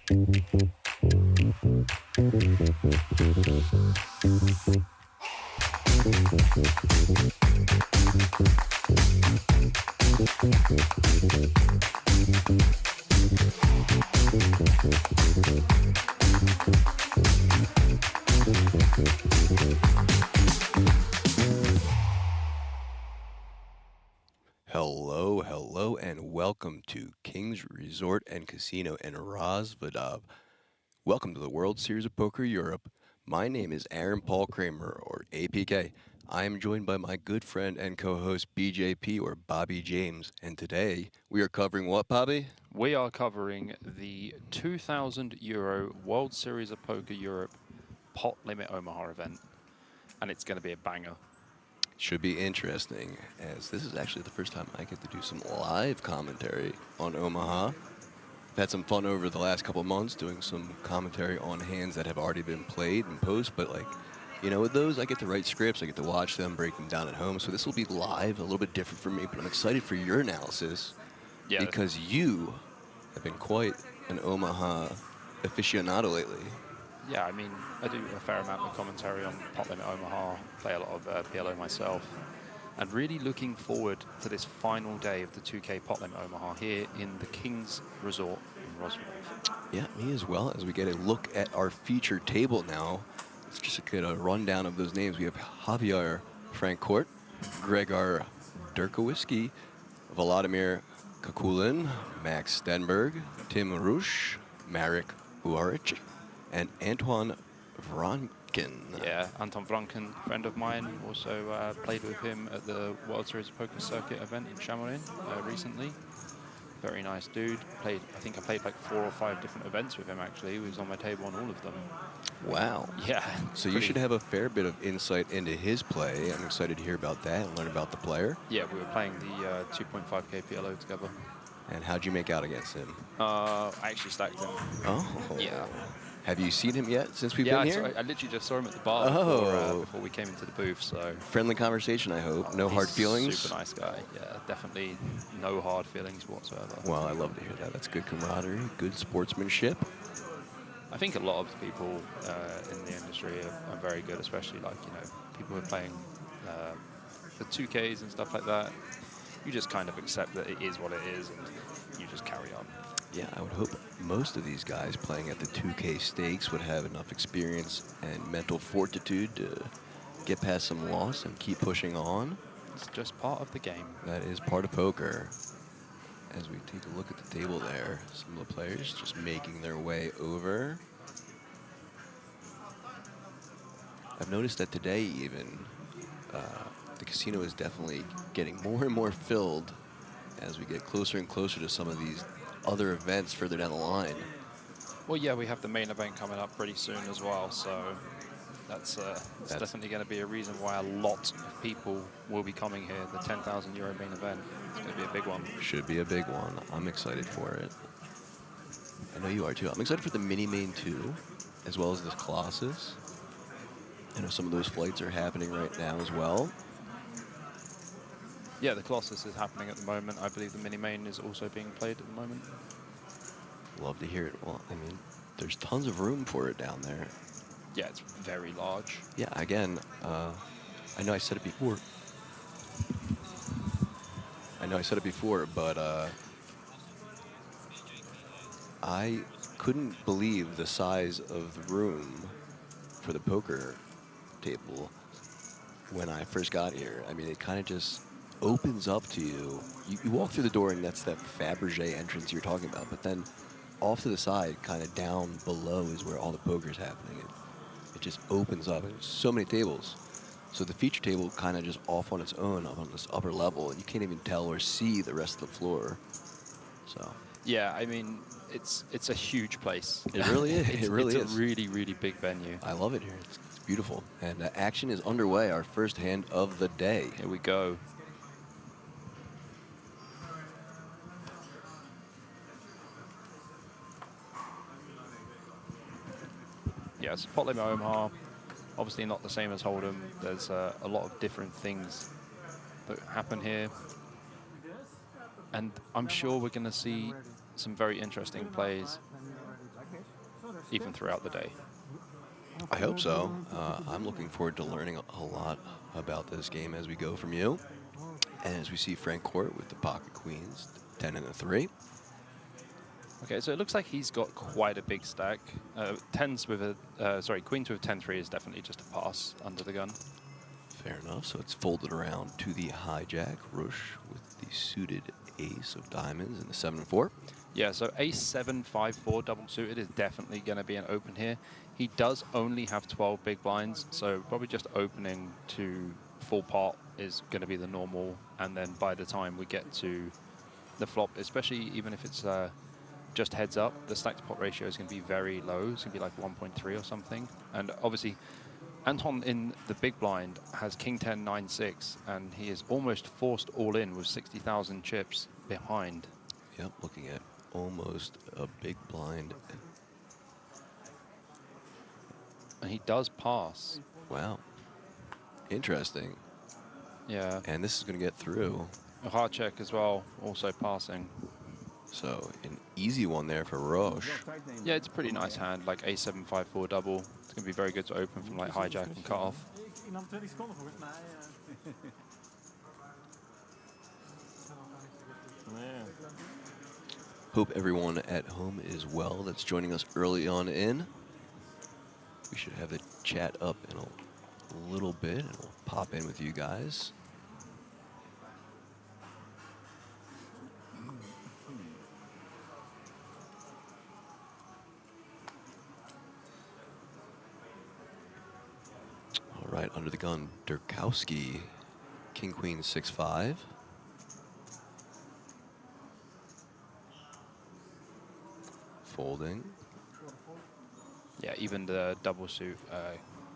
Hello, hello, and welcome to King's Resort and Casino in Rosvadov. Welcome to the World Series of Poker Europe. My name is Aaron Paul Kramer, or APK. I am joined by my good friend and co-host BJP, or Bobby James. And today, we are covering what, Bobby? We are covering the €2,000 World Series of Poker Europe Pot Limit Omaha event. And it's going to be a banger. Should be interesting, as this is actually the first time I get to do some live commentary on Omaha. I've had some fun over the last couple months doing some commentary on hands that have already been played in post, but like, you know, with those, I get to write scripts, I get to watch them, break them down at home, so this will be live, a little bit different for me, but I'm excited for your analysis, because you have been quite an Omaha aficionado lately. Yeah, I mean, I do a fair amount of commentary on Pot Limit Omaha, play a lot of PLO myself, and really looking forward to this final day of the 2K Pot Limit Omaha here in the King's Resort in Roswell. Yeah, me as well, as we get a look at our feature table now. Let's just get a rundown of those names. We have Javier Francourt, Gregor Durkowski, Vladimir Kakulin, Max Stenberg, Tim Rush, Marek Uaric, and Antoine Vranken. Yeah, Anton Vranken, friend of mine, also played with him at the World Series of Poker Circuit event in Chamonix recently. Very nice dude. I think I played like 4 or 5 different events with him actually. He was on my table on all of them. Wow. Yeah. So you should have a fair bit of insight into his play. I'm excited to hear about that and learn about the player. Yeah, we were playing the 2.5K PLO together. And how'd you make out against him? I actually stacked him. Oh. Yeah. Have you seen him yet since we've been here? I literally just saw him at the bar before we came into the booth. So friendly conversation, I hope. No hard feelings? Super nice guy. Yeah, definitely no hard feelings whatsoever. Well, I love to hear that. That's good camaraderie, good sportsmanship. I think a lot of people in the industry are very good, especially like, you know, people who are playing the 2Ks and stuff like that. You just kind of accept that it is what it is and you just carry on. Yeah, I would hope most of these guys playing at the 2K stakes would have enough experience and mental fortitude to get past some loss and keep pushing on. It's just part of the game. That is part of poker. As we take a look at the table there, some of the players just making their way over. I've noticed that today even, the casino is definitely getting more and more filled as we get closer and closer to some of these other events further down the line. Well, yeah, we have the main event coming up pretty soon as well, so that's definitely going to be a reason why a lot of people will be coming here. The €10,000 main event. It's going to be a big one. Should be a big one. I'm excited for it. I know you are too. I'm excited for the mini main too, as well as the Colossus. I know some of those flights are happening right now as well. Yeah, the Colossus is happening at the moment. I believe the mini main is also being played at the moment. Love to hear it. Well, I mean, there's tons of room for it down there. Yeah, it's very large. Yeah, again, I know I said it before. But I couldn't believe the size of the room for the poker table when I first got here. I mean, it kind of just opens up to you. You walk through the door and that's that Fabergé entrance you're talking about, but then off to the side, kind of down below is where all the poker's happening. It just opens up. There's so many tables. So the feature table kind of just off on its own up on this upper level, and you can't even tell or see the rest of the floor. So yeah, I mean, it's a huge place. It really is. It really is. It's a really, really big venue. I love it here. It's beautiful. And action is underway. Our first hand of the day. Here we go. Yeah, it's Pot Limit Omaha. Obviously not the same as Hold'em. There's a lot of different things that happen here. And I'm sure we're going to see some very interesting plays. even throughout the day. I hope so. I'm looking forward to learning a lot about this game as we go from you. And as we see Frank Court with the pocket queens, 10 and a 3. Okay, so it looks like he's got quite a big stack. Queens with a 10-3 is definitely just a pass under the gun. Fair enough. So it's folded around to the hijack. Rush with the suited ace of diamonds and the 7 and 4. Yeah, so ace 7, 5, 4 double suited is definitely going to be an open here. He does only have 12 big blinds, so probably just opening to full pot is going to be the normal. And then by the time we get to the flop, especially even if it's just heads up, the stack to pot ratio is going to be very low. It's going to be like 1.3 or something. And obviously, Anton in the big blind has king 10, 9, 6, and he is almost forced all in with 60,000 chips behind. Yep, looking at almost a big blind. And he does pass. Wow. Interesting. Yeah. And this is going to get through. A hard check as well, also passing. So an easy one there for Roche. Yeah, it's a pretty nice hand, like a7, 5, 4 double. It's going to be very good to open from like hijack and cut off. Hope everyone at home is well that's joining us early on in. We should have the chat up in a little bit, and we'll pop in with you guys. All right, under the gun, Durkowski, king, queen, 6-5. Folding. Yeah, even the double suit,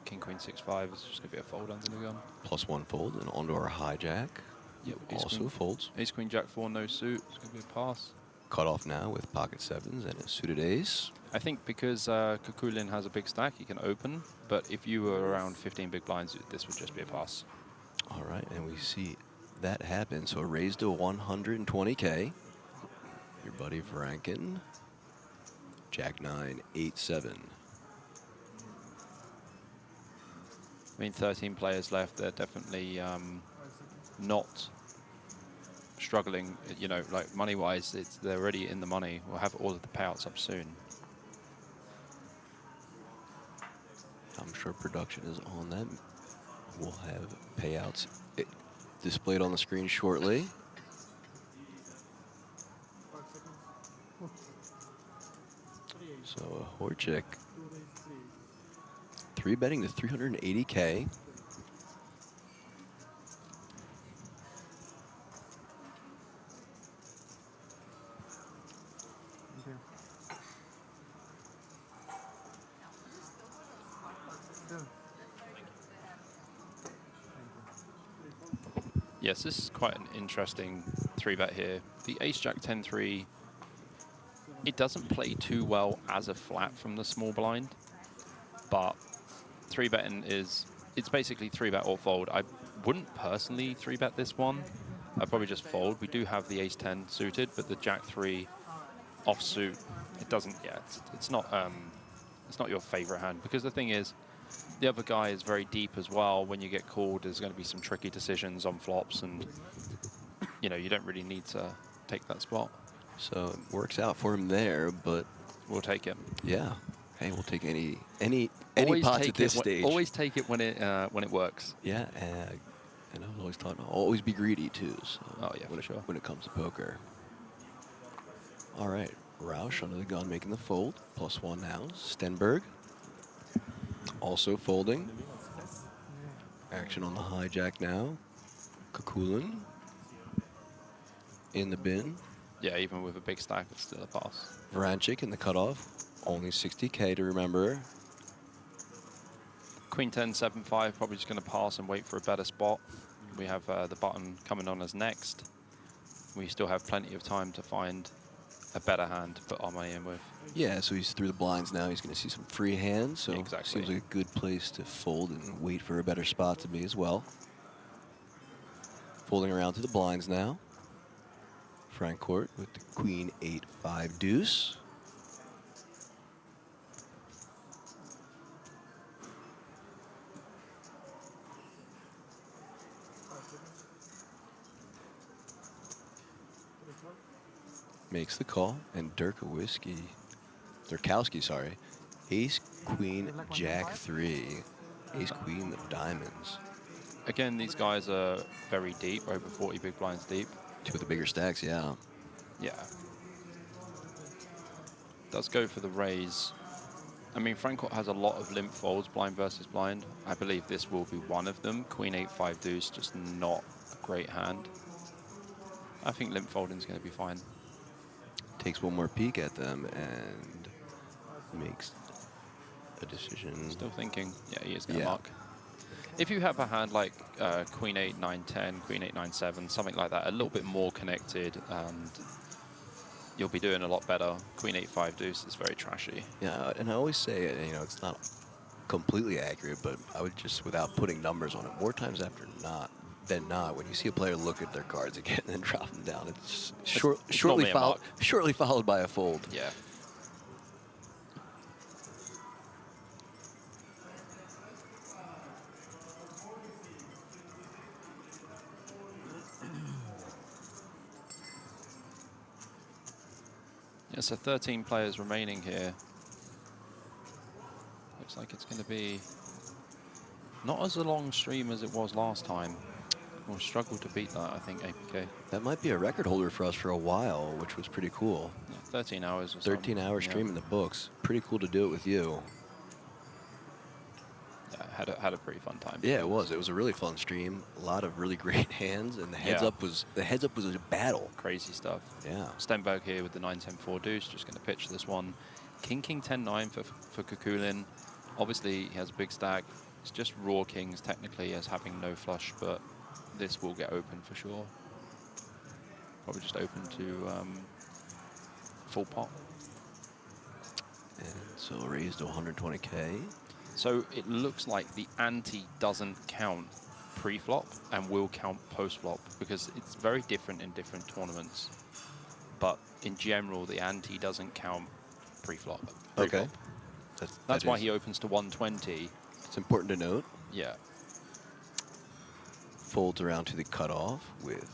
king, queen, 6-5 is just going to be a fold under the gun. +1 fold, and onto our hijack. Yep, Also folds. Ace, queen, jack 4, no suit. It's going to be a pass. Cut off now with pocket 7s and a suited ace. I think because Kukulin has a big stack, he can open. But if you were around 15 big blinds, this would just be a pass. All right, and we see that happen. So a raise to 120K. Your buddy Franken. Jack 9, 8, 7. I mean, 13 players left. They're definitely not struggling, you know, like money-wise. They're already in the money. We'll have all of the payouts up soon. I'm sure production is on them. We'll have payouts displayed on the screen shortly. So Horchik, 3-betting to 380K. Yes, this is quite an interesting 3-bet here. The ace-jack 10-3, it doesn't play too well as a flat from the small blind, but 3-betting is, it's basically 3-bet or fold. I wouldn't personally 3-bet this one. I'd probably just fold. We do have the ace-10 suited, but the jack-3 offsuit, it doesn't, yeah, it's not your favorite hand, because the thing is, the other guy is very deep as well. When you get called, there's going to be some tricky decisions on flops, and you know, you don't really need to take that spot. So it works out for him there, but we'll take it. Yeah. Hey, we'll take any always pots at this stage. Always take it when it works. Yeah, and I was always taught to always be greedy too. So oh yeah, for sure. When it comes to poker. All right, Roush under the gun making the fold. +1 now. Stenberg also folding. Action on the hijack now. Kukulin in the bin. Yeah, even with a big stack, it's still a pass. Varanchik in the cutoff. Only 60K to remember. Queen 10, 7-5, probably just going to pass and wait for a better spot. We have the button coming on as next. We still have plenty of time to find a better hand to put our money in with. Yeah, so he's through the blinds now. He's going to see some free hands. So exactly. Seems like a good place to fold and wait for a better spot to be as well. Folding around to the blinds now. Frank Court with the queen 8-5 deuce. makes the call, and Durkowski, sorry, ace, queen, jack 3, ace, queen of diamonds. Again, these guys are very deep, over 40 big blinds deep. Two of the bigger stacks, yeah. Yeah. Does go for the raise. I mean, Frankfurt has a lot of limp folds, blind versus blind. I believe this will be one of them. Queen 8-5 deuce, just not a great hand. I think limp folding is going to be fine. Takes one more peek at them and makes a decision. Still thinking. Yeah, he is going to Yeah. mark. If you have a hand like Queen 8, 9, 10, Queen 8, 9, 7, something like that, a little bit more connected, and you'll be doing a lot better. Queen 8-5 deuce is very trashy. Yeah, and I always say, you know, it's not completely accurate, but I would just, without putting numbers on it, more times than not, when you see a player look at their cards again and then drop them down, it's shortly followed by a fold. Yeah. Yeah, so 13 players remaining here. Looks like it's going to be not as a long stream as it was last time. We'll struggle to beat that, I think, APK. That might be a record holder for us for a while, which was pretty cool. Yeah, 13 hours or 13-hour stream in the books. Pretty cool to do it with you. Yeah, had a pretty fun time. Yeah, it was. It was a really fun stream. A lot of really great hands, and the heads up was a battle. Crazy stuff. Yeah. Stenberg here with the 9-10-4 deuce, just going to pitch this one. King 10-9 for Kukulin. Obviously, he has a big stack. It's just raw kings technically as having no flush, but this will get open for sure. Probably just open to full pot. And so raised to 120K. So it looks like the ante doesn't count pre-flop and will count post-flop because it's very different in different tournaments. But in general, the ante doesn't count pre-flop. Okay. That's why he opens to 120. It's important to note. Yeah. Folds around to the cutoff with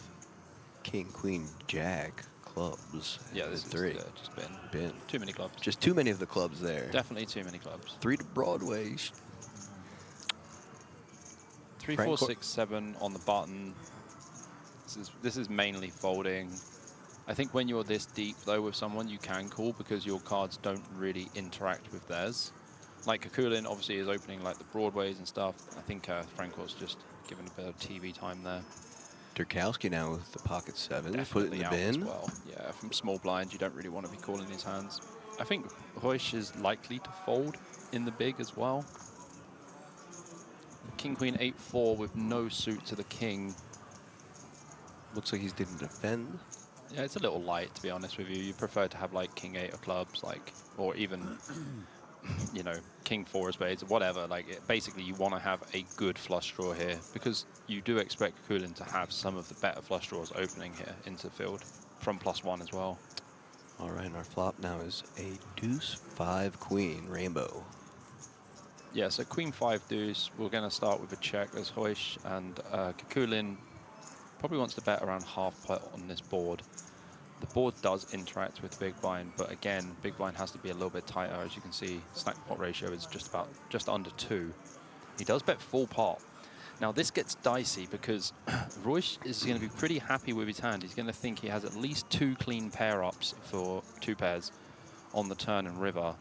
king, queen, jack, clubs. Yeah, this is 3. Just Bin. Too many clubs. Just too many of the clubs there. Definitely too many clubs. 3 to Broadway. 3, 4, 6, 7 on the button. This is mainly folding. I think when you're this deep though with someone, you can call because your cards don't really interact with theirs. Like Kukulin obviously is opening like the Broadways and stuff. I think Franco's just given a bit of TV time there. Durkowski now with the pocket 7. Definitely Put it in the out bin. as well. Yeah, from small blind, you don't really want to be calling these hands. I think Hoish is likely to fold in the big as well. King, queen, 8-4 with no suit to the king. Looks like he's didn't defend. Yeah, it's a little light, to be honest with you. You prefer to have like king 8 of clubs, like, or even, you know, king 4 of spades, whatever. Like, basically, you want to have a good flush draw here because you do expect Kukulin to have some of the better flush draws opening here into the field from +1 as well. All right, and our flop now is a deuce 5 queen rainbow. Yeah, so queen 5 deuce. We're going to start with a check as Hoish, and Kukulin probably wants to bet around half pot on this board. The board does interact with big blind, but again, big blind has to be a little bit tighter. As you can see, stack pot ratio is just under 2. He does bet full pot. Now this gets dicey because Royce is going to be pretty happy with his hand. He's going to think he has at least 2 clean pair ups for 2 pairs on the turn and river.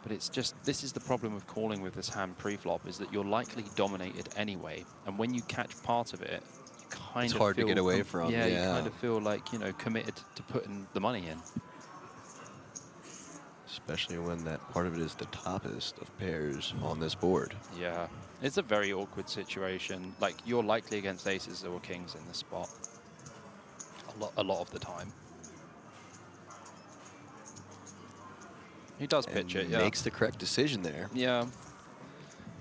But it's just, this is the problem with calling with this hand pre-flop, is that you're likely dominated anyway. And when you catch part of it, you kind It's of hard to feel get away from. Yeah, you kind of feel like, you know, committed to putting the money in. Especially when that part of it is the toppest of pairs on this board. Yeah, it's a very awkward situation. Like, you're likely against aces or kings in this spot a lot of the time. He does pitch it, yeah. Makes the correct decision there. Yeah.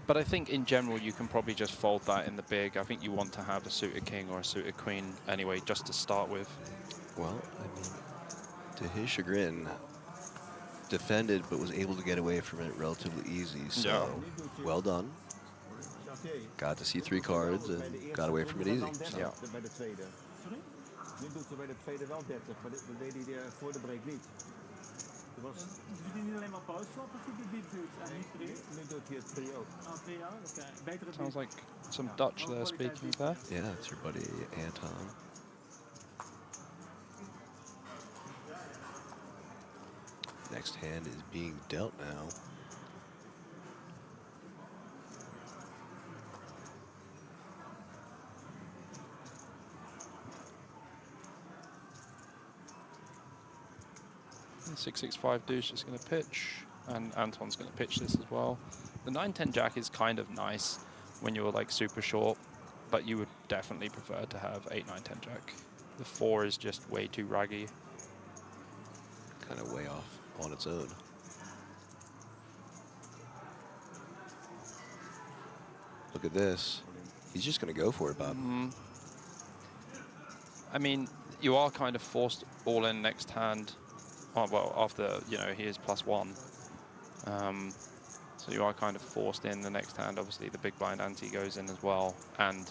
But I think in general, you can probably just fold that in the big. I think you want to have a suited king or a suited queen anyway, just to start with. Well, I mean, to his chagrin, defended but was able to get away from it relatively easy. So, well done. Got to see 3 cards and got away from it easy. So. Yeah. Nu doet ze bij de tweede wel 30, maar dat deed hij voor de break niet. Doet hij niet alleen maar post-flop of doet hij beat doet? En niet pre? Nu doet hij het pre ook. Oh, pre ook? Oké. Betere Sounds beat. like some Dutch there speaking there. Yeah, it's your buddy Anton. Next hand is being dealt now. The 6-6-5 dude's just going to pitch, and Anton's going to pitch this as well. The 9-10 jack is kind of nice when you're like super short, but you would definitely prefer to have 8-9-10 jack. The 4 is just way too raggy. Kind of way off on its own. Look at this. He's just going to go for it, Bob. I mean, you are kind of forced all in next hand. Oh, well, after, you know, he is +1. So you are kind of forced in the next hand. Obviously, the big blind ante goes in as well. And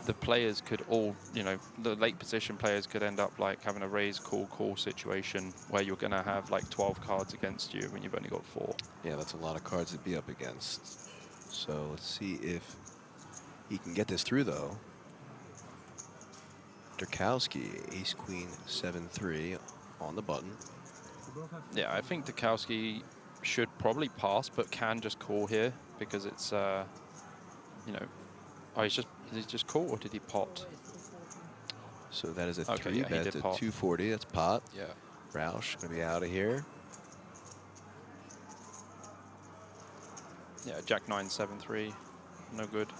the players could all, you know, the late position players could end up like having a raise, call situation where you're going to have like 12 cards against you when you've only got 4. Yeah, that's a lot of cards to be up against. So let's see if he can get this through, though. Durkowski, ace-queen, 7-3 on the button. Yeah, I think Durkowski should probably pass, but can just call here because it's, you know, oh, he's just call, or did he pot? So that is a Okay, 3 yeah, he bet did to pot. 240. That's pot. Yeah. Roush going to be out of here. Yeah, Jack 9, 7-3, no good.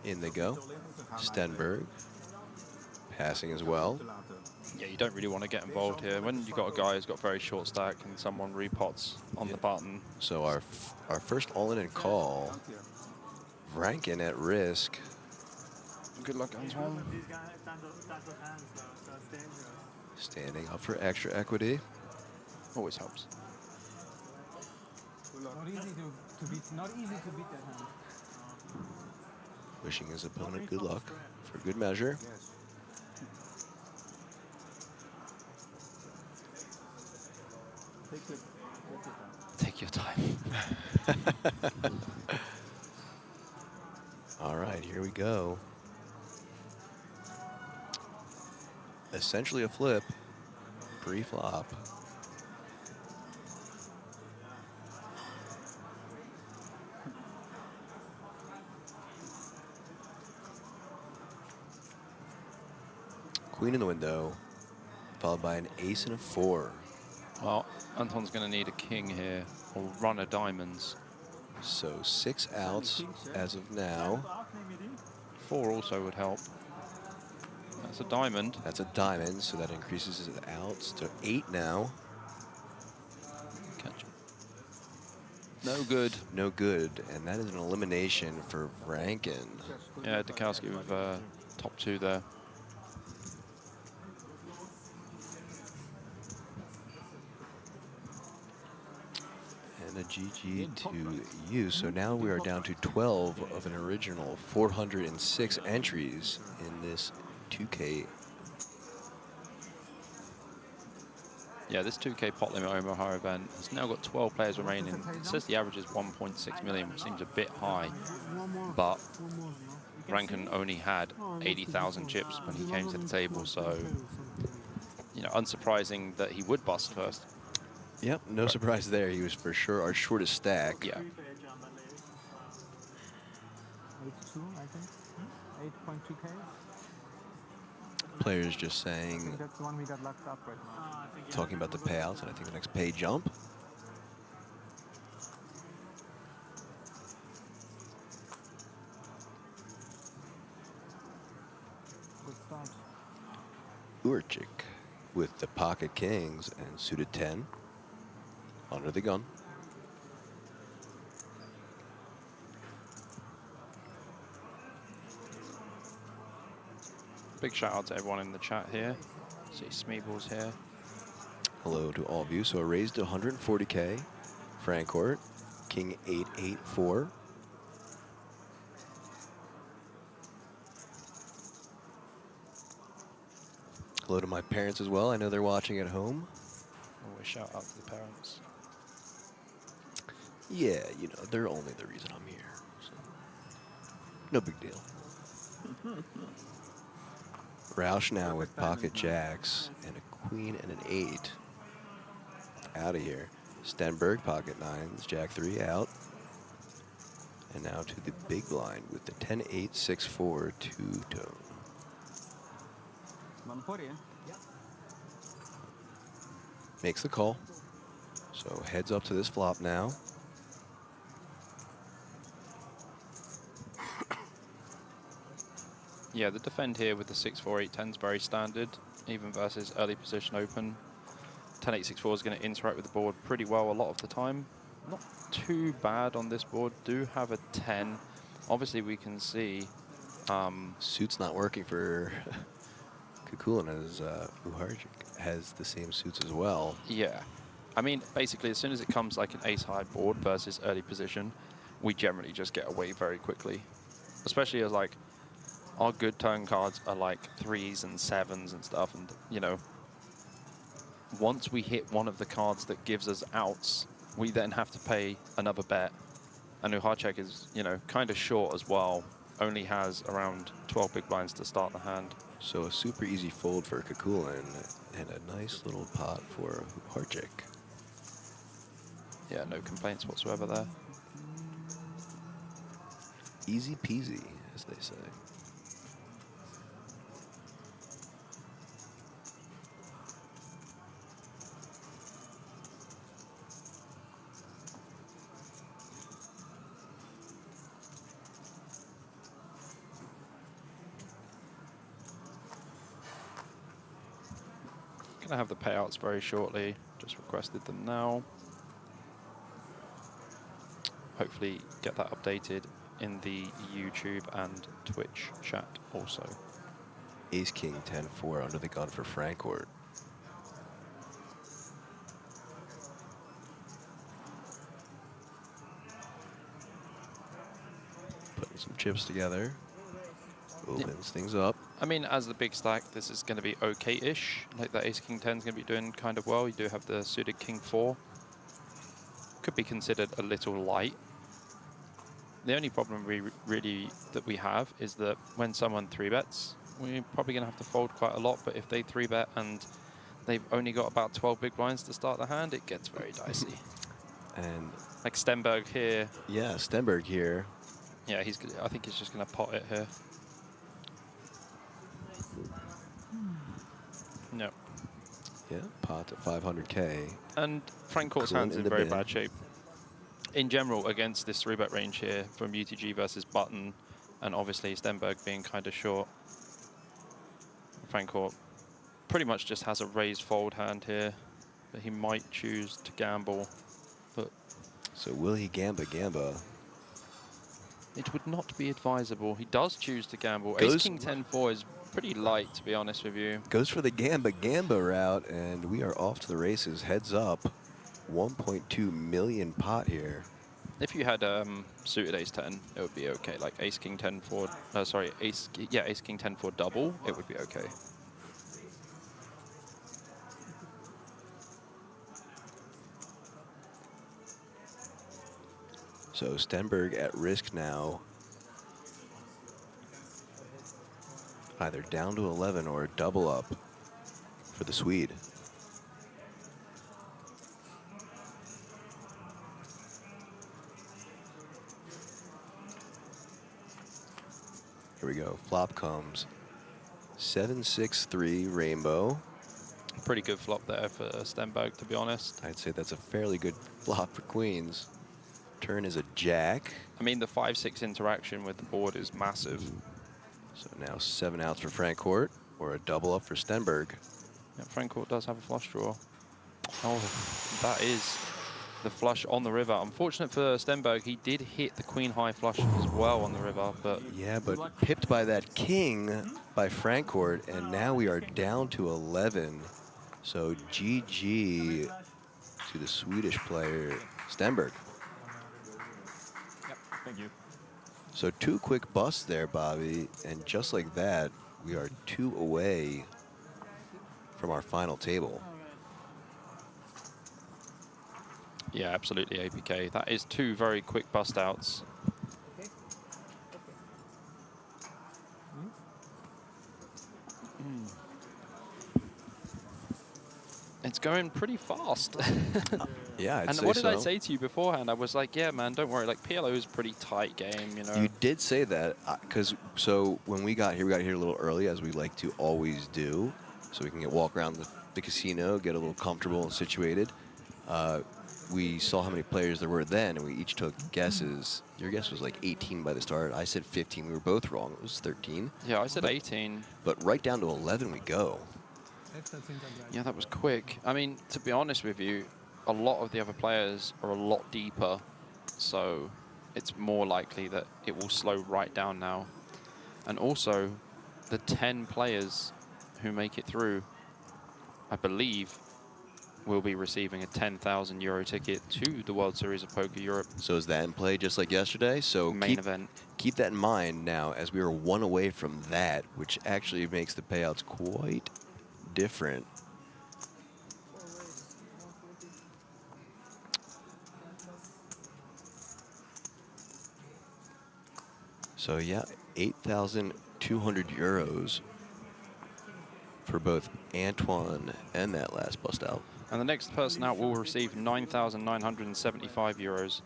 In they go. Stenberg passing as well. Yeah, you don't really want to get involved here. When you've got a guy who's got very short stack and someone repots on the button. So our first all-in and call. Rankin at risk. Good luck, Antoine. These guys tons of hands though, so it's dangerous. Standing up for extra equity. Always helps. Not easy to beat that hand. Wishing his opponent good luck for good measure. Yes. Take your time. All right, here we go. Essentially a flip, pre-flop. Queen in the window, followed by an ace and a 4. Well, Anton's going to need a king here, or run a diamonds. So 6 outs as of now. 4 also would help. That's a diamond. That's a diamond, so that increases his outs to 8 now. Catch. No good. No good, and that is an elimination for Rankin. Yeah, Durkowski with top 2 there. And a GG to you. So now we are down to 12 of an original 406 entries in this 2K. Yeah, this 2K Pot Limit Omaha event has now got 12 players remaining. It says the average is 1.6 million, which seems a bit high, but Rankin only had 80,000 chips when he came to the table, so, you know, unsurprising that he would bust first. Yep, no surprise there. He was for sure our shortest stack. Yeah. 82, I think. 8.2K. Players just I saying, think that's the one we got locked up right now. talking about the payouts, and I think the next pay jump. Good start. Urchik with the pocket kings and suited 10 under the gun. Big shout out to everyone in the chat here. See Smeebles here. Hello to all of you. So a raise to 140K. Francourt, King 884. Hello to my parents as well. I know they're watching at home. Always shout out to the parents. Yeah, you know, they're only the reason I'm here. So. No big deal. Roush now with pocket jacks and a queen and an 8. Out of here. Stenberg, pocket 9s, jack 3 out. And now to the big blind with the 10-8-6-4 two-tone. 140, yeah? Yep. Makes the call. So heads up to this flop now. Yeah, the defend here with the 6-4-8-10 is very standard, even versus early position open. 10-8-6-4 is going to interact with the board pretty well a lot of the time. Not too bad on this board. Do have a 10. Obviously, we can see Suit's not working for Kukulin, as Uharjic has the same suits as well. Yeah. I mean, basically, as soon as it comes like an ace-high board versus early position, we generally just get away very quickly. Especially as, like, our good turn cards are like 3s and 7s and stuff. And, you know, once we hit one of the cards that gives us outs, we then have to pay another bet. And Uharjic is, you know, kind of short as well. Only has around 12 big blinds to start the hand. So a super easy fold for Kukulin and a nice little pot for Uharjic. Yeah, no complaints whatsoever there. Easy peasy, as they say. Gonna have the payouts very shortly. Just requested them now. Hopefully get that updated in the YouTube and Twitch chat also. Ace King 10-4 under the gun for Francourt. Putting some chips together. Opens things up. I mean, as the big stack, this is going to be okay-ish. Like that Ace King 10 is going to be doing kind of well. You do have the suited King 4. Could be considered a little light. The only problem that we have is that when someone 3-bets, we're probably going to have to fold quite a lot. But if they 3-bet and they've only got about 12 big blinds to start the hand, it gets very dicey. And like Stenberg here. yeah, Stenberg here. Yeah, I think he's just going to pot it here. No. Yeah, pot at 500K. And Francourt's hand's in very bad shape. In general, against this 3-bet range here from UTG versus Button, and obviously Stenberg being kind of short, Francourt pretty much just has a raise fold hand here, but he might choose to gamble. But so will he gamba? it would not be advisable. He does choose to gamble. Goes Ace King 10-4 is pretty light, to be honest with you. Goes for the gamba route, and we are off to the races. Heads up. 1.2 million pot here. If you had suited Ace 10, it would be okay. Like Ace King 10-4, sorry, Ace King 10-4 double, it would be okay. So Stenberg at risk now. Either down to 11 or a double up for the Swede. Here we go. Flop comes 7-6-3 rainbow. Pretty good flop there for Stenberg, to be honest. I'd say that's a fairly good flop for queens. Turn is a jack. I mean, the 5-6 interaction with the board is massive. So now 7 outs for Francourt, or a double up for Stenberg. Yeah, Francourt does have a flush draw. Oh, that is the flush on the river. Unfortunate for Stenberg, he did hit the queen high flush as well on the river, but yeah, but pipped by that king by Francourt, and now we are down to 11. So GG to the Swedish player Stenberg. Thank you. So 2 quick busts there, Bobby, and just like that, we are 2 away from our final table. Yeah, absolutely, APK. That is 2 very quick bust outs. It's going pretty fast. Yeah, I'd and say what did I so. say to you beforehand? I was like, yeah, man, don't worry. Like, PLO is a pretty tight game, you know. You did say that, because so when we got here a little early, as we like to always do, so we can walk around the casino, get a little comfortable and situated. We saw how many players there were then, and we each took guesses. Your guess was like 18 by the start. I said 15. We were both wrong. It was 13. Yeah, I said 18. But right down to 11 we go. Yeah, that was quick. I mean, to be honest with you, a lot of the other players are a lot deeper, so it's more likely that it will slow right down now. And also, the 10 players who make it through, I believe, will be receiving a €10,000 ticket to the World Series of Poker Europe So is that in play just like yesterday? So main event. keep that in mind now, as we are 1 away from that, which actually makes the payouts quite different. So yeah, €8,200 for both Antoine and that last bust out. And the next person out will receive €9,975,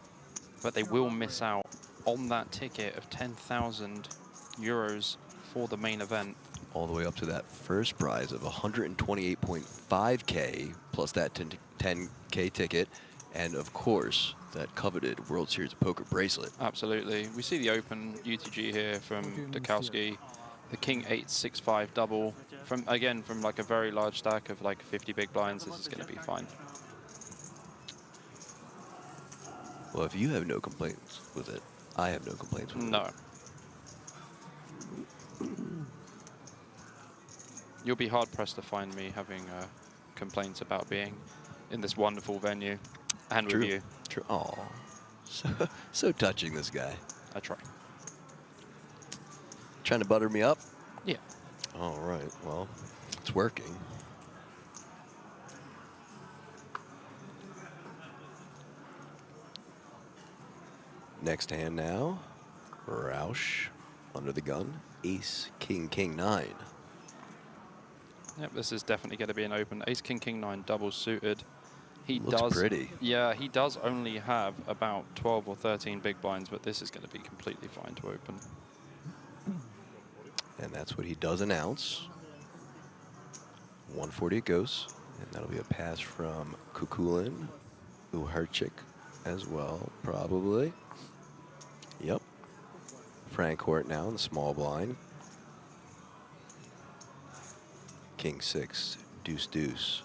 but they will miss out on that ticket of €10,000 for the main event. All the way up to that first prize of 128.5K plus that 10K ticket, and of course that coveted World Series of Poker bracelet. Absolutely. We see the open UTG here from Dukowski, the King 8-6-5 double from like a very large stack of like 50 big blinds. This is going to be fine. Well, if you have no complaints with it, I have no complaints with it. No. You'll be hard pressed to find me having complaints about being in this wonderful venue and True. with you. True. Aw, so touching, this guy. I try. Trying to butter me up? Yeah. All right, well, it's working. Next hand now, Roush under the gun, Ace, King, King, 9. Yep, this is definitely going to be an open. Ace, King, King, 9 double suited. He Looks does. pretty. Yeah, he does only have about 12 or 13 big blinds, but this is going to be completely fine to open. And that's what he does announce. 140 it goes, and that'll be a pass from Kukulin, Uharchik as well, probably. Yep. Frank Hort now in the small blind. King 6, deuce, deuce.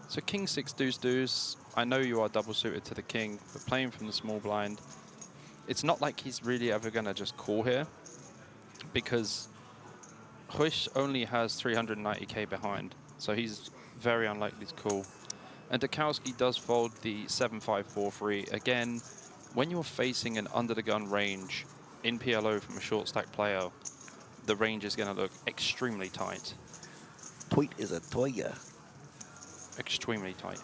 So King 6 deuce deuce. I know you are double suited to the king, but playing from the small blind, it's not like he's really ever going to just call here, because Huish only has 390k behind, so he's very unlikely to call. And Dukowski does fold the 7-5-4-3. Again, when you're facing an under the gun range in PLO from a short stack player, the range is going to look extremely tight. Tweet is a toya. Extremely tight.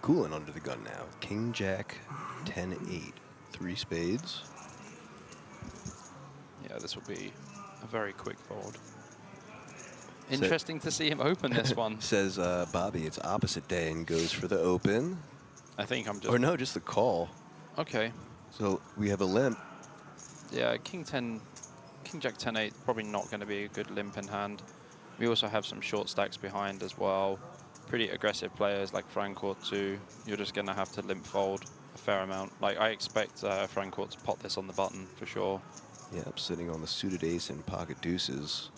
Cooling under the gun now. King, Jack, 10-8. 3 spades. Yeah, this will be a very quick fold. Interesting to see him open this one. Says Bobby, it's opposite day and goes for the open. I think I'm just... Or no, just the call. Okay. So we have a limp. Yeah, King 10, King Jack 10-8, probably not going to be a good limp in hand. We also have some short stacks behind as well. Pretty aggressive players like Francourt too. You're just going to have to limp fold a fair amount. Like, I expect Francourt to pot this on the button for sure. Yep, sitting on the suited ace and pocket deuces,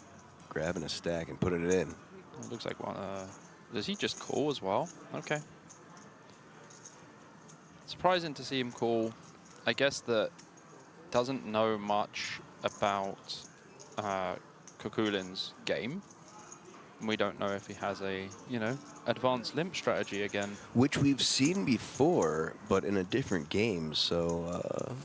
grabbing a stack and putting it in. It looks like one. Does he just call as well? Okay. Surprising to see him call. I guess that doesn't know much about Kukulin's game. We don't know if he has a, you know, advanced limp strategy again. Which we've seen before, but in a different game, so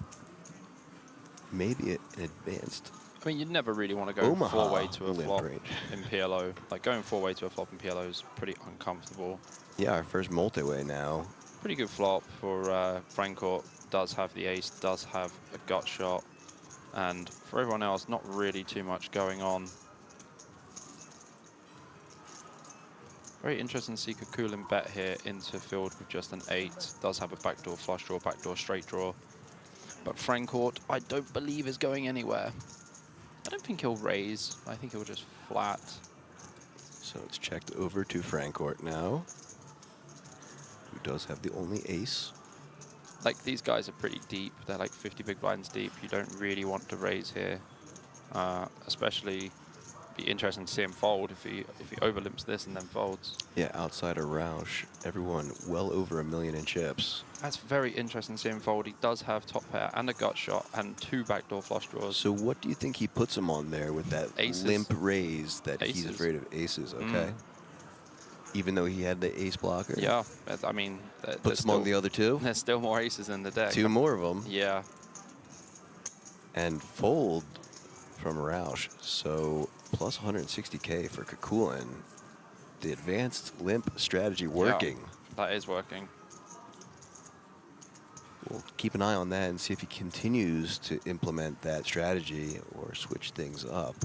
maybe an advanced. I mean, you'd never really want to go Omaha four-way to a limp flop range. in PLO. Like, going four-way to a flop in PLO is pretty uncomfortable. Yeah, our first multi-way now. Pretty good flop for Francourt. Does have the ace, does have a gut shot. And for everyone else, not really too much going on. Very interesting to see Kukulin bet here into field with just an 8. Does have a backdoor flush draw, backdoor straight draw. But Francourt, I don't believe is going anywhere. I don't think he'll raise. I think he'll just flat. So it's checked over to Francourt now, who does have the only ace. Like, these guys are pretty deep. They're like 50 big blinds deep. You don't really want to raise here, especially. Be interesting to see him fold if he overlimps this and then folds. Yeah, outside of Roush, everyone well over $1 million in chips. That's very interesting to see him fold. He does have top pair and a gut shot and 2 backdoor flush draws. So what do you think he puts him on there with that Aces. limp raise that he's Aces. afraid of aces, okay? Even though he had the ace blocker? Yeah, I mean... Puts him on the other two? There's still more aces in the deck. 2 more of them. Yeah. And fold from Roush. So plus 160K for Kukulin. The advanced limp strategy working. Yeah, that is working. We'll keep an eye on that and see if he continues to implement that strategy or switch things up.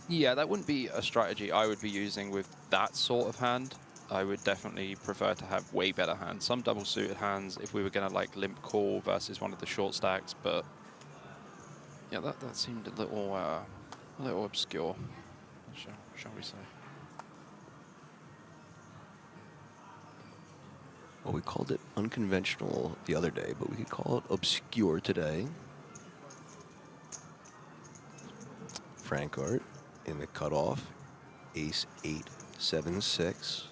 Yeah, that wouldn't be a strategy I would be using with that sort of hand. I would definitely prefer to have way better hands. Some double suited hands if we were going to like limp call versus one of the short stacks, but yeah, that seemed a little obscure, shall we say. Well, we called it unconventional the other day, but we could call it obscure today. Francourt in the cutoff, ace 8, 7, 6.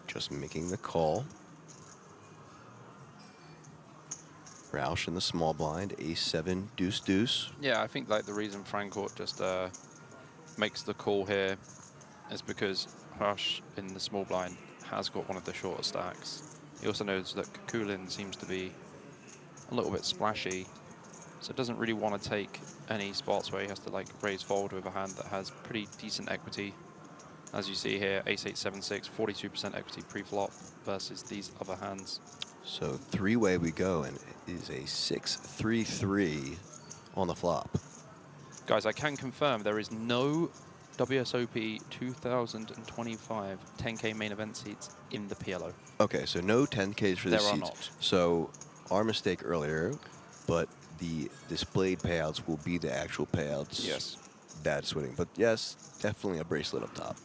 Just making the call. Roush in the small blind, ace 7, deuce, deuce. Yeah, I think like the reason Francourt just makes the call here is because Roush in the small blind has got one of the shorter stacks. He also knows that Kukulin seems to be a little bit splashy, so doesn't really want to take any spots where he has to like raise fold with a hand that has pretty decent equity. As you see here, ace 8, 7, 6, 42% equity pre-flop versus these other hands. So 3-way we go, and it is a 6-3-3 on the flop. Guys, I can confirm there is no WSOP 2025 10K main event seats in the PLO. Okay, so no 10Ks for this There are seats. not. So our mistake earlier, but the displayed payouts will be the actual payouts. Yes. That's winning. But yes, definitely a bracelet up top.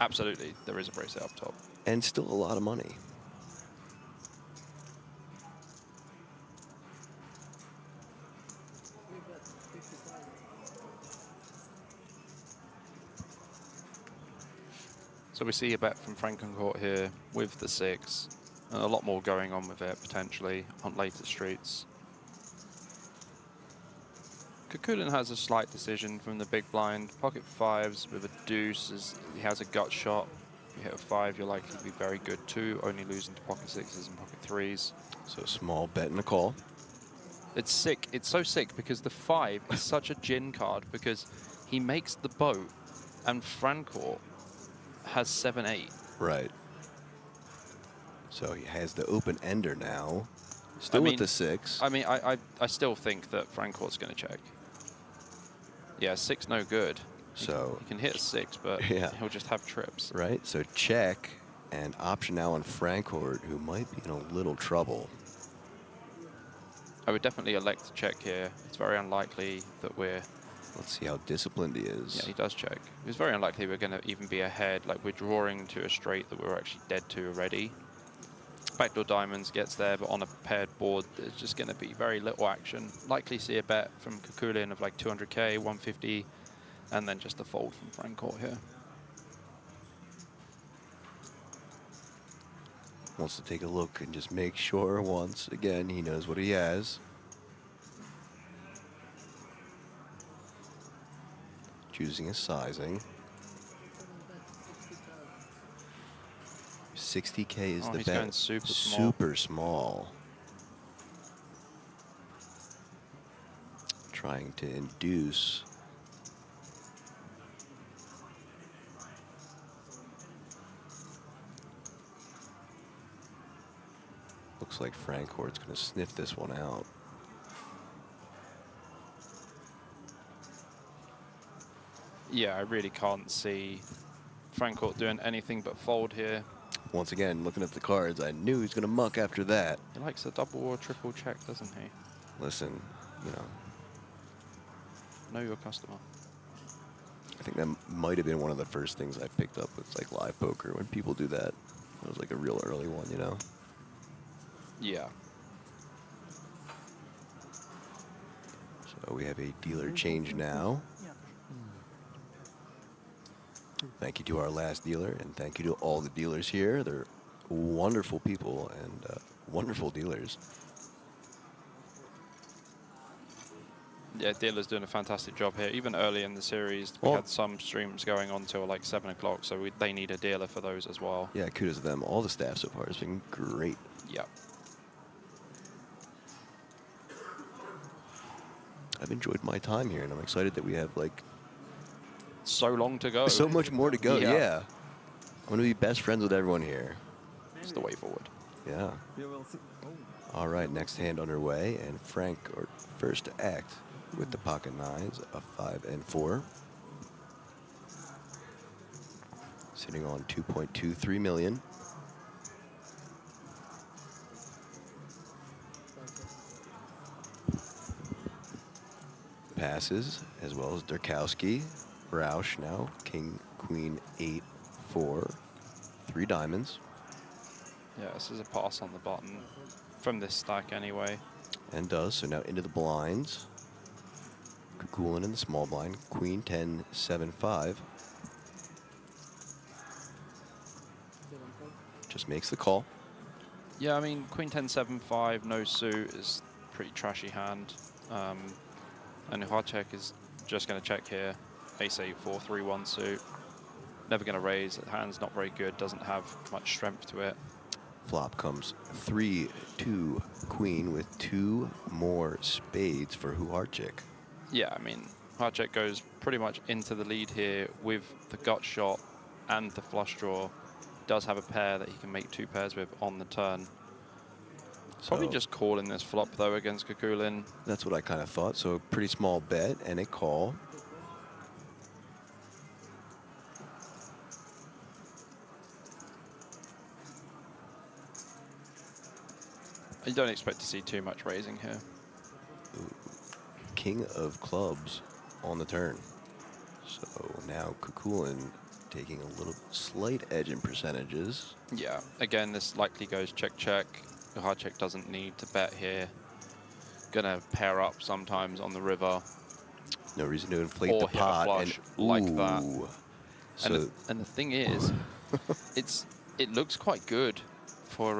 Absolutely, there is a bracelet up top. And still a lot of money. So we see a bet from Francourt here with the 6. And a lot more going on with it, potentially, on later streets. Kukulin has a slight decision from the big blind. Pocket 5s with a deuce, as he has a gut shot. If you hit a 5, you're likely to be very good too, only losing to pocket 6s and pocket 3s. So a small bet and a call. It's sick. It's so sick because the 5 is such a gin card because he makes the boat and Francourt has 7-8. Right. So he has the open ender now. Still with the 6. I mean, I still think that Francourt's going to check. Yeah, 6 no good. So He can hit a 6, but Yeah. he'll just have trips. right, so check, and option now on Frankfurt, who might be in a little trouble. I would definitely elect to check here. It's very unlikely that we're... Let's see how disciplined he is. Yeah, he does check. It's very unlikely we're going to even be ahead. Like, we're drawing to a straight that we're actually dead to already. Backdoor diamonds gets there, but on a paired board, there's just going to be very little action. Likely see a bet from Kukulin of like 200k, 150, and then just a fold from Frankfurt here. Wants to take a look and just make sure once again he knows what he has. Choosing his sizing. 60K is the He's bet. going super small. Super small. Trying to induce. Looks like Frankfurt's going to sniff this one out. Yeah, I really can't see Frankfurt doing anything but fold here. Once again, looking at the cards, I knew he was going to muck after that. He likes a double or triple check, doesn't he? Listen, you know, Know your customer. I think that might have been one of the first things I picked up with like live poker when people do that. It was like a real early one, you know. Yeah. So we have a dealer change now. Thank you to our last dealer, and thank you to all the dealers here. They're wonderful people and wonderful dealers. Yeah, dealer's doing a fantastic job here. Even early in the series, we had some streams going on till like 7 o'clock, so they need a dealer for those as well. Yeah, kudos to them. All the staff so far has been great. Yep. I've enjoyed my time here, and I'm excited that we have like So long to go. so much more to go. Yeah. Yeah. I'm going to be best friends with everyone here. It's the way forward. Yeah. You will see. Oh. All right, next hand underway, and Frank, or first to act with the pocket nines, a 5 and 4. Sitting on 2.23 million. Passes, as well as Durkowski. Roush now, king, queen, 8, 4, 3 diamonds. Yeah, this is a pass on the button from this stack anyway. And does, so now into the blinds. Kukulin in the small blind, queen, 10, 7, 5. Just makes the call. Yeah, I mean, queen 10, 7, 5, no suit is pretty trashy hand. And Hardcheck is just going to check here. Ace 8, 4, 3, 1 suit. Never going to raise. The hand's not very good, doesn't have much strength to it. Flop comes 3, 2, queen with 2 more spades for Hardcheck. Yeah, I mean, Hardcheck goes pretty much into the lead here with the gut shot and the flush draw. Does have a pair that he can make 2 pairs with on the turn. Probably So just calling this flop though against Kukulin. that's what I kind of thought. So a pretty small bet and a call. I don't expect to see too much raising here. King of clubs on the turn. So now Kukulin taking a little slight edge in percentages. Yeah, again, this likely goes check, check. The Hardcheck doesn't need to bet here. Gonna pair up sometimes on the river. No reason to inflate Or the hit a pot. flush and, like that. ooh. And, So and the thing is, it looks quite good for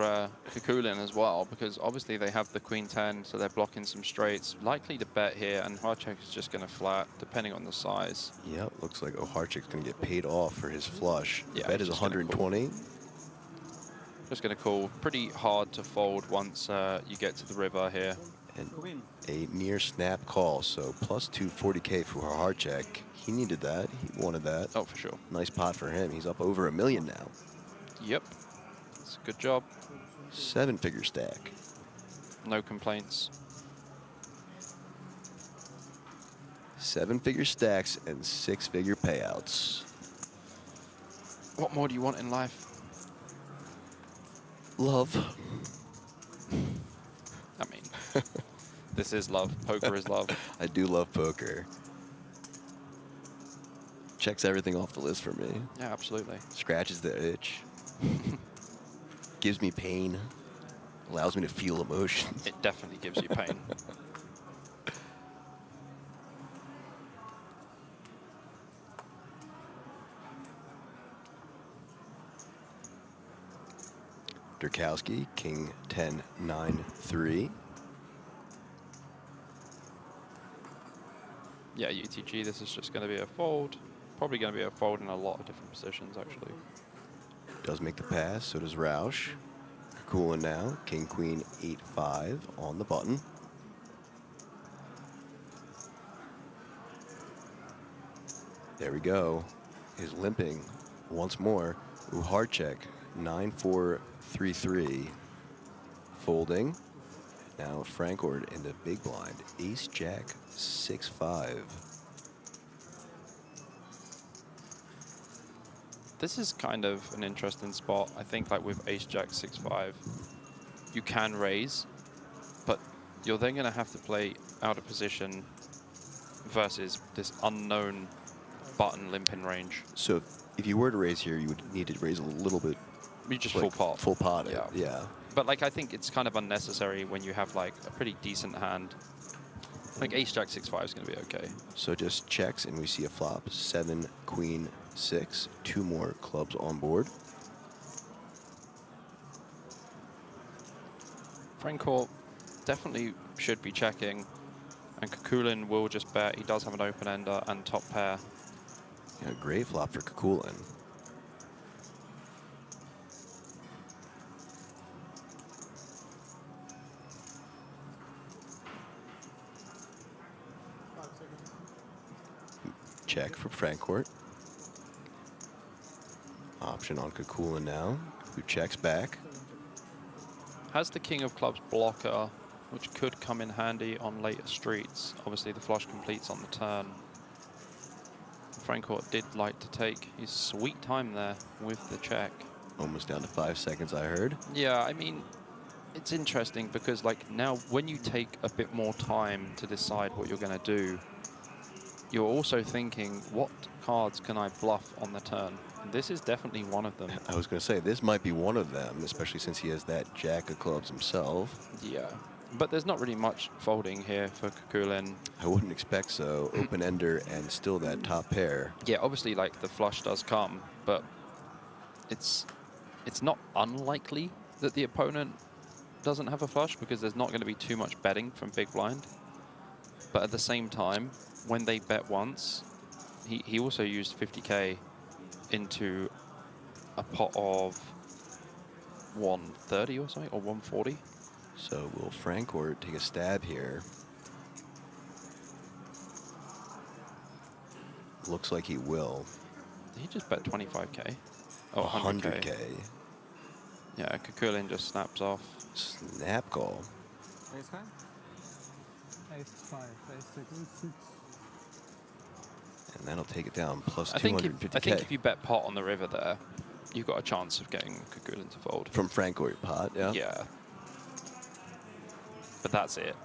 Kukulin as well, because obviously they have the queen 10, so they're blocking some straights. Likely to bet here, and Hardcheck is just going to flat, depending on the size. yeah, looks like Hardcheck's going to get paid off for his flush. Yeah, Bet is he's just gonna call. 120. Just going to call. Pretty hard to fold once you get to the river here. And Win. a near snap call, so plus 240K for Hardcheck. He needed that. He wanted that. Oh, for sure. Nice pot for him. He's up over $1 million now. Yep. It's a good job. 7-figure stack. No complaints. 7-figure stacks and 6-figure payouts. What more do you want in life? Love. I mean, this is love. Poker is love. I do love poker. Checks everything off the list for me. Yeah, absolutely. Scratches the itch. Gives me pain. Allows me to feel emotions. It definitely gives you pain. Durkowski, king 10, 9, 3. Yeah, UTG, this is just going to be a fold. Probably going to be a fold in a lot of different positions, actually. Does make the pass, so does Roush. Cooling now, king, queen, 8, 5 on the button. There we go. Is limping once more. Ooh, hard check. 9, 4, 3, 3. Folding. Now Frankfurt in the big blind. Ace, jack, 6, 5. This is kind of an interesting spot. I think like with ace, jack, 6, 5, you can raise, but you're then going to have to play out of position versus this unknown button limping range. So if you were to raise here, you would need to raise a little bit. You just like, full pot. Full pot it, Yeah. yeah. But like I think it's kind of unnecessary when you have like a pretty decent hand. Like ace, jack, 6, 5 is going to be okay. So just checks, and we see a flop. 7, queen, 6. 2 more clubs on board. Frankfurt definitely should be checking, and Kukulin will just bet. He does have an open ender and top pair. Yeah, great flop for Kukulin. Check for Frankfurt. Option on Kukulin now, who checks back. Has the king of clubs blocker, which could come in handy on later streets. Obviously the flush completes on the turn. Frankfurt did like to take his sweet time there with the check. Almost down to 5 seconds, I heard. Yeah, I mean, it's interesting because like now when you take a bit more time to decide what you're going to do, you're also thinking, what cards can I bluff on the turn? And this is definitely one of them. I was going to say, this might be one of them, especially since he has that jack of clubs himself. Yeah, but there's not really much folding here for Kukulin. I wouldn't expect so. Open ender and still that top pair. Yeah, obviously like the flush does come, but it's not unlikely that the opponent doesn't have a flush because there's not going to be too much betting from big blind. But at the same time, when they bet once, he also used 50k into a pot of 130 or something, or 140. So will Frankfurt take a stab here? Looks like he will. He just bet 25k. Oh, 100k. 100k. Yeah, Kukulin just snaps off. Snap call. Ace high? Ace 5, ace 6. And that'll take it down plus I think 250k. if you bet pot on the river there, you've got a chance of getting Kukulin to fold. From Frankfurt pot, yeah? Yeah. But that's it.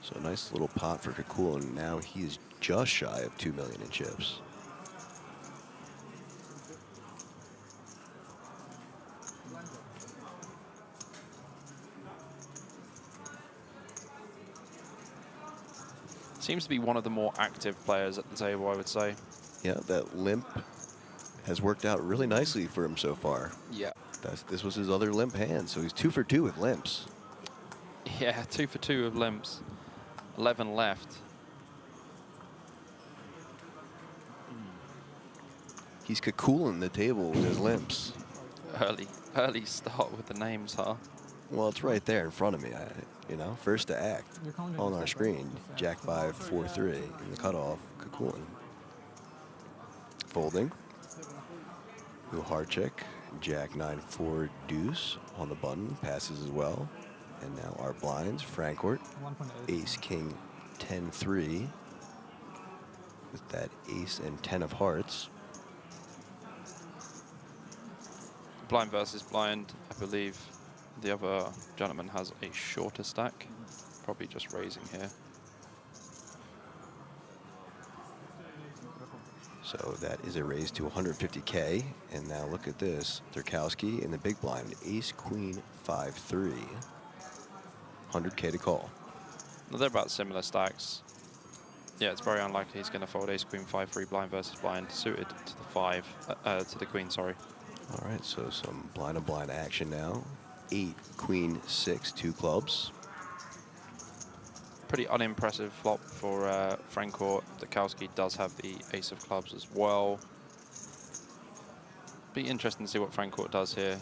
So a nice little pot for Kukulin. Now he is just shy of 2 million in chips. Seems to be one of the more active players at the table, I would say. Yeah, that limp has worked out really nicely for him so far. Yeah. This was his other limp hand, so he's 2 for 2 with limps. Yeah, 2 for 2 of limps. 11 left. He's Kukulin the table with his limps. Early start with the names, huh? Well, it's right there in front of me. You know, first to act on our screen. Jack 5, 4, 3 in the cutoff. Kukulin. Folding. Little hard check. Jack 9, 4 deuce on the button. Passes as well. And now our blinds, Frankfurt, 1.8. ace, king, 10-3. With that ace and 10 of hearts. Blind versus blind. I believe the other gentleman has a shorter stack. Probably just raising here. So that is a raise to 150K. And now look at this. Durkowski in the big blind, ace, queen, 5-3. 100K to call. Well, they're about similar stacks. Yeah, it's very unlikely he's going to fold ace, queen, 5-3, blind versus blind, suited to the 5, to the queen, sorry. All right, so some blind of blind action now. 8, queen, 6, 2 clubs. Pretty unimpressive flop for Frankfurt. Durkowski does have the ace of clubs as well. Be interesting to see what Frankfurt does here.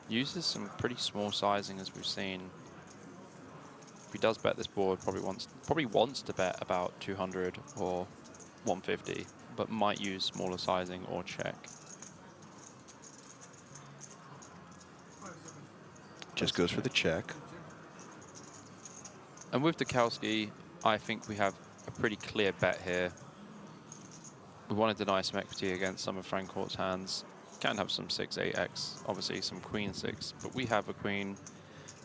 Uses some pretty small sizing, as we've seen. If he does bet this board, probably wants to bet about 200 or 150, but might use smaller sizing or check. Just goes for the check. And with Durkowski, I think we have a pretty clear bet here. We want to deny some equity against some of Frankfurt's hands. Can have some 6-8x, obviously some queen 6, but we have a queen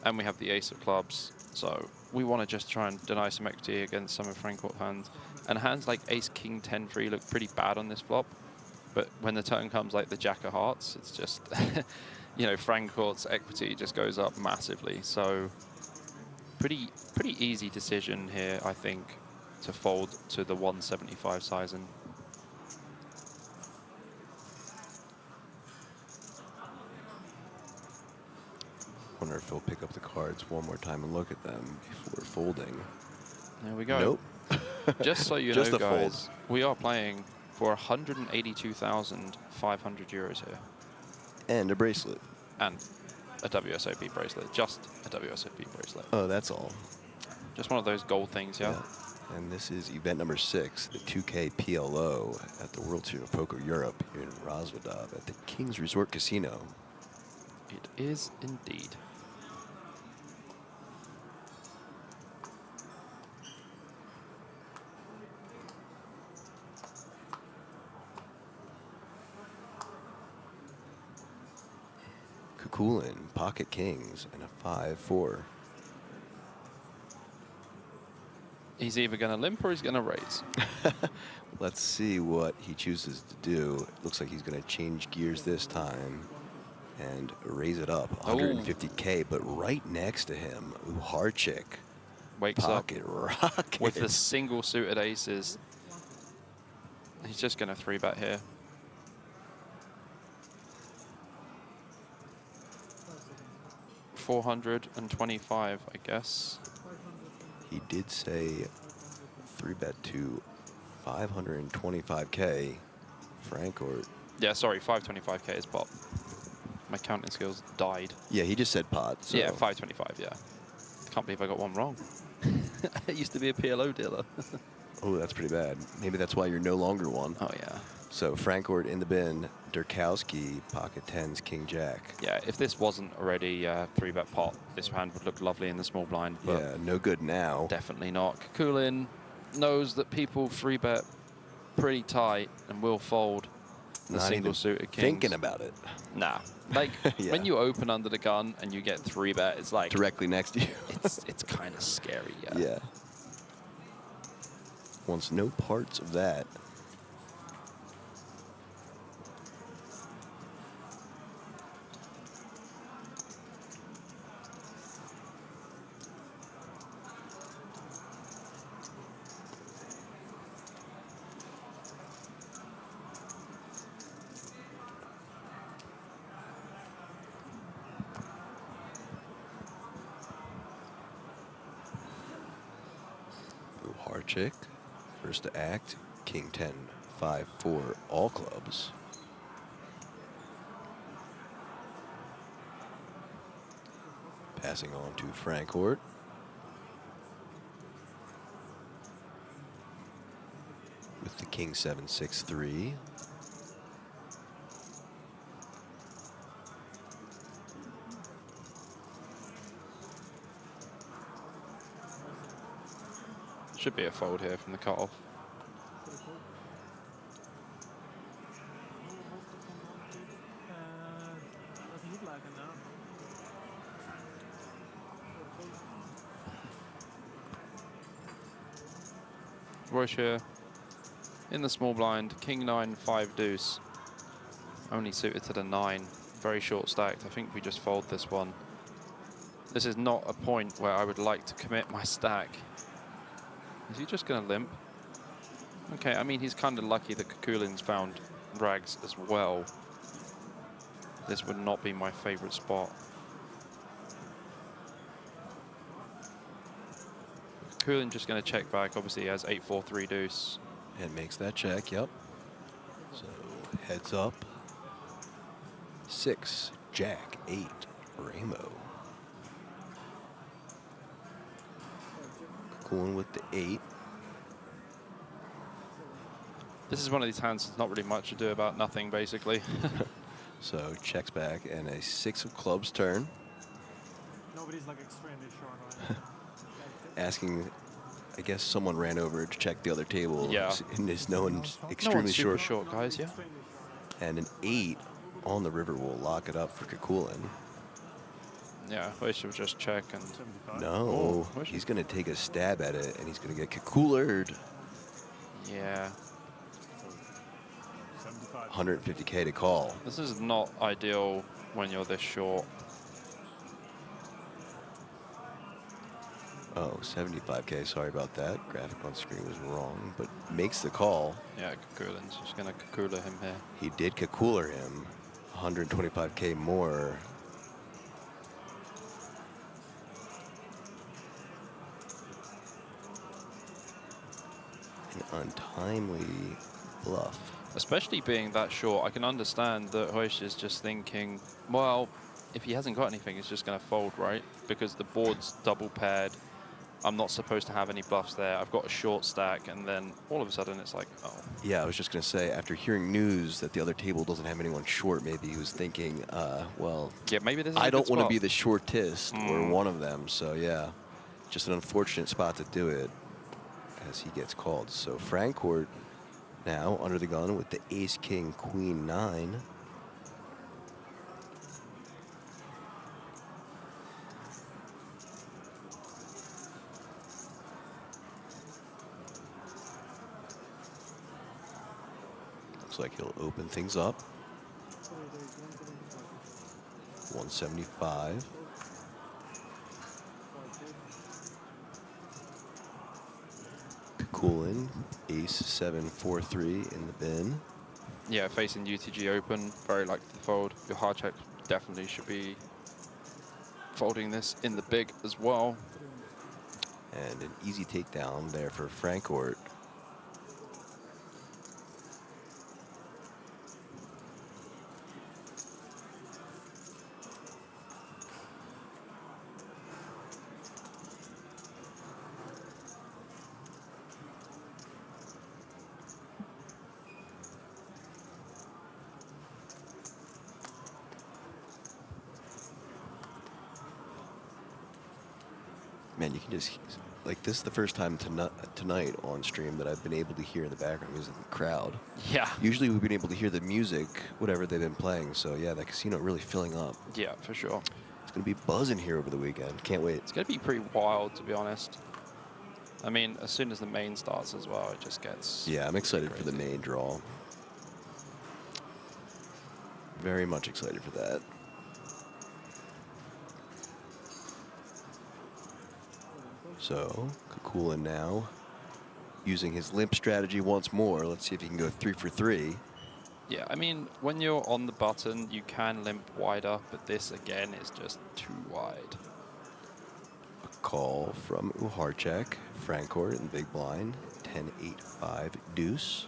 and we have the ace of clubs. So we want to just try and deny some equity against some of Frankfurt's hands. And hands like ace, king, 10-3 look pretty bad on this flop. But when the turn comes like the jack of hearts, it's just, you know, Frankfurt's equity just goes up massively. So pretty easy decision here, I think, to fold to the 175 sizing. Wonder if he'll pick up the cards one more time and look at them before folding. There we go. Nope. Just so you Just know, a fold. guys, we are playing for 182,500 euros here. And a bracelet. And a WSOP bracelet. Just a WSOP bracelet. Oh, that's all. Just one of those gold things, yeah? And this is event number 6, the 2K PLO at the World Series of Poker Europe here in Rosvadov at the King's Resort Casino. It is indeed. Kukulin, pocket kings, and a 5-4. He's either going to limp or he's going to raise. Let's see what he chooses to do. It looks like he's going to change gears this time and raise it up 150K, but right next to him, Uharchik, Wakes pocket up rocket. with the single suited aces. He's just going to 3-bet here. $425, I guess. He did say 3-bet to 525K. Frankfurt. Yeah, sorry, 525K is pop. My counting skills died. Yeah, he just said pot. So. Yeah, 525, yeah. Can't believe I got one wrong. I used to be a PLO dealer. Oh, that's pretty bad. Maybe that's why you're no longer one. Oh, yeah. So Frankfurt in the bin. Durkowski, pocket 10s, king jack. Yeah, if this wasn't already 3-bet pot, this hand would look lovely in the small blind. But Yeah, no good now. definitely not. Kukulin knows that people 3-bet pretty tight and will fold the Not single even suited kings. thinking about it. Nah. Like, Yeah. when you open under the gun and you get 3-bet, it's like... Directly next to you. it's kind of scary, yeah. Yeah. Wants no parts of that. Uharchik, first to act, king 10, 5-4, all clubs. Passing on to Frankfurt. With the king 7-6-3. Should be a fold here from the cutoff. Doesn't look like it now. Royce here in the small blind, king 9, 5 deuce. Only suited to the 9. Very short stacked. I think we just fold this one. This is not a point where I would like to commit my stack. Is he just going to limp? Okay, I mean, he's kind of lucky that Kakulin's found rags as well. This would not be my favorite spot. Kakulin just going to check back. Obviously, he has 8, 4, 3 deuce. And makes that check, yep. So heads up. 6, Jack, 8, Rainbow. Going with the 8. This is one of these hands that's not really much to do about nothing, basically. So checks back and a 6 of clubs turn. Nobody's like extremely short, right? Asking, I guess someone ran over to check the other table. Yeah. And is no one No extremely one's super short. short, guys, yeah. Extremely short. And an 8 on the river will lock it up for Kakulin. Yeah, we should just check and... 75. No, Oh, he's going to take a stab at it, and he's going to get Kakulered. Yeah. 75. 150K to call. This is not ideal when you're this short. Oh, 75K, sorry about that. Graphic on screen was wrong, but makes the call. Yeah, Kakulin's just going to Kakula him here. He did Kakuler him. 125K more. An untimely bluff. Especially being that short, I can understand that Hoish is just thinking, well, if he hasn't got anything, he's just going to fold, right? Because the board's double paired. I'm not supposed to have any bluffs there. I've got a short stack, and then all of a sudden it's like, oh. Yeah, I was just going to say, after hearing news that the other table doesn't have anyone short, maybe he was thinking, well, Yeah, maybe this is I a don't good want to spot. be the shortest or one of them. So, yeah, just an unfortunate spot to do it as he gets called. So, Frankfurt now under the gun with the ace, king, queen, 9. Looks like he'll open things up. 175. Kakulin, ace, 7, 4, 3 in the bin. Yeah, facing UTG open, very likely to fold. Your hard check definitely should be folding this in the big as well. And an easy takedown there for Frankfurt. Man, you can just, like, this is the first time tonight on stream that I've been able to hear the background music of the crowd. Yeah. Usually we've been able to hear the music, whatever they've been playing. So, yeah, that casino really filling up. Yeah, for sure. It's going to be buzzing here over the weekend. Can't wait. It's going to be pretty wild, to be honest. I mean, as soon as the main starts as well, it just gets... Yeah, I'm excited for the main draw. Very much excited for that. So, Kakulin now using his limp strategy once more. Let's see if he can go 3 for 3. Yeah, I mean, when you're on the button, you can limp wider, but this, again, is just too wide. A call from Uharchek, Frankfurt in big blind, 10, 8, 5, deuce.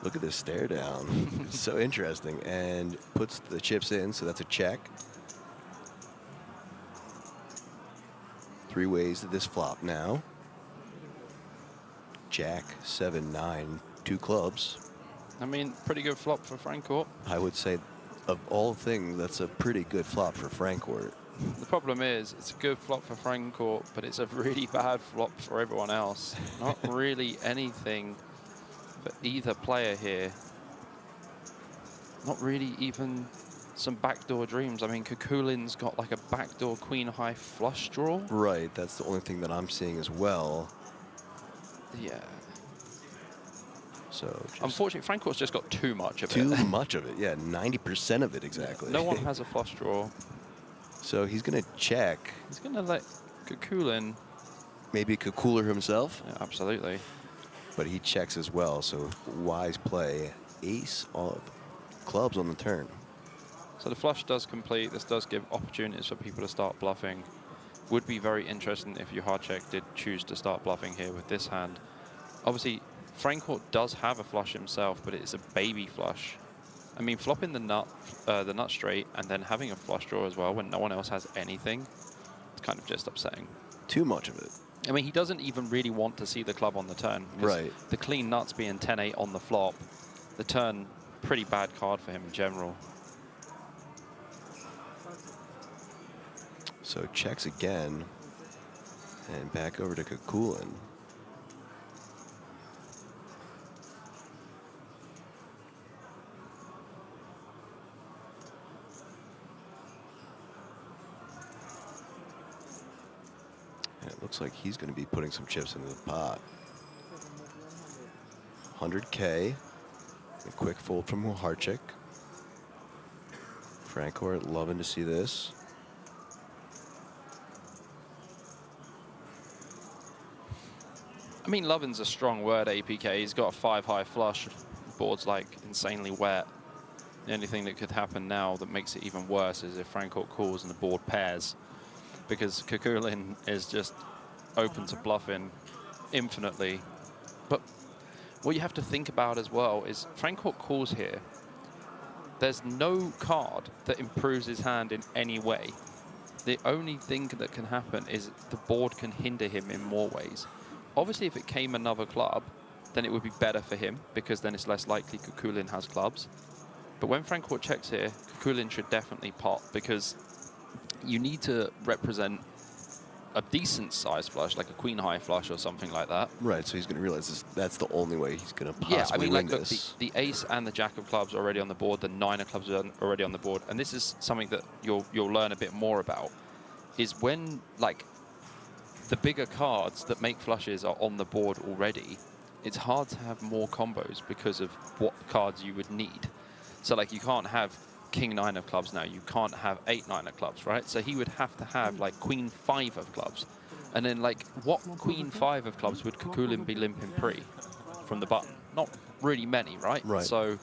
Look at this stare down. It's so interesting. And puts the chips in, so that's a check. 3 ways to this flop now. Jack, 7, 9, 2 clubs. I mean, pretty good flop for Francourt. I would say, of all things, that's a pretty good flop for Francourt. The problem is, it's a good flop for Francourt, but it's a really bad flop for everyone else. Not really anything for either player here. Not really even some backdoor dreams. I mean, Kukulin's got like a backdoor queen high flush draw. Right, that's the only thing that I'm seeing as well. Yeah. So just Unfortunately, Francourt's just got too much of it. too much of it. Yeah, 90% of it exactly. No one has a flush draw. So he's going to check. He's going to let Kukulin. Maybe Kukuler himself, Yeah, absolutely. but he checks as well. So wise play. Ace of clubs on the turn. So the flush does complete. This does give opportunities for people to start bluffing. Would be very interesting if your hard check did choose to start bluffing here with this hand. Obviously, Francourt does have a flush himself, but it's a baby flush. I mean, flopping the nut straight and then having a flush draw as well when no one else has anything, it's kind of just upsetting. Too much of it. I mean, he doesn't even really want to see the club on the turn. Right. The clean nuts being 10-8 on the flop, the turn, pretty bad card for him in general. So checks again. And back over to Kukulin. And it looks like he's going to be putting some chips into the pot. 100K. A quick fold from Muharchik. Francourt loving to see this. I mean, loving's a strong word, APK. He's got a 5-high flush. Board's like insanely wet. The only thing that could happen now that makes it even worse is if Francourt calls and the board pairs, because Kukulin is just open to bluffing infinitely. But what you have to think about as well is Francourt calls here. There's no card that improves his hand in any way. The only thing that can happen is the board can hinder him in more ways. Obviously, if it came another club, then it would be better for him, because then it's less likely Kukulin has clubs. But when Francourt checks here, Kukulin should definitely pot, because you need to represent a decent size flush, like a queen high flush or something like that. Right, so he's going to realize that's the only way he's going to possibly Yeah, I mean, win like, look, this. the ace and the jack of clubs are already on the board, the 9 of clubs are already on the board, and this is something that you'll learn a bit more about, is when, like, the bigger cards that make flushes are on the board already, it's hard to have more combos because of what cards you would need. So, like, you can't have king 9 of clubs now, you can't have 8 9 of clubs, right? So he would have to have, like, queen 5 of clubs. And then, like, what queen 5 of clubs would Kukulin be limping pre from the button? Not really many, right? Right. So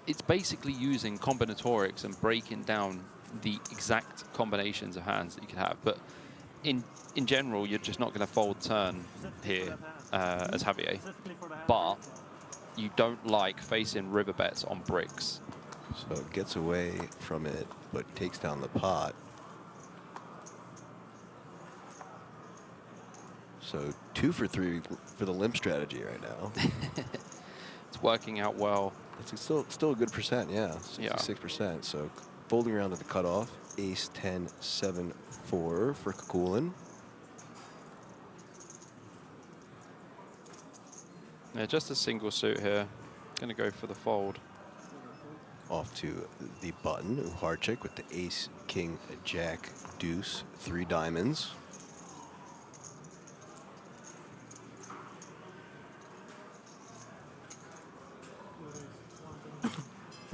it's basically using combinatorics and breaking down the exact combinations of hands that you could have. But in general, you're just not going to fold turn here as Javier. But you don't like facing river bets on bricks. So it gets away from it, but takes down the pot. So 2 for 3 for the limp strategy right now. It's working out well. It's still a good percent, yeah, 66%. So folding around to the cutoff, ace 10 7 4 for Kukulin. Yeah, just a single suit here. Going to go for the fold. Off to the button, Uharchik with the ace, king, jack, deuce, 3 diamonds.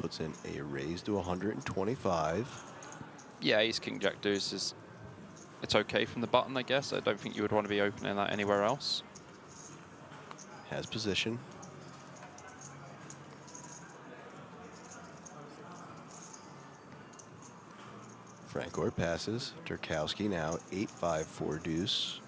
Puts in a raise to 125. Yeah, ace, king, jack, deuce is, it's okay from the button, I guess. I don't think you would want to be opening that anywhere else. Has position. Francourt passes. Turkowski now 8-5-4 deuce.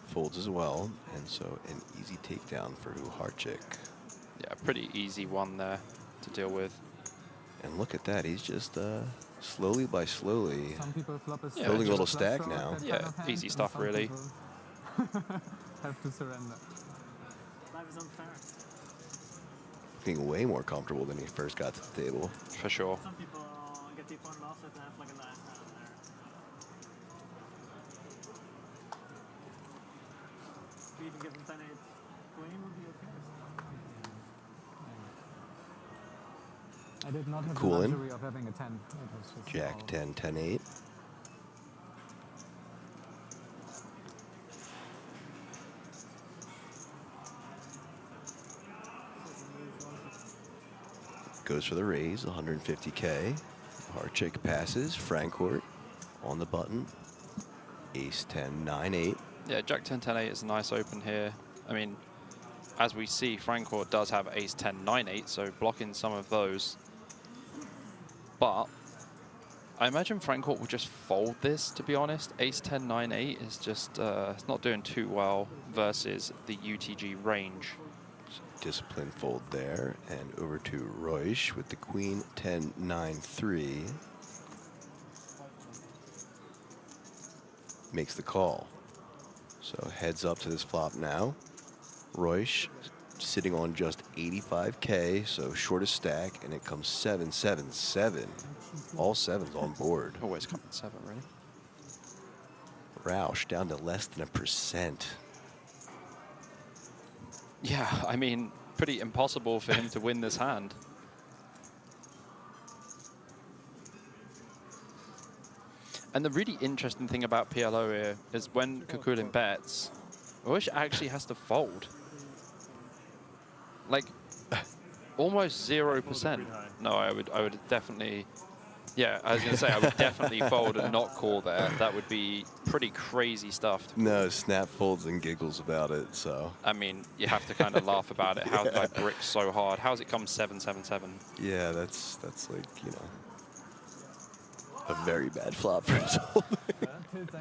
Folds as well, and so an easy takedown for Uharchik. Yeah, pretty easy one there to deal with. And And look at that. He's just slowly by slowly Some people flop a Yeah, building a just little flush stack draw now. with that Yeah, kind of hand, easy and stuff, some really. people have to surrender. Life is unfair. Looking way more comfortable than he first got to the table. For sure. Some people get deep on loss and have like a nice hand there. If you even give them 10-8 queen would be okay. I did not have Cool the in. luxury of having a 10. It was just Jack all- 10, 10, 8. Goes for the raise, 150K. Harchick passes, Frankfurt on the button. Ace 10, 9, 8. Yeah, Jack 10, 10, 8 is a nice open here. I mean, as we see, Frankfurt does have Ace 10, 9, 8, so blocking some of those. But I imagine Frankfurt will just fold this, to be honest. Ace 10, 9, 8 is just it's not doing too well versus the UTG range. Discipline fold there, and over to Royce with the queen 10, 9, 3. Makes the call. So heads up to this flop now. Royce sitting on just 85K, so shortest stack, and it comes 7, 7, 7. All sevens on board. Always coming 7, really. Roush down to less than 1%. Yeah, I mean, pretty impossible for him to win this hand. And the really interesting thing about PLO here is when Kukulin bets, Royce actually has to fold. Like, almost 0%. No, I would definitely, yeah, I was going to say, I would definitely fold and not call there. That would be pretty crazy stuff. No, Snap folds and giggles about it, so. I mean, you have to kind of laugh about it. How did I brick so hard? How's it come 7, 7, 7? Yeah, that's like, you know, a very bad flop for his whole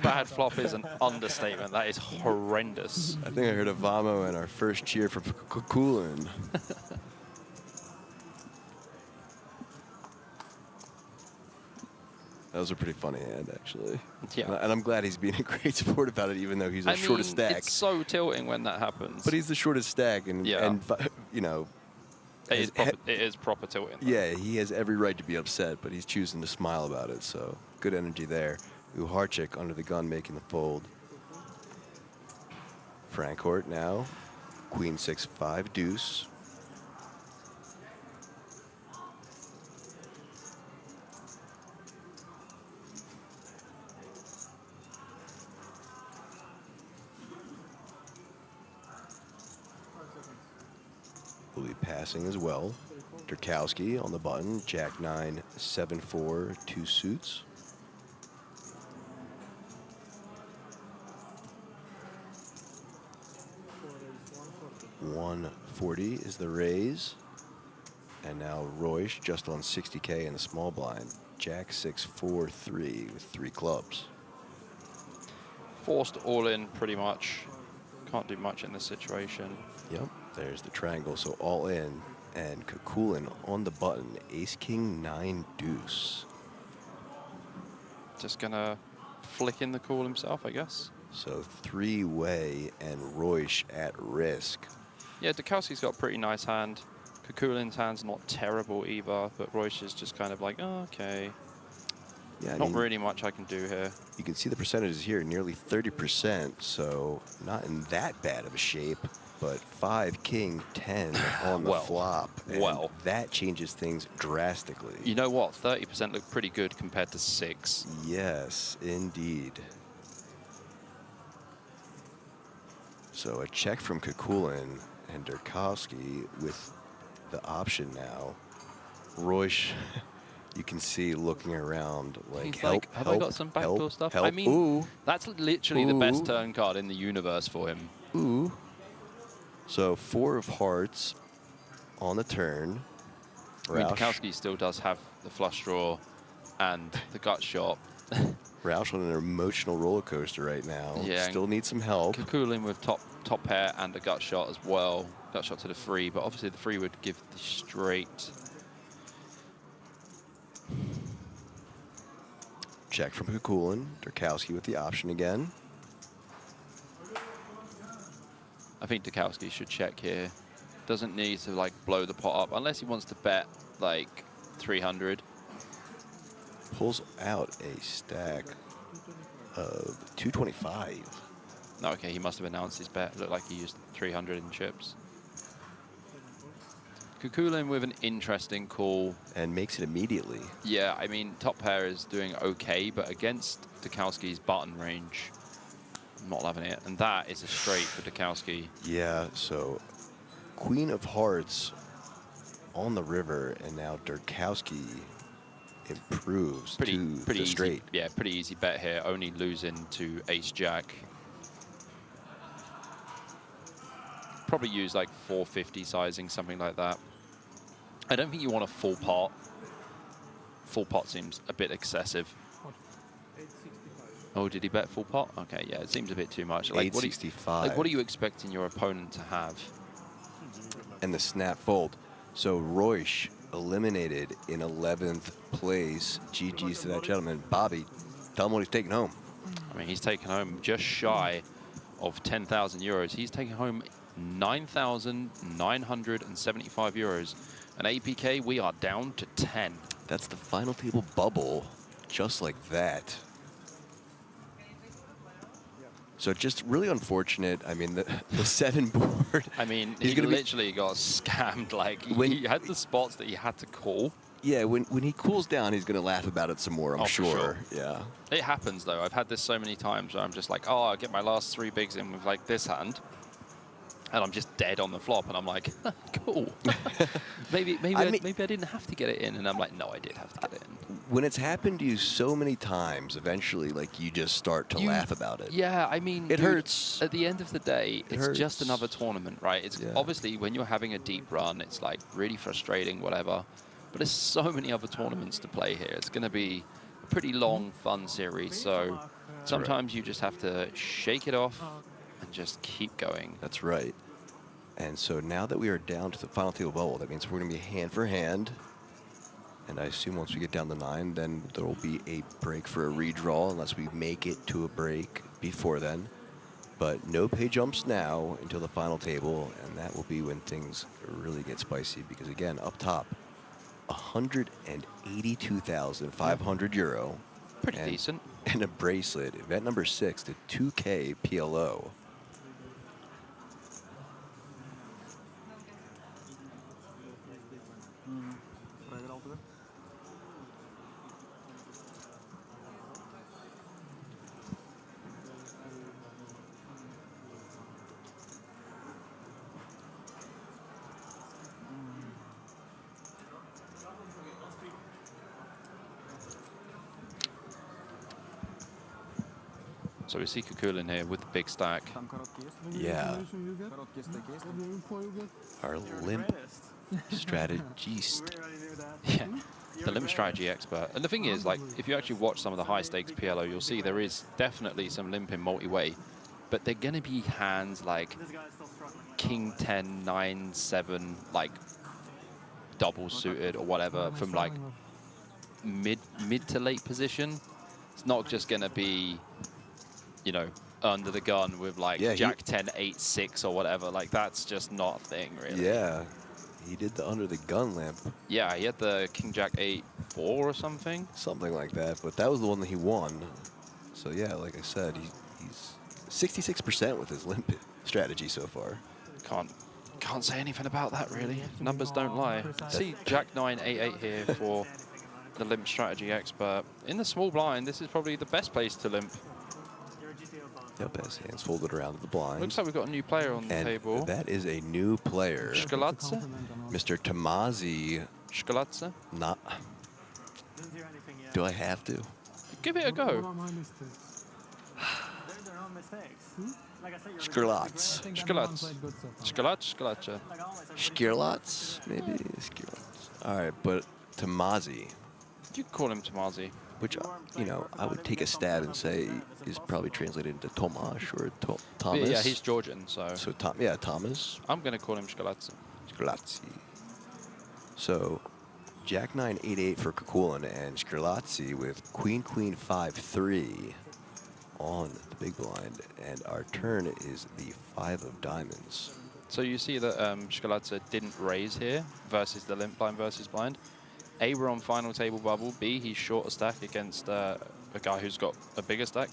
Bad flop is an understatement. That is horrendous. I think I heard a Vamo in our first cheer for Kukulin. That was a pretty funny hand, actually. Yeah. And I'm glad he's being a great sport about it, even though he's the shortest stack. It's so tilting when that happens. But he's the shortest stack, and, Yeah. and you know, it is proper tilting. Though. yeah, he has every right to be upset, but he's choosing to smile about it. So good energy there. Uharchik under the gun making the fold. Frankfurt now, queen 6-5 deuce. Will be passing as well. Durkowski on the button, Jack 9, 7-4, 2 suits. $140 is the raise. And now Royce just on 60K in the small blind. Jack 6-4-3 with 3 clubs. Forced all in pretty much. Can't do much in this situation. Yep, there's the triangle, so all in. And Kukulin on the button, ace king 9 deuce. Just gonna flick in the call himself, I guess. So 3-way and Royce at risk. Yeah, Durkowski's got a pretty nice hand. Kukulin's hand's not terrible either, but Royce is just kind of like, oh, okay. Yeah, I Not mean, really much I can do here. you can see the percentages here, nearly 30%, so not in that bad of a shape. But 5, king, 10 on the Well, flop. And well. that changes things drastically. You know what? 30% look pretty good compared to 6. Yes, indeed. So a check from Kukulin and Durkowski with the option now. Royce, you can see looking around like, He's help, like, have help, I got some backdoor help, stuff? help. I mean, Ooh, that's literally the best Ooh. turn card in the universe for him. ooh. So 4 of hearts on the turn. I mean, Roush, Durkowski still does have the flush draw and the gut shot. Roush on an emotional roller coaster right now. Yeah, Still needs some help. Kukulin with top pair and a gut shot as well. Gut shot to the free, but obviously the free would give the straight. Check from Kukulin. Durkowski with the option again. I think Durkowski should check here. Doesn't need to like blow the pot up unless he wants to bet like 300. Pulls out a stack of 225. No, okay, he must have announced his bet. Looked like he used 300 in chips. Kukulin with an interesting call. And makes it immediately. Yeah, I mean, top pair is doing okay, but against Durkowski's button range, I'm not loving it. And that is a straight for Durkowski. Yeah, so Queen of Hearts on the river, and now Durkowski improves Pretty to the easy, straight. yeah, pretty easy bet here, only losing to ace-jack. Probably use like 450 sizing, something like that. I don't think you want a full pot. Full pot seems a bit excessive. Oh, did he bet full pot? Okay, yeah, it seems a bit too much. Like, 865. what are you expecting your opponent to have? And the snap fold. So Royce eliminated in 11th place. GG's to that gentleman. Bobby, tell him what he's taking home. I mean, he's taken home just shy of 10,000 euros. He's taking home 9,975 euros. And APK, we are down to 10. That's the final table bubble, just like that. So just really unfortunate. I mean, the 7 board. I mean, he's he gonna literally got scammed. Like, he had the spots that he had to call. Yeah, when he cools down, he's going to laugh about it some more, I'm For sure. Yeah. It happens, though. I've had this so many times where I'm just like, oh, I'll get my last 3 bigs in with, like, this hand. And I'm just dead on the flop. And I'm like, cool. maybe I didn't have to get it in. And I'm like, no, I did have to get it in. When it's happened to you so many times, eventually, like, you just start to laugh about it. Yeah, I mean, it hurts. At the end of the day, it's hurts. just another tournament, right? It's obviously when you're having a deep run, it's like really frustrating, whatever. But there's so many other tournaments to play here. It's going to be a pretty long, fun series. So sometimes you just have to shake it off and just keep going. That's right. And so now that we are down to the final table bubble, that means we're going to be hand for hand. And I assume once we get down to 9, then there will be a break for a redraw, unless we make it to a break before then. But no pay jumps now until the final table, and that will be when things really get spicy. Because again, up top, 182,500 euro. Pretty decent. And a bracelet, event number 6, the 2K PLO. So we see Kukulin here with the big stack. Yeah. Our limp strategist. Yeah, the limp strategy expert. And the thing is, like, if you actually watch some of the high stakes PLO, you'll see there is definitely some limping multi-way, but they're going to be hands like King 10, 9, 7, like double suited or whatever from like mid to late position. It's not just going to be, you know, under the gun with like Jack 10, 8, 6 or whatever. Like, that's just not a thing, really. Yeah, he did the under the gun limp. Yeah, he had the King Jack 8, 4 or something. Something like that, but that was the one that he won. So yeah, like I said, he's 66% with his limp strategy so far. Can't say anything about that, really. Numbers don't lie. See Jack 9, 8, 8 here for the limp strategy expert. In the small blind, this is probably the best place to limp. Yep, has hands folded around to the blind. Looks like we've got a new player on the table. That is a new player. Shkaladze? Mr. Tamazi. Shkaladze? Not. Do I have to? Give it a go. Skirlots. Shkaladze. Shkaladze? Skirlots? Maybe Skirlots. All right, but Tamazi. You could call him Tamazi. Which, you know, I would take a stab and say is probably translated into Tomasz or Thomas. Yeah, he's Georgian, so. So, Thomas. I'm going to call him Shkaladze. Skirlotzi. So, Jack 9 8-8 for Kukulin and Skrlatzy with Queen Queen 5-3 on the big blind, and our turn is the 5 of diamonds. So you see that Skrlatzy didn't raise here versus the limp blind versus blind. A, we're on final table bubble. B, he's short a stack against a guy who's got a bigger stack.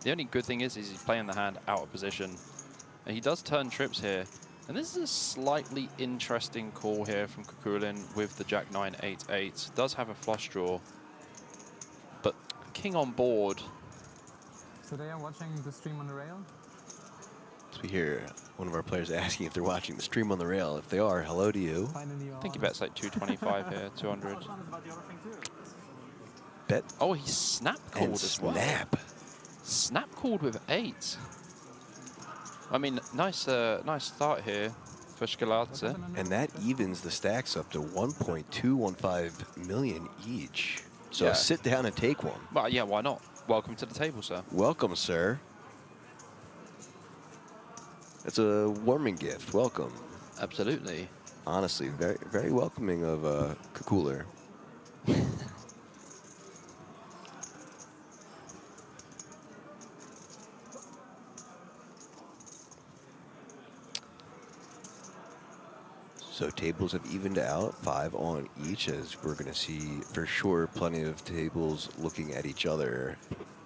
The only good thing is he's playing the hand out of position. And he does turn trips here. And this is a slightly interesting call here from Kukulin with the Jack 9 8-8. Does have a flush draw, but king on board. So they are watching the stream on the rail? So we hear one of our players asking if they're watching the stream on the rail. If they are, hello to you. Finally, I think he bets like 225 here, 200. Bet Oh, he snap called and as well. snap. Snap called with 8. I mean, nice nice start here for Skrlatzy. And that evens the stacks up to 1.215 million each. So Yeah. sit down and take one. Well, yeah, why not? Welcome to the table, sir. Welcome, sir. It's a warming gift. Welcome. Absolutely. Honestly, very, very welcoming of Kukuler. So tables have evened out, 5 on each, as we're going to see for sure plenty of tables looking at each other.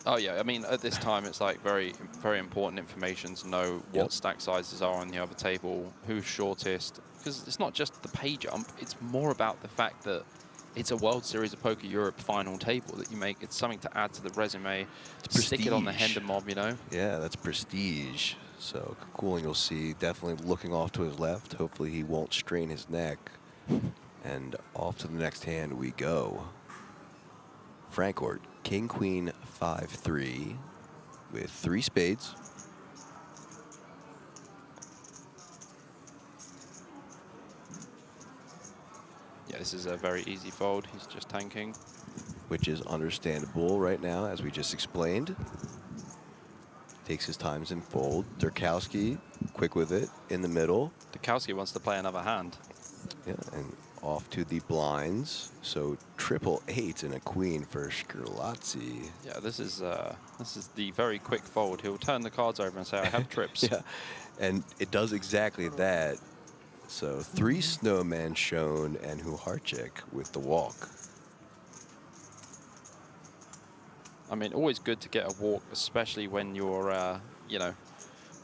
Oh yeah, I mean at this time it's like very important information to know what Yep. stack sizes are on the other table, who's shortest, because it's not just the pay jump, it's more about the fact that it's a World Series of Poker Europe final table that you make. It's something to add to the resume, stick it on the prestige. Hender mob, you know. Yeah, that's prestige. So Kukulin, you'll see, definitely looking off to his left. Hopefully he won't strain his neck. And off to the next hand we go. Frankfurt, King Queen 5-3 with 3 spades. Yeah, this is a very easy fold. He's just tanking. Which is understandable right now, as we just explained. Takes his times in fold. Durkowski, quick with it, in the middle. Dukowski wants to play another hand. Yeah, and off to the blinds. So 888 and a queen for Skrlatzy. Yeah, this is the very quick fold. He'll turn the cards over and say, I have trips. Yeah, and it does exactly that. So 3 snowmen shown and Huharchik with the walk. I mean, always good to get a walk, especially when you're, you know,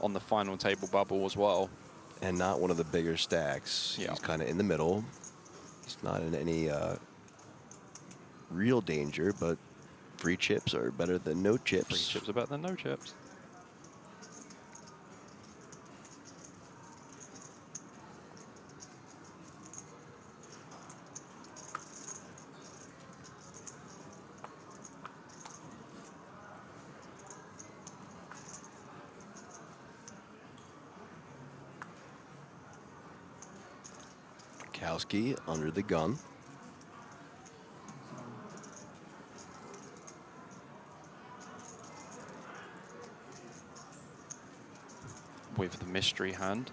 on the final table bubble as well. And not one of the bigger stacks. Yeah. He's kind of in the middle. He's not in any real danger, but free chips are better than no chips. Free chips are better than no chips. Kowski under the gun. With the mystery hand.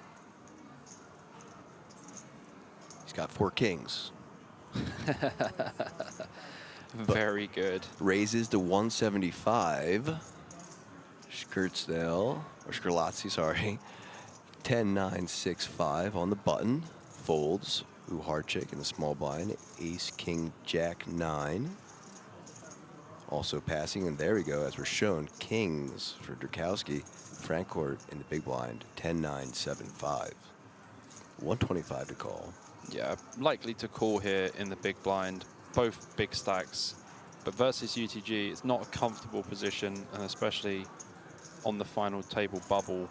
He's got 4 kings. Very good. Raises to 175. Skrlatzy, sorry. 10-9-6-5 on the button. Folds. Uharchik in the small blind. Ace, King, Jack, 9. Also passing, and there we go, as we're shown, kings for Durkowski. Frankfurt in the big blind, 10-9-7-5. 125 to call. Yeah, likely to call here in the big blind. Both big stacks. But versus UTG, it's not a comfortable position, and especially on the final table bubble.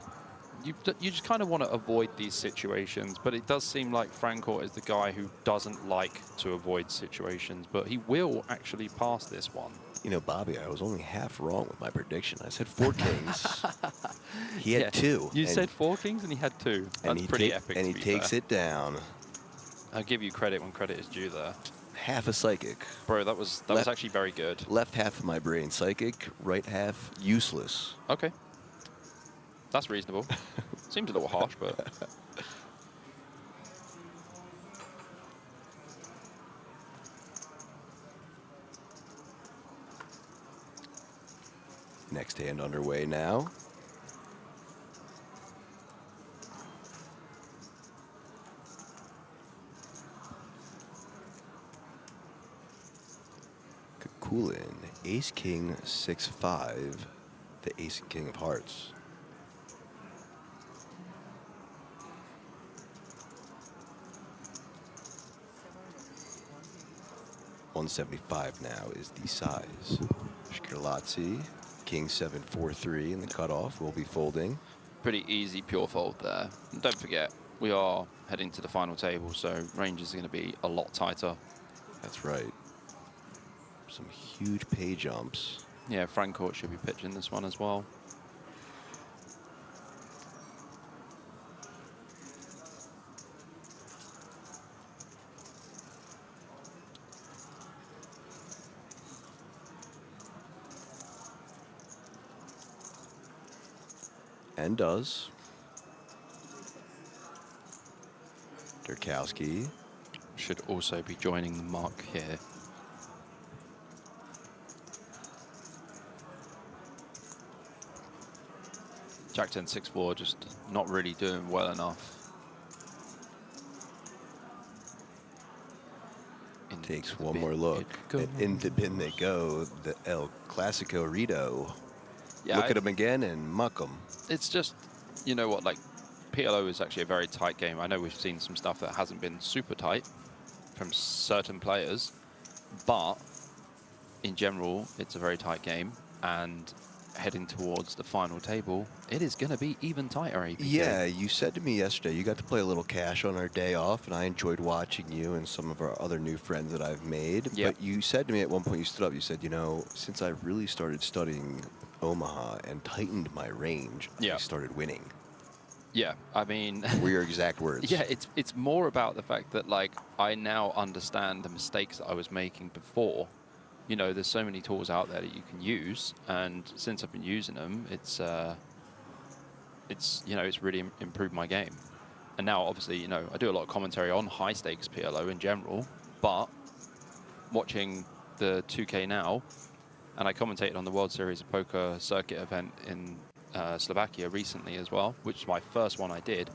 You just kind of want to avoid these situations, but it does seem like Frankfurt is the guy who doesn't like to avoid situations, but he will actually pass this one. You know, Bobby, I was only half wrong with my prediction. I said 4 kings. He had 2. You said 4 kings and he had 2. That's pretty epic. And he takes it down. I'll give you credit when credit is due there. Half a psychic. Bro, that was actually very good. Left half of my brain psychic, right half useless. Okay. That's reasonable. Seems a little harsh, but... Next hand underway now. Cool in. Ace, king, 6-5. The ace and king of hearts. $175 now is the size. Shkrlatsi, king 7-4-3 in the cutoff will be folding. Pretty easy pure fold there. And don't forget, we are heading to the final table, so range is going to be a lot tighter. That's right. Some huge pay jumps. Yeah, Francourt should be pitching this one as well. And does. Durkowski. Should also be joining the mark here. Jack 10, 6-4, just not really doing well enough. Takes one more look. And into bin they go. The El Clasico Rito. Yeah, Look at him again and muck him. It's just, you know what, like, PLO is actually a very tight game. I know we've seen some stuff that hasn't been super tight from certain players, but in general, it's a very tight game. And heading towards the final table, it is going to be even tighter, APK. Yeah, you said to me yesterday, you got to play a little cash on our day off, and I enjoyed watching you and some of our other new friends that I've made. Yep. But you said to me at one point, you stood up, you said, you know, since I really started studying Omaha and tightened my range, I started winning. Yeah, I mean... Were your exact words. Yeah, it's more about the fact that, like, I now understand the mistakes that I was making before. You know, there's so many tools out there that you can use, and since I've been using them, it's you know, it's really improved my game. And now, obviously, you know, I do a lot of commentary on high stakes PLO in general, but watching the 2K now, and I commentated on the World Series of Poker circuit event in Slovakia recently as well, which is my first one I did.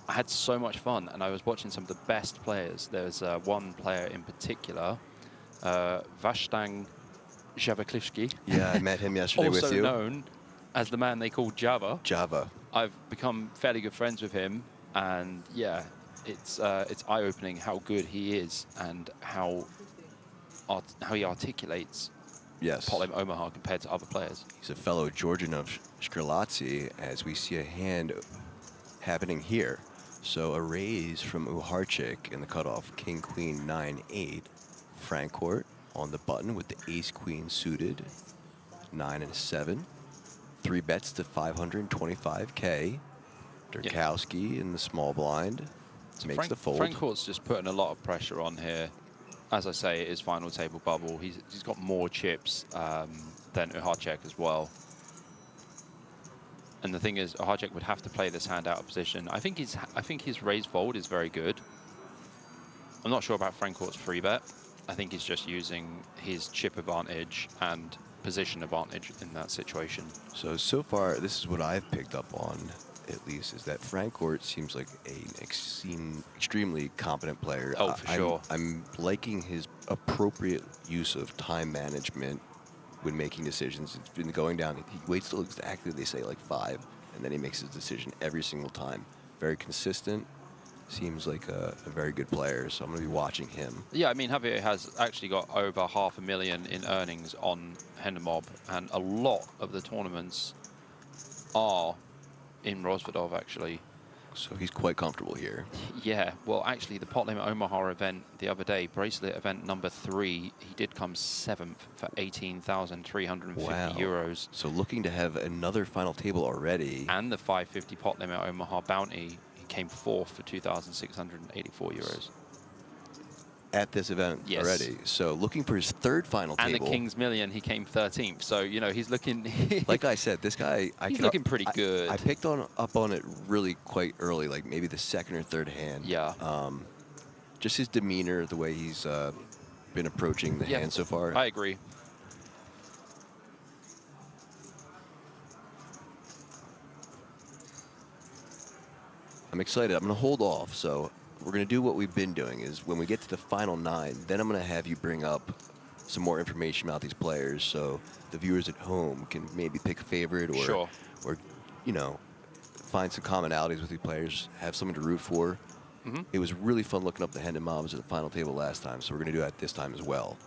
I had so much fun, and I was watching some of the best players. There's one player in particular, Vashtan Javaklivsky. Yeah, I met him yesterday with you. Also known as the man they call Java. Java. I've become fairly good friends with him, and yeah, it's eye-opening how good he is and how he articulates Pot Limit Omaha compared to other players. He's a fellow Georgian of Shkrlatsi, as we see a hand happening here. So a raise from Uharchik in the cutoff, King, Queen, 9-8. Francourt on the button with the ace-queen suited, 9 and a 7. 3 bets to 525K. Durkowski in the small blind makes the fold. Francourt's just putting a lot of pressure on here. As I say, it is final table bubble. He's got more chips than Uharchik as well. And the thing is, Uharchik would have to play this hand out of position. I think his raise fold is very good. I'm not sure about Francourt's free bet. I think he's just using his chip advantage and position advantage in that situation. So far, this is what I've picked up on, at least, is that Francourt seems like an extremely competent player. Oh, for sure. I'm liking his appropriate use of time management when making decisions. It's been going down. He waits till exactly, they say, like 5, and then he makes his decision every single time. Very consistent. Seems like a very good player, so I'm going to be watching him. Yeah, I mean, Javier has actually got over $500,000 in earnings on Hendemob, and a lot of the tournaments are in Rosvedov, actually. So he's quite comfortable here. Yeah, well, actually, the Pot Limit Omaha event the other day, bracelet event number 3, he did come 7th for 18,350 euros. So looking to have another final table already. And the 550 Pot Limit Omaha bounty, he came 4th for 2,684 euros. At this event already. So looking for his 3rd final table. And the King's Million, he came 13th. So, you know, he's looking... Like I said, this guy... He's looking pretty good. I picked up on it really quite early, like maybe the 2nd or 3rd hand. Yeah. Just his demeanor, the way he's been approaching the hand so far. I agree. I'm excited. I'm going to hold off. So we're going to do what we've been doing is when we get to the final 9, then I'm going to have you bring up some more information about these players so the viewers at home can maybe pick a favorite or you know, find some commonalities with these players, have someone to root for. It was really fun looking up the Hendon mobs at the final table last time, so we're going to do that this time as well.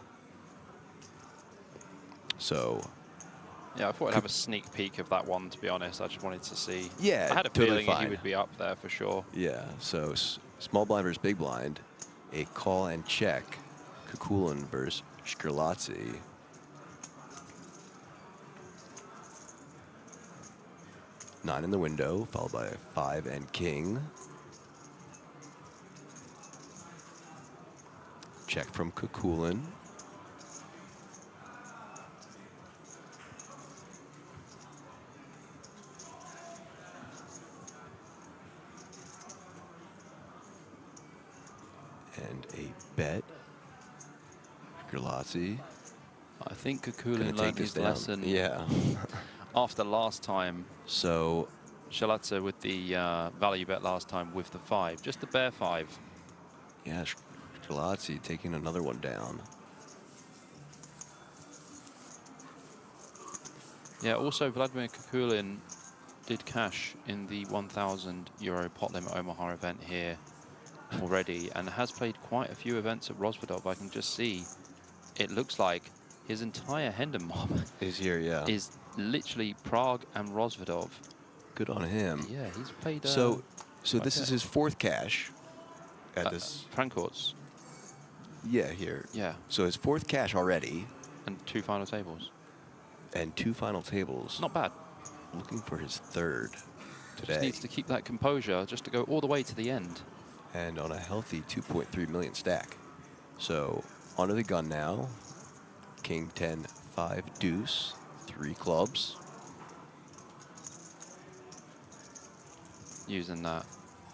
So, yeah, I thought I'd have a sneak peek of that one, to be honest. I just wanted to see. Yeah, I had a totally feeling he fine. would be up there for sure. Yeah, so small blind versus big blind, a call and check, Kukulin versus Shkrlatzy. Nine in the window, followed by 5 and king. Check from Kukulin. And a bet. Shkrlatzy. I think Gonna Kukulin take learned this his down. lesson Yeah. after last time. So Shkrlatzy with the value bet last time with the 5, just the bare 5. yeah, Shkrlatzy taking another one down. Yeah, also Vladimir Kukulin did cash in the €1,000 Pot Limit Omaha event here already and has played quite a few events at Rozvadov. I can just see it looks like his entire Hendon mob Is here, yeah. is literally Prague and Rozvadov. Good on him. Yeah, he's played. So quite this a is bit. his 4th cash at this. Frankfurt's. Yeah, here. Yeah, So his 4th cash already and 2 final tables. and 2 final tables. Not bad. Looking for his 3rd today. Just needs to keep that composure just to go all the way to the end. And on a healthy 2.3 million stack. So under the gun now. King 10, 5 deuce, 3 clubs. Using that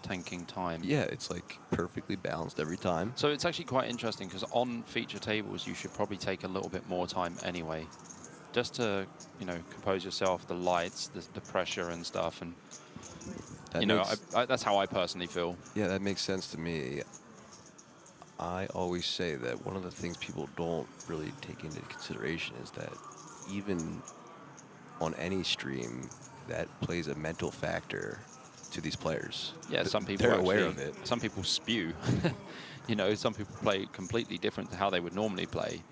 tanking time. Yeah, it's like perfectly balanced every time. So it's actually quite interesting because on feature tables you should probably take a little bit more time anyway, just to compose yourself, the lights, the pressure and stuff, and that's how I personally feel. Yeah, that makes sense to me. I always say that one of the things people don't really take into consideration is that even on any stream, that plays a mental factor to these players. Yeah, some people they're aware of it. Some people spew. Some people play completely different to how they would normally play.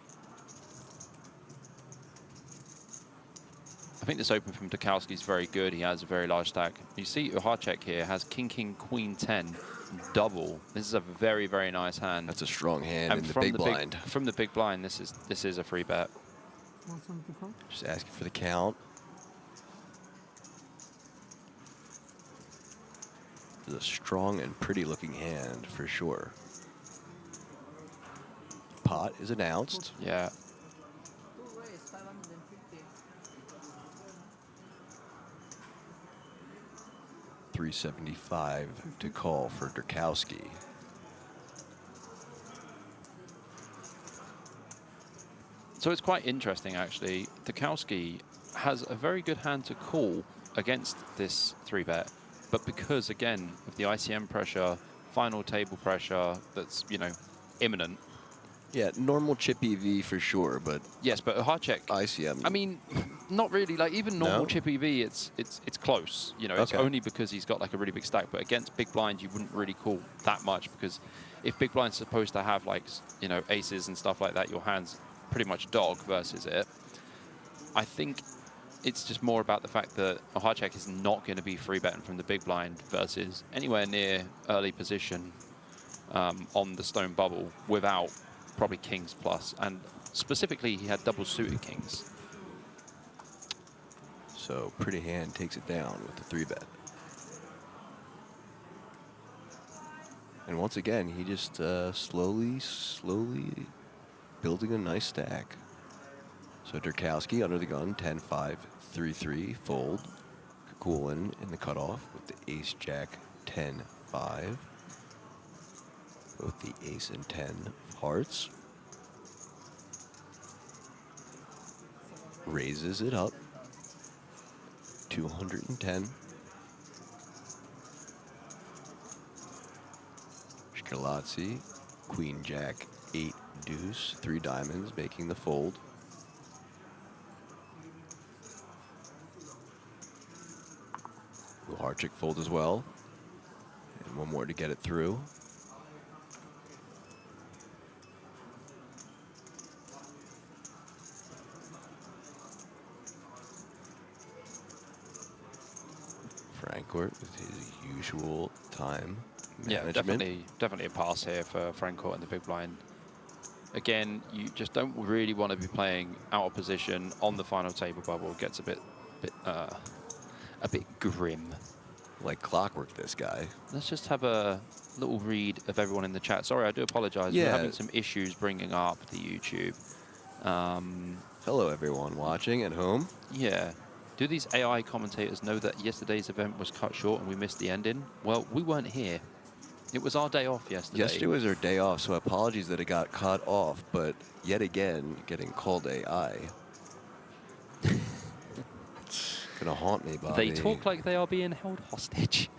I think this open from Dukowski is very good. He has a very large stack. You see Uhacek here has king, king, queen, 10, double. This is a very, very nice hand. That's a strong hand And in the big blind. From the big blind, this is a free bet. Just asking for the count. It's a strong and pretty looking hand for sure. Pot is announced. Yeah. $375 to call for Dukowski. So it's quite interesting, actually. Dukowski has a very good hand to call against this 3-bet, but because, again, of the ICM pressure, final table pressure that's, imminent. Yeah, normal chip EV for sure, but yes, but Uhacek, ICM. I mean, not really. Like even normal No? chip EV, it's close. It's Okay. only because he's got like a really big stack. But against big blind, you wouldn't really call that much because if big blind's supposed to have like aces and stuff like that, your hand's pretty much dog versus it. I think it's just more about the fact that Uhacek is not going to be free betting from the big blind versus anywhere near early position on the stone bubble without probably kings plus, and specifically he had double suited kings. So pretty hand takes it down with the 3-bet. And once again, he just slowly building a nice stack. So Dukowski under the gun, 10-5, 3-3, fold. Kukulin in the cutoff with the ace-jack, 10-5. Both the ace and 10 of hearts. Raises it up. 210. Michelozzi, Queen Jack 8 deuce, 3 diamonds making the fold. Harchick fold as well. And one more to get it through. Frankfurt with his usual time management. Yeah, definitely a pass here for Frankfurt in the big blind. Again, you just don't really want to be playing out of position on the final table bubble. It gets a bit grim. Like clockwork, this guy. Let's just have a little read of everyone in the chat. Sorry, I do apologize. Yeah. We're having some issues bringing up the YouTube. Hello, everyone watching at home. Yeah. Do these AI commentators know that yesterday's event was cut short and we missed the ending? Well, we weren't here. It was our day off yesterday. Yesterday was our day off, so apologies that it got cut off, but yet again, getting called AI. It's gonna haunt me, Bobby. They talk like they are being held hostage.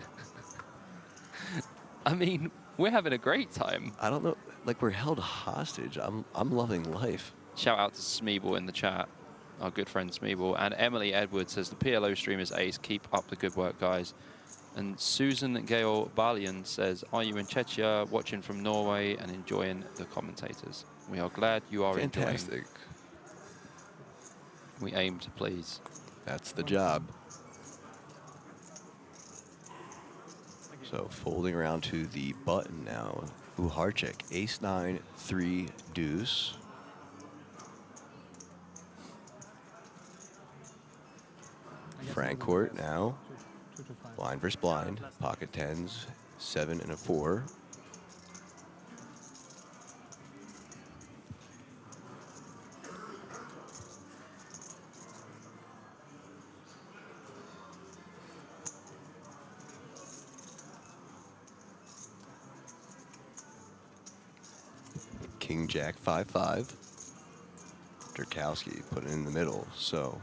I mean, we're having a great time. I don't know, like we're held hostage. I'm loving life. Shout out to Smeeble in the chat, our good friend Smeeble. And Emily Edwards says, the PLO stream is ace. Keep up the good work, guys. And Susan Gale Balian says, are you in Czechia, watching from Norway and enjoying the commentators? We are glad you are Fantastic. enjoying. We aim to please. That's the job. So folding around to the button now. Uharchik, ace 9, 3 deuce. Frankfurt now. Blind versus blind. Pocket tens, 7 and a 4. King Jack 5-5. Durkowski put it in the middle. So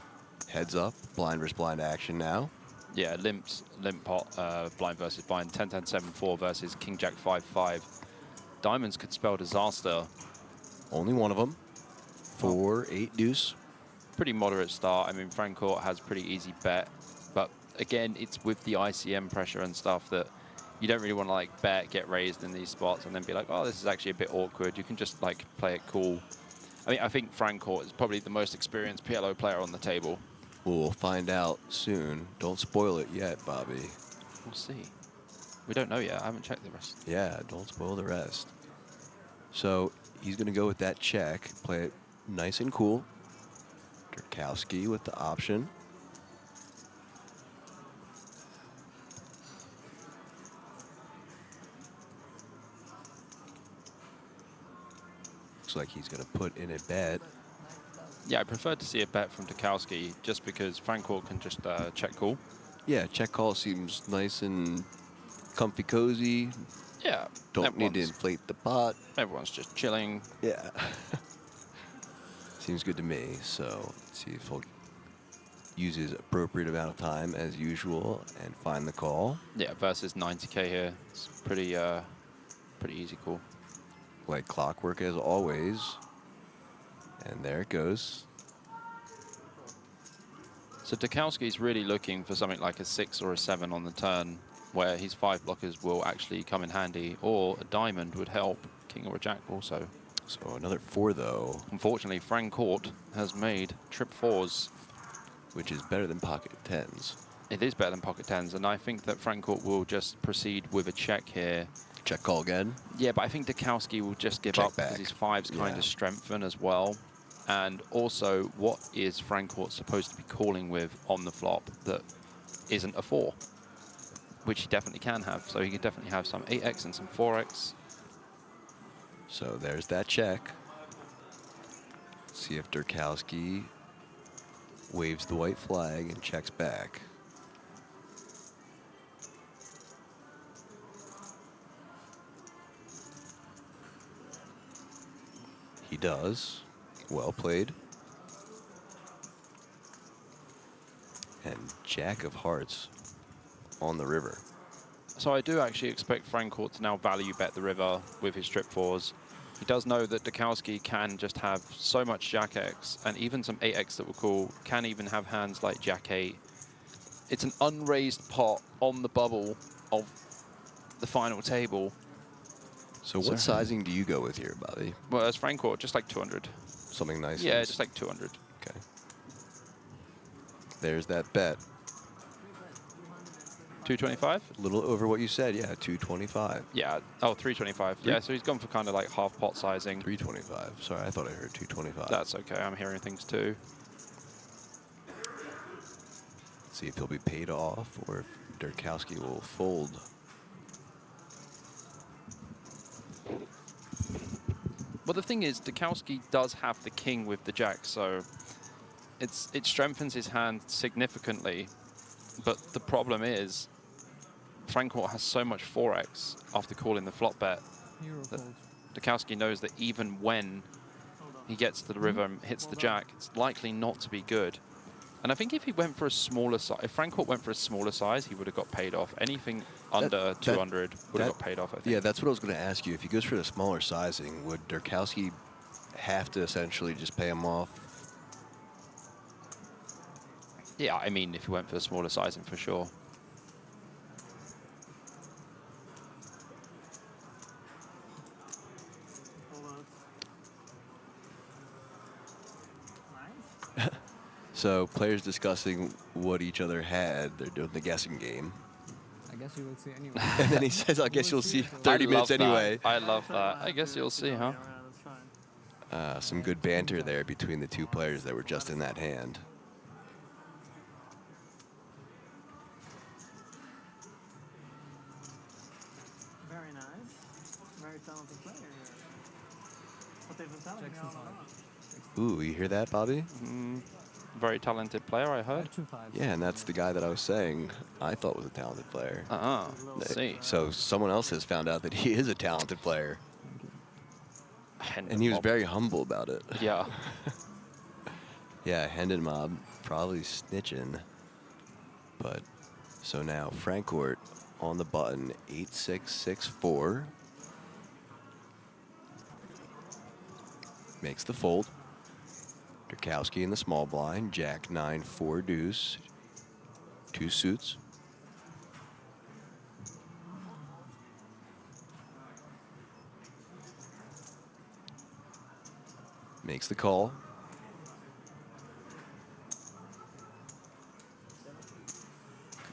heads up, blind versus blind action now. Yeah, limp pot, blind versus blind, 10-10-7-4 versus King Jack 5-5. Diamonds could spell disaster. Only one of them. 4, 8 deuce. Pretty moderate start. I mean, Frankfurt has pretty easy bet, but again, it's with the ICM pressure and stuff that you don't really want to like bet, get raised in these spots, and then be like, oh, this is actually a bit awkward. You can just like play it cool. I mean, I think Frankfurt is probably the most experienced PLO player on the table. We'll find out soon. Don't spoil it yet, Bobby. We'll see. We don't know yet. I haven't checked the rest. Yeah, don't spoil the rest. So he's going to go with that check, play it nice and cool. Durkowski with the option. Looks like he's going to put in a bet. Yeah, I prefer to see a bet from Durkowski just because Frankfurt can just check call. Yeah, check call seems nice and comfy cozy. Yeah. Don't need to inflate the pot. Everyone's just chilling. Yeah. Seems good to me. So let's see if he'll use his appropriate amount of time as usual and find the call. Yeah, versus 90K here. It's pretty easy call. Like clockwork as always. And there it goes. So Durkowski's really looking for something like a 6 or a 7 on the turn, where his 5 blockers will actually come in handy, or a diamond would help, king or a jack also. So another 4 though. Unfortunately, Frankfurt has made trip 4s. Which is better than pocket 10s. It is better than pocket 10s, and I think that Frankfurt will just proceed with a check here. Check call again. Yeah, but I think Durkowski will just give Check up back. because his 5s kind Yeah. of strengthen as well. And also, what is Frankfurt supposed to be calling with on the flop that isn't a 4? Which he definitely can have. So he could definitely have some 8x and some 4x. So there's that check. Let's see if Durkowski waves the white flag and checks back. He does. Well played. And Jack of Hearts on the river. So I do actually expect Francourt to now value bet the river with his strip fours. He does know that Dukowski can just have so much Jack X, and even some 8X that we'll call, can even have hands like Jack 8. It's an unraised pot on the bubble of the final table. So what sizing do you go with here, Bobby? Well, as Francourt, just like 200. Something nice? Yeah, just like 200. Okay. There's that bet. 225? A little over what you said, yeah, 225. Yeah, oh, 325. Yeah, so he's gone for kind of like half pot sizing. 325. Sorry, I thought I heard 225. That's okay, I'm hearing things too. See if he'll be paid off or if Dukowski will fold. Well, the thing is, Dukowski does have the king with the jack, so it strengthens his hand significantly. But the problem is, Francourt has so much 4x after calling the flop bet that Dukowski knows that even when he gets to the river and hits the jack, it's likely not to be good. And I think if he went for a smaller size, if Francourt went for a smaller size, he would have got paid off. Anything under 200 would have got paid off, I think. Yeah, that's what I was going to ask you. If he goes for the smaller sizing, would Dukowski have to essentially just pay him off? Yeah, I mean, if he went for the smaller sizing, for sure. So players discussing what each other had. They're doing the guessing game. I guess you will see anyway. And then he says, I guess you'll see 30 minutes that. anyway. I love that. I guess you'll see, huh? Some good banter there between the two players that were just in that hand. Very nice. Very talented player here. What they've been telling me all along. Ooh, you hear that, Bobby? Very talented player, I heard. Yeah, and that's the guy that I was saying I thought was a talented player. Let's see. So someone else has found out that he is a talented player. And he was very humble about it. Yeah. Yeah, Hendon Mob probably snitching. But so now Francourt on the button, 8664. Makes the fold. Dukowski in the small blind, Jack 9, 4 deuce, 2 suits. Makes the call.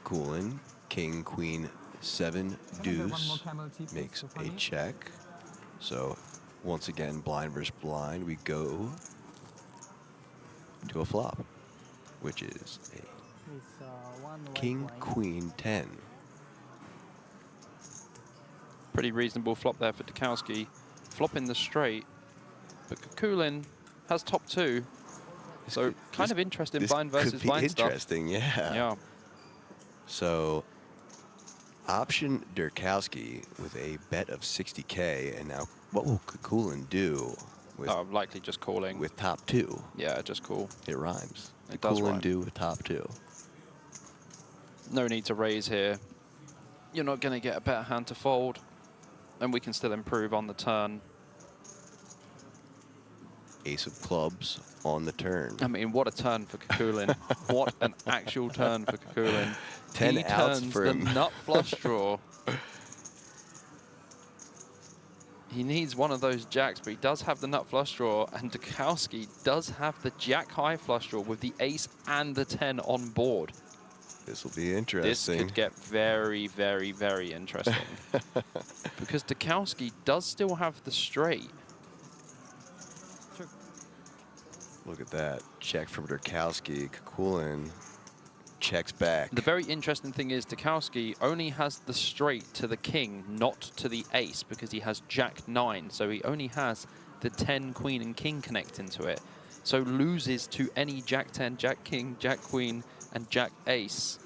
Coolin, King, Queen, 7 deuce, makes a check. So once again, blind versus blind, we go to a flop, which is a King, Queen, 10. Pretty reasonable flop there for Dukowski. Flopping the straight, but Kukulin has top 2. So kind of interesting blind versus blind stuff. Interesting, yeah. Yeah. So option Dukowski with a bet of 60K, and now what will Kukulin do? With, likely just calling. With top 2. Yeah, just call. It rhymes. It does rhyme. Do with top 2. No need to raise here. You're not going to get a better hand to fold, and we can still improve on the turn. Ace of clubs on the turn. I mean, what a turn for Kukulin. What an actual turn for Kukulin. 10 he outs turns for the him. nut flush draw. He needs one of those jacks, but he does have the nut flush draw, and Dukowski does have the jack high flush draw with the ace and the 10 on board. This will be interesting. This could get very, very, very interesting. Because Dukowski does still have the straight. Look at that. Check from Dukowski. Kukulin checks back. The very interesting thing is Dukowski only has the straight to the king, not to the ace, because he has jack 9. So he only has the 10, queen, and king connecting to it. So loses to any jack 10, jack king, jack queen, and jack ace.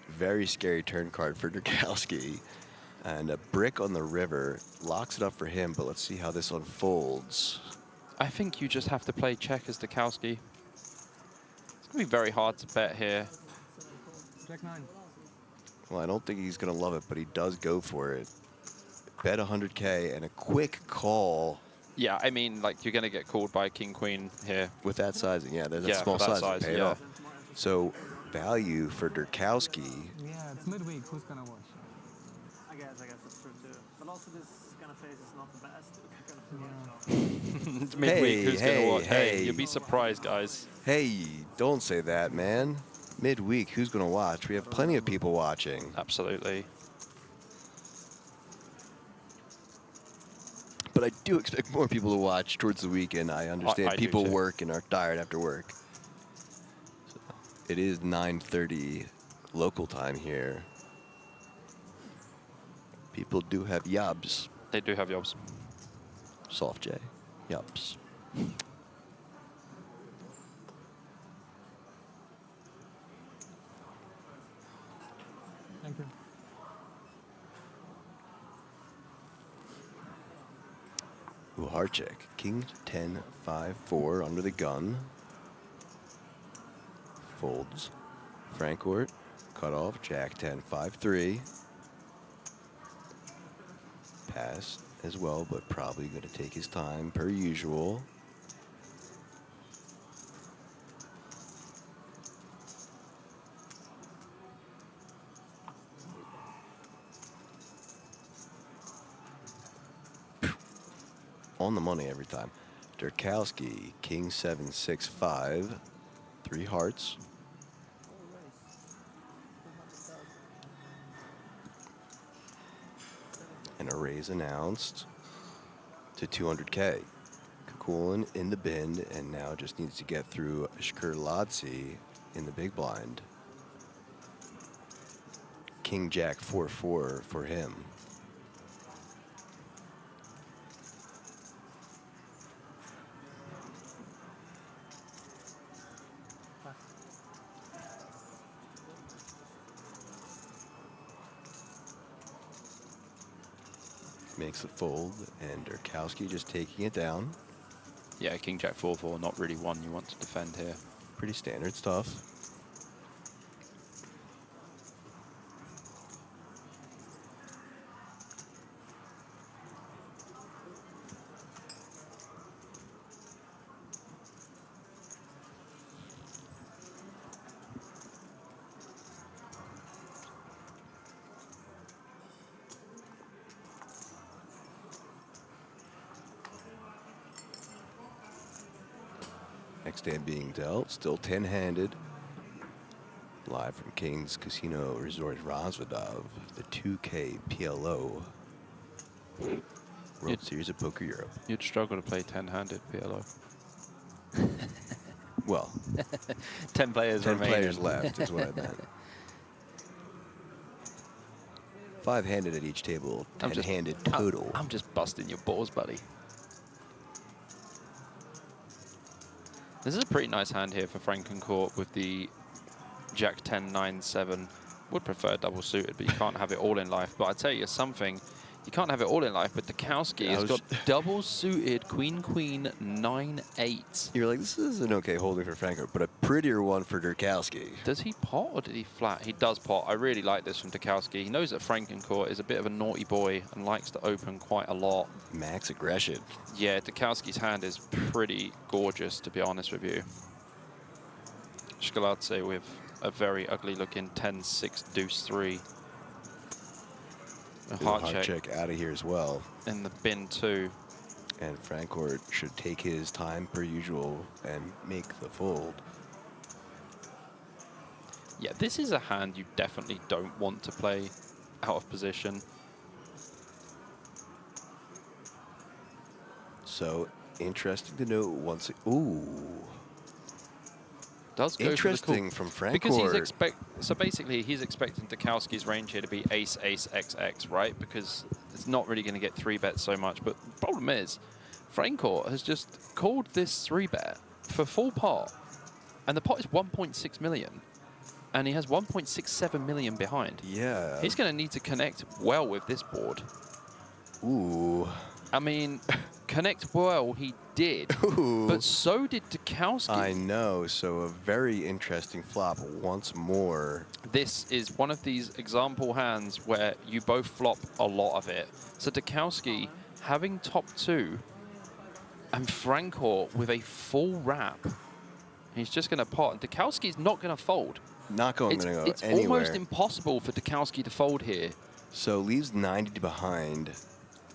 Very scary turn card for Dukowski. And a brick on the river locks it up for him, but let's see how this unfolds. I think you just have to play check as Dukowski. It's going to be very hard to bet here. Jack 9. Well, I don't think he's going to love it, but he does go for it. Bet 100K and a quick call. Yeah, I mean, like, you're going to get called by King Queen here. With that sizing, yeah, that's Yeah, small for that size. size, Pay it yeah. off. So value for Durkowski. Yeah, it's midweek. Who's gonna watch? I guess that's true too. But also this kind of face is not the best. It's midweek. Who's going to watch? hey. You'll be surprised, guys. Hey, don't say that, man. Midweek, who's going to watch? We have plenty of people watching. Absolutely. But I do expect more people to watch towards the weekend. I understand I do people too. work and are tired after work. So it is 9:30 local time here. People do have yubs. They do have jobs. Soft J. Yubs. Thank you. Ooh, hard check. King 10, 5, 4 under the gun. Folds. Frankfurt. Cut off. Jack 10, 5, 3. Pass as well, but probably going to take his time per usual. On the money every time. Durkowski, King 7, 6, 5. 3 hearts. And a raise announced to 200K. Kukulin in the bin and now just needs to get through Shkur Ladsi in the big blind. King Jack 4-4 for him. Makes the fold, and Durkowski just taking it down. Yeah, King Jack 4-4, not really one you want to defend here. Pretty standard stuff. Next hand being dealt, still 10-handed. Live from King's Casino Resort Razvadov, the 2K PLO World Series of Poker Europe. You'd struggle to play 10-handed PLO. Well, 10 players 10 remaining. players left is what I meant. 5-handed at each table, I'm just- 10-handed total. I'm just busting your balls, buddy. This is a pretty nice hand here for Frankencourt with the Jack 10, 9, 7. Would prefer double suited, but you can't have it all in life. But I tell you something, you can't have it all in life, but Durkowski has got double suited Queen, Queen, 9, 8. You're like, this is an okay holding for Frankfurt, but a prettier one for Durkowski. Does he pot or did he flat? He does pot. I really like this from Durkowski. He knows that Frankencourt is a bit of a naughty boy and likes to open quite a lot. Max aggression. Yeah, Durkowski's hand is pretty gorgeous, to be honest with you. Shkaladze with a very ugly looking 10, 6, deuce 3. A heart check out of here as well. in the bin too. And Frankfurt should take his time per usual and make the fold. Yeah, this is a hand you definitely don't want to play out of position. So interesting to note once. Ooh. Does go Interesting for the call. from Frankfurt. Because so basically he's expecting Durkowski's range here to be ace, ace, XX, right? Because it's not really going to get 3-bet so much. But the problem is, Frankfurt has just called this 3-bet for full pot. And the pot is 1.6 million. And he has 1.67 million behind. Yeah. He's going to need to connect well with this board. Ooh. I mean, connect well, he did. Ooh. But so did Dukowski. I know, so a very interesting flop once more. This is one of these example hands where you both flop a lot of it. So Dukowski having top 2 and Frankor with a full wrap. He's just going to pot. And Dukowski's not going to fold. Not going to go It's anywhere. almost impossible for Dukowski to fold here. So leaves 90 behind.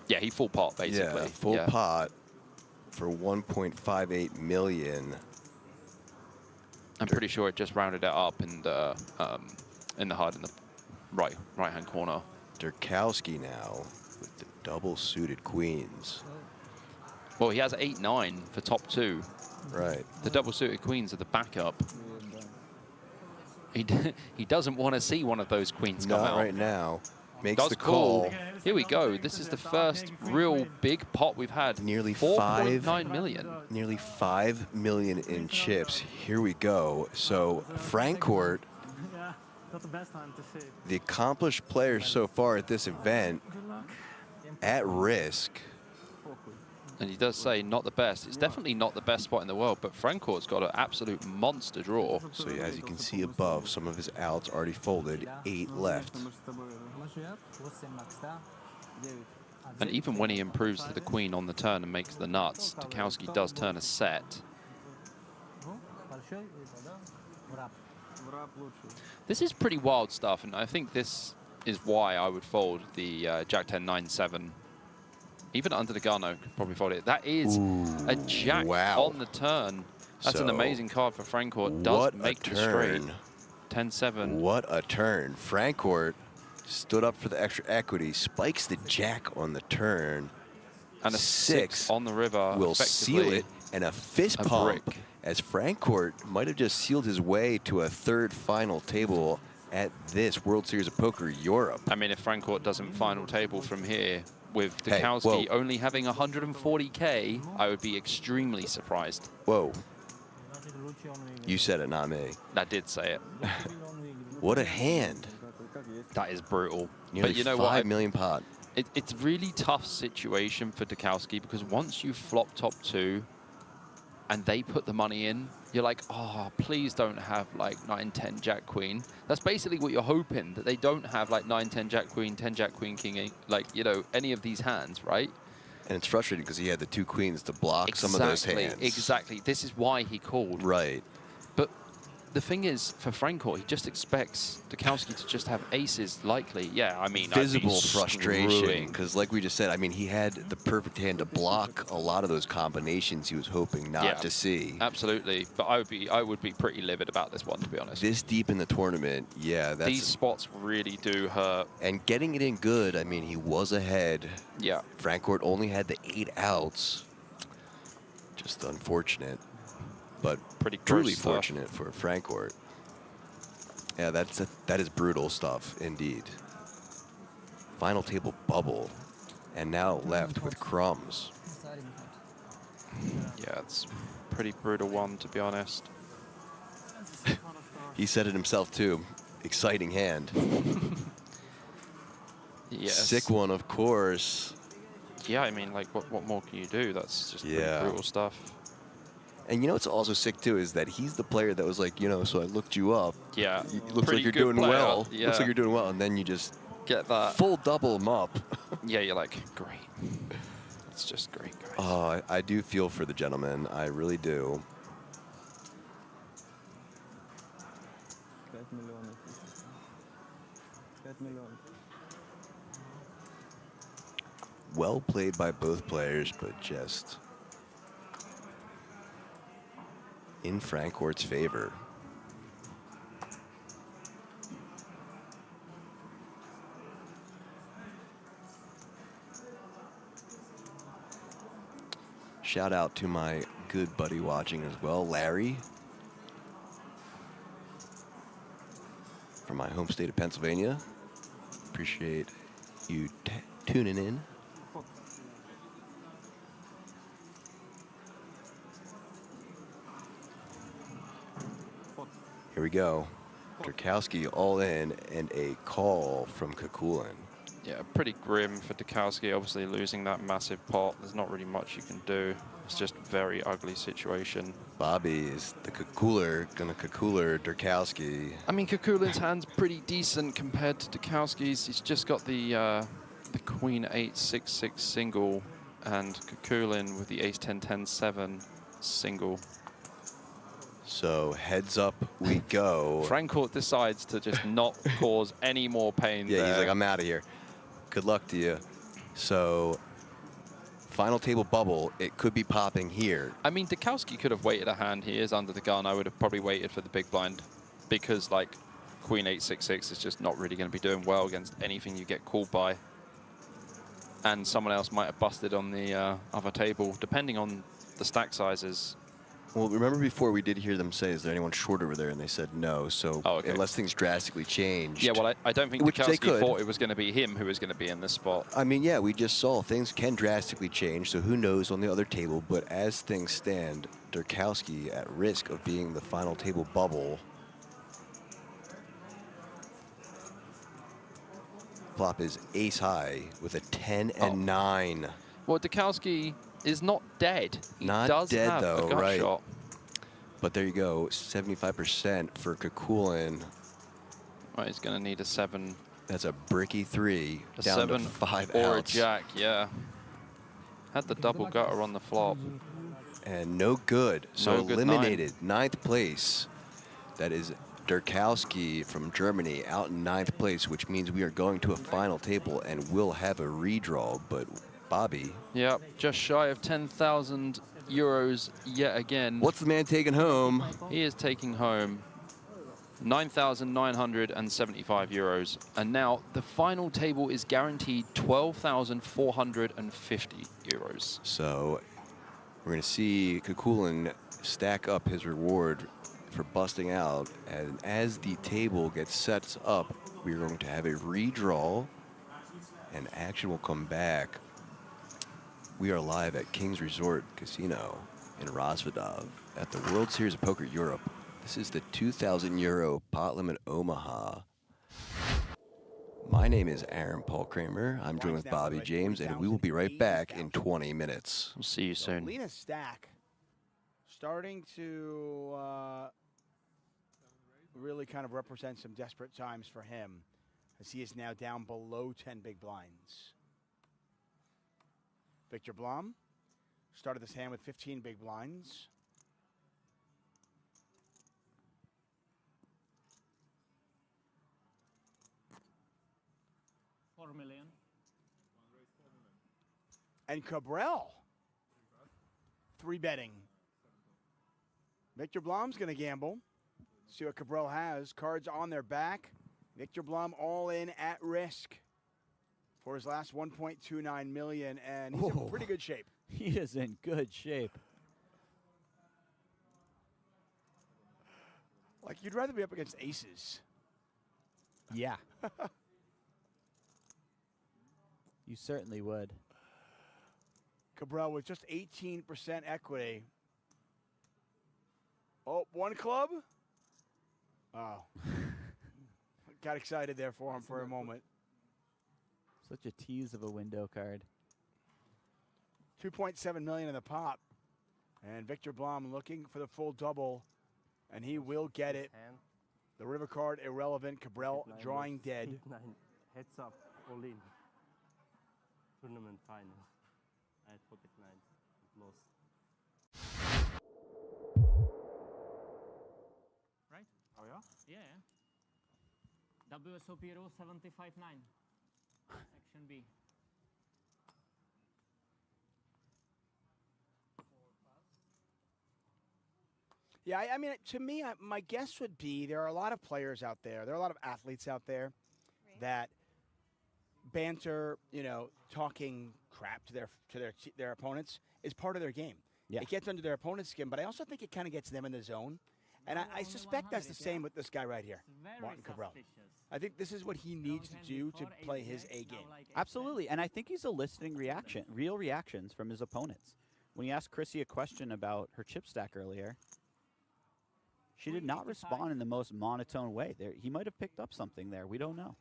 Yeah, he full pot, basically. Yeah, full pot for 1.58 million. I'm pretty sure it just rounded it up in the HUD in the right-hand corner. Dukowski now with the double suited queens. Well, he has 8-9 for top 2. Right. The double suited queens are the backup. He doesn't want to see one of those queens come out. Not right now. Makes Does the call. Here we go. This is the first real big pot we've had. Nearly 4.9 million. Nearly 5 million in chips. Here we go. So Frankor, Yeah, not the best time to see. the accomplished player so far at this event, Good luck. at risk. And he does say not the best. It's definitely not the best spot in the world, but Frankor's got an absolute monster draw. So as you can see above, some of his outs already folded. 8 left. How much do you have? What's in max down? And even when he improves to the queen on the turn and makes the nuts, Dukowski does turn a set. This is pretty wild stuff, and I think this is why I would fold the Jack 10 9-7. Even under the gun, I could probably fold it. That is a jack on the turn. That's an amazing card for Frankor. Does make the straight. 10-7. What a turn. Frankor stood up for the extra equity, spikes the jack on the turn. And a 6 on the river will seal it, and a fist pump brick. as Frankor might have just sealed his way to a 3rd final table at this World Series of Poker Europe. I mean, if Frankor doesn't final table from here, with Dukowski only having 140K, I would be extremely surprised. Whoa. You said it, not me. I did say it. What a hand. That is brutal. Nearly but you know 5 what? million pot. It's a really tough situation for Dukowski because once you flop top 2 and they put the money in, you're like, oh, please don't have like 9-10 Jack Queen. That's basically what you're hoping, that they don't have like 9-10 Jack Queen, 10 Jack Queen King, like, you know, any of these hands, right? And it's frustrating because he had the 2 queens to block some of those hands. Exactly. This is why he called. Right. But the thing is, for Frankor, he just expects Dukowski to just have aces likely. Yeah, I mean, Visible frustration, because like we just said, I mean, he had the perfect hand to block a lot of those combinations he was hoping not to see. Absolutely, but I would be pretty livid about this one, to be honest. This deep in the tournament, yeah, that's these spots really do hurt. And getting it in good, I mean, he was ahead. Yeah. Frankor only had the 8 outs. Just unfortunate. But pretty truly fortunate for Frankor. Yeah, that is brutal stuff indeed. Final table bubble, and now left with crumbs. Yeah, it's a pretty brutal one, to be honest. He said it himself too. Exciting hand. Yes. Sick one, of course. Yeah, I mean, like, what more can you do? That's just pretty brutal stuff. And you know what's also sick too is that he's the player that was like, you know, so I looked you up. Yeah. Looks like you're doing well. Yeah. Looks like you're doing well, and then you just get that full double him up. Yeah, you're like, great. It's just great, guys. Oh, I do feel for the gentleman. I really do. Well played by both players, but just in Frankor's favor. Shout out to my good buddy watching as well, Larry, from my home state of Pennsylvania. Appreciate you tuning in. Here we go. Dukowski all in and a call from Kakulin. Yeah, pretty grim for Dukowski, obviously losing that massive pot. There's not really much you can do. It's just very ugly situation. Bobby is the gonna Kakooler Durkowski. I mean, Kakulin's hand's pretty decent compared to Dukowski's. He's just got the Queen 8-6-6 single and Kakulin with the Ace 10-10-7 single. So heads up we go. Francourt decides to just not cause any more pain. Yeah, there. he's like, I'm out of here. Good luck to you. So final table bubble, it could be popping here. I mean, Dukowski could have waited a hand. He is under the gun. I would have probably waited for the big blind because, like, Queen 8-6-6 is just not really going to be doing well against anything you get called by. And someone else might have busted on the other table, depending on the stack sizes. Well, remember before we did hear them say, is there anyone short over there? And they said no. So unless things drastically changed. Yeah, well, I don't think Which they Dukowski could. thought it was going to be him who was going to be in this spot. I mean, yeah, we just saw things can drastically change, so who knows on the other table. But as things stand, Durkowski at risk of being the final table bubble. Flop is ace high with a 10 and 9. Well, Dukowski is not dead. He Not does dead, have though, a gut right. shot. But there you go, 75% for Kakulin. Right, he's going to need a 7. That's a bricky 3, A down 7 to 5 or outs. a jack, yeah. Had the double gutter on the flop. And no good, so No good, eliminated, 9th place. That is Durkowski from Germany out in 9th place, which means we are going to a final table and will have a redraw, but Bobby. Yep, just shy of 10,000 euros yet again. What's the man taking home? He is taking home 9,975 euros. And now the final table is guaranteed 12,450 euros. So we're going to see Kakulin stack up his reward for busting out. And as the table gets set up, we're going to have a redraw and action will come back. We are live at King's Resort Casino in Rosvedov at the World Series of Poker Europe. This is the 2,000 euro Pot Limit Omaha. My name is Aaron Paul Kramer. I'm joined with Bobby James, and we will be right back in 20 minutes. We'll see you soon. Lena's stack starting to really kind of represent some desperate times for him, as he is now down below 10 big blinds. Victor Blom started this hand with 15 big blinds. $4 million. And Cabral, 3-betting. Victor Blom's going to gamble. See what Cabral has. Cards on their back. Victor Blom all in at risk for his last 1.29 million, and he's in pretty good shape. He is in good shape. Like, you'd rather be up against aces. Yeah. You certainly would. Cabral with just 18% equity. Oh, one club? Oh. Got excited there for him for a moment. Such a tease of a window card. 2.7 million in the pot. And Victor Blom looking for the full double, and he will get it. The river card irrelevant. Cabral drawing dead. Heads up, all in. Tournament final. I had pocket nines. Lost. Right? Oh, yeah? Yeah. WSOP Europe 75.9. Section B. Yeah, I mean, to me, my guess would be there are a lot of players out there. There are a lot of athletes out there that banter, you know, talking crap to their opponents is part of their game. Yeah. It gets under their opponent's skin, but I also think it kind of gets them in the zone. And I suspect that's the same with this guy right here, Martin Cabral. I think this is what he needs to do to play his A game. Absolutely, and I think he's eliciting real reactions from his opponents. When he asked Chrissy a question about her chip stack earlier, she did not respond in the most monotone way. He might have picked up something there. We don't know.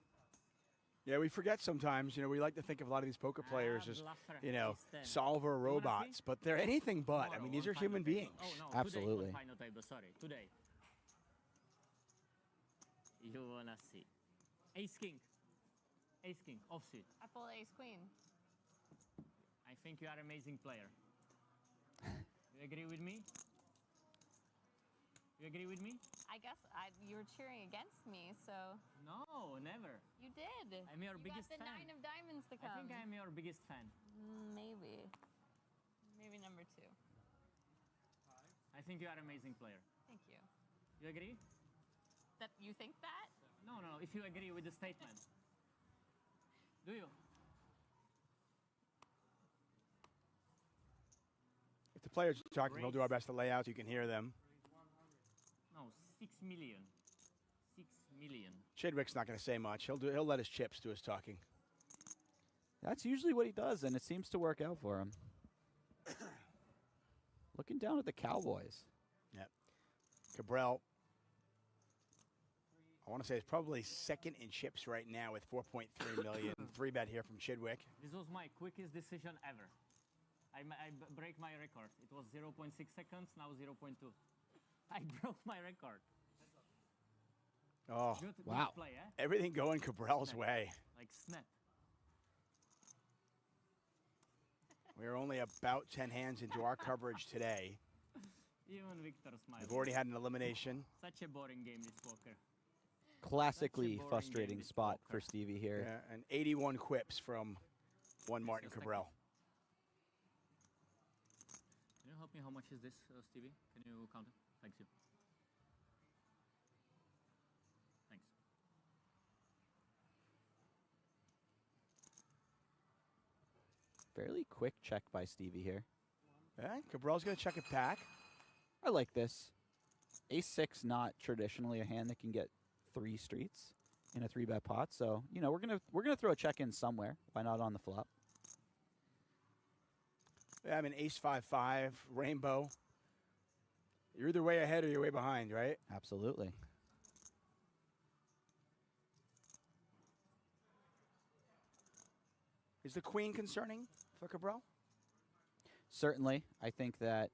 Yeah, we forget sometimes. You know, we like to think of a lot of these poker players as, bluffer you know, is 10. solver robots, but they're anything but. I mean, these are human beings. Oh, no, Absolutely. Today, final table, sorry. Today. You wanna see. Ace King. Ace King, offsuit. I pull ace queen. I think you are an amazing player. You agree with me? You agree with me? I guess you were cheering against me, so No, never. you did. I'm your you biggest got the fan. 9 of diamonds to come. I think I'm your biggest fan. Maybe. Maybe number 2. I think you are an amazing player. Thank you. You agree? That you think that? No, no, if you agree with the statement. Do you? If the players are talking, we'll do our best to lay out so you can hear them. No, 6 million. 6 million. Chidwick's not going to say much. He'll let his chips do his talking. That's usually what he does, and it seems to work out for him. Looking down at the Cowboys. Yep. Cabral, I want to say, is probably second in chips right now with 4.3 million. 3-bet here from Chidwick. This was my quickest decision ever. I break my record. It was 0.6 seconds, now 0.2. I broke my record. Oh, Good wow. play, eh? everything going Cabral's way. Like snap. We're only about 10 hands into our coverage today. Even Victor smiled. We've already had an elimination. Such a boring game, this poker. Classically boring frustrating game, this spot poker. for Stevie here. Yeah, and 81 quips from one Martin just a Cabral. Can you help me? How much is this, Stevie? Can you count it? Thanks you. Thanks. Fairly quick check by Stevie here. Yeah, Cabral's going to check it back. I like this. Ace-6, not traditionally a hand that can get 3 streets in a 3-bet pot. So, you know, we're gonna throw a check in somewhere. Why not on the flop? Yeah, I mean, ace-5-5, rainbow. You're either way ahead or you're way behind, right? Absolutely. Is the queen concerning for Cabral? Certainly. I think that,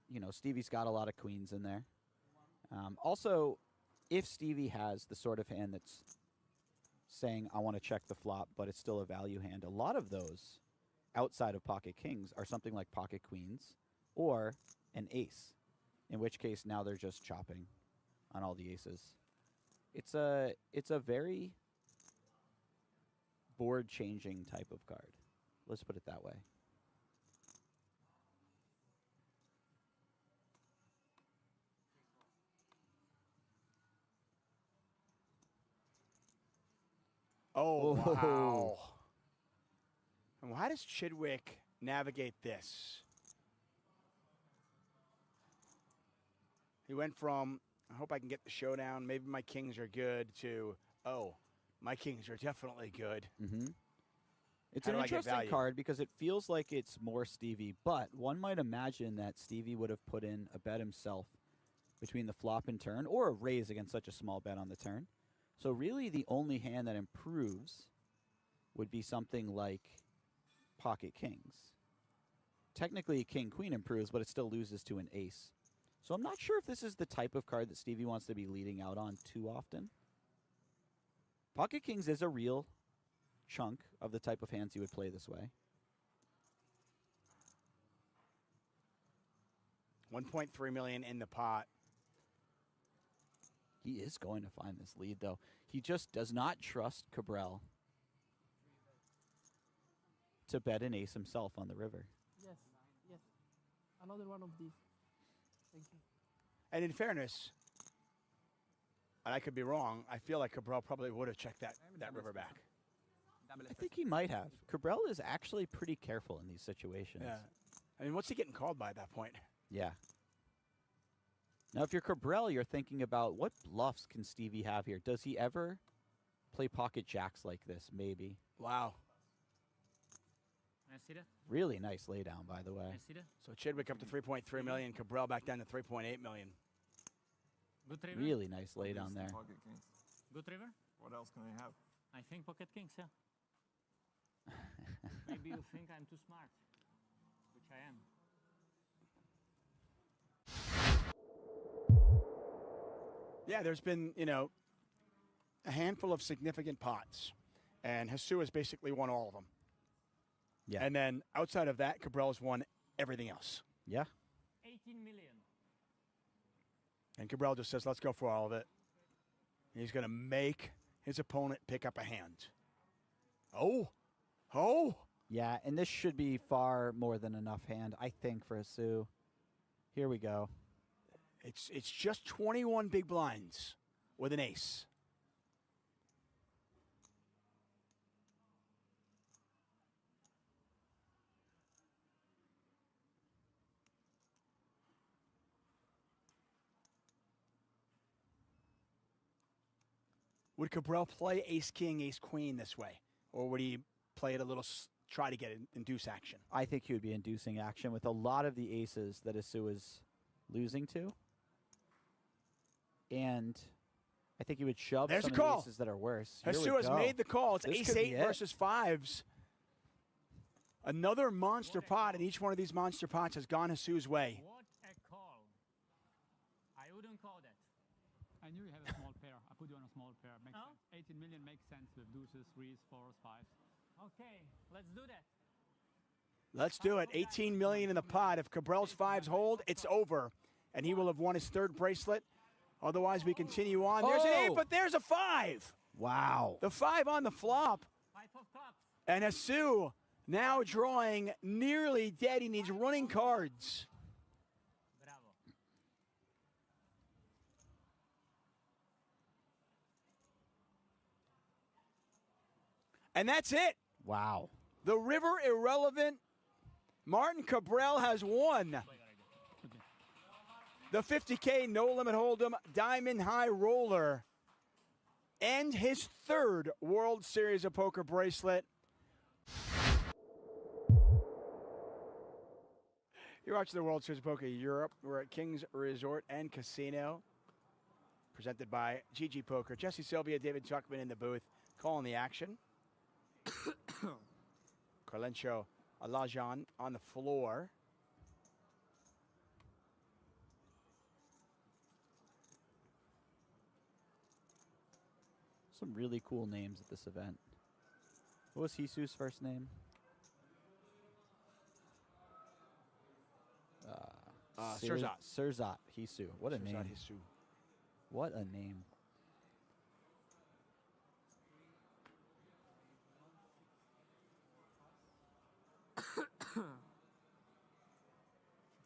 you know, Stevie's got a lot of queens in there. Also, if Stevie has the sort of hand that's saying, I want to check the flop, but it's still a value hand, a lot of those outside of pocket kings are something like pocket queens or an ace, in which case now they're just chopping on all the aces. It's a very board changing type of card. Let's put it that way. Oh, wow. And how does Chidwick navigate this? He went from, I hope I can get the showdown, maybe my kings are good, to, oh, my kings are definitely good. Mm-hmm. It's How an do I get interesting value? card because it feels like it's more Stevie, but one might imagine that Stevie would have put in a bet himself between the flop and turn, or a raise against such a small bet on the turn. So really the only hand that improves would be something like pocket kings. Technically, king-queen improves, but it still loses to an ace. So I'm not sure if this is the type of card that Stevie wants to be leading out on too often. Pocket kings is a real chunk of the type of hands he would play this way. 1.3 million in the pot. He is going to find this lead, though. He just does not trust Cabral to bet an ace himself on the river. Yes, yes. Another one of these. Thank you. And in fairness, and I could be wrong, I feel like Cabral probably would have checked that river back. I think he might have. Cabral is actually pretty careful in these situations. Yeah. I mean, what's he getting called by at that point? Yeah. Now, if you're Cabral, you're thinking about what bluffs can Stevie have here? Does he ever play pocket jacks like this? Maybe. Wow. Can I see that? Really nice laydown, by the Can way. I see that? So Chidwick up to 3.3 million, Cabral back down to 3.8 million. Good river? Really nice laydown there. Good river? What else can I have? I think pocket kings, yeah. Maybe you think I'm too smart, which I am. Yeah, there's been, you know, a handful of significant pots, and Jesus has basically won all of them. Yeah. And then outside of that, Cabral's won everything else. Yeah. 18 million. And Cabral just says, let's go for all of it. He's going to make his opponent pick up a hand. Oh. Oh. Yeah, and this should be far more than enough hand, I think, for Jesus. Here we go. It's just 21 big blinds with an ace. Would Cabral play ace-king, ace-queen this way? Or would he play it a little, try to get induce action? I think he would be inducing action with a lot of the aces that Jesus is losing to. And I think he would shove There's some a of the call. aces that are worse. Jesus Here we has go. made the call. It's This could be ace-8 it. versus 5s. Another monster pot, and each one of these monster pots has gone Jesus' way. What a call. I wouldn't call that. I knew you have a small pair. I put you on a small pair. Makes Oh? sense. 18 million makes sense with deuces, threes, fours, fives. Okay, let's do that. Let's do it. 18 million in the pot. If Cabral's 5s hold, it's over. And he will have won his 3rd bracelet. Otherwise, we continue on. There's an 8, but there's a 5. Wow. The 5 on the flop. 5 of clubs. And Jesus now drawing nearly dead. He needs running cards. Bravo. And that's it. Wow. The river irrelevant. Martin Cabral has won the 50K No Limit Hold'em Diamond High Roller and his 3rd World Series of Poker bracelet. You're watching the World Series of Poker Europe. We're at King's Resort and Casino, presented by GG Poker. Jesse Sylvia, David Tuckman in the booth, calling the action. Carlencho Alajan on the floor. Some really cool names at this event. What was Jesus' first name? Sirzat. Sirzat Jesus. What a Sirzat name. Jesus. What a name.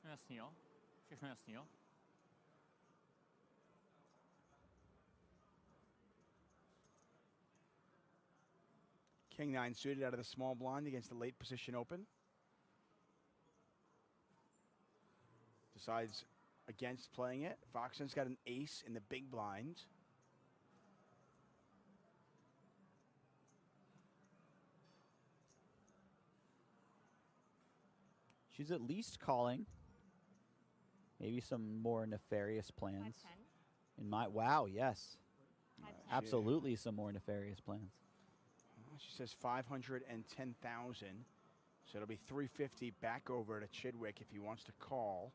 Jasný, jo? Všechno jasný, jo? King 9 suited out of the small blind against the late position open. Decides against playing it. Foxen's got an ace in the big blind. She's at least calling. Maybe some more nefarious plans. 5-10. In my wow, yes. 5-10. Absolutely some more nefarious plans. She says 510,000. So it'll be 350 back over to Chidwick if he wants to call.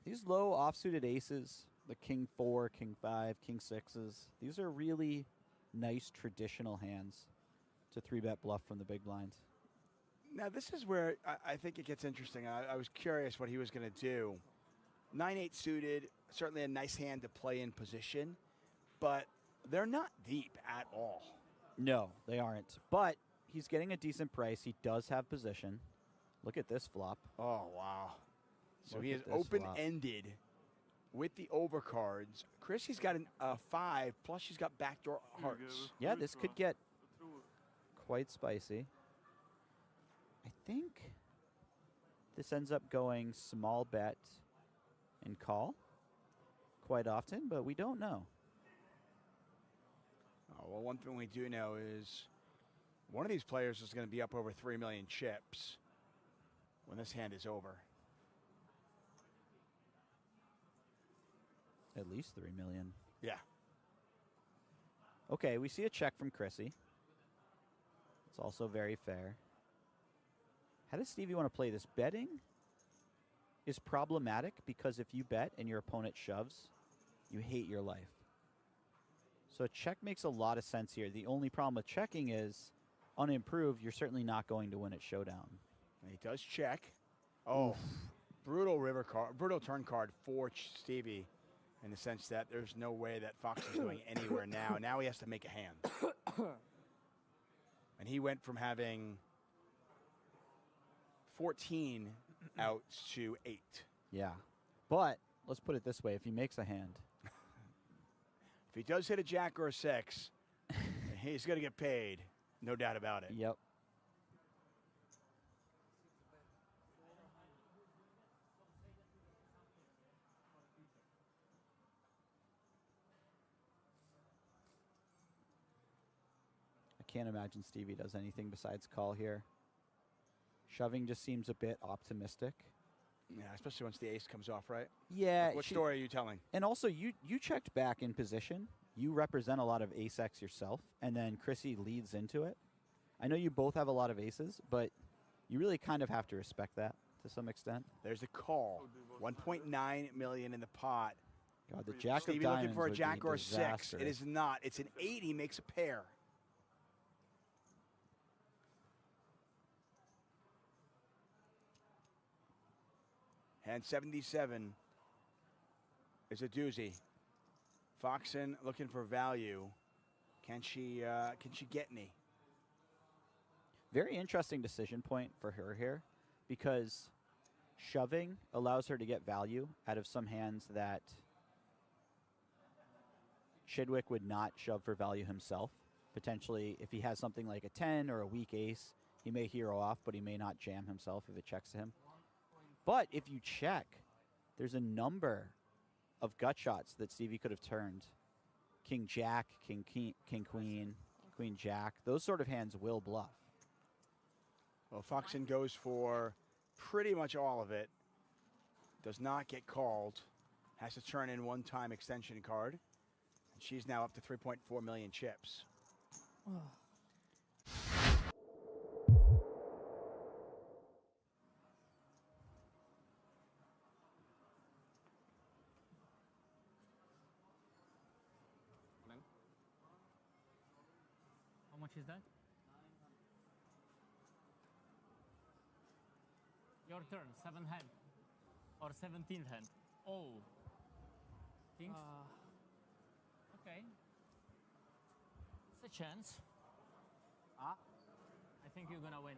These low offsuited aces, the king 4, king 5, king 6s, these are really nice traditional hands to 3-bet bluff from the big blind. Now, this is where I think it gets interesting. I was curious what he was going to do. 9-8 suited, certainly a nice hand to play in position, but they're not deep at all. No, they aren't. But he's getting a decent price. He does have position. Look at this flop. Oh, wow. So Look he at is this flop. open-ended with the overcards. Chrissy's got a 5, plus she's got backdoor hearts. Yeah, this could get quite spicy. I think this ends up going small bet and call quite often, but we don't know. Oh, well, one thing we do know is one of these players is going to be up over 3 million chips when this hand is over. At least 3 million. Yeah. Okay, we see a check from Chrissy. It's also very fair. How does Stevie want to play this? Betting is problematic because if you bet and your opponent shoves, you hate your life. So a check makes a lot of sense here. The only problem with checking is, unimproved, you're certainly not going to win at showdown. And he does check. Oh, brutal brutal turn card for Stevie, in the sense that there's no way that Fox is going anywhere now. Now he has to make a hand. And he went from having 14 outs to 8. Yeah. But let's put it this way. If he makes a hand. If he does hit a jack or a 6, he's going to get paid. No doubt about it. Yep. I can't imagine Stevie does anything besides call here. Shoving just seems a bit optimistic. Yeah, especially once the ace comes off, right? Yeah. Like, what story are you telling? And also, you checked back in position. You represent a lot of ace-X yourself, and then Chrissy leads into it. I know you both have a lot of aces, but you really kind of have to respect that to some extent. There's a call. 1.9 million in the pot. God, the jack Stevie of diamonds looking for a would jack be or a 6. disastrous. It is not. It's an 8. He makes a pair. Hand 77 is a doozy. Foxen looking for value. Can she get any? Very interesting decision point for her here, because shoving allows her to get value out of some hands that Chidwick would not shove for value himself. Potentially, if he has something like a 10 or a weak ace, he may hero off, but he may not jam himself if it checks to him. But if you check, there's a number of gut shots that Stevie could have turned. King Jack, King Queen, Queen Jack. Those sort of hands will bluff. Well, Foxen goes for pretty much all of it. Does not get called. Has to turn in one-time extension card. And she's now up to 3.4 million chips. How much is that? Your turn, 7th hand. Or 17th hand. Oh. Kings? Okay. It's a chance. I think you're gonna win.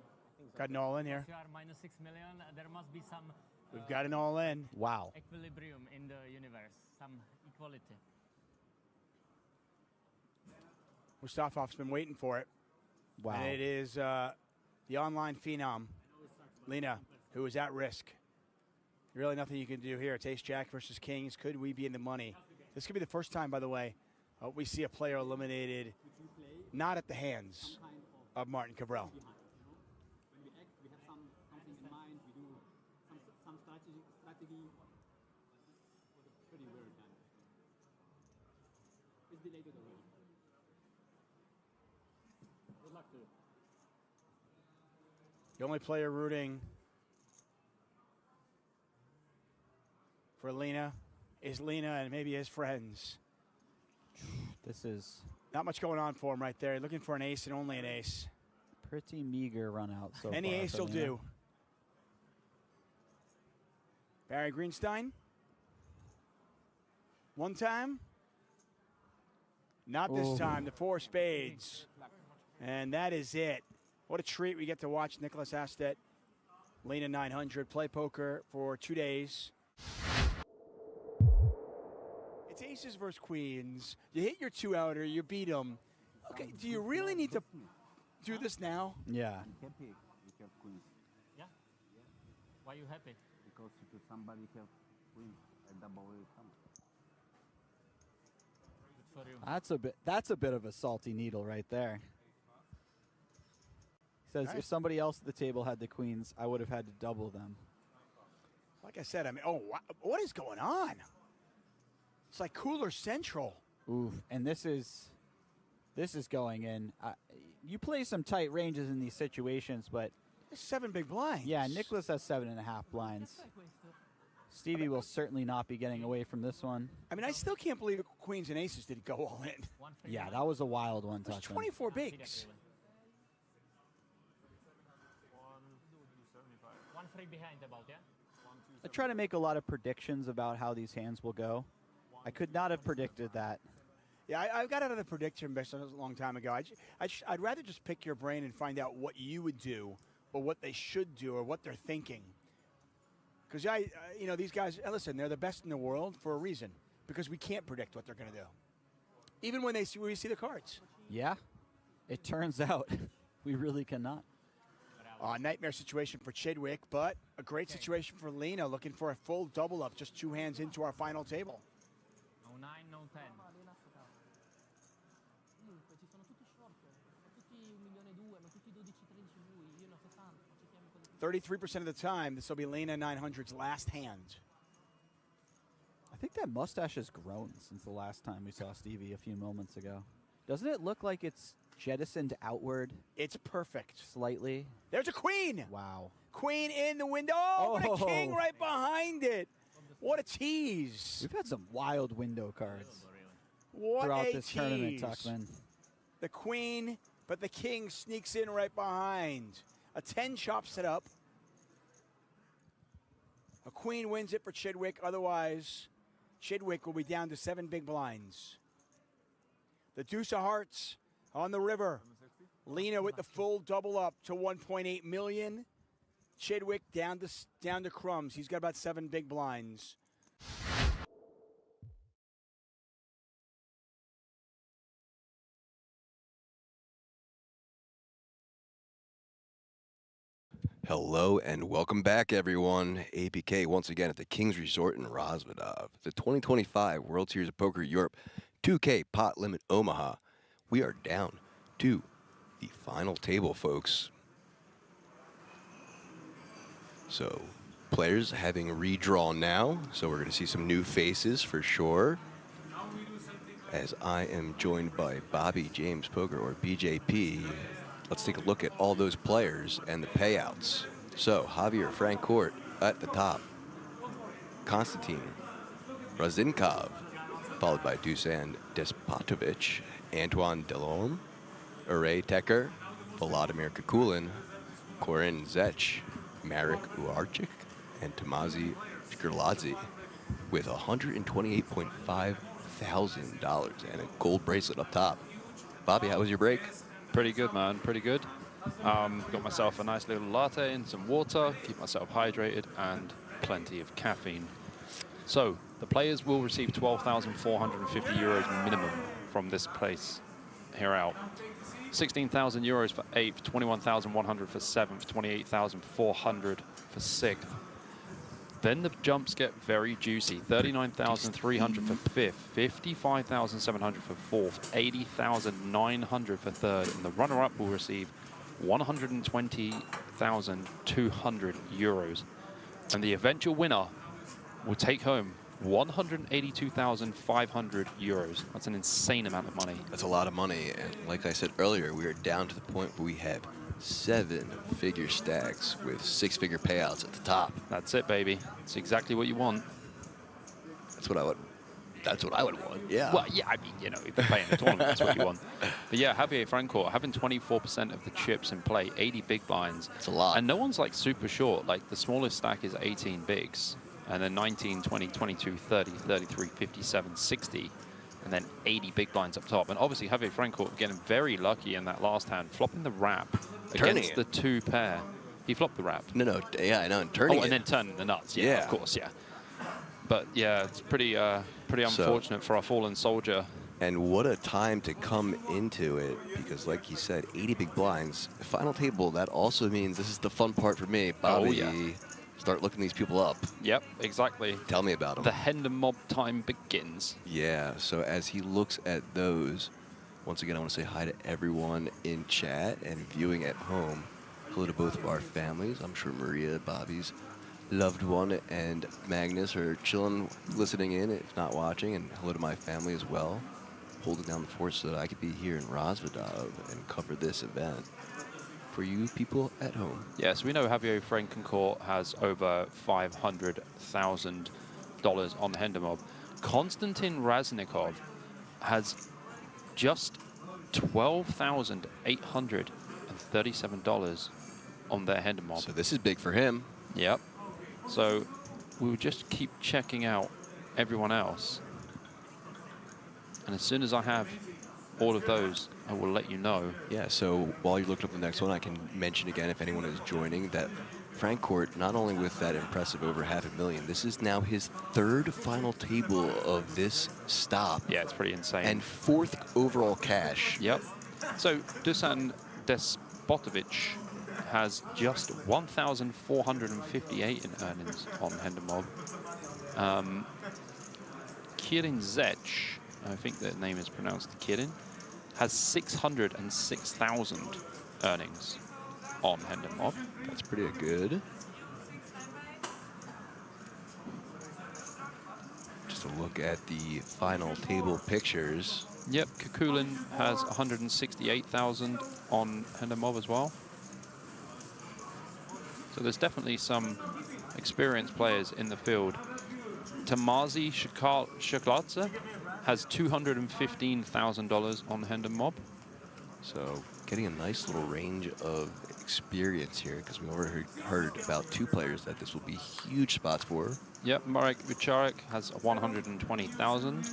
Got an all in here. If you are minus 6 million, there must be some We've got an all in. Wow. equilibrium in the universe, some equality. Mustafov's been waiting for it. Wow. And it is the online phenom, Lena, who is at risk. Really nothing you can do here. It's ace-jack versus kings. Could we be in the money? This could be the first time, by the way, we see a player eliminated not at the hands of Martin Cabral. When we act, we have something in mind. We do some strategy. Pretty well done. It's delayed already. Good luck to you. The only player rooting for Lena is Lena and maybe his friends. This is Not much going on for him right there. Looking for an ace and only an ace. pretty meager run out so Any far. ace for will Lena. do. Barry Greenstein. One time. Not this Oh. time. The 4 spades. And that is it. What a treat we get to watch Nicholas Astet, Lena 900, play poker for 2 days. It's aces versus queens. You hit your 2-outer, you beat them. Okay, do you really need to do this now? Yeah. Happy if you have queens. Yeah? Why are you happy? Because if somebody have queens, a double will come. Good for you. That's a bit of a salty needle right there. He says Nice. if somebody else at the table had the queens, I would have had to double them. Like I said, I mean, what is going on? It's like Cooler Central. Oof. And this is This is going in. You play some tight ranges in these situations, but 7 big blinds. yeah, Nicholas has 7.5 blinds. Stevie will certainly not be getting away from this one. I mean, I still can't believe queens and aces didn't go all in. Yeah, that was a wild one. It was 24 bigs. 1-3 behind about, yeah? I try to make a lot of predictions about how these hands will go. I could not have predicted that. Yeah, I got out of the prediction business a long time ago. I'd rather just pick your brain and find out what you would do, or what they should do, or what they're thinking. Because you know, these guys, listen, they're the best in the world for a reason. Because we can't predict what they're going to do, even when we see the cards. Yeah, it turns out we really cannot. Nightmare situation for Chidwick, but a great situation for Lena, looking for a full double up, just 2 hands into our final table. No 9, no 10. Comunque ci sono tutti short, tutti 1.200.000, hanno tutti 12-13 lui, io ne ho 70, ci chiami quelli. 33% of the time, this will be Lena 900's last hand. I think that mustache has grown since the last time we saw Stevie a few moments ago. Doesn't it look like it's jettisoned outward? It's perfect. Slightly. There's a queen. Wow. Queen in the window. Oh, and a king right behind it. What a tease. We've had some wild window cards What throughout a this tease. tournament, Tuckman. The queen, but the king sneaks in right behind. A 10 chops it up. A queen wins it for Chidwick. Otherwise, Chidwick will be down to 7 big blinds. The deuce of hearts on the river. Lena with the full double up to 1.8 million. Chidwick down to crumbs. He's got about 7 big blinds. Hello and welcome back, everyone. APK once again at the King's Resort in Rosvedov. The 2025 World Series of Poker Europe 2K Pot Limit Omaha. We are down to the final table, folks. So, players having redraw now. So we're going to see some new faces for sure. As I am joined by Bobby James Poker, or BJP. Let's take a look at all those players and the payouts. So, Javier Francourt at the top. Konstantin Razinkov, followed by Dusan Despotovich, Antoine Delorme, Ure Tekker, Volodymyr Kakulin, Korin Zech, Marek Uarchik, and Tomazi Shkurladze with $128.5 thousand and a gold bracelet up top. Bobby, how was your break? Pretty good, man. Pretty good. Got myself a nice little latte and some water, keep myself hydrated, and plenty of caffeine. So the players will receive 12,450 euros minimum from this place here out. 16,000 euros for 8th, 21,100 for 7th, 28,400 for 6th. Then the jumps get very juicy. 39,300 for 5th, 55,700 for 4th, 80,900 for 3rd, and the runner-up will receive 120,200 euros. And the eventual winner will take home 182,500 euros. That's an insane amount of money. That's a lot of money, and like I said earlier, we are down to the point where we have 7-figure stacks with 6-figure payouts at the top. That's it, baby. It's exactly what you want. That's what I would want. Yeah. Well, yeah, I mean, you know, if you're playing a tournament, that's what you want. But yeah, Javier Francourt having 24% of the chips in play, 80 big blinds. That's a lot. And no one's like super short. Like the smallest stack is 18 bigs, and then 19, 20, 22, 30, 33, 57, 60. And then 80 big blinds up top. And obviously, Javier Francourt getting very lucky in that last hand, flopping the wrap against the 2 pair. He flopped the wrap. No, yeah, I know, and turning and then turning the nuts. Yeah, of course, yeah. But yeah, it's pretty unfortunate for our fallen soldier. And what a time to come into it, because like you said, 80 big blinds. Final table, that also means this is the fun part for me, Bobby. Oh, yeah. Start looking these people up. Yep, exactly. Tell me about them. The Hender mob time begins. Yeah, so as he looks at those, once again, I want to say hi to everyone in chat and viewing at home. Hello to both of our families. I'm sure Maria, Bobby's loved one, and Magnus are chilling, listening in, if not watching. And hello to my family as well. holding down the fort so that I could be here in Rosvedov and cover this event for you people at home. Yes, we know Javier Frankencourt has over $500,000 on Hendemob. Konstantin Raznikov has just $12,837 on their Hendemob. So this is big for him. Yep. So we will just keep checking out everyone else. And as soon as I have all of those, I will let you know. Yeah, so while you're looking up the next one, I can mention again, if anyone is joining, that Francourt, not only with that impressive over $500,000, this is now his 3rd final table of this stop. Yeah, it's pretty insane. And 4th overall cash. Yep. So Dusan Despotovic has just 1,458 in earnings on Hendemob. Kirin Zech, I think the name is pronounced Kirin, has 606,000 earnings on Hendemob. That's pretty good. Just a look at the final table pictures. Yep, Kukulin has 168,000 on Hendemob as well. So there's definitely some experienced players in the field. Tamazi Shakladze has $215,000 on Hendemob. So getting a nice little range of experience here, because we already heard about 2 players that this will be huge spots for. Yep, Marek Vucharek has 120,000.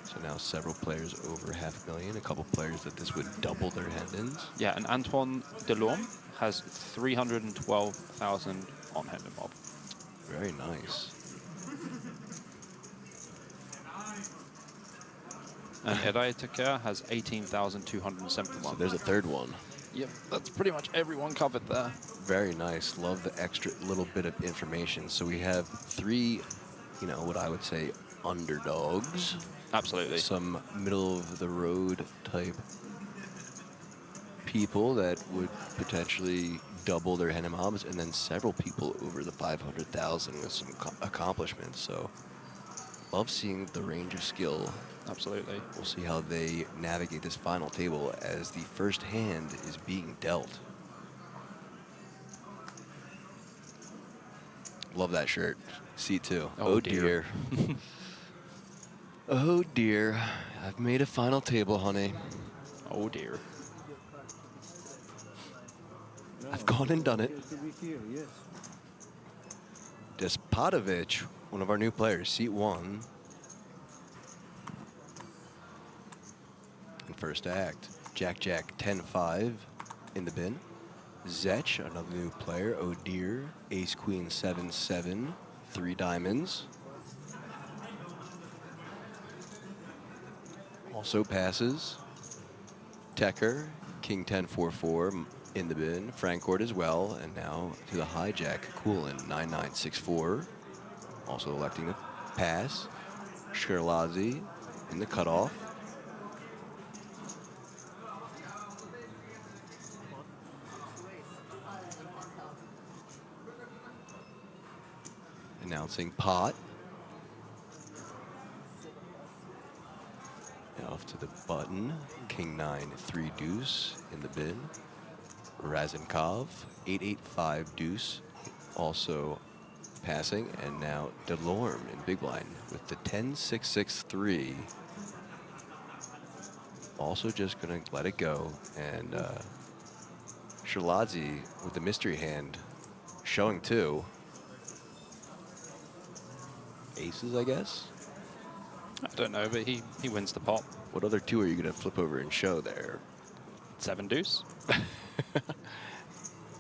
So now several players over $500,000, a couple players that this would double their Hendons. Yeah, and Antoine Delorme has 312,000 on Hendemob. Very nice. And Eray Teker has 18,271. So there's a 3rd one. Yep, that's pretty much everyone covered there. Very nice. Love the extra little bit of information. So we have 3, you know, what I would say underdogs. Absolutely. Some middle of the road type people that would potentially double their Hennemobs, and then several people over the 500,000 with some accomplishments. So love seeing the range of skill. Absolutely. We'll see how they navigate this final table as the first hand is being dealt. Love that shirt. C2. Oh, dear. Oh dear. I've made a final table, honey. Oh dear. I've gone and done it. To be here, yes. Despotovic, one of our new players, seat 1. And first act, Jack 10-5 in the bin. Zech, another new player. Oh dear, Ace Queen 7-7, 3 diamonds. Also passes. Tecker, King 10-4-4 in the bin. Francourt as well, and now to the hijack, Coolin 9-9-6-4. Also electing to pass. Shkirlazi in the cutoff. Announcing pot. Off to the button. King 9-3 deuce in the bin. Razenkov 8-8-5 deuce also passing, and now Delorme in big blind with the 10-6-6-3. Also just gonna let it go, and Shkirlazi with the mystery hand showing 2 aces, I guess. I don't know, but he wins the pot. What other 2 are you gonna flip over and show there? 7 deuce.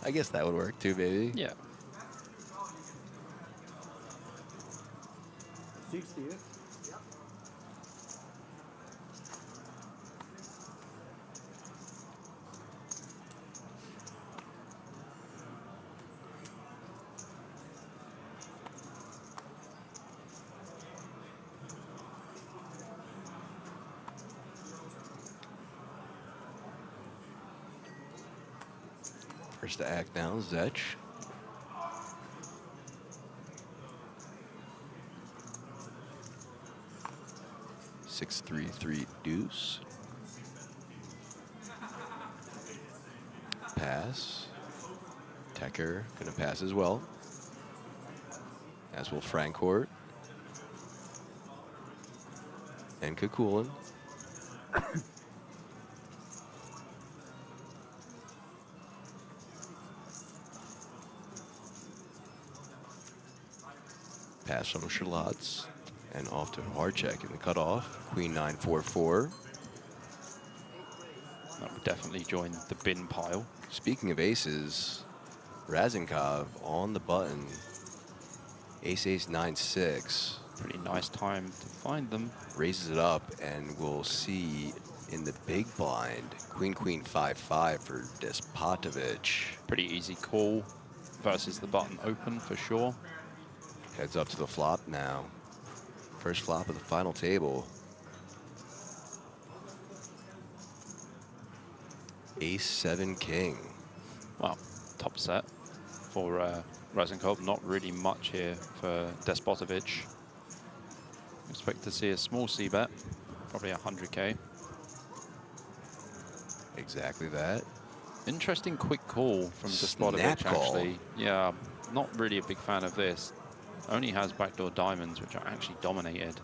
I guess that would work too, baby. Yeah. 60, yeah? First to act now, Zech. 6-3-3 deuce. Pass. Tecker gonna pass as well. As will Francourt. And Kakulin. Pass from Charlottes. And off to hard check in the cutoff. Queen 9-4-4. That would definitely join the bin pile. Speaking of aces, Razenkov on the button. Ace 9-6. Pretty nice time to find them. Raises it up, and we'll see in the big blind, Queen 5-5 for Despotovich. Pretty easy call versus the button open for sure. Heads up to the flop now. First flop of the final table. Ace 7 king. Well, top set for Razenkov. Not really much here for Despotovich. Expect to see a small c-bet, probably 100K. Exactly that. Interesting quick call from Snap Despotovich, call. actually. Yeah, not really a big fan of this. Only has backdoor diamonds, which are actually dominated.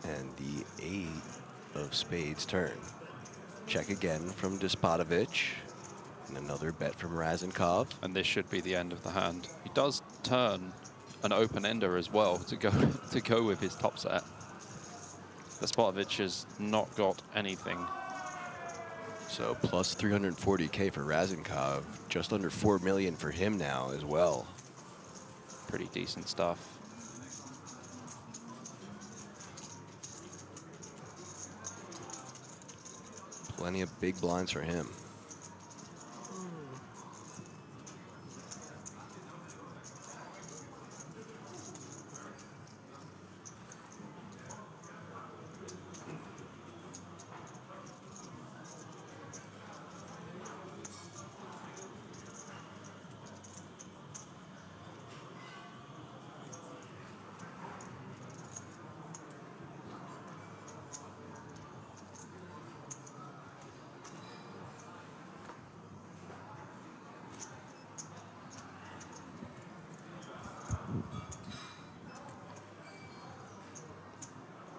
And the 8 of spades turn. Check again from Despotovich. And another bet from Razenkov. And this should be the end of the hand. He does turn an open ender as well to go with his top set. Despotovich has not got anything. So plus 340K for Razenkov. Just under 4 million for him now as well. Pretty decent stuff. Plenty of big blinds for him.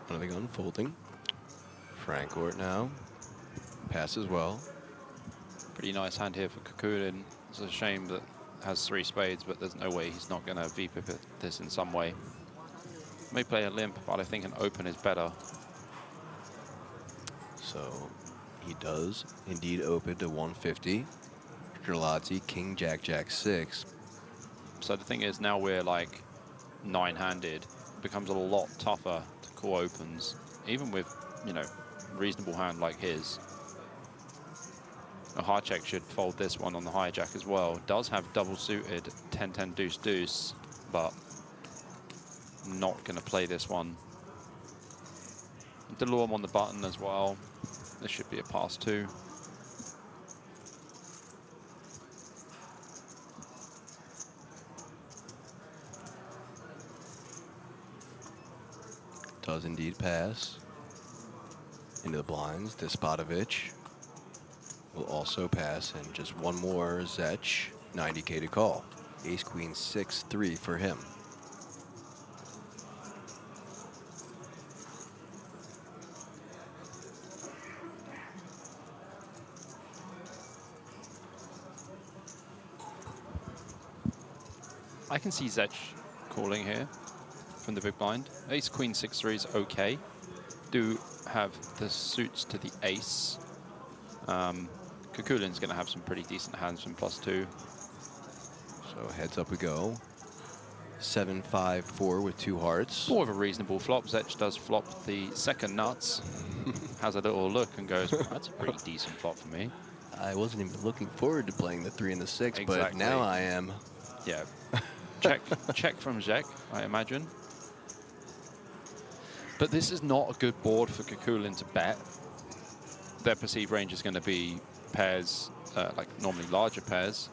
Nothing unfolding. Francourt now. Pass as well. Pretty nice hand here for Kakulin. It's a shame that it has 3 spades, but there's no way he's not going to VPip this in some way. May play a limp, but I think an open is better. So he does indeed open to 150. Gerlazzi, King, Jack, Jack 6. So the thing is, now we're like 9-handed. It becomes a lot tougher to call opens, even with, you know, reasonable hand like his. A high check should fold this one on the hijack as well. Does have double suited 10-10 deuce deuce, but not going to play this one. Delorme on the button as well. This should be a pass too. Does indeed pass. Into the blinds, Despotovich will also pass, and just one more Zech, 90K to call. Ace Queen 6-3 for him. I can see Zech calling here from the big blind. Ace Queen 6-3 is okay. Do have the suits to the ace. Kakulin's going to have some pretty decent hands from +2. So heads up we go. 7-5-4 with 2 hearts. More of a reasonable flop. Zech does flop the second nuts. Has a little look and goes, that's a pretty decent flop for me. I wasn't even looking forward to playing the 3 and the 6, but Exactly. now I am. Yeah. check from Zech, I imagine. But this is not a good board for Kakulin to bet. Their perceived range is going to be pairs, like normally larger pairs.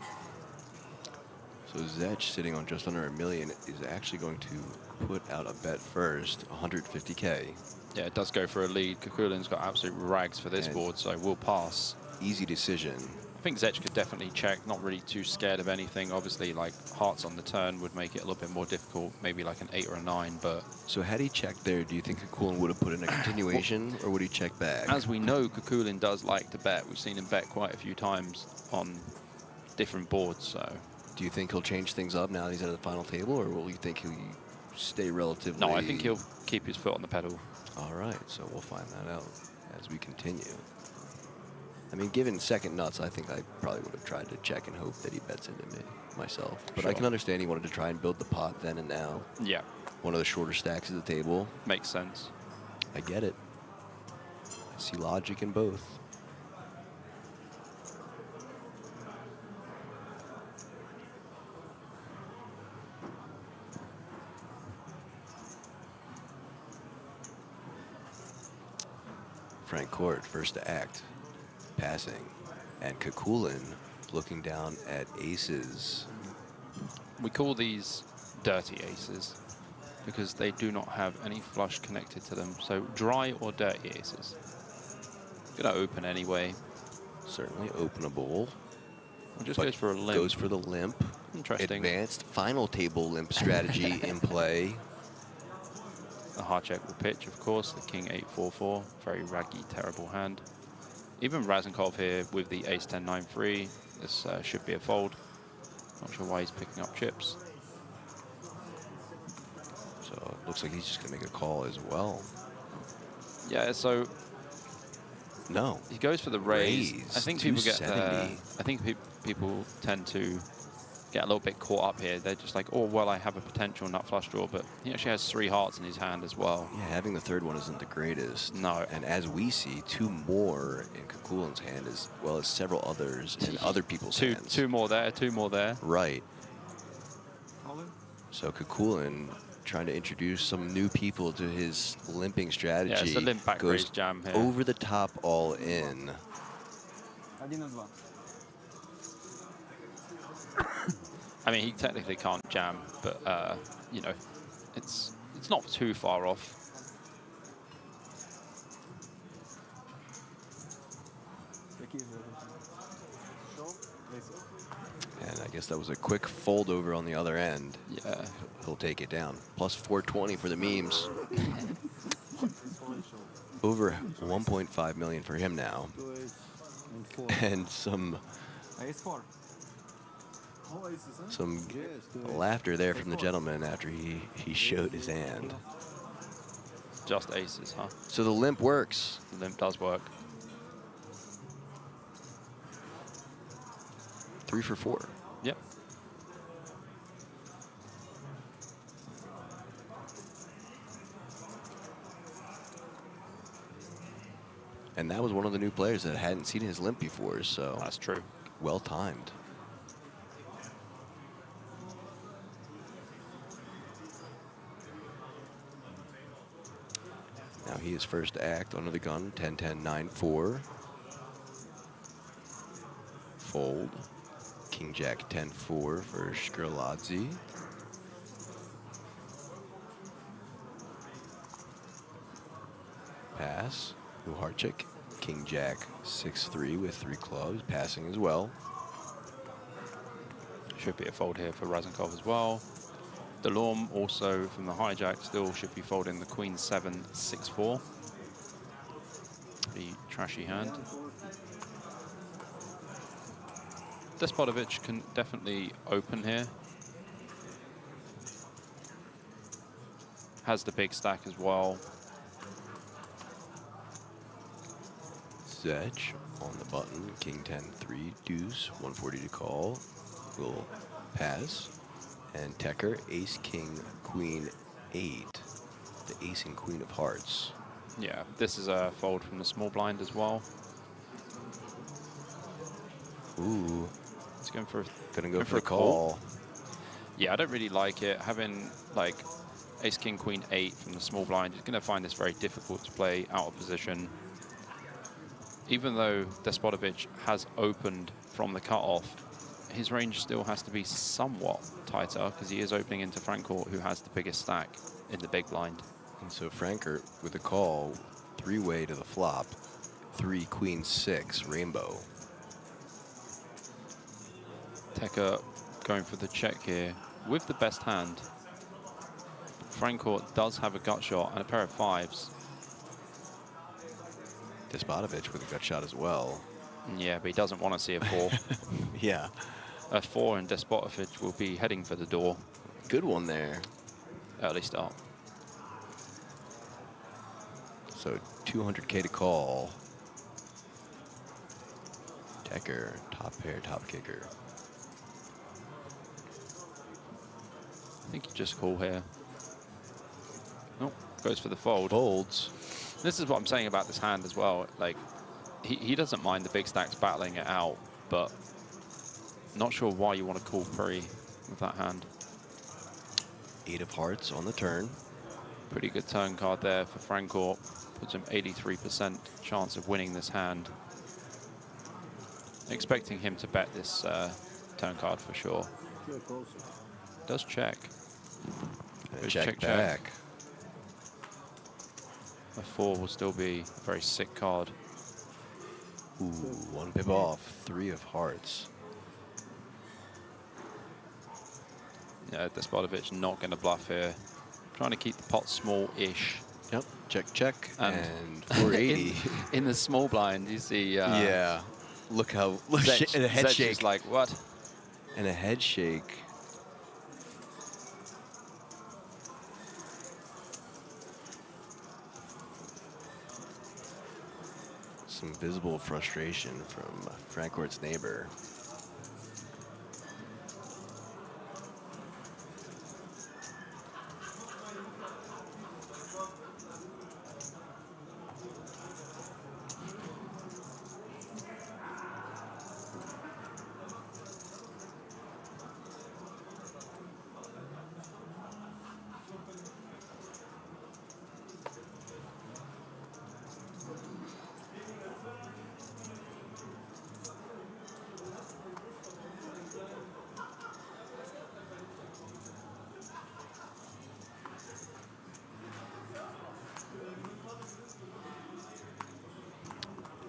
So Zech, sitting on just under $1 million, is actually going to put out a bet first, 150K. Yeah, it does go for a lead. Kukulin's got absolute rags for this And board, so we'll pass. Easy decision. I think Zech could definitely check, not really too scared of anything. Obviously, like hearts on the turn would make it a little bit more difficult, maybe like an 8 or a 9, but... So had he checked there, do you think Kukulin would have put in a continuation, or would he check back? As we know, Kukulin does like to bet. We've seen him bet quite a few times on different boards, so... Do you think he'll change things up now that he's at the final table, or will you think he'll stay relatively... No, I think he'll keep his foot on the pedal. All right, so we'll find that out as we continue. I mean, given second nuts, I think I probably would have tried to check and hope that he bets into me myself. But Sure. I can understand he wanted to try and build the pot then and now. Yeah. One of the shorter stacks of the table. Makes sense. I get it. I see logic in both. Frank Court, first to act, passing, and Kukulin looking down at aces. We call these dirty aces because they do not have any flush connected to them. So dry or dirty aces. Gonna open anyway. Certainly openable. Just goes for a limp. Goes for the limp. Interesting. Advanced final table limp strategy in play. A hard check will pitch, of course. The king 8-4-4, very raggy, terrible hand. Even Razenkov here with the ace 10-9-3. This should be a fold. Not sure why he's picking up chips. So it looks like he's just gonna make a call as well. Yeah, so no, he goes for the raise. I think people get 270. I think people tend to get a little bit caught up here. They're just like, oh well, I have a potential nut flush draw, but he actually has 3 hearts in his hand as well. Yeah, having the third one isn't the greatest. No. And as we see, 2 more in Kukulin's hand as well as several others in other people's hands. 2 more there, 2 more there. Right. So Kukulin trying to introduce some new people to his limping strategy. Yeah, it's a limp back raise goes jam here. over the top all in. I mean, he technically can't jam, but you know, it's not too far off. And I guess that was a quick fold over on the other end. Yeah. He'll take it down. Plus 420 for the memes. Over 1.5 million for him now. And some laughter there from the gentleman after he showed his hand. Just aces, huh? So the limp works. The limp does work. 3 for 4. Yep. And that was one of the new players that hadn't seen his limp before, so that's true. Well timed. Now he is first to act under the gun, 10-10-9-4. Fold. King Jack 10-4 for Shkrladze. Pass. Uharchik. King Jack 6-3 with 3 clubs, passing as well. Should be a fold here for Razenkov as well. Delorme also from the hijack still should be folding the Queen 7-6-4. The trashy hand. Despotovich can definitely open here. Has the big stack as well. Zech on the button, King 10-3, deuce, 140 to call, will pass. And Tecker, ace, king, queen, 8, the ace and queen of hearts. Yeah, this is a fold from the small blind as well. Ooh. It's going for Gonna go for a call. Yeah, I don't really like it. Having like ace, king, queen, 8 from the small blind, is going to find this very difficult to play out of position. Even though Despotovich has opened from the cutoff, his range still has to be somewhat tighter because he is opening into Francourt, who has the biggest stack in the big blind. And so Frankert with a call, 3-way to the flop, 3 queen 6 rainbow. Tecker going for the check here with the best hand. Frankort does have a gut shot and a pair of 5s. Despotovich with a gut shot as well. Yeah, but he doesn't want to see a 4. Yeah. A 4 and Despotovich will be heading for the door. Good one there. Early start. So 200K to call. Tecker, top pair, top kicker. I think you just call here. Oh, goes for the fold. Folds. This is what I'm saying about this hand as well. Like, he doesn't mind the big stacks battling it out, but not sure why you want to call pre with that hand. 8 of hearts on the turn. Pretty good turn card there for Frankort. Puts him 83% chance of winning this hand. Expecting him to bet this turn card for sure. Does check. Goes Check back. A 4 will still be a very sick card. Ooh, 1 pip off. 3 of hearts. Yeah, Despotovich not going to bluff here. Trying to keep the pot small-ish. Yep. Check, check. And 480. in the small blind, you see. Yeah. Look how. Look, and a head Zech shake. is like, what? And a head shake. Some visible frustration from Frankort's neighbor.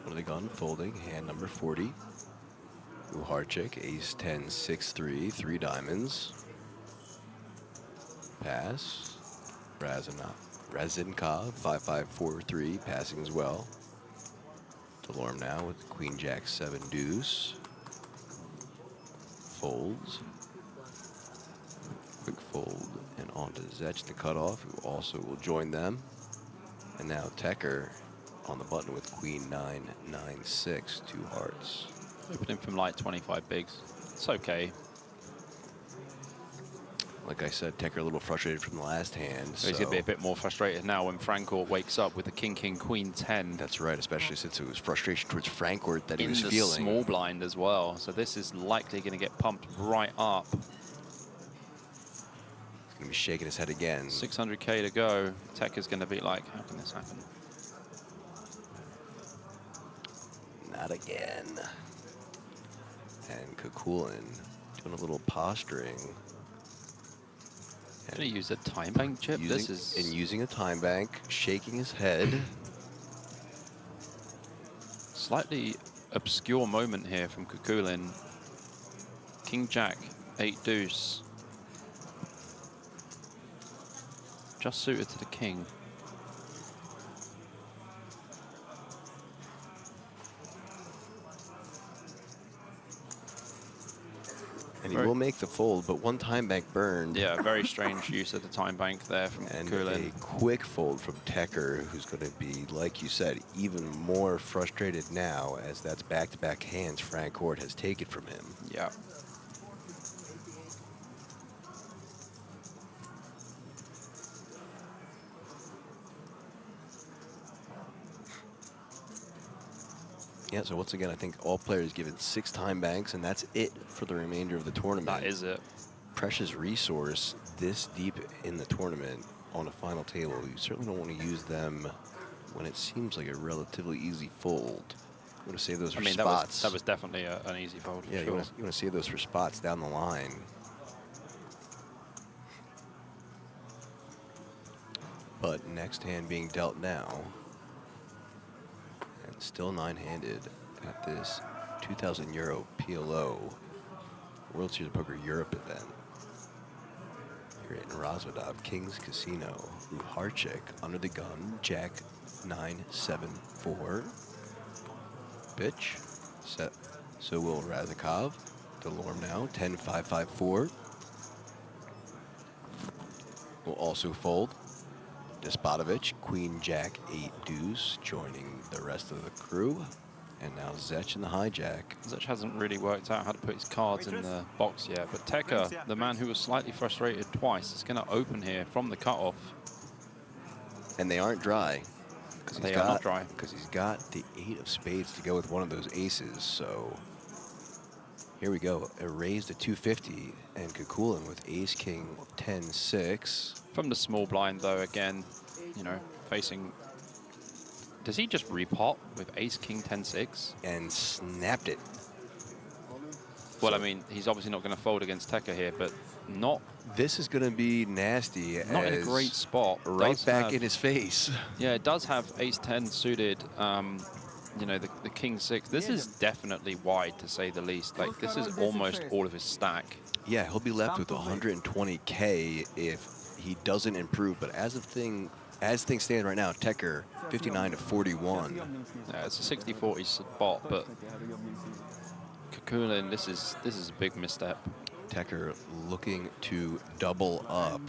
One of the gun folding, hand number 40. Ooh, heart check, ace 10, 6, 3, 3 diamonds. Pass. Razinkov, 5, 5, 4, 3, passing as well. Delorme now with queen jack 7 deuce. Folds. Quick fold and on to Zech, the cutoff, who also will join them. And now Tecker on the button with queen 9, 9, 6, 2 hearts. Opening from like 25 bigs. It's okay. Like I said, Tecker a little frustrated from the last hand. So he's going to be a bit more frustrated now when Frankort wakes up with the king, king, queen 10. That's right, especially since it was frustration towards Frankort that he was in the feeling. Small blind as well. So this is likely going to get pumped right up. He's going to be shaking his head again. 600K to go. Tecker's going to be like, how can this happen? Not again. And Kukulin doing a little posturing. Going to use a time bank chip. Using a time bank, shaking his head. Slightly obscure moment here from Kukulin. King Jack, 8 deuce. Just suited to the king. And he will make the fold, but one time bank burned. Yeah, very strange use of the time bank there from And Kukulin. a quick fold from Tecker, who's going to be, like you said, even more frustrated now as that's back-to-back hands Frankort has taken from him. Yeah. Yeah, so once again, I think all players given 6 time banks, and that's it for the remainder of the tournament. That is it. Precious resource this deep in the tournament on a final table. You certainly don't want to use them when it seems like a relatively easy fold. You want to save those for spots. That was definitely an easy fold. Yeah, sure. you want to save those for spots down the line. But next hand being dealt now. And still 9-handed at this 2,000 euro PLO World Series of Poker Europe event. Here in Rosvedov, King's Casino. Uharchik under the gun, Jack 9-7-4. Pitch. Set. So will Razakov. Delorme now, 10-5-5-4. Will also fold. Despotovich, Queen Jack 8 deuce, joining the rest of the crew. And now Zech in the hijack. Zech hasn't really worked out how to put his cards in the box yet, but Tekka, the man who was slightly frustrated twice, is going to open here from the cutoff. And they aren't dry. They are not dry. Because he's got the 8 of spades to go with one of those aces, so here we go. A raise to 250, and Kukulin with ace-king 10-6. From the small blind, though, again, you know, facing... Does he just repot with ace-king 10-6? And snapped it. Well, I mean, he's obviously not going to fold against Tekka here, but not... This is going to be nasty. Not in a great spot. Right back in his face. Yeah, it does have ace-10 suited. You know, the king 6. This is definitely wide, to say the least. Like, this is almost all of his stack. Yeah, he'll be left with 120K if he doesn't improve. But as things stand right now, Tekker 59-41. Yeah, it's a 60-40 spot, but Kukulin, this is a big misstep. Tekker looking to double up.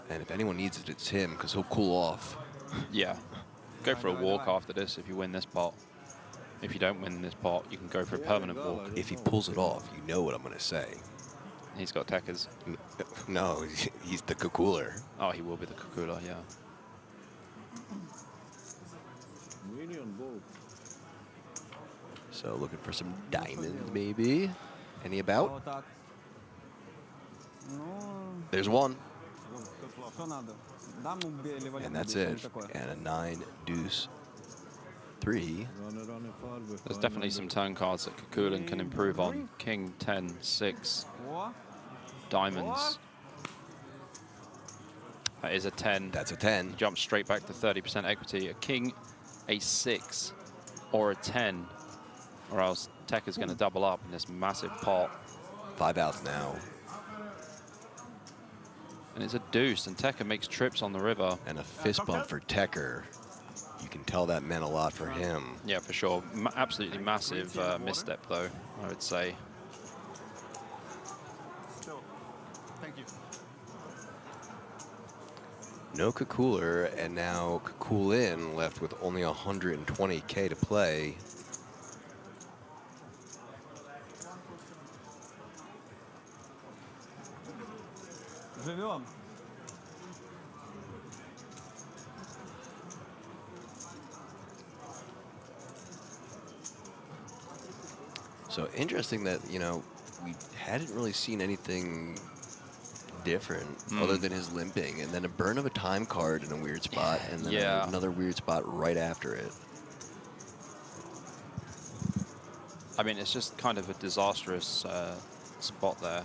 And if anyone needs it, it's him, because he'll cool off. Yeah. Go for a walk after this if you win this pot. If you don't win this pot, you can go for a permanent walk. If he pulls it off, you know what I'm going to say. He's got Tekkas. No, he's the Kukuler. Oh, he will be the Kukuler, yeah. So looking for some diamonds, maybe. Any about? There's one. And that's it. And a 9 deuce 3. There's definitely some turn cards that Kukulin can improve on. King 10 6. Diamonds. That is a 10. That's a 10. He jumps straight back to 30% equity. A king, a 6, or a 10, or else Tekka's going to double up in this massive pot. 5 outs now. And it's a deuce, and Tekka makes trips on the river. And a fist bump for Tekker. You can tell that meant a lot for him. Yeah, for sure. Absolutely massive misstep, though, I would say. Thank you. No Kukuler, and now Kukulin left with only 120K to play. Живем. So interesting that, you know, we hadn't really seen anything different other than his limping, and then a burn of a time card in a weird spot, and then another weird spot right after it. I mean, it's just kind of a disastrous spot there.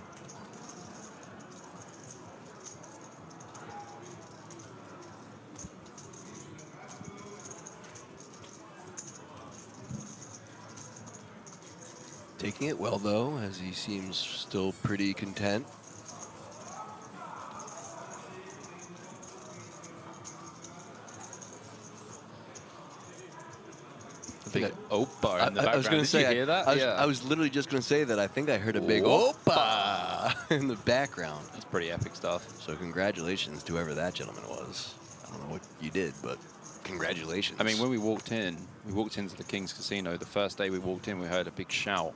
Taking it well, though, as he seems still pretty content. Big Opa in the background. I was going to say, Did you hear that? I was literally just going to say that I think I heard a big Opa in the background. That's pretty epic stuff. So congratulations to whoever that gentleman was. I don't know what you did, but congratulations. I mean, when we walked into the King's Casino, the first day we walked in, we heard a big shout.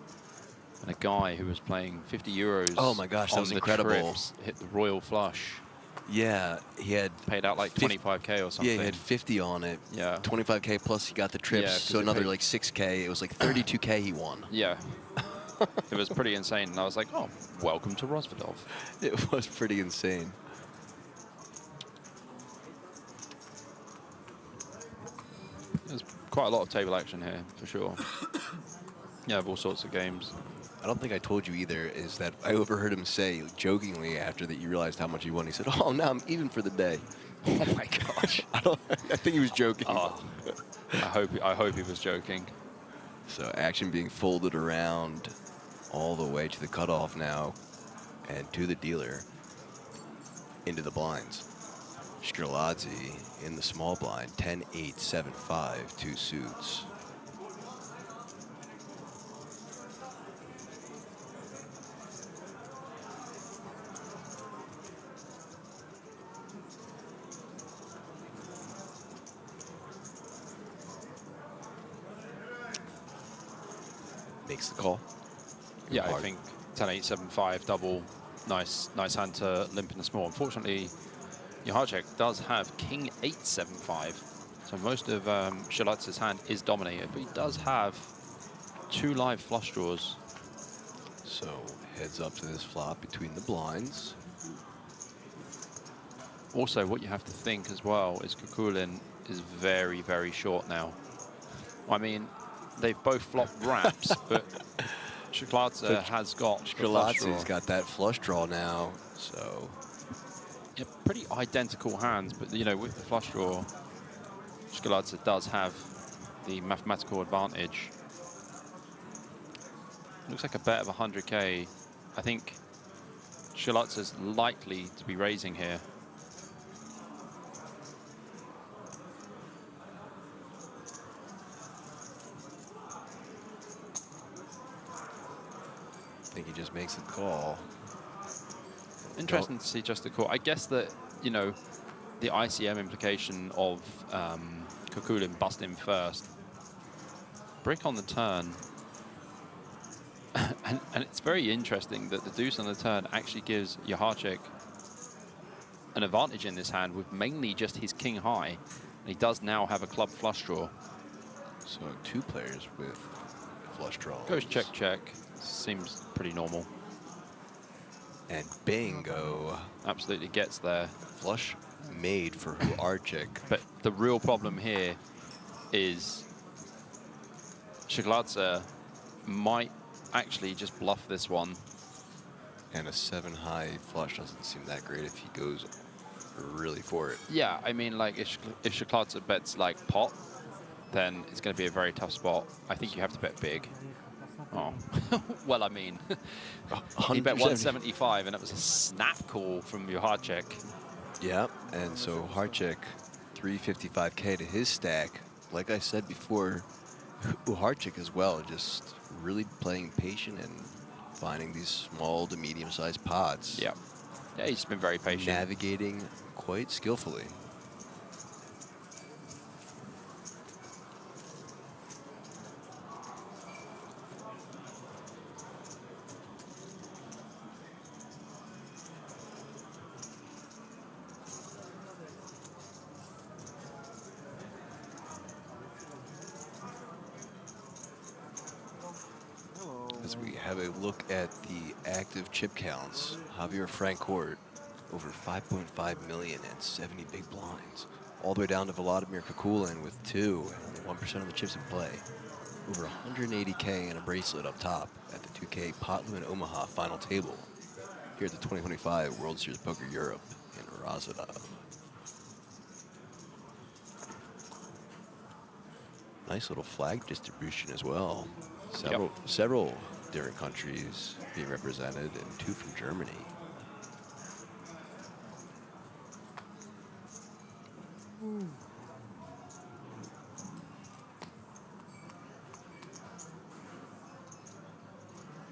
And a guy who was playing 50 euros. Oh my gosh, that was incredible. Trips, hit the royal flush. Yeah, he had paid out like 25K or something. Yeah, he had 50 on it. Yeah. 25K plus he got the trips, Yeah, so another like 6K. It was like 32K he won. Yeah. It was pretty insane. And I was like, oh, welcome to Rosvedov. It was pretty insane. There's quite a lot of table action here, for sure. Yeah, of all sorts of games. I don't think I told you either, is that I overheard him say jokingly after that you realized how much he won. He said, "Oh, now I'm even for the day." Oh my gosh. I think he was joking. Oh, I hope he was joking. So action being folded around all the way to the cutoff now and to the dealer into the blinds. Strelazzi in the small blind, 10-8, 7-5, 2 suits. Makes the call. Yeah, I think 10-8, 7-5 double, nice hand to limp in the small. Unfortunately, Jahacek does have King 8, 7-5, so most of Strelatz's hand is dominated, but he does have 2 live flush draws. So heads up to this flop between the blinds. Also, what you have to think as well is Kukulin is very, very short now. I mean, they've both flopped wraps, but Strelazzi has got Strelazzi's got that flush draw now, so yeah, pretty identical hands, but you know, with the flush draw, Strelazzi does have the mathematical advantage. Looks like a bet of 100k. I think Strelazzi's likely to be raising here. I think he just makes the call. Interesting to see just the call. I guess that, you know, the ICM implication of Kukulin busting first. Brick on the turn. and it's very interesting that the deuce on the turn actually gives Jahacek an advantage in this hand with mainly just his king high. And he does now have a club flush draw. So 2 players with flush draws. Goes check, check. Seems pretty normal. And bingo. Absolutely gets there. Flush made for Jahacek. But the real problem here is Strelazzi might actually just bluff this one. And a 7 high flush doesn't seem that great if he goes really for it. Yeah, I mean, like, if Strelazzi bets like pot, then it's going to be a very tough spot. I think you have to bet big. Oh, well, I mean, he bet 175, and it was a snap call from Jahacek. Yeah, and so Jahacek, 355k to his stack. Like I said before, Jahacek as well, just really playing patient and finding these small to medium-sized pots. Yeah, yeah, he's been very patient. Navigating quite skillfully. As we have a look at the active chip counts, Javier Francourt over 5.5 million and 70 big blinds. All the way down to Vladimir Kukulin with 2 and 1% of the chips in play. Over 180k and a bracelet up top at the 2K Pot Limit Omaha final table here at the 2025 World Series Poker Europe in Razadov. Nice little flag distribution as well. Several different countries being represented and 2 from Germany.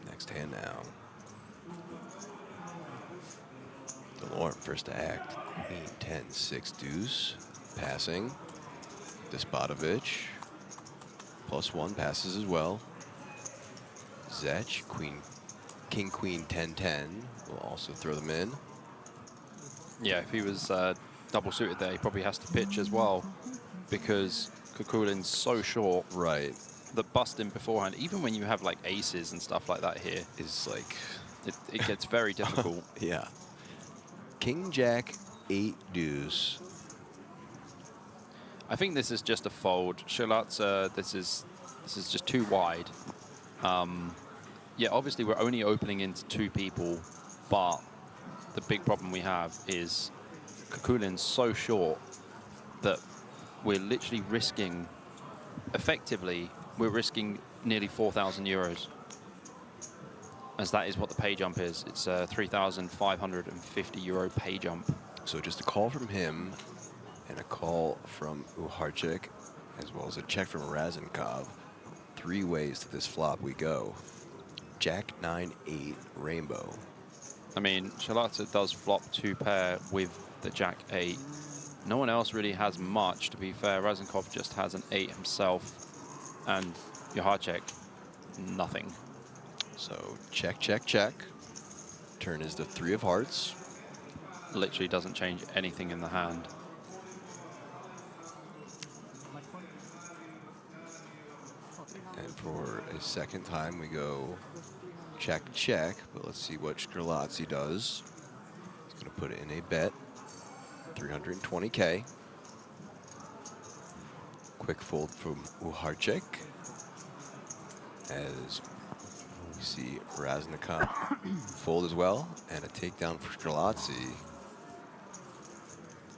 Next hand now. DeLorme first to act. Queen 10, 6 deuce. Passing. Despotovich. +1 passes as well. Zech, King, Queen, 10, 10 will also throw them in. Yeah, if he was double suited there, he probably has to pitch as well because Kukulin's so short. Right. That busting beforehand, even when you have like aces and stuff like that here, is like it gets very difficult. Yeah. King, Jack, 8 deuce. I think this is just a fold. Strelazzi, this is just too wide. Yeah, obviously we're only opening into 2 people, but the big problem we have is Kukulin's so short that we're literally risking, effectively, we're risking nearly 4,000 euros. As that is what the pay jump is. It's a 3,550 euro pay jump. So just a call from him and a call from Uharchik, as well as a check from Razenkov. 3 ways to this flop we go. Jack 9-8 rainbow. I mean, Shalata does flop 2 pair with the Jack 8. No one else really has much, to be fair. Razenkov just has an 8 himself, and Uharchik, nothing. So check, check, check. Turn is the 3 of hearts. Literally doesn't change anything in the hand. And for a second time, we go check, check. But let's see what Strelazzi does. He's going to put it in a bet. 320K. Quick fold from Uharchik. As we see Raznikov fold as well. And a takedown for Strelazzi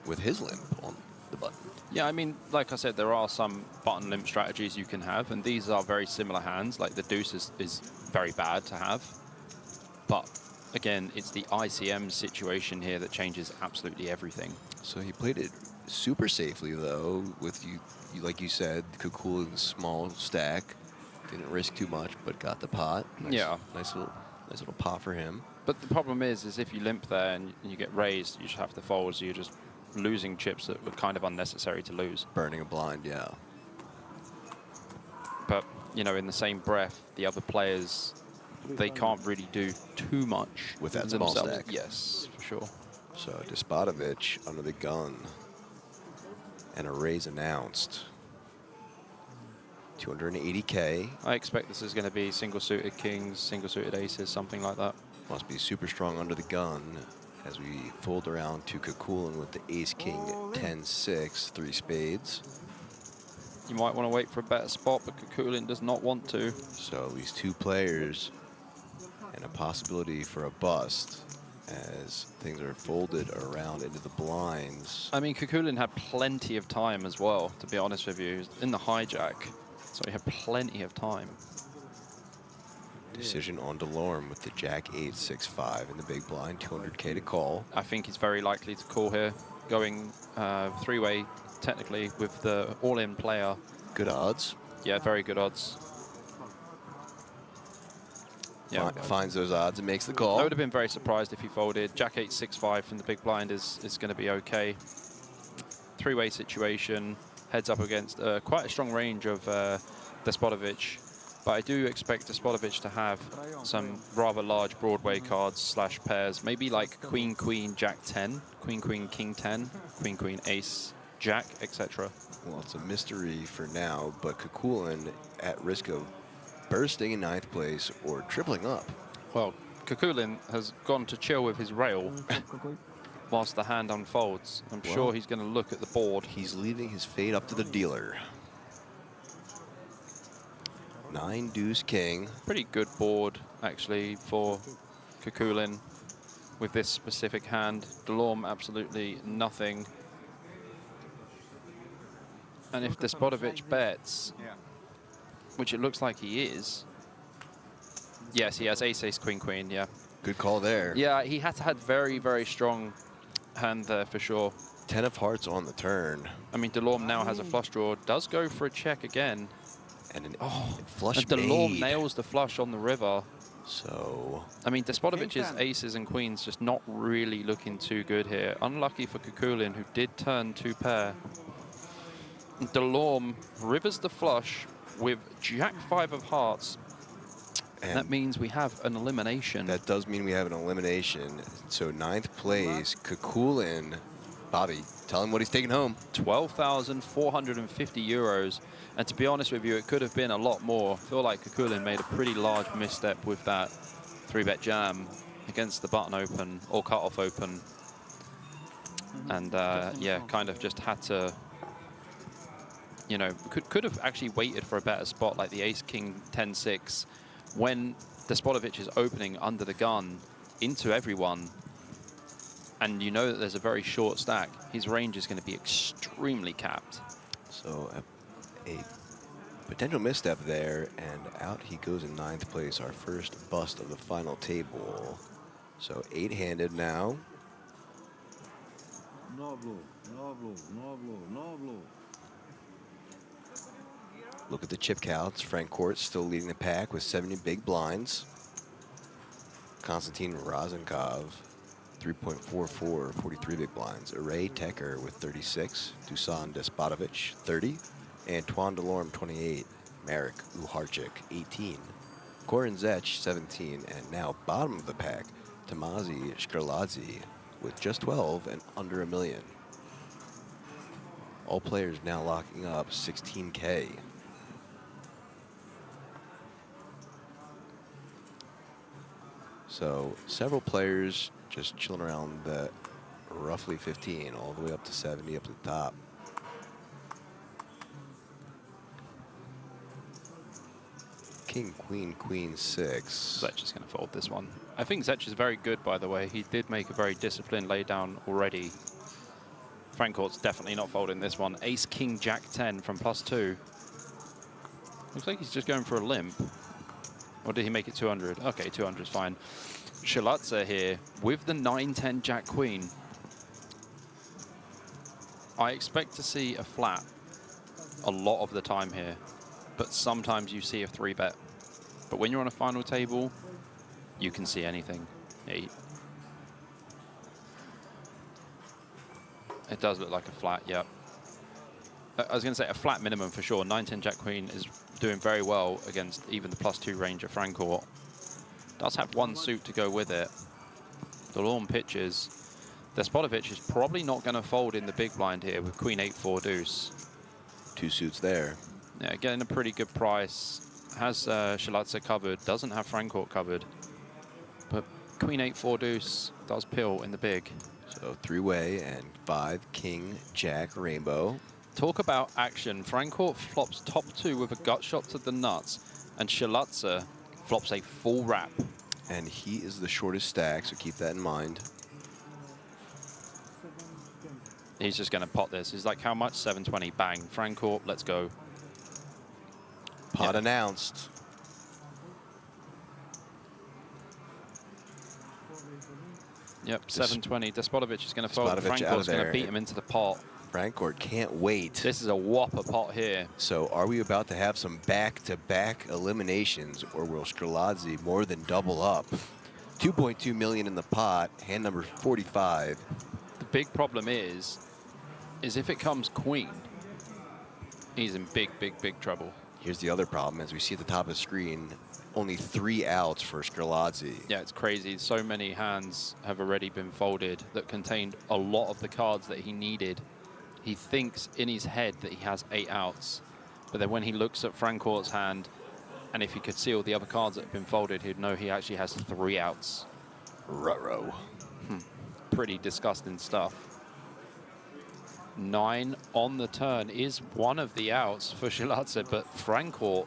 with his limp on the button. Yeah, I mean, like I said, there are some button limp strategies you can have, and these are very similar hands. Like the deuce is very bad to have. But again, it's the ICM situation here that changes absolutely everything. So he played it super safely, though, with you like you said, Kukulin's small stack. Didn't risk too much, but got the pot. Nice, yeah. Nice little pot for him. But the problem is if you limp there and you get raised, you just have to fold, so you're just losing chips that were kind of unnecessary to lose. Burning a blind, yeah. But, you know, in the same breath, the other players, they can't really do too much with that small stack. Yes, for sure. So Despotovich under the gun. And a raise announced. 280K. I expect this is going to be single-suited kings, single-suited aces, something like that. Must be super strong under the gun as we fold around to Kukulin with the ace-king 10-6, 3 spades. You might want to wait for a better spot, but Kukulin does not want to. So at least 2 players and a possibility for a bust as things are folded around into the blinds. I mean, Kukulin had plenty of time as well, to be honest with you. He was in the hijack, so he had plenty of time. Decision on Delorme with the Jack 8-6-5 in the big blind, 200K to call. I think he's very likely to call here, going 3-way technically with the all-in player. Good odds. Yeah, very good odds. Yeah, finds those odds and makes the call. I would have been very surprised if he folded. Jack 8-6-5 from the big blind is going to be okay. 3-way situation, heads up against quite a strong range of Despotovich. But I do expect Despotovich to have some rather large Broadway cards slash pairs. Maybe like Queen, Queen, Jack 10, Queen, Queen, King 10, Queen, Queen, Ace, Jack, etc. Well, it's a mystery for now, but Kukulin at risk of bursting in 9th place or tripling up. Well, Kukulin has gone to chill with his rail whilst the hand unfolds. I'm sure he's going to look at the board. He's leaving his fate up to the dealer. 9 deuce king. Pretty good board, actually, for Kukulin with this specific hand. Delorme, absolutely nothing. And if Despotovich bets, which it looks like he is, yes, he has ace, ace, queen, queen, yeah. Good call there. Yeah, he had very, very strong hand there for sure. 10 of hearts on the turn. I mean, Delorme now has a flush draw, does go for a check again. And an flush and Delorme nails the flush on the river. So, I mean, Despotovich's aces and queens just not really looking too good here. Unlucky for Kukulin, who did turn 2 pair. Delorme rivers the flush with Jack 5 of hearts. And that means we have an elimination. That does mean we have an elimination. So 9th place, Kukulin. Bobby, tell him what he's taking home. 12,450 euros. And to be honest with you, it could have been a lot more. I feel like Kukulin made a pretty large misstep with that 3-bet jam against the button open or cutoff open. And yeah, kind of just had to, you know, could have actually waited for a better spot like the ace king 10-6 when Despotovich is opening under the gun into everyone, and you know that there's a very short stack. His range is going to be extremely capped. So a potential misstep there, and out he goes in 9th place, our first bust of the final table. So 8-handed now. No blue, no blue, no blue, no blue. Look at the chip counts. Frank Court still leading the pack with 70 big blinds. Konstantin Rozenkov, 3.44, 43 big blinds. Array Tecker with 36. Dusan Despotovich, 30. Antoine Delorme, 28. Marek Uharchik, 18. Goran Zech, 17. And now bottom of the pack, Tamazi Shkrladze with just 12 and under $1 million. All players now locking up 16K. So several players just chilling around the roughly 15, all the way up to 70 up to the top. King, queen, queen, 6. Zech is going to fold this one. I think Zech is very good, by the way. He did make a very disciplined laydown already. Frank Court's definitely not folding this one. Ace, king, jack 10 from +2. Looks like he's just going for a limp. Or did he make it 200? Okay, 200 is fine. Shkrladze here with the 9-10 jack queen. I expect to see a flat a lot of the time here, but sometimes you see a 3-bet. But when you're on a final table, you can see anything. It does look like a flat, yeah. I was going to say a flat minimum for sure. 9-10 jack queen is doing very well against even the +2 range of Frank Court. Does have one suit to go with it. Delorme pitches. Despotovich is probably not going to fold in the big blind here with queen 8-4 deuce. 2 suits there. Yeah, getting a pretty good price. Has Shkrladze covered, doesn't have Frank Court covered. But queen 8-4 deuce does pill in the big. So 3-way and 5, king, jack, rainbow. Talk about action. Frank Court flops top 2 with a gut shot to the nuts, and Shkrladze flops a full wrap. And he is the shortest stack, so keep that in mind. He's just going to pot this. He's like, how much? 720. Bang. Frank Court, let's go. Pot announced. Yep, 720. Despotovich is going to fold. Frank Court's going to beat him into the pot. Frank Court can't wait. This is a whopper pot here. So are we about to have some back-to-back eliminations, or will Shkrladze more than double up? 2.2 million in the pot, hand number 45. The big problem is if it comes queen, he's in big, big, big trouble. Here's the other problem. As we see at the top of the screen, only 3 outs for Shkrladze. Yeah, it's crazy. So many hands have already been folded that contained a lot of the cards that he needed. He thinks in his head that he has 8 outs, but then when he looks at Frank Court's hand, and if he could see all the other cards that have been folded, he'd know he actually has 3 outs. Ruh-roh. Pretty disgusting stuff. 9 on the turn is one of the outs for Shkrladze, but Frank Court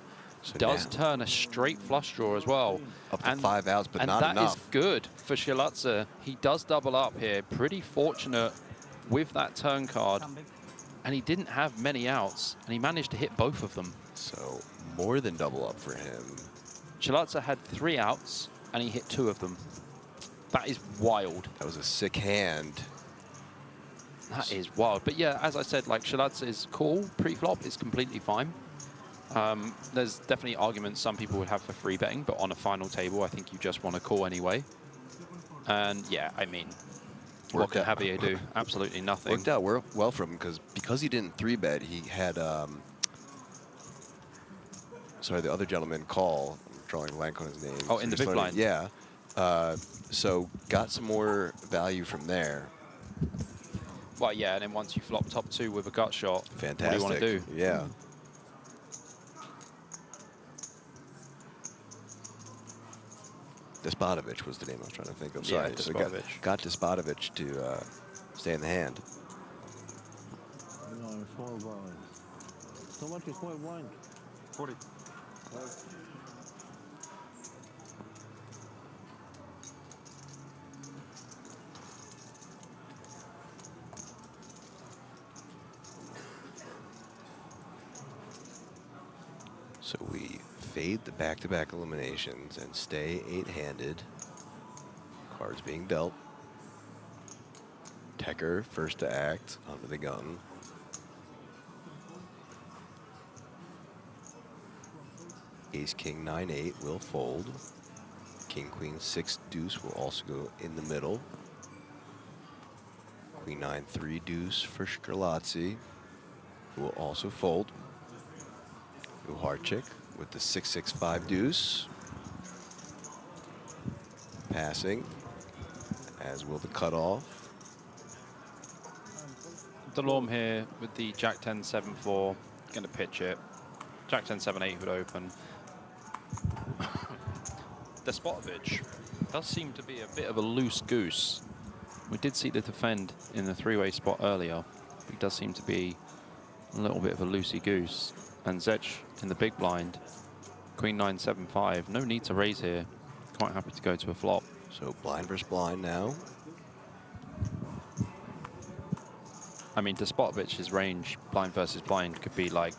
does turn a straight flush draw as well. Up to 5 outs, but not enough. And that is good for Shkrladze. He does double up here. Pretty fortunate with that turn card. And he didn't have many outs, and he managed to hit both of them. So more than double up for him. Shkrladze had 3 outs, and he hit 2 of them. That is wild. That was a sick hand. That is wild. But yeah, as I said, like Shkrladze's call pre-flop is completely fine. There's definitely arguments some people would have for free betting, but on a final table, I think you just want to call anyway. And yeah, I mean, what can Javier do? Absolutely nothing. Worked out well for him because he didn't 3-bet. He had sorry, the other gentleman call. I'm drawing a blank on his name. Oh, in the big blind. Yeah. So got some more value from there. Well, yeah, and then once you flop top 2 with a gut shot, fantastic. What do you want to do? Yeah. Despotovich was the name I was trying to think of. Sorry. Yeah, so Despotovich. got Despotovich to stay in the hand. No, small blind. So much is small blind. 40. fade the back-to-back eliminations and stay 8-handed. Cards being dealt. Tecker first to act under the gun. Ace King 9-8 will fold. King Queen 6 deuce will also go in the middle. Queen 9-3 deuce for Scarlazzi, who will also fold. Uharchik with the 6-6-5 deuce. Passing, as will the cutoff. Delorme here with the Jack 10 7-4, going to pitch it. Jack 10 7-8 would open. Despotovich does seem to be a bit of a loose goose. We did see the defend in the three-way spot earlier. He does seem to be a little bit of a loosey goose. And Zech in the big blind, Queen 9 7-5. No need to raise here. Quite happy to go to a flop. So blind versus blind now. I mean, Despotovich's range, blind versus blind, could be like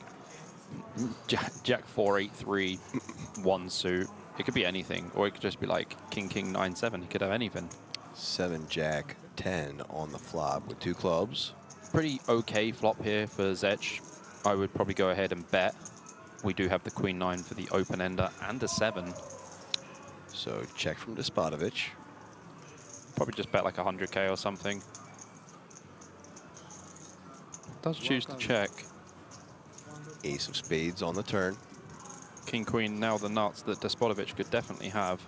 Jack 4-8-3, one suit. It could be anything, or it could just be like King 9-7. He could have anything. 7 Jack 10 on the flop with 2 clubs. Pretty okay flop here for Zech. I would probably go ahead and bet. We do have the Queen 9 for the open ender and a 7. So check from Despotovich. Probably just bet like 100K or something. Does choose to check. Ace of spades on the turn. King Queen now the nuts that Despotovich could definitely have.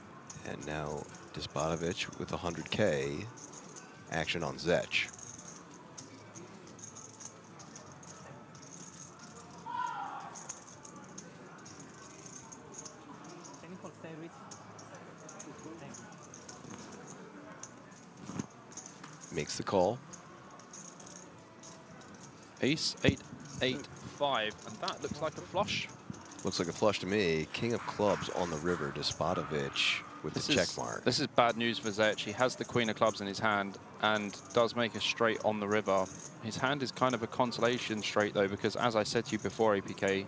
And now Despotovich with 100K. Action on Zech. Makes the call. Ace 8-8-5, and that looks like a flush. Looks like a flush to me. King of clubs on the river. Despotovich with the check mark. This is bad news for Zech. He has the Queen of clubs in his hand and does make a straight on the river. His hand is kind of a consolation straight though, because as I said to you before, APK,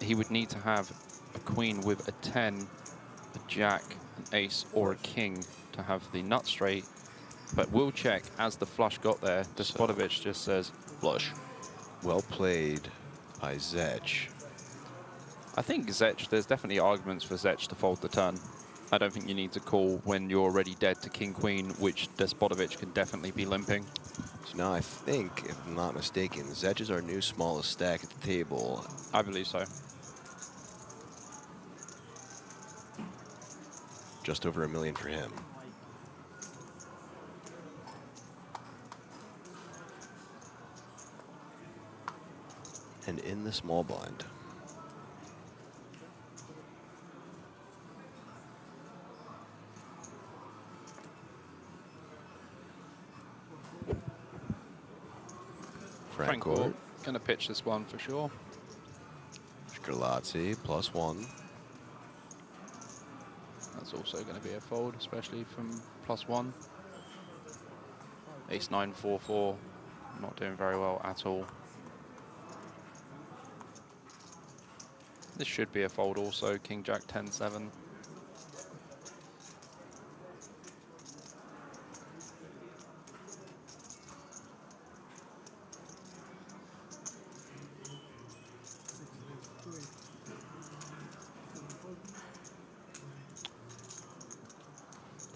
he would need to have a queen with a 10, a jack, an ace, or a king to have the nut straight. But we'll check as the flush got there. Despotovich just says flush. Well played by Zech. I think Zech, there's definitely arguments for Zech to fold the turn. I don't think you need to call when you're already dead to King Queen, which Despotovich can definitely be limping. So now I think, if I'm not mistaken, Zech is our new smallest stack at the table. I believe so. Just over $1 million for him. And in the small blind. Franco going to pitch this one for sure. Scarlazzi +1. That's also going to be a fold, especially from +1. Ace 9-4-4, not doing very well at all. This should be a fold also, King Jack 10-7.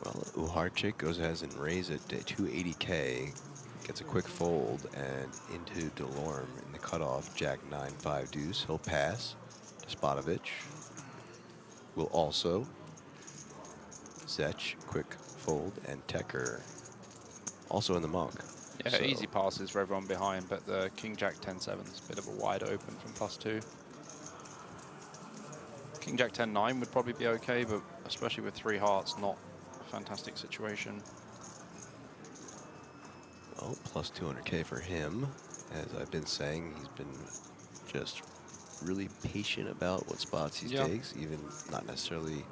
Well, Uharchik goes ahead and raises it to 280K, gets a quick fold, and into Delorme in the cutoff, Jack 9-5 deuce. He'll pass. Despotovich will also. Zech, quick fold, and Tecker also in the monk. Yeah, So easy passes for everyone behind, but the King Jack 10-7 is a bit of a wide open from +2. King Jack 10-9 would probably be okay, but especially with 3 hearts, not a fantastic situation. Well, plus 200K for him. As I've been saying, he's been just really patient about what spots he takes, even not necessarily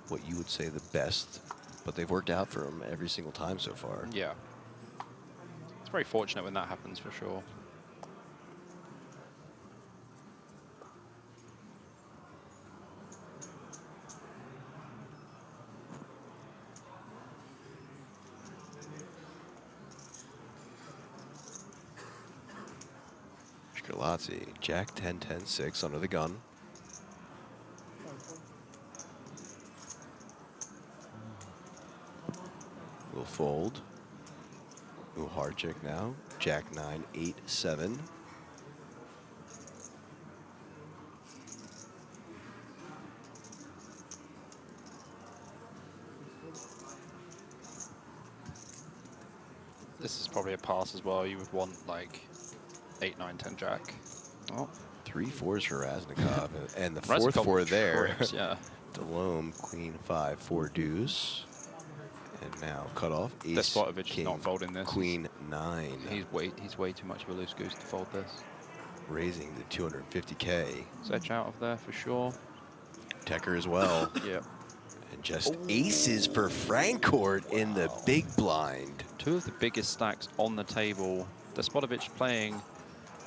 what you would say the best, but they've worked out for him every single time so far. Yeah. It's very fortunate when that happens, for sure. Scarlatti. Jack 10, 10, 6 under the gun. Will fold. Ooh, hard check now. Jack 9, 8, 7. This is probably a pass as well. You would want like 8, 9, 10 Jack. Oh, 3 4s for Raznikov. And the Raznikov fourth 4 there. trips, yeah. Delhomme, Queen 5, 4 deuce. And now cut off. Ace, Despotovich King, is not folding this. Queen 9. He's way too much of a loose goose to fold this. Raising the 250K. Edge out of there for sure. Tecker as well. Yep. And just aces for Francourt in the big blind. 2 of the biggest stacks on the table. Despotovich playing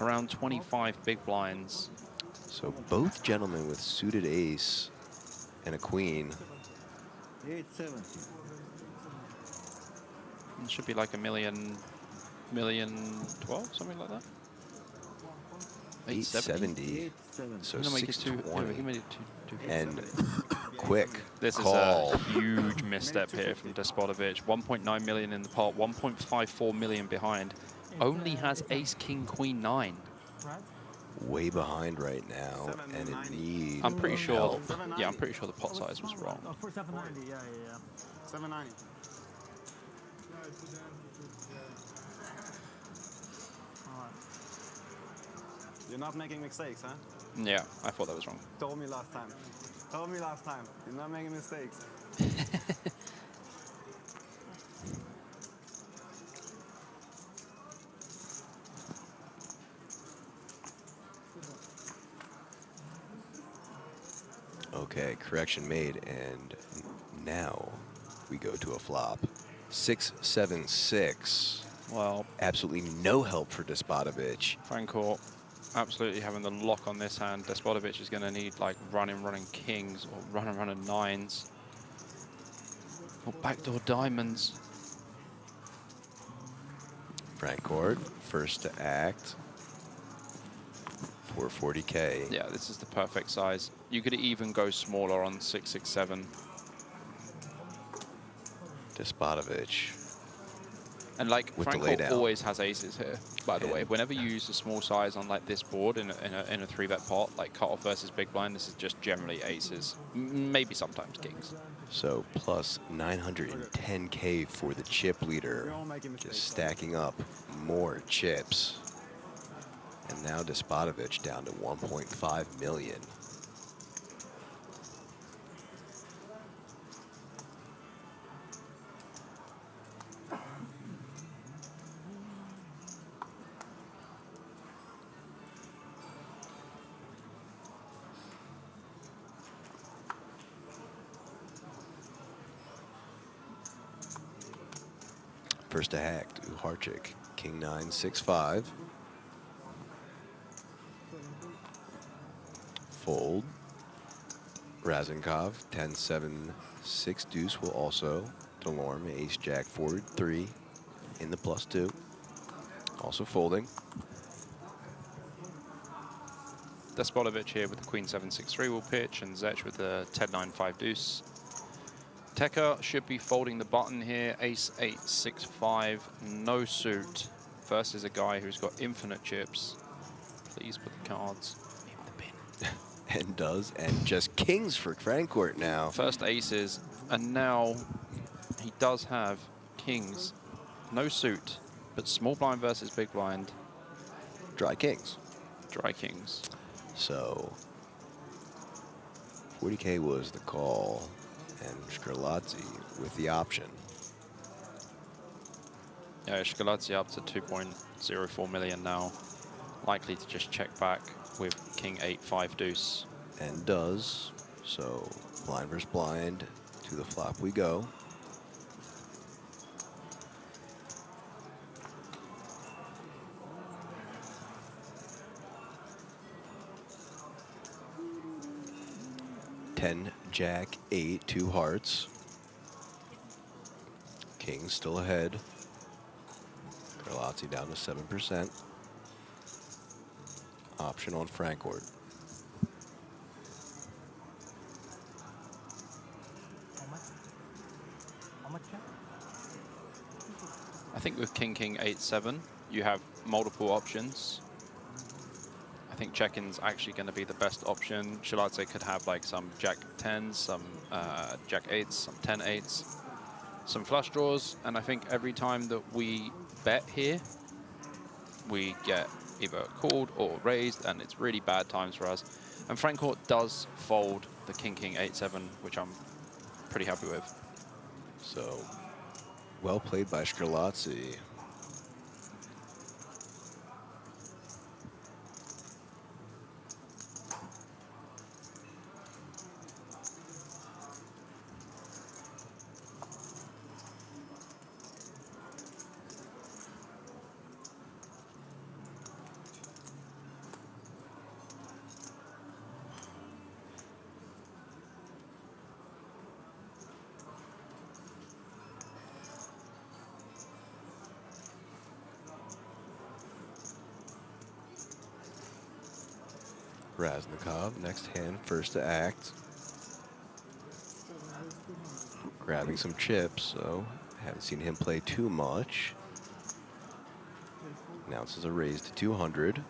around 25 big blinds. So both gentlemen with suited ace and a queen. 870. It should be like a million 12, something like that. 870. So 620. He made it 250. And quick This call. is a huge misstep here from Despotovich. 1.9 million in the pot, 1.54 million behind. Only has ace, king, queen, 9. Way behind right now, and it needs I'm pretty sure. help. Yeah, I'm pretty sure the pot size was wrong. For 790, yeah. 790. You're not making mistakes, huh? Yeah, I thought that was wrong. Told me last time. You're not making mistakes. Okay, correction made, and now we go to a flop. 6, 7, 6. Well, absolutely no help for Despotovich. Francourt absolutely having the lock on this hand. Despotovich is going to need like running kings or running nines. Or backdoor diamonds. Francourt, first to act. 440K. Yeah, this is the perfect size. You could even go smaller on 667. Despotovich. And like with the Francourt laydown. always has aces here, by the way. Whenever you use a small size on like this board in a 3-bet pot, like cutoff versus big blind, this is just generally aces. Maybe sometimes kings. So plus 910K for the chip leader. Just stacking up more chips. And now Despotovich down to 1.5 million. First to act, Uharchik, King 9, 6, 5. Fold. Raznikov, 10, 7, 6 deuce will also. Delorme, ace, jack, forward, 3 in the +2. Also folding. Despotovich here with the queen 7, 6, 3 will pitch, and Zech with the 10, 9, 5 deuce. Tecker should be folding the button here. Ace, 8, 6, 5, no suit. First is a guy who's got infinite chips. Please put the cards in the bin. And does, and just kings for Francourt now. First aces, and now he does have kings. No suit, but small blind versus big blind. Dry kings. Dry kings. So 40K was the call, and Scarlatti with the option. Yeah, Scarlatti up to 2.04 million now. Likely to just check back with king 8, 5 deuce. And does. So blind versus blind, to the flop we go. Ten, jack, 8, 2 hearts. King still ahead. Scarlatti down to 7%. option on Frankfurt. How much? How much check? I think with King 8-7, you have multiple options. I think check-in's actually going to be the best option. Shiladze could have like some Jack 10s, some Jack 8s, some 10 8s, some flush draws, and I think every time that we bet here, we get either called or raised, and it's really bad times for us. And Frankfurt does fold the King 8-7, which I'm pretty happy with. So, well played by Scarlazzi. Raznikov, next hand, first to act. Grabbing some chips, so haven't seen him play too much. Announces a raise to 200.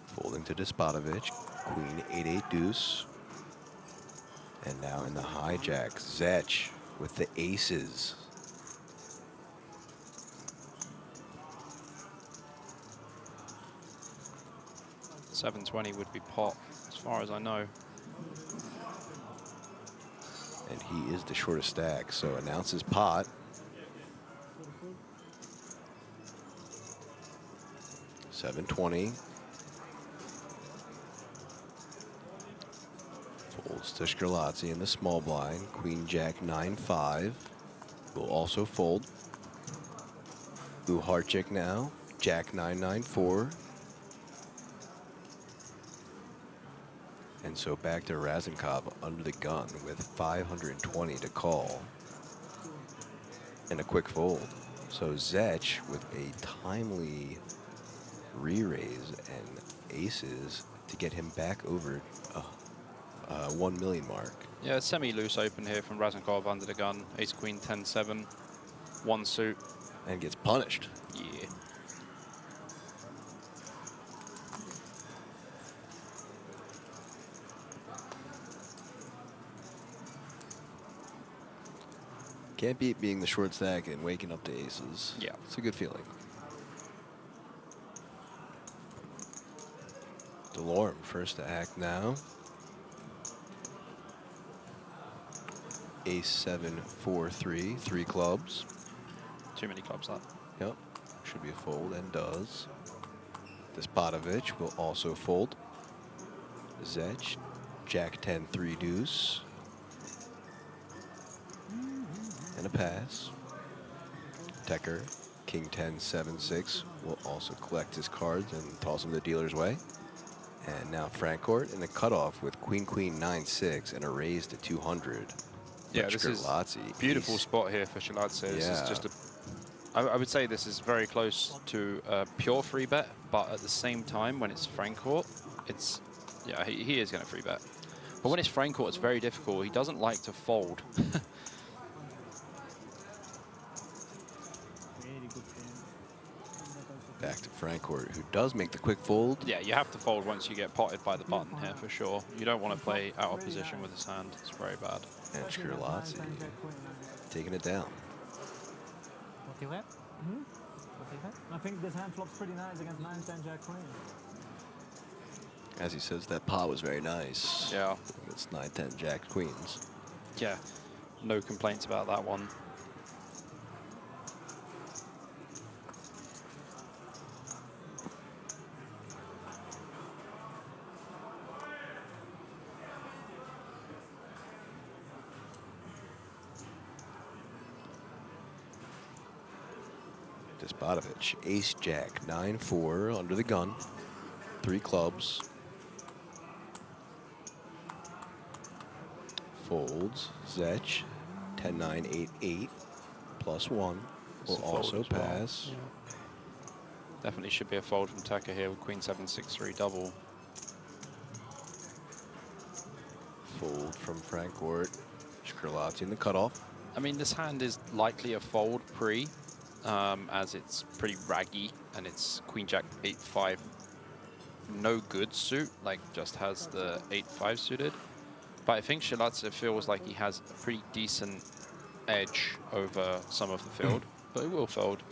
Folding to Despotovich, Queen 8-8 deuce. And now in the hijack, Zech with the aces. 720 would be pot, as far as I know. And he is the shortest stack, so announces pot. $720. Folds to Scarlazzi in the small blind. Queen Jack 9-5 will also fold. Uharchik now. Jack 9-9-4. And so back to Raznikov under the gun with 520 to call. And a quick fold. So Zech with a timely re-raise and aces to get him back over 1 million mark. Yeah, semi-loose open here from Raznikov under the gun. Ace Queen 10-7, one suit. And gets punished. Yeah. Can't beat being the short stack and waking up to aces. Yeah. It's a good feeling. Delorme first to act now. Ace 7-4-3, 3 clubs. Too many clubs, that. Yep, should be a fold and does. Despotovich will also fold. Zech, Jack 10, 3 deuce. And a pass. Tecker, King 10, 7, 6 will also collect his cards and toss them the dealer's way. And now Frankfurt in a cutoff with Queen 9-6 and a raise to 200. Yeah, this is a beautiful spot here for Shiladze. This is just a, I would say this is very close to a pure free bet, but at the same time, when it's Frankfurt, it's, yeah, he is going to free bet. But when it's Frankfurt, it's very difficult. He doesn't like to fold. Back to Frankfurt, who does make the quick fold. Yeah, you have to fold once you get potted by the button here, for sure. You don't want to play out of position with his hand. It's very bad. And Scarlazzi taking it down. What you bet? I think this hand flops pretty nice against 9-10 Jack Queen. As he says, that pot was very nice. Yeah. It's 9-10 Jack Queens. Yeah, no complaints about that one. Despotovich, Ace Jack 9-4 under the gun, 3 clubs. Folds, Zech 10-9-8-8 +1. Will a fold also as well. pass. Yeah. Definitely should be a fold from Tucker here with Queen 7-6-3 double. Fold from Frankfurt. Scarlatti in the cutoff. I mean, this hand is likely a fold pre, as it's pretty raggy and it's Queen Jack 8-5. No good suit, like just has the 8-5 suited. But I think Scarlatti feels like he has a pretty decent edge over some of the field, but he will fold.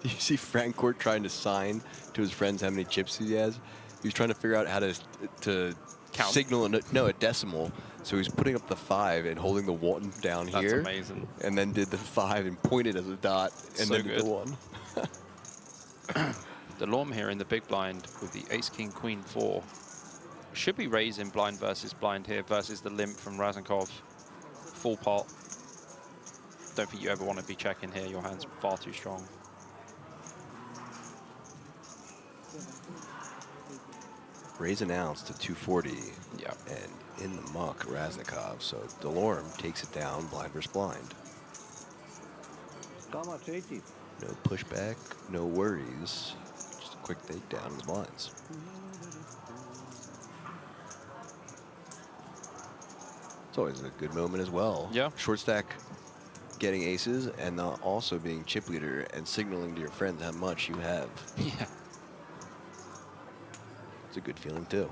You see Frankfurt trying to sign to his friends how many chips he has. He's trying to figure out how to Count. signal a decimal. So he's putting up the 5 and holding the 1 down That's here. amazing. And then did the 5 and pointed as a dot and So then did the good. 1. The Lorm here in the big blind with the ace, king, queen, 4. Should be raising blind versus blind here versus the limp from Razenkov. Full pot. Don't think you ever want to be checking here. Your hand's far too strong. Raise an ounce to 240. Yeah. And in the muck, Raznikov. So Delorme takes it down, blind versus blind. How much 80? No pushback, no worries. Just a quick takedown in the blinds. It's always a good moment as well. Yeah. Short stack getting aces and also being chip leader and signaling to your friends how much you have. Yeah. It's a good feeling too.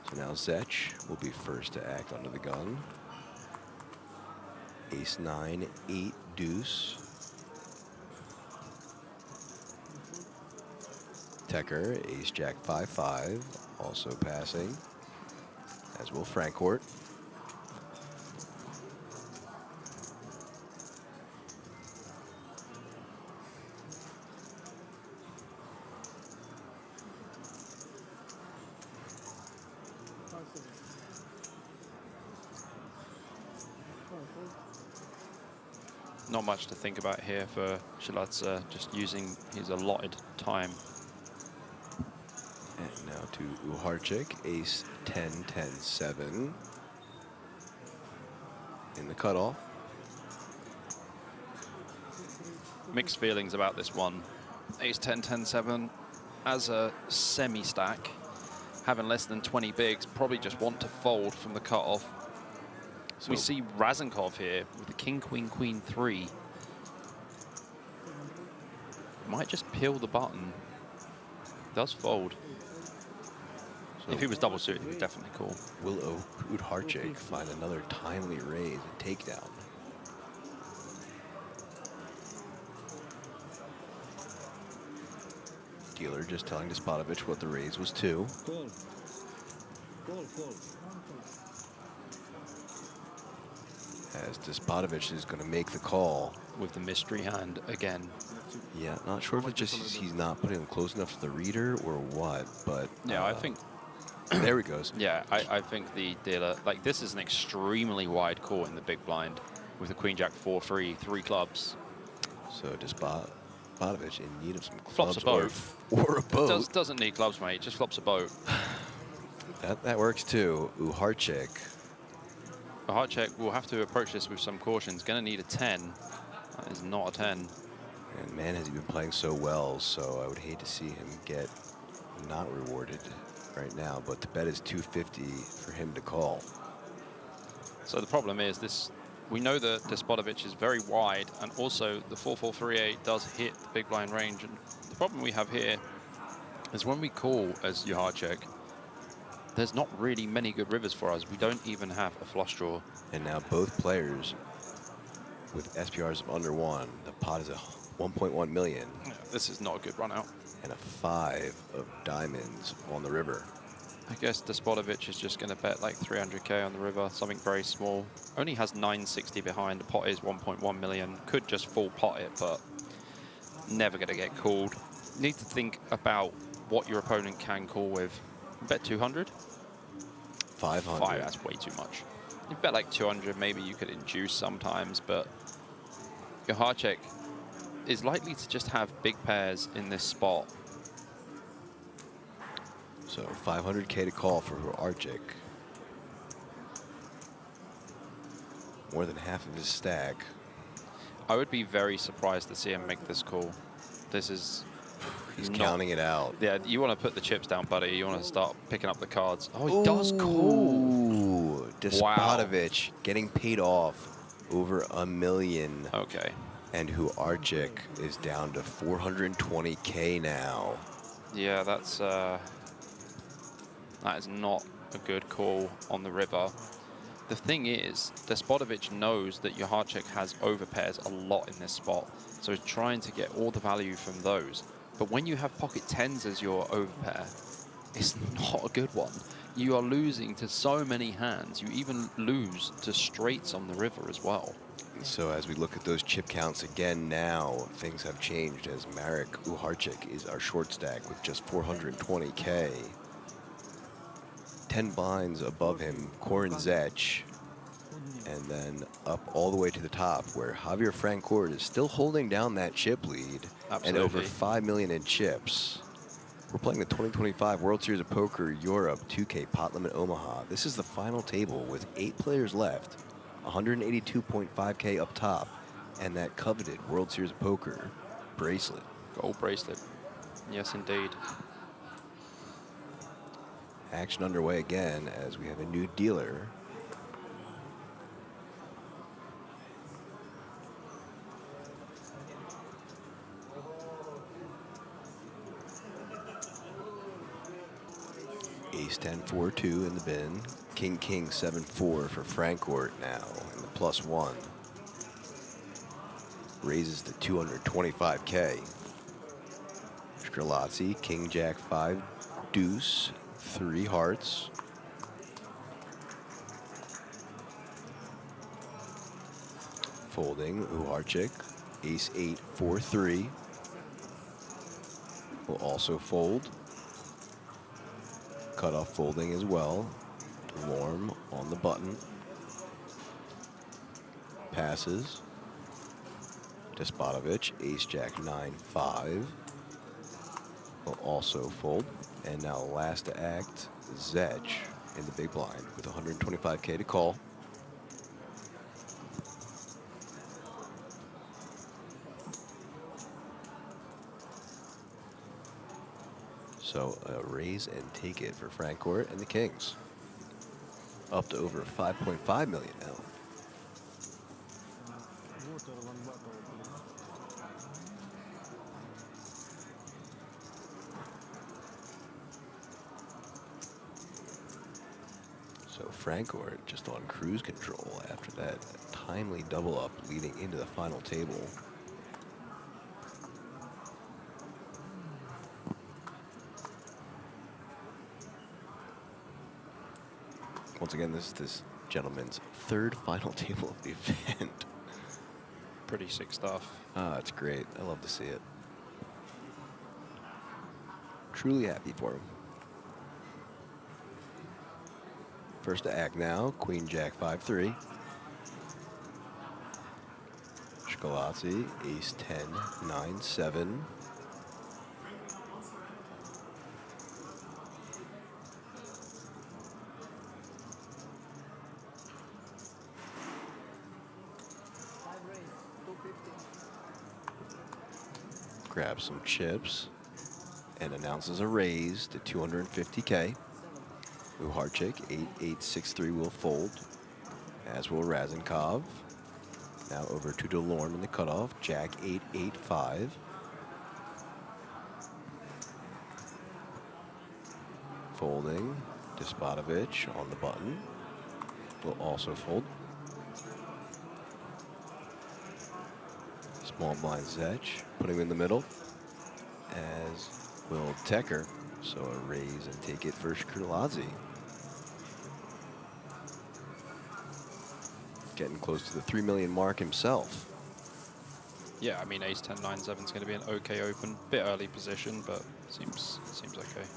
So now Zech will be first to act under the gun. Ace 9, 8, deuce. Tecker, ace jack 5-5, also passing, as will Frankfurt. Not much to think about here for Scarlatti, just using his allotted time. And now to Uharchik, ace 10, 10, 7. In the cutoff. Mixed feelings about this one. Ace 10, 10, 7 as a semi-stack. Having less than 20 bigs, probably just want to fold from the cutoff. So we see Razenkov here with the king, queen, queen, 3. Might just peel the button. Does fold. So if he was double suited, he would definitely call. Will Uharchik find another timely raise and takedown? Dealer just telling Despotovich what the raise was to. Call. Call. As Despotovich is going to make the call. With the mystery hand again. Yeah, not sure if it's just he's not putting him close enough to the reader or what, but... Yeah, I think... there he goes. Yeah, I think the dealer... Like, this is an extremely wide call in the big blind with the queen, jack, 4-3, 3 clubs. So Despotovich in need of some Flops clubs a boat. or a boat. Doesn't need clubs, mate. Just flops a boat. That works too. Uharchik. Uharchik will have to approach this with some caution. He's going to need a 10. That is not a 10. And man, has he been playing so well, so I would hate to see him get not rewarded right now, but the bet is 250 for him to call. So the problem is this, we know that Despotovich is very wide, and also the 4-4-3-8 does hit the big blind range. And the problem we have here is when we call as Uharchik, there's not really many good rivers for us. We don't even have a flush draw. And now both players with SPRs of under 1, the pot is a 1.1 million. Yeah, this is not a good run out. And a 5 of diamonds on the river. I guess Despotovich is just going to bet like 300k on the river, something very small. Only has 960 behind. The pot is 1.1 million. Could just full pot it, but never going to get called. Need to think about what your opponent can call with. Bet 200? 500. That's way too much. You bet like 200, maybe you could induce sometimes, but Uharchik is likely to just have big pairs in this spot. So 500k to call for Uharchik. more than half of his stack. I would be very surprised to see him make this call. This is... He's counting it out. Yeah, you want to put the chips down, buddy. You want to start picking up the cards. Oh, he does call. Ooh, Despotovich getting paid off over $1 million. Okay. And Huarchik is down to 420K now. Yeah, that is not a good call on the river. The thing is, Despotovich knows that Huarchik has overpairs a lot in this spot, so he's trying to get all the value from those. But when you have pocket 10s as your overpair, it's not a good one. You are losing to so many hands. You even lose to straights on the river as well. And so as we look at those chip counts again now, things have changed as Marek Huarchik is our short stack with just 420K. 10 blinds above him, Korin Zech, and then up all the way to the top where Javier Francourt is still holding down that chip lead. Absolutely. And over 5 million in chips. We're playing the 2025 World Series of Poker Europe 2K Pot Limit Omaha. This is the final table with 8 players left, 182.5K up top, and that coveted World Series of Poker bracelet. Gold bracelet. Yes, indeed. Action underway again as we have a new dealer. Ace 10 4 2 in the bin. King King 7 4 for Francourt now in the +1. Raises to 225K. Strelazzi, King Jack 5 deuce, 3 hearts. Folding, Huarchik, Ace 8 4 3. Will also fold. Cutoff folding as well. Lorm on the button. Passes. Despotovich, Ace Jack 9 5. Will also fold. And now last to act, Zech in the big blind with 125K to call. So a raise and take it for Francourt and the Kings. Up to over 5.5 million now. So Francourt just on cruise control after that timely double up leading into the final table. Once again, this is this gentleman's 3rd final table of the event. Pretty sick stuff. Ah, it's great. I love to see it. Truly happy for him. First to act now, Queen Jack 5-3. Strelazzi, Ace 10, 9, 7. Grabs some chips and announces a raise to 250K. Huarchik, 8-8-6-3 will fold, as will Razenkov. Now over to Delorme in the cutoff, Jack 8-8-5. Folding, Despotovich on the button, will also fold. Small blind Zech, putting him in the middle, as will Tecker. So a raise and take it for Strelazzi. Getting close to the 3 million mark himself. Yeah, I mean, Ace 10, 9, 7 is going to be an okay open. Bit early position, but seems okay.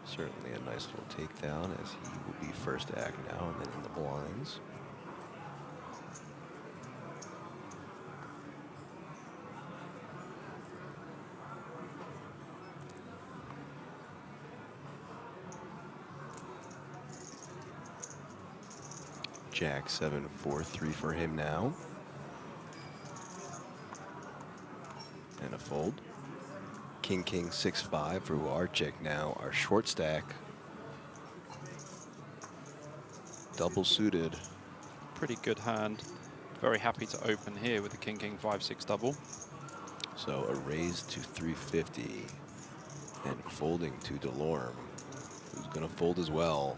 Certainly a nice little takedown as he will be first to act now and then in the blinds. Jack 7, 4, 3 for him now. And a fold. King, king, 6, 5 for Uharchik now. Our short stack. Double suited. Pretty good hand. Very happy to open here with the king, king, 5, 6 double. So a raise to 350 and folding to Delorme, who's going to fold as well.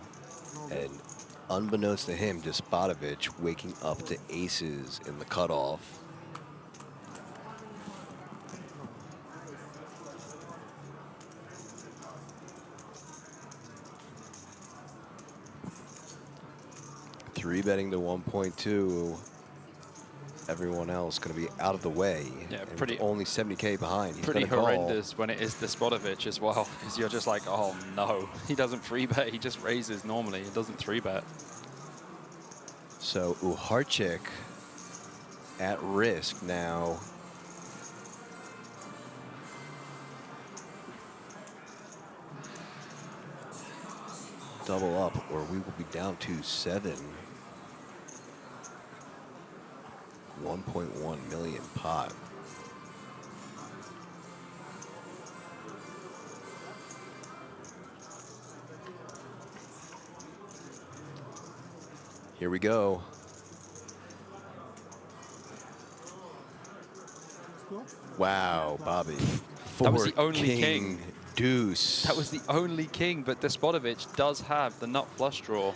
And unbeknownst to him, Despotovich waking up to aces in the cutoff. Three betting to 1.2. Everyone else going to be out of the way. Yeah, and pretty only 70K behind. He's pretty gonna call. horrendous when it is Despotovich as well, because you're just like, oh no, he doesn't free bet. He just raises normally. He doesn't three bet. So Uharchik at risk now. Double up, or we will be down to 7. 1.1 million pot. Here we go. Wow, Bobby. That was the Four, only king. Deuce. That was the only king, but Despotovich does have the nut flush draw.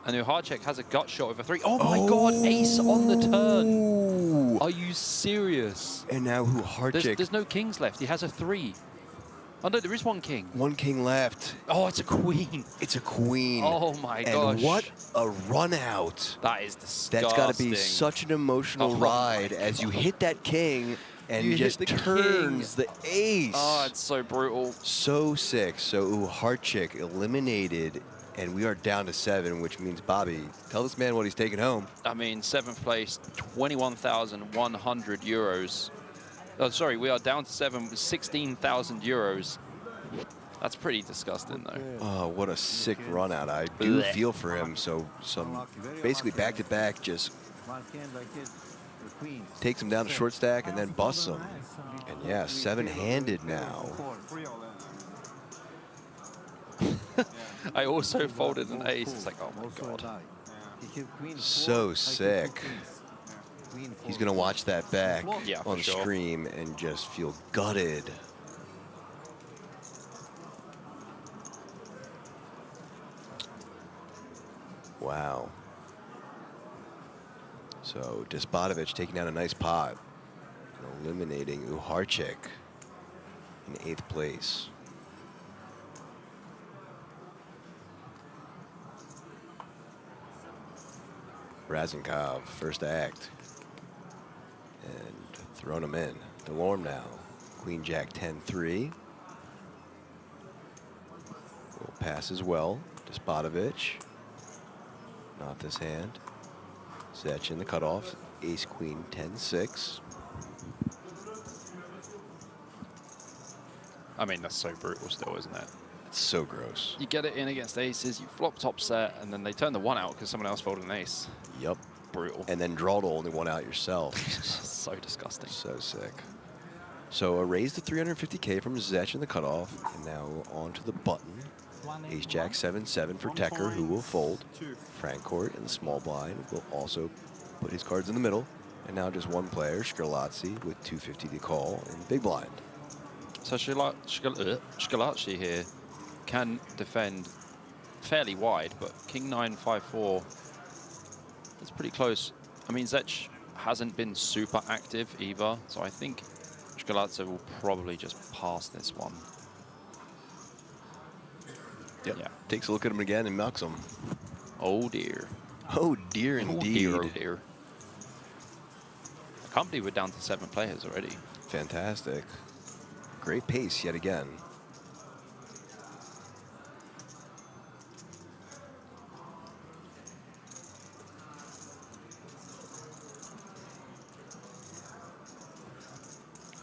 And Uharchik has a gut shot with a 3. Oh my God, ace on the turn. Are you serious? And now Uharchik. There's no kings left. He has a 3. Oh no, there is one king. One king left. Oh, it's a queen. It's a queen. Oh my gosh. And what a run out. That is disgusting. That's got to be such an emotional ride as you hit that king and You just hit the turns king. the ace. Oh, it's so brutal. So sick. So Uharchik eliminated, and we are down to 7, which means, Bobby, tell this man what he's taking home. I mean, 7th place, 21,100 euros. Oh, sorry, we are down to 7 with 16,000 euros. That's pretty disgusting, though. Oh, what a sick run out. I do Blech. feel for him. So some basically back-to-back just takes him down to short stack and then busts him. And yeah, 7-handed now. I also folded an ace. It's like, oh my God. So sick. He's going to watch that back Yeah, for on sure. stream and just feel gutted. Wow. So Despotovich taking down a nice pot and eliminating Uharchik in 8th place. Razenkov, first act. And thrown him in. Delorme now. Queen Jack 10-3. Will pass as well. Despotovich. Not this hand. Zech in the cutoff. Ace Queen 10-6. I mean, that's so brutal still, isn't it? It's so gross. You get it in against aces, you flop top set, and then they turn the 1 out because someone else folded an ace. Yep. Brutal. And then draw to only 1 out yourself. So disgusting. So sick. So a raise to 350K from Zech in the cutoff. And now on to the button. Ace Jack 7-7 for Tecker, who will fold. Francourt in the small blind will also put his cards in the middle. And now just one player, Scarlazzi, with 250 to call in big blind. So Scarlazzi here can defend fairly wide, but King 9, 5-4, that's pretty close. I mean, Zech hasn't been super active either, so I think Scarlazzi will probably just pass this one. Yep. Yeah. Takes a look at him again and knocks him. Oh dear. Oh dear indeed. Oh dear, oh dear. I can't believe we're down to 7 players already. Fantastic. Great pace yet again.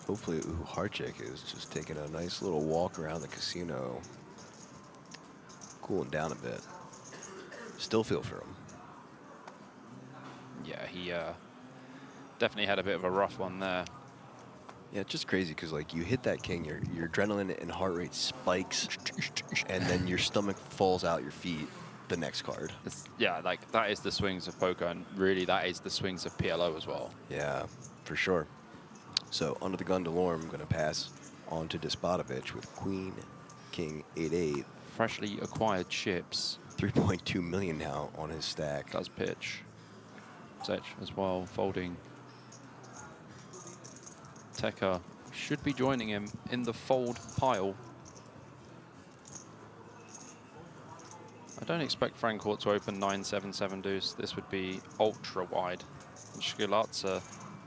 Hopefully Uharchik is just taking a nice little walk around the casino, cooling down a bit. Still feel for him. Yeah, he definitely had a bit of a rough one there. Yeah, it's just crazy because like you hit that king, your adrenaline and heart rate spikes, and then your stomach falls out your feet the next card. Yeah, like that is the swings of poker, and really that is the swings of PLO as well. Yeah, for sure. So under the gun, Delorme going to pass on to Despotovich with Queen, King, 8-8. Freshly acquired chips. 3.2 million now on his stack. Does pitch. Zech as well, folding. Tekka should be joining him in the fold pile. I don't expect Francourt to open 9-7-7 deuce. This would be ultra wide. And Shkulatsa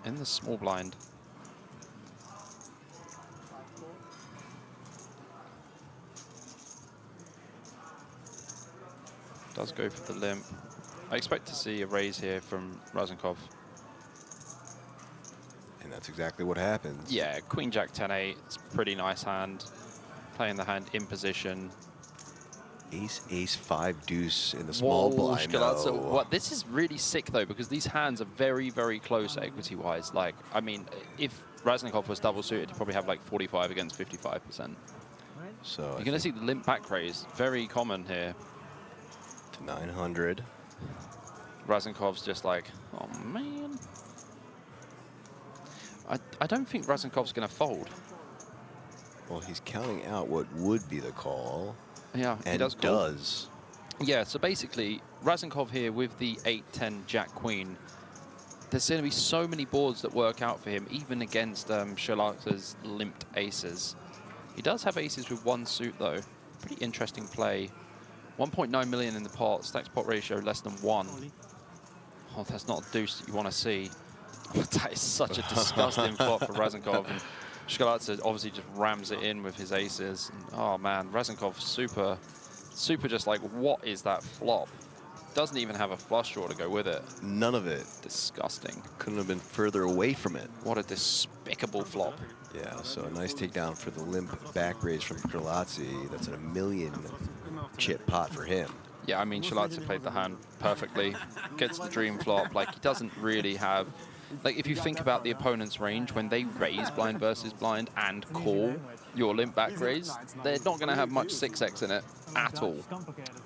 in the small blind. Does go for the limp. I expect to see a raise here from Razenkov. And that's exactly what happens. Yeah, Queen Jack 10-8. It's a pretty nice hand. Playing the hand in position. Ace, ace, 5 deuce in the small blind. Shkulatsa. What? This is really sick though, because these hands are very, very close equity-wise. Like, I mean, if Razenkov was double suited, he'd probably have like 45 against 55%. So you're going to see the limp back raise. Very common here. To 900. Razenkov's just like, oh man. I don't think Razenkov's going to fold. Well, he's counting out what would be the call. Yeah, and he does call. does. Yeah, so basically, Razenkov here with the 8-10 Jack Queen. There's going to be so many boards that work out for him, even against Shkulatsa's limped aces. He does have aces with one suit, though. Pretty interesting play. 1.9 million in the pot, stacks pot ratio less than 1. Oh, that's not a deuce that you want to see. That is such a disgusting flop for Razenkov. And Shkulatsa obviously just rams it in with his aces. And, oh man, Razenkov super just like, what is that flop? Doesn't even have a flush draw to go with it. None of it. Disgusting. Couldn't have been further away from it. What a despicable flop. Yeah, so a nice takedown for the limp back raise from Shkulatsa. That's a 1 million chip pot for him. Yeah, I mean, Shkulatsa played the hand perfectly. Gets the dream flop. Like, he doesn't really have... Like, if you think about the opponent's range, when they raise blind versus blind and call your limp back raise, they're not going to have much 6x in it at all.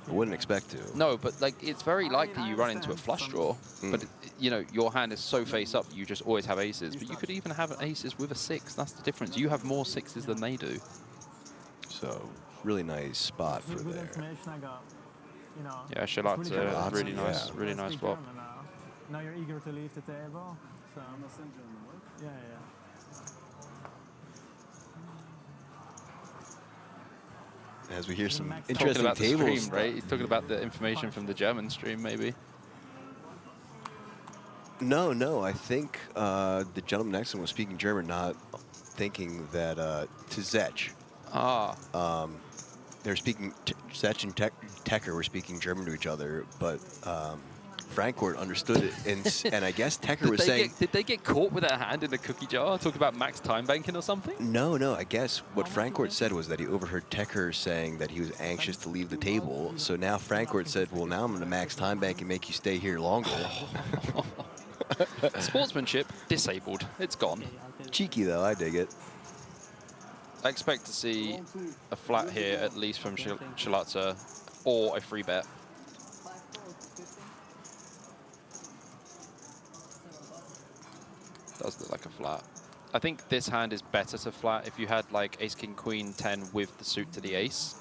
I wouldn't expect to. No, but, like, it's very likely you run into a flush draw. But, you know, your hand is so face up, you just always have aces. But you could even have aces with a 6. That's the difference. You have more 6s than they do. So, really nice spot for there. Yeah, Shkulatsa, really nice flop. Now you're eager to leave the table. So yeah. As we hear some Talking interesting about the tables. stream, right? He's talking about the information from the German stream, maybe. No. I think the gentleman next to him was speaking German, not thinking that to Zech. They're speaking, Zech and Tecker were speaking German to each other, but Francourt understood it, and I guess Tecker was saying... Did they get caught with their hand in a cookie jar, talking about max time banking or something? No, I guess what Francourt said was that he overheard Tecker saying that he was anxious to leave the table, so now Francourt said, well, now I'm going to max time bank and make you stay here longer. Sportsmanship disabled. It's gone. Cheeky, though. I dig it. I expect to see a flat here, at least from Shkulatsa, or a free bet. Does look like a flat. I think this hand is better to flat. If you had like ace, king, queen, 10 with the suit to the ace,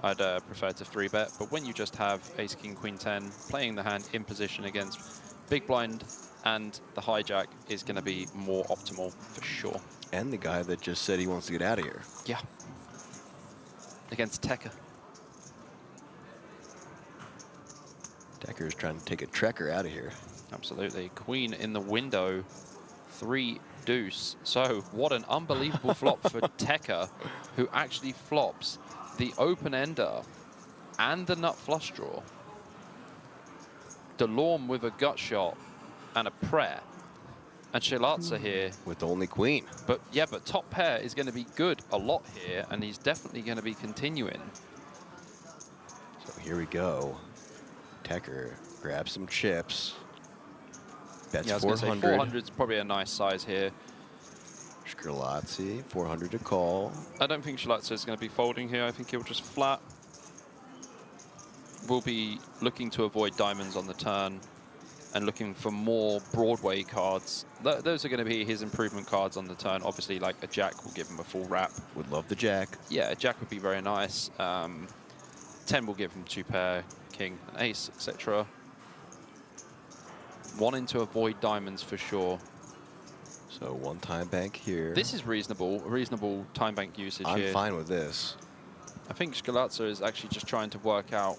I'd prefer to 3-bet. But when you just have ace, king, queen, 10, playing the hand in position against big blind and the hijack is going to be more optimal for sure. And the guy that just said he wants to get out of here. Yeah. Against Tecker. Tecker is trying to take a trekker out of here. Absolutely. Queen in the window. 3 deuce. So what an unbelievable flop for Tecker, who actually flops the open ender and the nut flush draw. Delorme with a gut shot and a prayer. And Shkulatsa here. With only queen. But yeah, but top pair is going to be good a lot here, and he's definitely going to be continuing. So here we go. Tecker grabs some chips. Bets Yeah, I was going to say 400. 400 is probably a nice size here. Scarlatti, 400 to call. I don't think Schilatza is going to be folding here. I think he'll just flat. We'll be looking to avoid diamonds on the turn and looking for more Broadway cards. Those are going to be his improvement cards on the turn. Obviously, like a jack will give him a full wrap. Would love the jack. Yeah, a jack would be very nice. 10 will give him 2 pair, king, and ace, etc. Wanting to avoid diamonds for sure. So 1 time bank here. This is reasonable, a reasonable time bank usage here. I'm fine with this. I think Schilatza is actually just trying to work out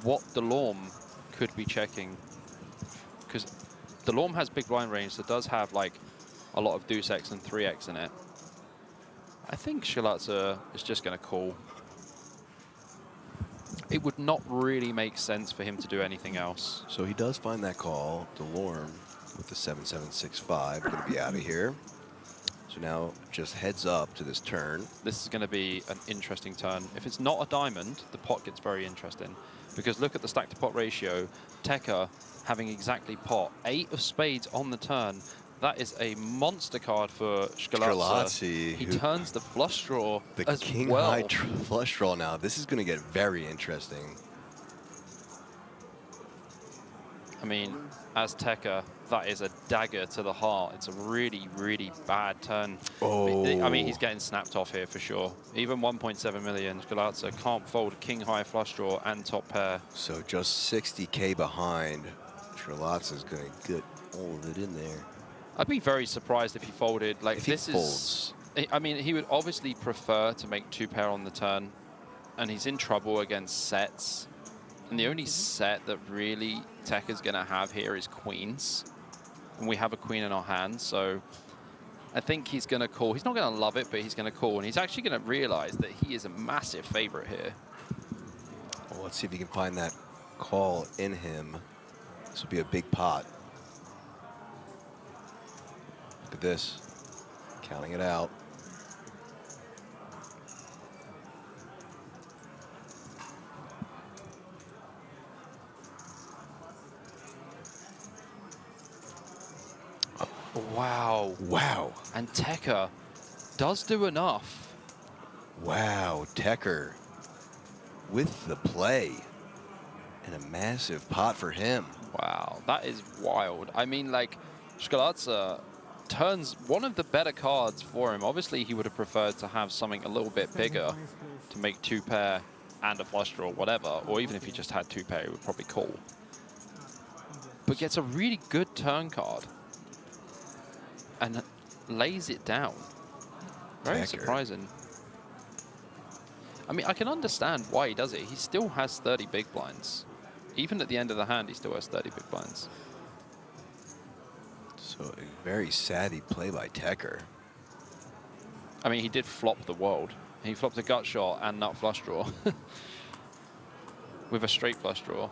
what Delorme could be checking. Because Delorme has big blind range that does have like a lot of deuce X and 3X in it. I think Schilatza is just going to call. It would not really make sense for him to do anything else. So he does find that call. Delorme with the 7-7-6-5 going to be out of here. So now just heads up to this turn. This is going to be an interesting turn. If it's not a diamond, the pot gets very interesting. Because look at the stack to pot ratio. Tecker having exactly pot. 8 of spades on the turn. That is a monster card for Schilatza. He turns the flush draw The as king well. high flush draw now. This is going to get very interesting. I mean, as Tecker, that is a dagger to the heart. It's a really, really bad turn. Oh. I mean, he's getting snapped off here for sure. Even 1.7 million, Schilatza can't fold king high flush draw and top pair. So just 60K behind. Schilatza's going to get all of it in there. I'd be very surprised if he folded. Like, If he this folds. is, I mean, he would obviously prefer to make 2 pair on the turn, and he's in trouble against sets. And the only set that really Tecker's going to have here is queens. And we have a queen in our hand, so I think he's going to call. He's not going to love it, but he's going to call. And he's actually going to realize that he is a massive favorite here. Well, let's see if he can find that call in him. This will be a big pot. Look at this. Counting it out. Wow. Wow. And Tecker does do enough. Wow, Tecker with the play. And a massive pot for him. Wow, that is wild. I mean, like, Schilatza turns one of the better cards for him. Obviously, he would have preferred to have something a little bit bigger to make 2 pair and a flush draw, whatever. Or even if he just had 2 pair, he would probably call. But gets a really good turn card. And lays it down. Very Tecker. surprising. I mean, I can understand why he does it. He still has 30 big blinds. Even at the end of the hand, he still has 30 big blinds. So a very savvy play by Tecker. I mean, he did flop the world. He flopped a gut shot and nut flush draw. With a straight flush draw.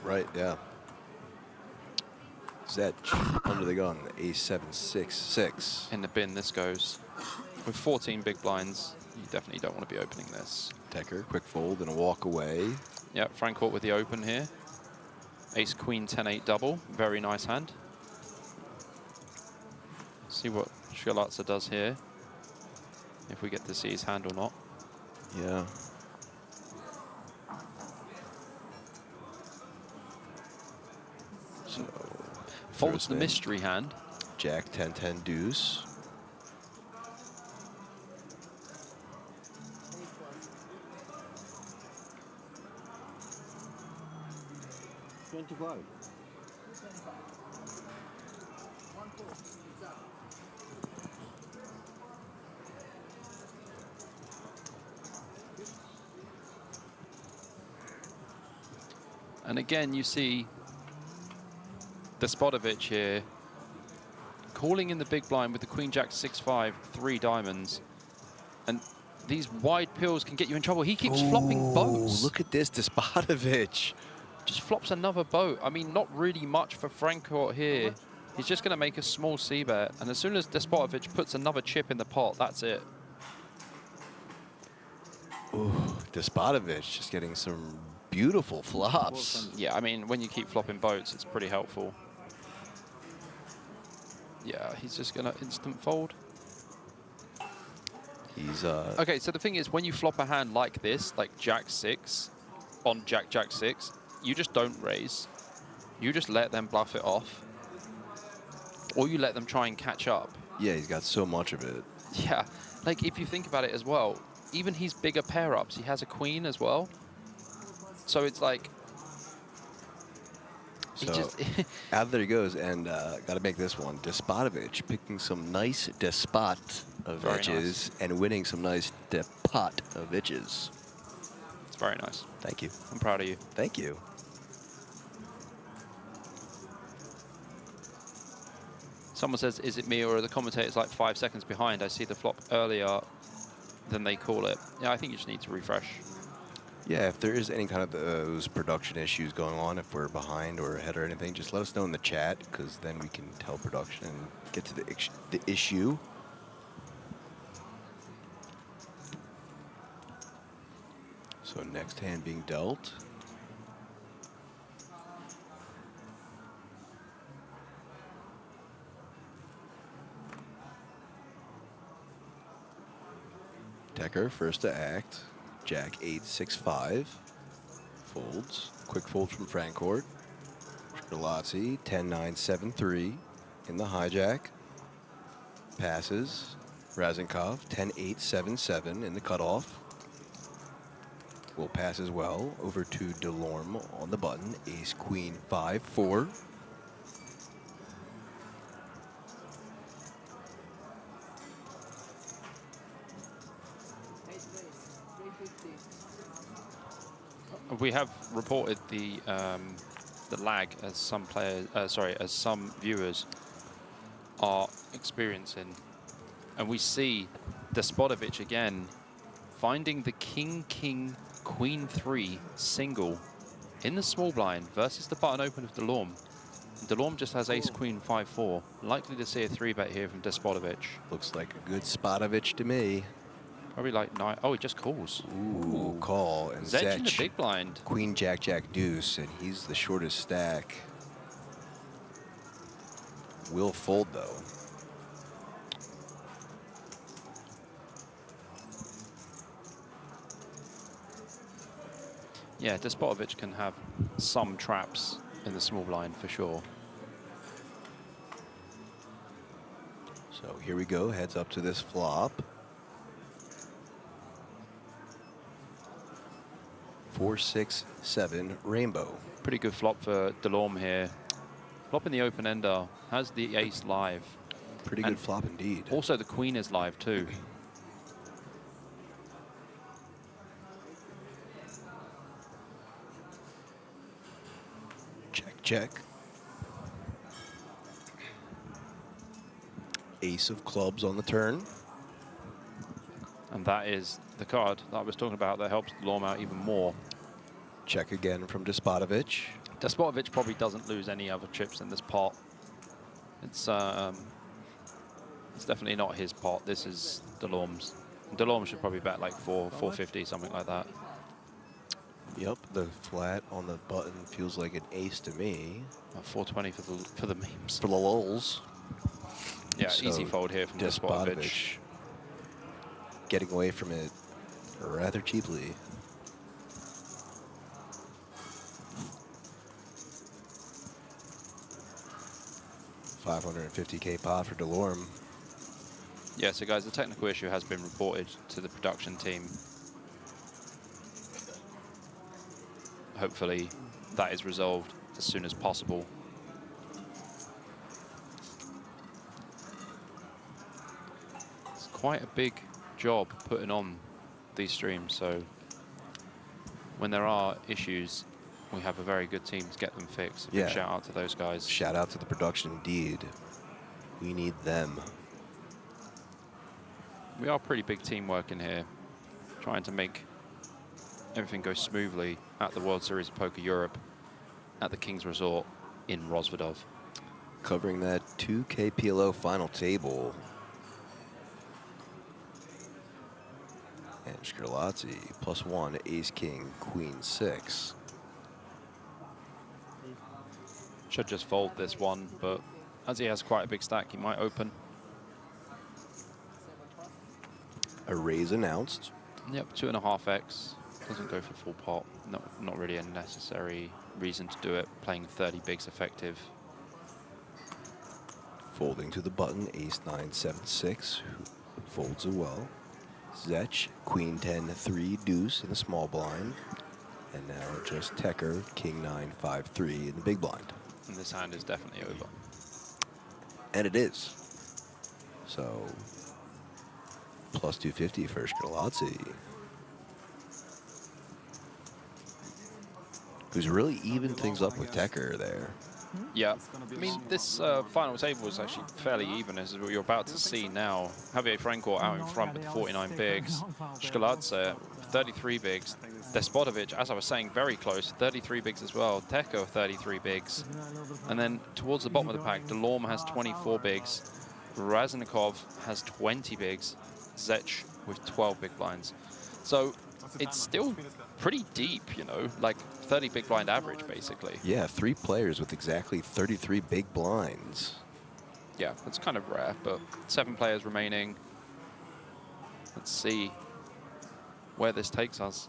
Right, yeah. Zedge under the gun, A7-6-6. In the bin this goes. With 14 big blinds, you definitely don't want to be opening this. Tecker, quick fold and a walk away. Yep, Francourt with the open here. Ace, queen, 10-8 double. Very nice hand. See what Schilatza does here. If we get to see his hand or not. Yeah. So Folds the in mystery hand. Jack 10-10 deuce. And again, you see Despotovic here calling in the big blind with the queen jack 6-5, 3 diamonds. And these wide pills can get you in trouble. He keeps flopping boats. Look at this, Despotovic. Just flops another boat. I mean, not really much for Francourt here. He's just going to make a small c-bet. And as soon as Despotovic puts another chip in the pot, that's it. Ooh, Despotovic just getting some beautiful flops. Yeah, I mean, when you keep flopping boats, it's pretty helpful. Yeah, he's just going to instant fold. He's Okay, so the thing is, when you flop a hand like this, like Jack 6 on Jack Jack 6, you just don't raise. You just let them bluff it off. Or you let them try and catch up. Yeah, he's got so much of it. Yeah, like if you think about it as well, even his bigger pair-ups, he has a queen as well. So it's like... So out there he goes, and got to make this one. Despotovich picking some nice Despotoviches and winning some nice Depotoviches. It's very nice. Thank you. I'm proud of you. Thank you. Someone says, is it me or are the commentators like 5 seconds behind? I see the flop earlier than they call it. Yeah, I think you just need to refresh. Yeah, if there is any kind of those production issues going on, if we're behind or ahead or anything, just let us know in the chat, because then we can tell production and get to the issue. So next hand being dealt. Decker first to act. Jack 8-6-5. Folds. Quick fold from Francourt. Scarlazzi 10-9-7-3 in the hijack. Passes. Razenkov 10-8-7-7 in the cutoff. Will pass as well over to Delorme on the button. Ace Queen 5-4. We have reported the lag as some players, as some viewers are experiencing, and we see Despotovich again finding the King, Queen 3 single in the small blind versus the button open of Delorme. Delorme just has Ace Queen 5-4. Likely to see a 3-bet here from Despotovich. Looks like a good Spotovich to me. Probably like 9. Oh, he just calls. Ooh, call. And Zedge in the big blind. Queen, Jack, Jack, Deuce, and he's the shortest stack. Will fold, though. Yeah, Despotovich can have some traps in the small blind for sure. So here we go. Heads up to this flop. 4-6-7 rainbow. Pretty good flop for Delorme here. Flop in the open ender. Has the ace live. Pretty good flop indeed. Also the queen is live too. Check, check. Ace of clubs on the turn. And that is the card that I was talking about that helps Delorme out even more. Check again from Despotovich. Despotovich probably doesn't lose any other chips in this pot. It's definitely not his pot. This is Delorme's. Delorme should probably bet like 450, something like that. Yep, the flat on the button feels like an ace to me. 420 for the memes. For the lulz. Yeah, So easy fold here from Despotovich. Getting away from it rather cheaply. $550K pot for Delorme. Yeah, so guys, the technical issue has been reported to the production team. Hopefully that is resolved as soon as possible. It's quite a big job putting on these streams, so when there are issues, we have a very good team to get them fixed. Big shout out to those guys. Shout out to the production indeed. We need them. We are pretty big team working here, trying to make everything go smoothly at the World Series of Poker Europe at the King's Resort in Rozvadov. Covering that 2K PLO final table. And Scarlazzi +1, ace, king, queen 6. Should just fold this one, but as he has quite a big stack, he might open. A raise announced. Yep, 2.5x. Doesn't go for full pot. Not really a necessary reason to do it. Playing 30 bigs effective. Folding to the button, ace 9, 7, 6, folds as well. Zech, queen 10, 3, deuce in the small blind. And now just Tecker, king 9, 5, 3 in the big blind. And this hand is definitely over. And it is. So, plus 250 for Shkrelotzy, who's really evened things up with Tecker there. Yeah, I mean, this final table was actually fairly even, as you're about to see now. Javier Franco out in front with 49 bigs. Shkrelotzy, 33 bigs. Despotovic, as I was saying, very close, 33 bigs as well. Teko, 33 bigs. And then towards the bottom of the pack, Delorme has 24 bigs. Raznikov has 20 bigs. Zech with 12 big blinds. So it's still pretty deep, you know, like 30 big blind average, basically. Yeah, 3 players with exactly 33 big blinds. Yeah, it's kind of rare, but 7 players remaining. Let's see where this takes us.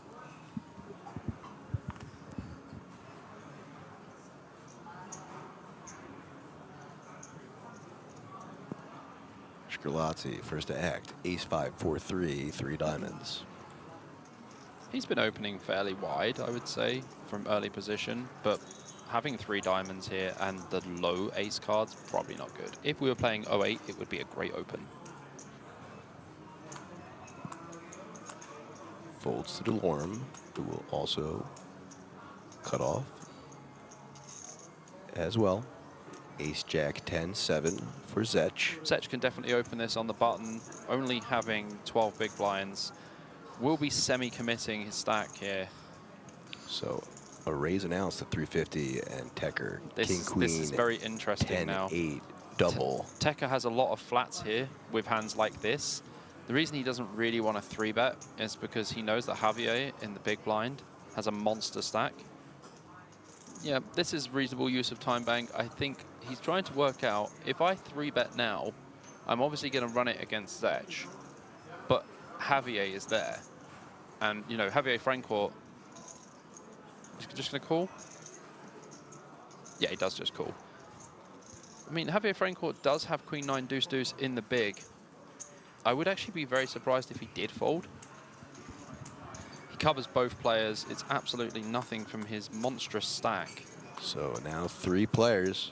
Shkrelotzy, first to act, ace 5, 4, 3, 3 diamonds. He's been opening fairly wide, I would say, from early position, but having 3 diamonds here and the low ace cards, probably not good. If we were playing 08, it would be a great open. Folds to Delorme, who will also cut off as well. Ace, Jack, 10, 7 for Zech. Zech can definitely open this on the button, only having 12 big blinds. Will be semi-committing his stack here. So a raise announced at 350 and Tecker, king, queen. This is very interesting 10, now. 8, double. Tecker has a lot of flats here with hands like this. The reason he doesn't really want a 3-bet is because he knows that Javier in the big blind has a monster stack. Yeah, this is reasonable use of time bank. I think he's trying to work out, if I 3-bet now, I'm obviously going to run it against Zech, but Javier is there. And, you know, Javier Francourt just going to call? Yeah, he does just call. I mean, Javier Francourt does have queen 9 deuce deuce in the big. I would actually be very surprised if he did fold. He covers both players. It's absolutely nothing from his monstrous stack. So now 3 players.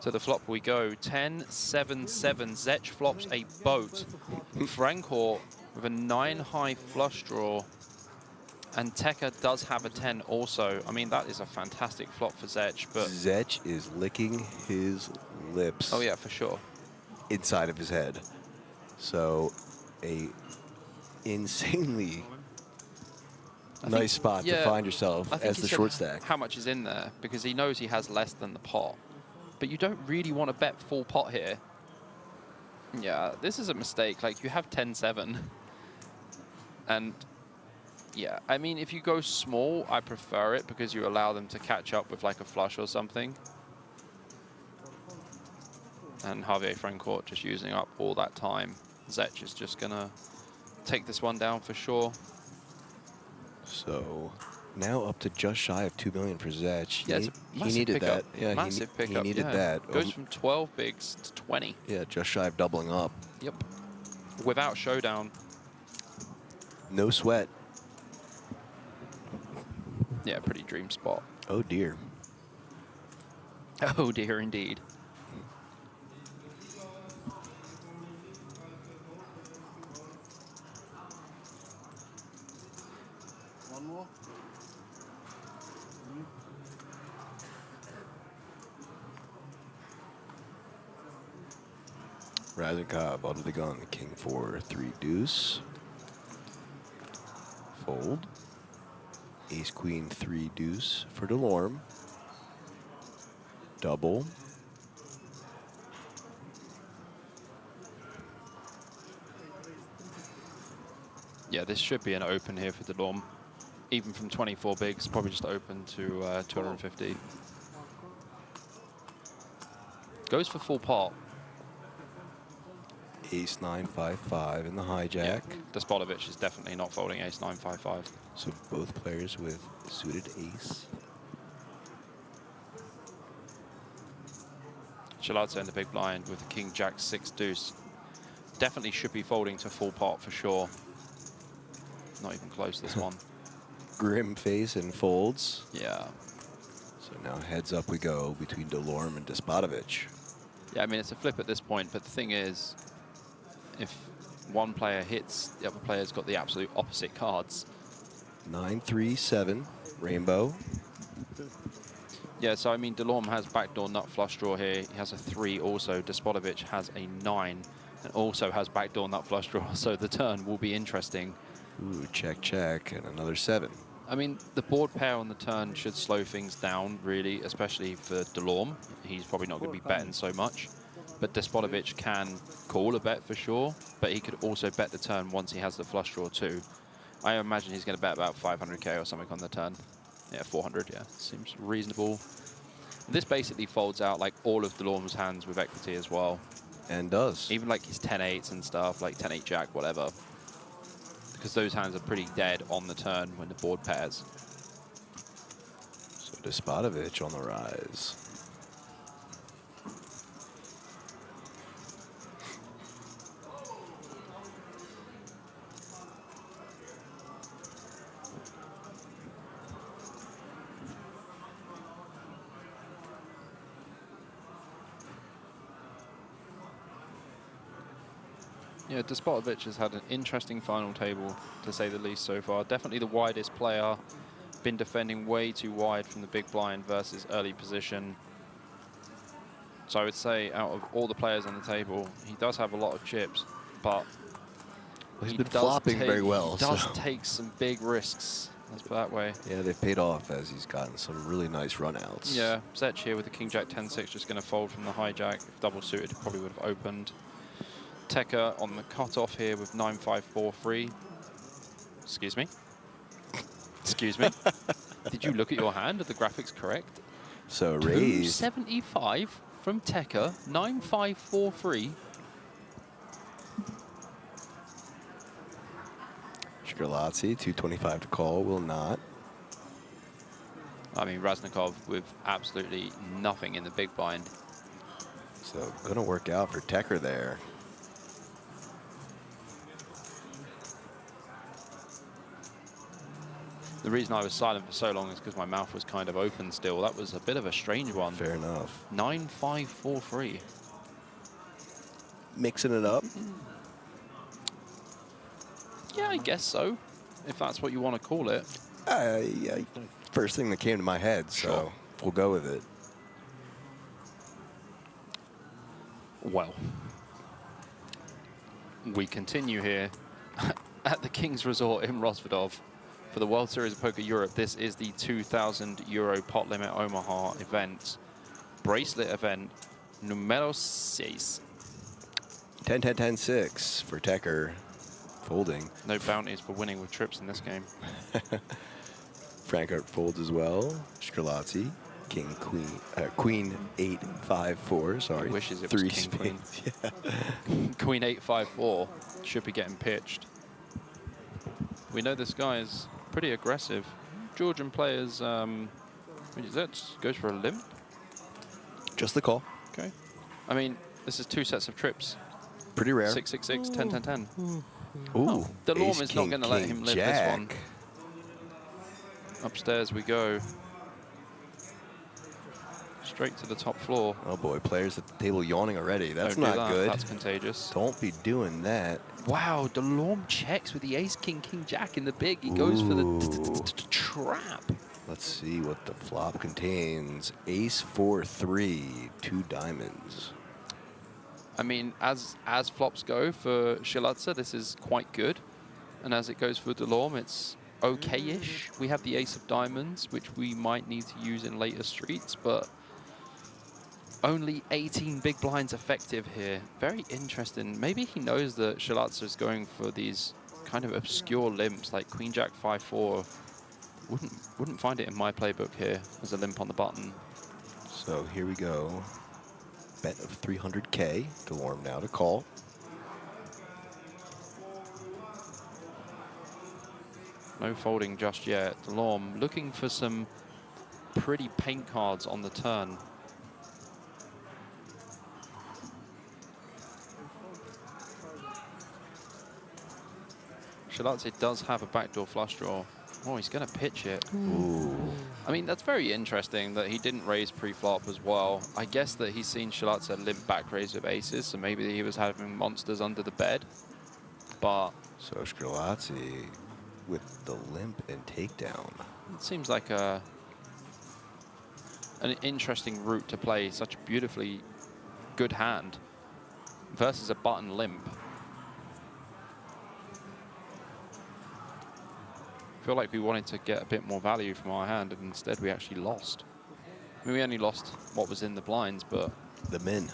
To the flop we go. 10, 7, 7. Zech flops a boat. Francourt with a 9-high flush draw. And Tecker does have a 10 also. I mean, that is a fantastic flop for Zech, but Zech is licking his lips. Oh yeah, for sure. Inside of his head. So a insanely nice spot to find yourself as the short stack. How much is in there? Because he knows he has less than the pot. But you don't really want to bet full pot here. Yeah, this is a mistake. Like, you have 10-7. And yeah, I mean, if you go small, I prefer it because you allow them to catch up with like a flush or something. And Javier Francourt just using up all that time. Zech is just going to take this one down for sure. So now up to just shy of 2 million for Zech. Yeah, he needed that. Yeah, massive he pickup. needed that. Goes from 12 bigs to 20. Yeah, just shy of doubling up. Yep. Without showdown. No sweat. Yeah, pretty dream spot. Oh dear. Oh dear, indeed. One more. Raznikov out of the gun. King 4, 3 deuce. Fold. Ace queen 3 deuce for Delorme. Double. Yeah, this should be an open here for Delorme. Even from 24 bigs, probably just open to 250. Goes for full pot. Ace 955 in the hijack. Yeah, Despotovich is definitely not folding ace 955. So both players with suited ace. Shalazza in the big blind with king jack 6 deuce. Definitely should be folding to full pot for sure. Not even close this one. Grim face and folds. Yeah. So now heads up we go between Delorme and Despotovich. Yeah, I mean, it's a flip at this point, but the thing is, if one player hits, the other player's got the absolute opposite cards. 9-3-7, rainbow. Yeah, so I mean, Delorme has backdoor nut flush draw here. He has a 3 also. Despotovich has a 9 and also has backdoor nut flush draw. So the turn will be interesting. Ooh, check, check, and another 7. I mean, the board pair on the turn should slow things down, really, especially for Delorme. He's probably not going to be betting so much. But Despotovich can call a bet for sure, but he could also bet the turn once he has the flush draw too. I imagine he's going to bet about 500k or something on the turn. Yeah, 400, yeah. Seems reasonable. This basically folds out like all of Delorme's hands with equity as well. And does. Even like his 10-8s and stuff, like 10-8 jack, whatever. Because those hands are pretty dead on the turn when the board pairs. So Despotovich on the rise. Yeah, Despotovich has had an interesting final table, to say the least, so far. Definitely the widest player. Been defending way too wide from the big blind versus early position. So I would say out of all the players on the table, he does have a lot of chips, but he's been flopping very well. He does take some big risks, let's put it that way. Yeah, they've paid off as he's gotten some really nice runouts. Yeah, Zech here with the king jack 10-6 just going to fold from the hijack. If double suited, probably would have opened. Tekka on the cutoff here with 9-5-4 free. Excuse me. Excuse me. Did you look at your hand? Are the graphics correct? So raised. 275 from Tekka, 9-5-4 free. Shkrelazzi, 225 to call, will not. I mean, Raznikov with absolutely nothing in the big blind. So gonna work out for Tekka there. The reason I was silent for so long is because my mouth was kind of open still. That was a bit of a strange one. Fair enough. 9-5-4 free. Mixing it up. Yeah, I guess so, if that's what you want to call it. Yeah, first thing that came to my head, so Sure. We'll go with it. Well, we continue here at the King's Resort in Rosvedov for the World Series of Poker Europe. This is the €2,000 Pot Limit Omaha event, bracelet event numero 6. 10-10-10-6 for Tekka, folding. No bounties for winning with trips in this game. Frankart folds as well. Shkrelazzi, King, Queen 8-5-4. Sorry, Wishes it was 3 King, Queen. spades. Yeah. Queen 8-5-4 should be getting pitched. We know this guy is pretty aggressive. Georgian players, that goes for a limp. Just the call. Okay. I mean, this is 2 sets of trips. Pretty rare. 6-6-6, 10-10-10. Ooh, Delorme ace, is not king, going to let king, him live jack. this one. Upstairs we go. Straight to the top floor. Oh boy, players at the table yawning already. That's Don't do not that. good. That's contagious. Don't be doing that. Wow, Delorme checks with the ace, king, king, jack in the big. He goes for the trap. Let's see what the flop contains. Ace 4-3, 2 diamonds. I mean, as flops go for Shalazza, this is quite good. And as it goes for Delorme, it's okay-ish. We have the ace of diamonds, which we might need to use in later streets, but only 18 big blinds effective here. Very interesting. Maybe he knows that Shalazza is going for these kind of obscure limps like Queen Jack 5-4. Wouldn't find it in my playbook here as a limp on the button. So here we go. Bet of 300K. Delorme now to call. No folding just yet. Delorme looking for some pretty paint cards on the turn. Shilatse does have a backdoor flush draw. Oh, he's going to pitch it. Ooh. I mean, that's very interesting that he didn't raise pre-flop as well. I guess that he's seen Shilatse limp back raise with aces, so maybe he was having monsters under the bed. But So Shilatse with the limp and takedown. it seems like an interesting route to play such a beautifully good hand versus a button limp. I feel like we wanted to get a bit more value from our hand, and instead we actually lost. I mean, we only lost what was in the blinds, but... The min.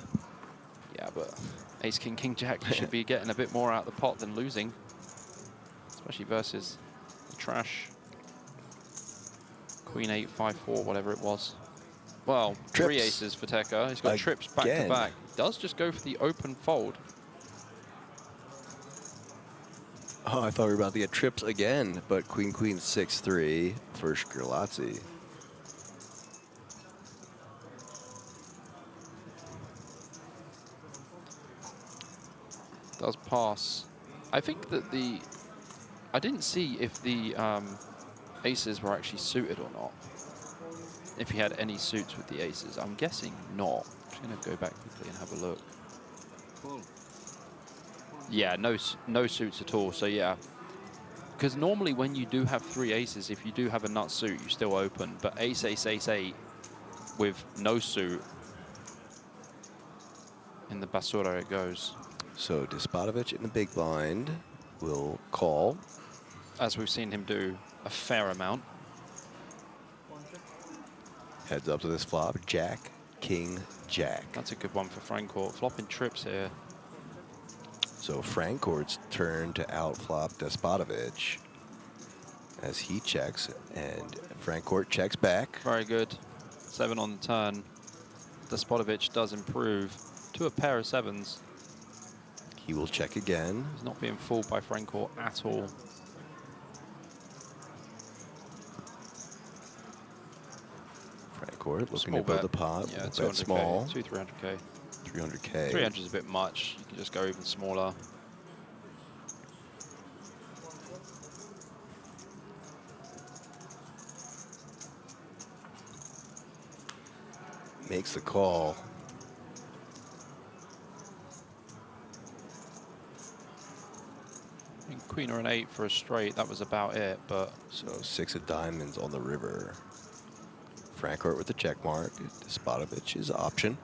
Yeah, but ace, king, king, jack, you should be getting a bit more out of the pot than losing. Especially versus the trash. Queen 8, 5, 4, whatever it was. Well, Trips. 3 aces for Tekka. He's got trips back to back. Does just go for the open fold. Oh, I thought we were about to get trips again, but Queen 6-3 for Shilatse. Does pass. I think that I didn't see if the aces were actually suited or not. If he had any suits with the aces. I'm guessing not. I'm just going to go back quickly and have a look. Yeah, no suits at all. So yeah, because normally when you do have 3 aces, if you do have a nut suit, you still open. But ace, ace, ace, 8 with no suit, in the basura it goes. So Despotovich in the big blind will call. As we've seen him do a fair amount. Heads up to this flop, Jack, King, Jack. That's a good one for Francourt. Flopping trips here. So Francourt's turn to outflop Despotovich as he checks, and Francourt checks back. Very good. 7 on the turn. Despotovich does improve to a pair of 7s. He will check again. He's not being fooled by Francourt at all. Francourt looking Small to build bet. a pot. Yeah, Bet small. 300K. 300K. 300 is a bit much. You can just go even smaller. Makes the call. I mean, queen or an 8 for a straight, that was about it, but... So 6 of diamonds on the river. Francourt with the check mark. Despotovich's option.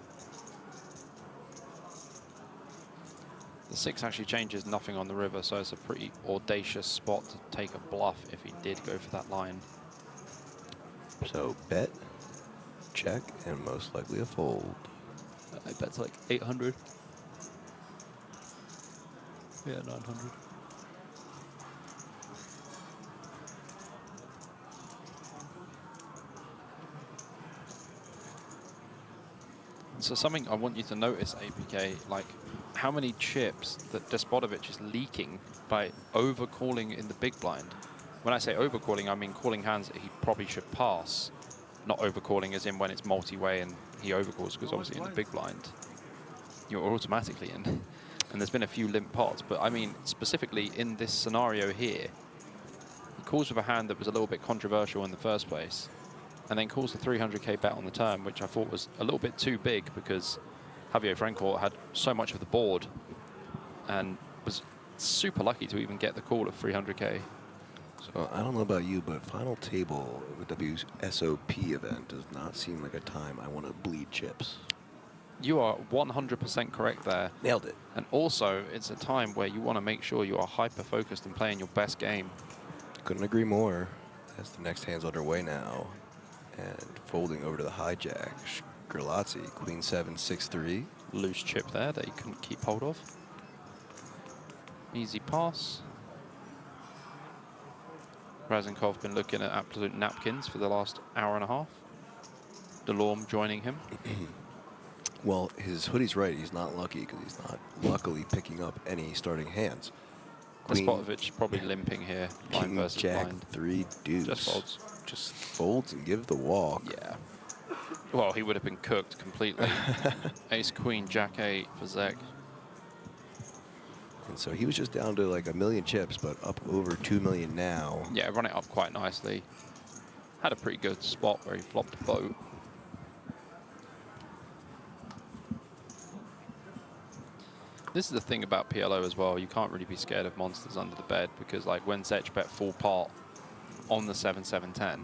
The 6 actually changes nothing on the river, so it's a pretty audacious spot to take a bluff if he did go for that line. So bet, check, and most likely a fold. I bet's like 800. Yeah, 900. So something I want you to notice, APK, like how many chips that Despotovich is leaking by overcalling in the big blind. When I say overcalling, I mean calling hands that he probably should pass, not overcalling as in when it's multi-way and he overcalls, because obviously in the big blind, you're automatically in. And there's been a few limp pots, but I mean specifically in this scenario here, he calls with a hand that was a little bit controversial in the first place, and then calls the 300K bet on the turn, which I thought was a little bit too big because Javier Francourt had so much of the board and was super lucky to even get the call of 300K. So I don't know about you, but final table with WSOP event does not seem like a time I want to bleed chips. You are 100% correct there. Nailed it. And also, it's a time where you want to make sure you are hyper-focused and playing your best game. Couldn't agree more. As the next hand's underway now. And folding over to the hijack, Shilatse, Queen 7, 6-3. Loose chip there that he couldn't keep hold of. Easy pass. Razenkov been looking at absolute napkins for the last hour and a half. Delorme joining him. Well, his hoodie's right. He's not lucky because he's not luckily picking up any starting hands. Despotovich probably limping here. Blind King, versus Jack, blind. 3 deuce. Just folds. Just folds and give the walk. Yeah. Well, he would have been cooked completely. Ace, Queen, Jack 8 for Zek. And so he was just down to like 1 million chips, but up over 2 million now. Yeah, run it up quite nicely. Had a pretty good spot where he flopped a boat. This is the thing about PLO as well. You can't really be scared of monsters under the bed because, like, when Zech bet full pot on the 7-7-10,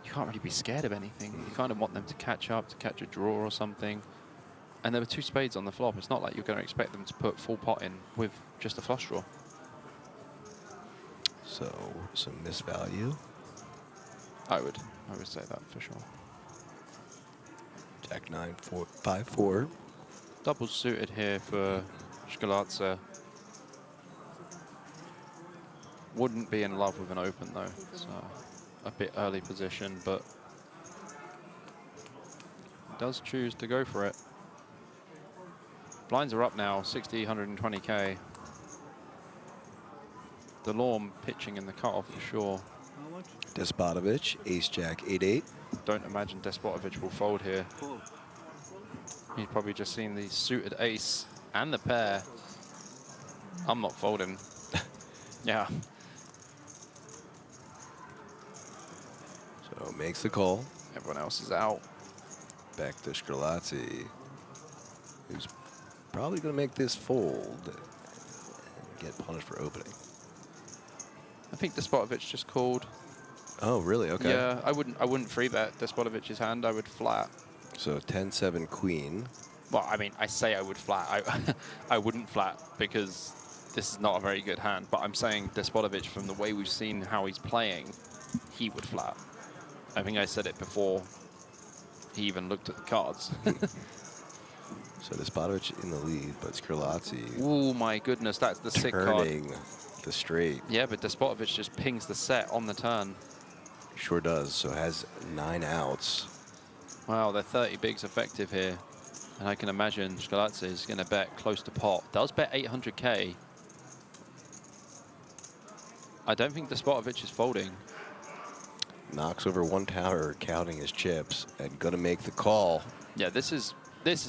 you can't really be scared of anything. You kind of want them to catch up, to catch a draw or something. And there were 2 spades on the flop. It's not like you're going to expect them to put full pot in with just a flush draw. So some misvalue. I would say that for sure. Jack 9, 4, 5, 4. Double suited here for Shkalatsa. Wouldn't be in love with an open though. It's a bit early position, but does choose to go for it. Blinds are up now, 60, 120K. Delorme pitching in the cutoff for sure. Despotovich, Ace Jack 8-8. Don't imagine Despotovich will fold here. Fold. He's probably just seen the suited ace and the pair. I'm not folding. Yeah. So makes the call. Everyone else is out. Back to Shkalatsi, who's probably going to make this fold and get punished for opening. I think Despotovich just called. Oh, really? Okay. Yeah, I wouldn't free bet Despotovich's hand. I would flat. So 10-7 queen. Well, I mean, I say I would flat. I wouldn't flat because this is not a very good hand. But I'm saying Despotovich, from the way we've seen how he's playing, he would flat. I think I said it before he even looked at the cards. So Despotovich in the lead, but Shkalatsi Oh my goodness, that's the sick card. turning the straight. Yeah, but Despotovich just pings the set on the turn. Sure does. So has 9 outs. Wow, they're 30 bigs effective here. And I can imagine Shkalatsi is going to bet close to pot. Does bet 800K. I don't think Despotovich is folding. Knocks over 1 tower, counting his chips, and gonna make the call. Yeah, this is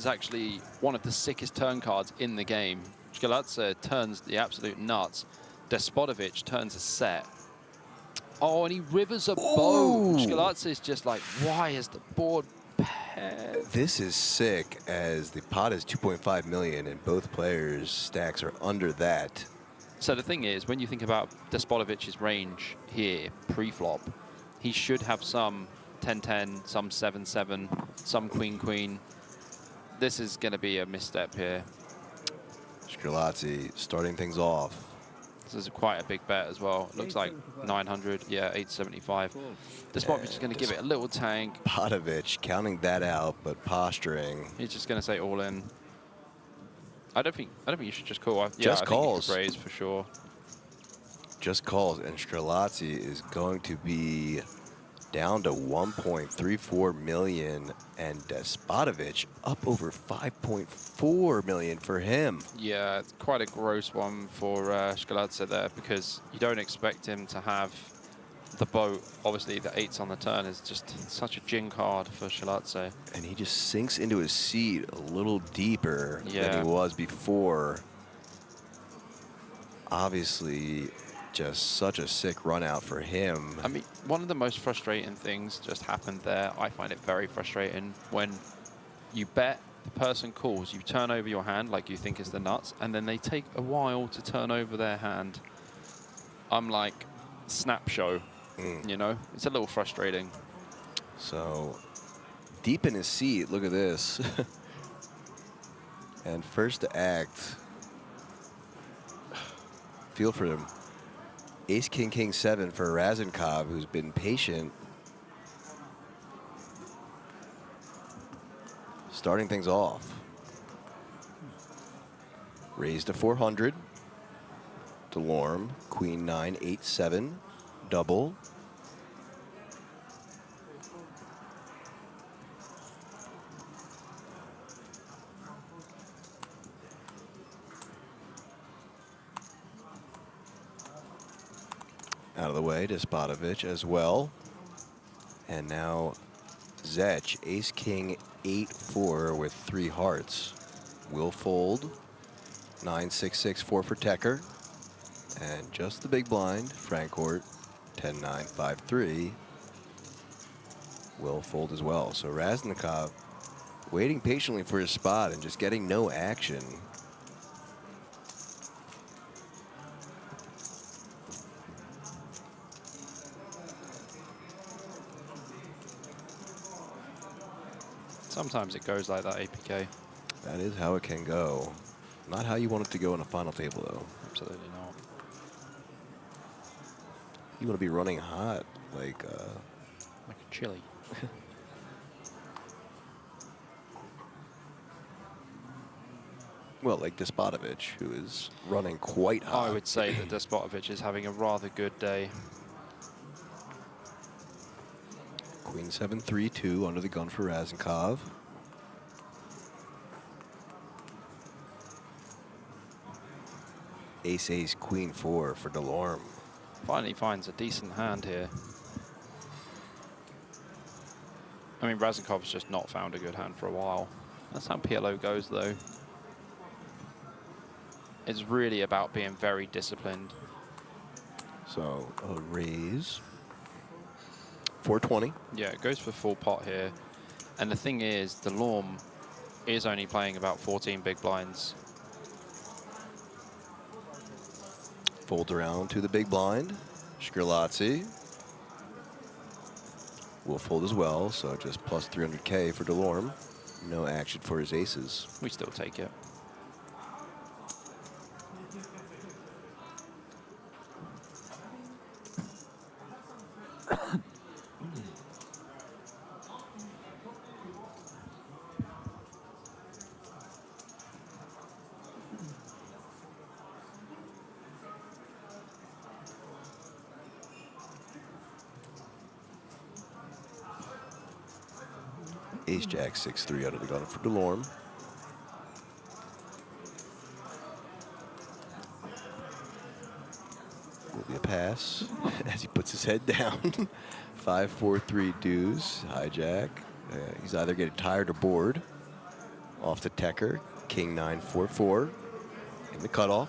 actually one of the sickest turn cards in the game. Shkalatsi turns the absolute nuts. Despotovich turns a set. Oh, and he rivers a boat. Shkalatsi is just like, why is the board paired? This is sick, as the pot is 2.5 million, and both players' stacks are under that. So the thing is, when you think about Despotovich's range here, pre-flop, he should have some 10-10, some 7-7, some queen-queen. This is going to be a misstep here. Shkalatsi starting things off. This is quite a big bet as well. It looks like 900, yeah, 875. Despotovich is going to give it a little tank. Despotovich counting that out, but posturing. He's just going to say all in. I don't think you should just call. Just I calls. Think you should raise for sure. Just calls, and Shkalatsi is going to be down to 1.34 million, and Despotovich up over 5.4 million for him. Yeah, it's quite a gross one for Shkalatsi there, because you don't expect him to have the boat. Obviously, the 8s on the turn is just such a gin card for Shkalatsi. And he just sinks into his seat a little deeper than he was before. Obviously, just such a sick run out for him. I mean, one of the most frustrating things just happened there. I find it very frustrating when you bet, the person calls, you turn over your hand like you think is the nuts, and then they take a while to turn over their hand. I'm like, snap show, you know? It's a little frustrating. So, deep in his seat, look at this. And first to act, feel for him. Ace, King, King, 7 for Razenkov, who's been patient. Starting things off. Raised to 400. Delorme, Queen 9, 8, 7. double. Out of the way to Spotovich as well. And now Zech, ace king 8-4 with 3 hearts. Will fold. 9-6-6-4 for Tecker. And just the big blind, Frankfurt, 10-9-5-3. Will fold as well. So Raznikov waiting patiently for his spot and just getting no action. Sometimes it goes like that, APK. That is how it can go. Not how you want it to go in a final table, though. Absolutely not. You want to be running hot, like a chili. Well, like Despotovich, who is running quite hot. I would say that Despotovich is having a rather good day. Queen 7-3-2 under the gun for Raznikov. Ace-ace, queen 4 for Delorme. Finally finds a decent hand here. I mean, Raznikov's just not found a good hand for a while. That's how PLO goes, though. It's really about being very disciplined. So a raise. 420. Yeah, it goes for full pot here. And the thing is, Delorme is only playing about 14 big blinds. Folds around to the big blind. Scrillazzi will fold as well, so just plus 300K for Delorme. No action for his aces. We still take it. Ace-Jack 6-3 out of the gun for Delorme. Will be a pass as he puts his head down. 5-4-3 deuce, hijack. He's either getting tired or bored. Off to Tecker, king 9-4-4 in the cutoff.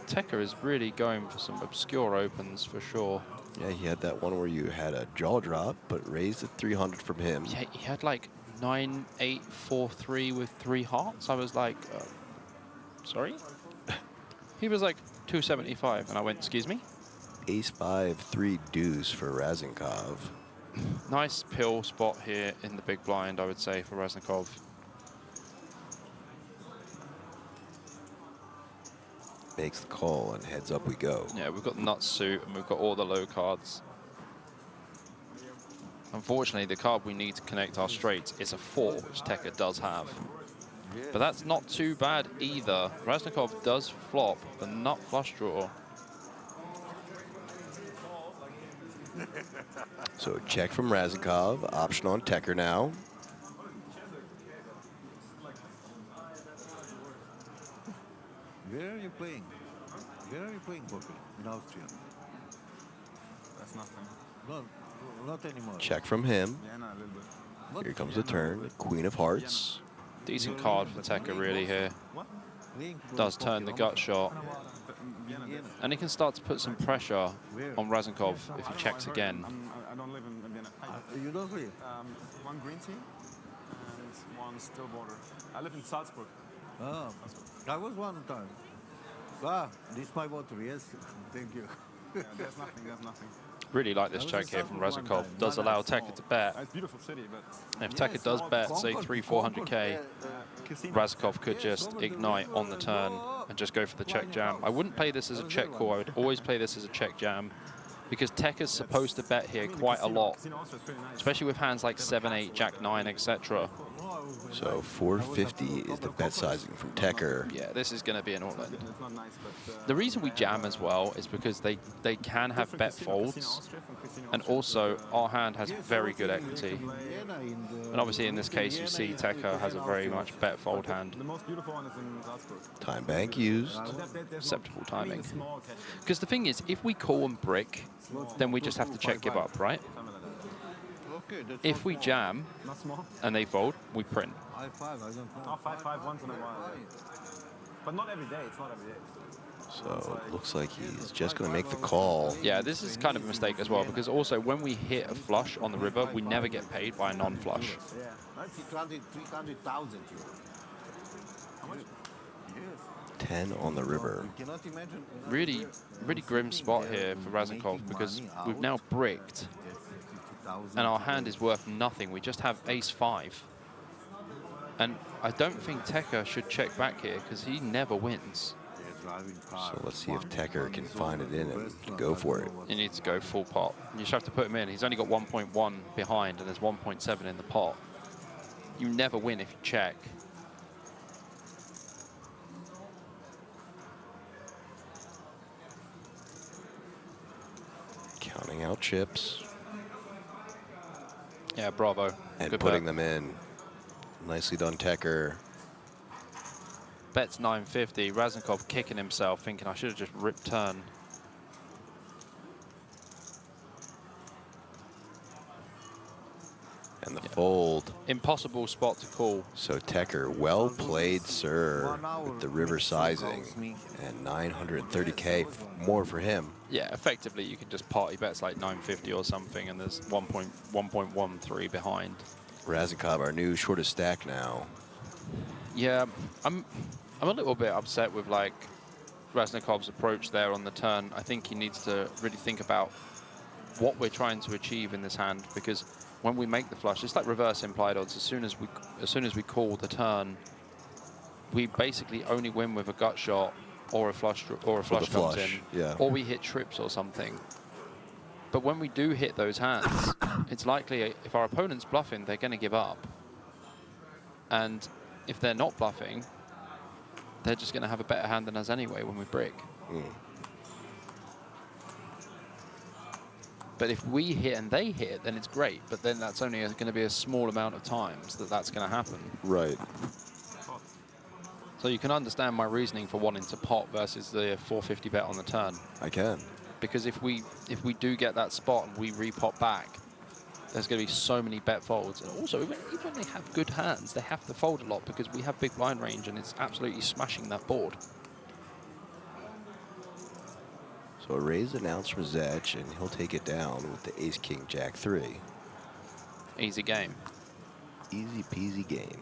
Tecker is really going for some obscure opens for sure. Yeah, he had that one where you had a jaw drop, but raised at 300 from him. Yeah, he had like 9-8-4-3 with 3 hearts. I was like, sorry? He was like 275, and I went, excuse me? Ace-5-3 deuce for Raznikov. Nice pill spot here in the big blind, I would say, for Raznikov. Makes the call and heads up we go. Yeah, we've got the nut suit and we've got all the low cards. Unfortunately, the card we need to connect our straights is a 4, which Tecker does have. But that's not too bad either. Raznikov does flop the nut flush draw. So check from Raznikov, option on Tecker now. Where are you playing? Where are you playing poker? In Austria? That's nothing. No, not anymore. Check from him. Yeah, no, a little bit. What? Here comes the turn. Queen of Hearts. Decent card for Tecker really here. Does turn the gut shot. And he can start to put some pressure on Raznikov if he checks again. I don't live in Vienna. You don't live? One green tea and one still border. I live in Salzburg. Oh, I was one time. Ah, this is my water, yes. Thank you. Yeah, there's nothing, there's nothing. Really like this check here from Raznikov. Does allow Tecker to bet. It's a beautiful city, but... If Tecker does bet, say 300-400K, Raznikov could just ignite on the turn and just go for the check jam. I wouldn't play this as a check call. I would always play this as a check jam because Tecker's supposed to bet here quite a lot, especially with hands like 7-8, Jack-9, etc. So 450 is the bet sizing from Tecker. Yeah, this is going to be an all-in. It's not nice, but The reason we jam as well is because they can have bet folds, and also our hand has very good equity. And obviously in this case you see Tecker has a very much bet fold hand. the most beautiful one is in Salzburg. Time bank used. Acceptable timing. Because the thing is, if we call and brick, then we just have to check give up, right? Okay, that's If we jam Not small. and they fold, we print. I 5, I don't know. Oh, 5-5 once in a while. But not every day. It's not every day. So it looks like he's just going to make the call. Yeah, this is kind of a mistake as well, because also when we hit a flush on the river, we never get paid by a non-flush. Yeah. 300,000 euros. How much? Yes. 10 on the river. You cannot imagine. Really, really grim spot here for Razenkov, because we've now bricked, and our hand is worth nothing. We just have ace-5. And I don't think Tecker should check back here, because he never wins. So let's see if Tecker can find it in and go for it. He needs to go full pot. You just have to put him in. He's only got 1.1 behind, and there's 1.7 in the pot. You never win if you check. Counting out chips. Yeah, bravo. And Good putting bet. them in. Nicely done, Tecker. Bet's 950. Razenkov kicking himself, thinking I should have just ripped turn. And the fold. Impossible spot to call. So Tecker, well played, sir, with the river sizing. And 930K more for him. Yeah, effectively you can just party bets like 950 or something, and there's 1.13 behind. Razenkov, our new shortest stack now. Yeah, I'm a little bit upset with like Raznikov's approach there on the turn. I think he needs to really think about what we're trying to achieve in this hand, because when we make the flush, it's like reverse implied odds. As soon as we call the turn, we basically only win with a gut shot or a flush comes in, yeah. or we hit trips or something. But when we do hit those hands, it's likely if our opponent's bluffing, they're going to give up. And if they're not bluffing, they're just going to have a better hand than us anyway when we break. But if we hit and they hit, then it's great. But then that's only going to be a small amount of times that that's going to happen. Right. So you can understand my reasoning for wanting to pot versus the 450 bet on the turn. I can. Because if we do get that spot and we repot back, there's going to be so many bet folds. And also, even when they have good hands, they have to fold a lot because we have big blind range and it's absolutely smashing that board. So a raise announced from Zech, and he'll take it down with the ace, king, jack 3. Easy game. Easy peasy game.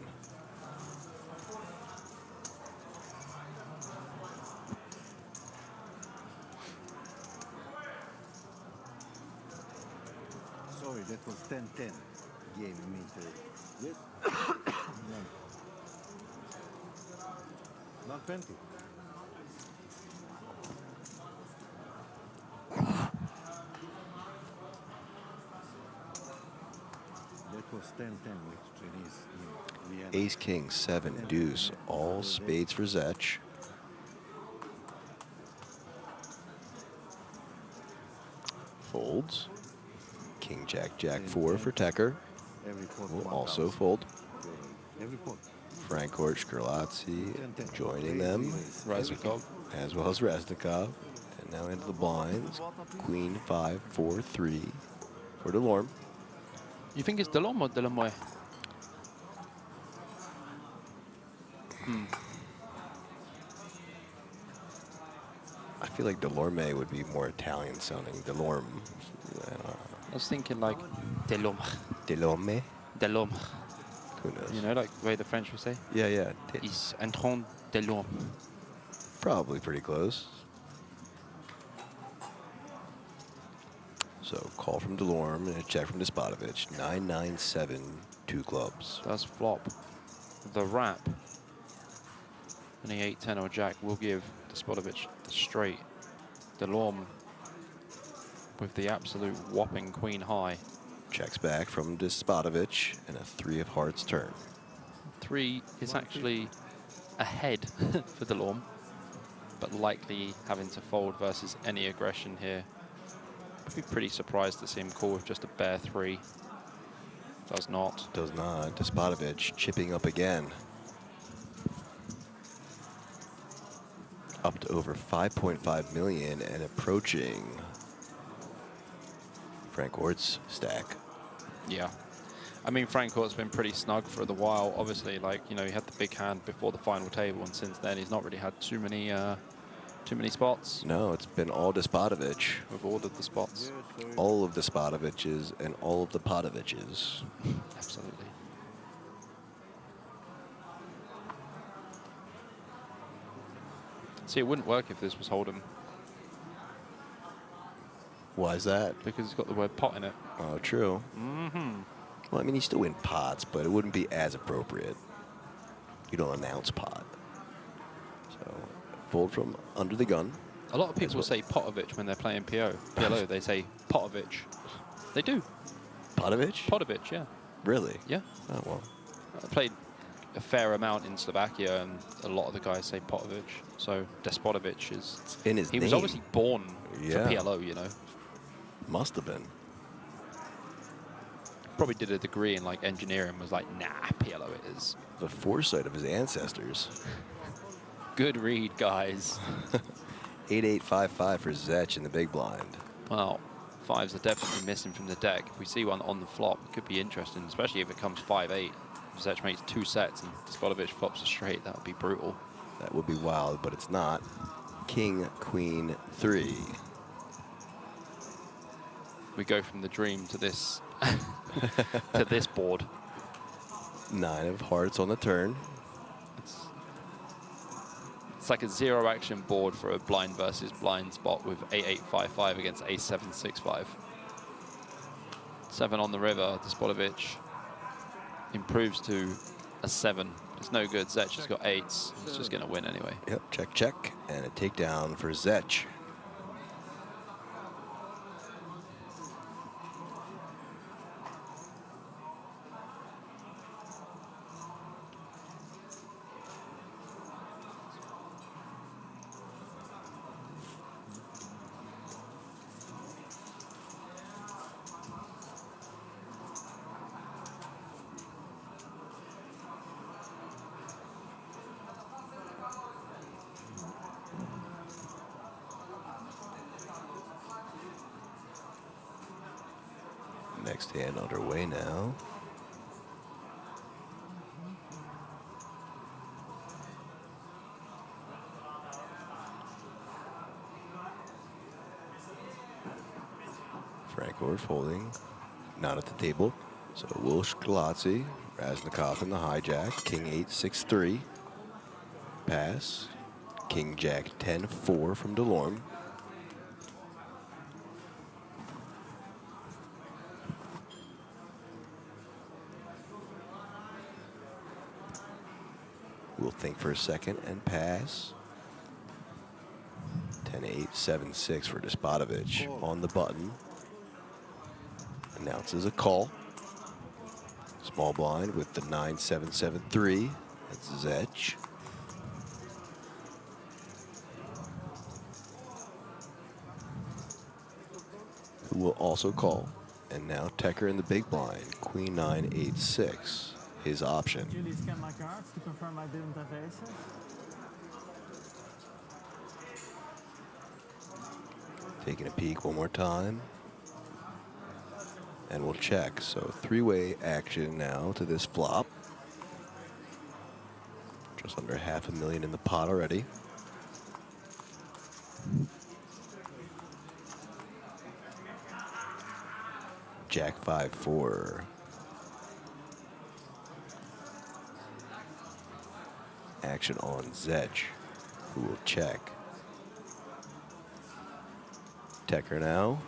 Sorry, that was 10-10 game, I mean. Yes? Not 20. That was 10-10 with Chinese in Vienna. Ace, king, 7, deuce. All spades for Zech. Folds. King, jack, jack 4 for Tecker. Will also fold. Francourt, Scarlazzi joining them. Raznikov. As well as Raznikov. And now into the blinds. Queen, 5, 4, 3 for Delorme. You think it's Delorme or Delorme? I feel like Delorme would be more Italian sounding. Delorme. I was thinking like Delorme. Delorme? Delorme. Who knows? You know, like the way the French would say? Yeah, yeah. Is entrant Delorme. Probably pretty close. So call from Delorme and a check from Despotovich. 9-9-7, 2 clubs. Does flop. The wrap. Any 8-10 or jack will give Despotovich the straight. Delorme with the absolute whopping queen high. Checks back from Despotovich and a 3 of hearts turn. 3 is actually ahead for Delorme, but likely having to fold versus any aggression here. I'd be pretty surprised to see him call with just a bare 3. Does not. Does not. Despotovich chipping up again. Up to over 5.5 million and approaching Frank Ort's stack. Yeah. I mean, Frank Ort's been pretty snug for the while. Obviously, like, you know, he had the big hand before the final table, and since then he's not really had too many spots. No, it's been all Despotovich. We've ordered the spots. All of the Despotoviches and all of the Potoviches. Absolutely. See, it wouldn't work if this was Hold'em. Why is that? Because it's got the word pot in it. Oh, true. Mm-hmm. Well, I mean, you still win pots, but it wouldn't be as appropriate. You don't announce pot. So, fold from under the gun. A lot of people say Potovich when they're playing PLO, they say Potovich. They do. Potovich? Potovich, yeah. Really? Yeah. Oh, well. I played a fair amount in Slovakia, and a lot of the guys say Potovich. So Despotovich is... It's in his He name. was obviously born Yeah. for PLO, you know. Must have been. Probably did a degree in like engineering, was like, nah, PLO it is. The foresight of his ancestors. Good read, guys. 8855 for Zech in the big blind. Well, 5s are definitely missing from the deck. If we see one on the flop, it could be interesting, especially if it comes 5-8. If Zech makes 2 sets and Despotovich flops a straight, that would be brutal. That would be wild, but it's not. King, Queen, 3. We go from the dream to this to this board. 9 of hearts on the turn. It's like a 0 action board for a blind versus blind spot with 8855 against A765. 7 on the river. Despotovich improves to a 7. It's no good. Zech has got 8s. He's just going to win anyway. Yep, check, check. And a takedown for Zech. Next hand underway now. Frank Orr folding, not at the table. So Wilsh Galatzi, Raznikov in the hijack, King 8-6-3. Pass, King Jack 10-4 from Delorme. We'll think for a second and pass. 10-8, 7-6 for Despotovich on the button. Announces a call. Small blind with the 9-7-7-3. That's Zech. Who will also call. And now Tecker in the big blind. Queen 9-8-6. His option. Julie scan my cards to confirm I didn't have aces. Taking a peek one more time. And we'll check. So 3-way action now to this flop. Just under $500,000 in the pot already. Jack 5-4. Action on Zech, who will check. Tecker now.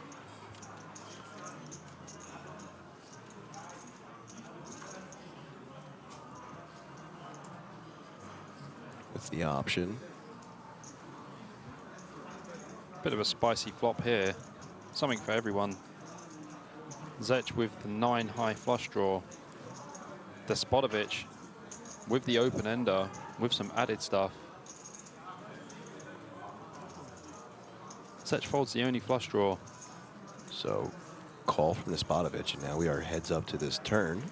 With the option. Bit of a spicy flop here. Something for everyone. Zech with the 9 high flush draw. Despotovich with the open ender, with some added stuff. Sech folds the only flush draw. So call from Despotovich, and now we are heads up to this turn.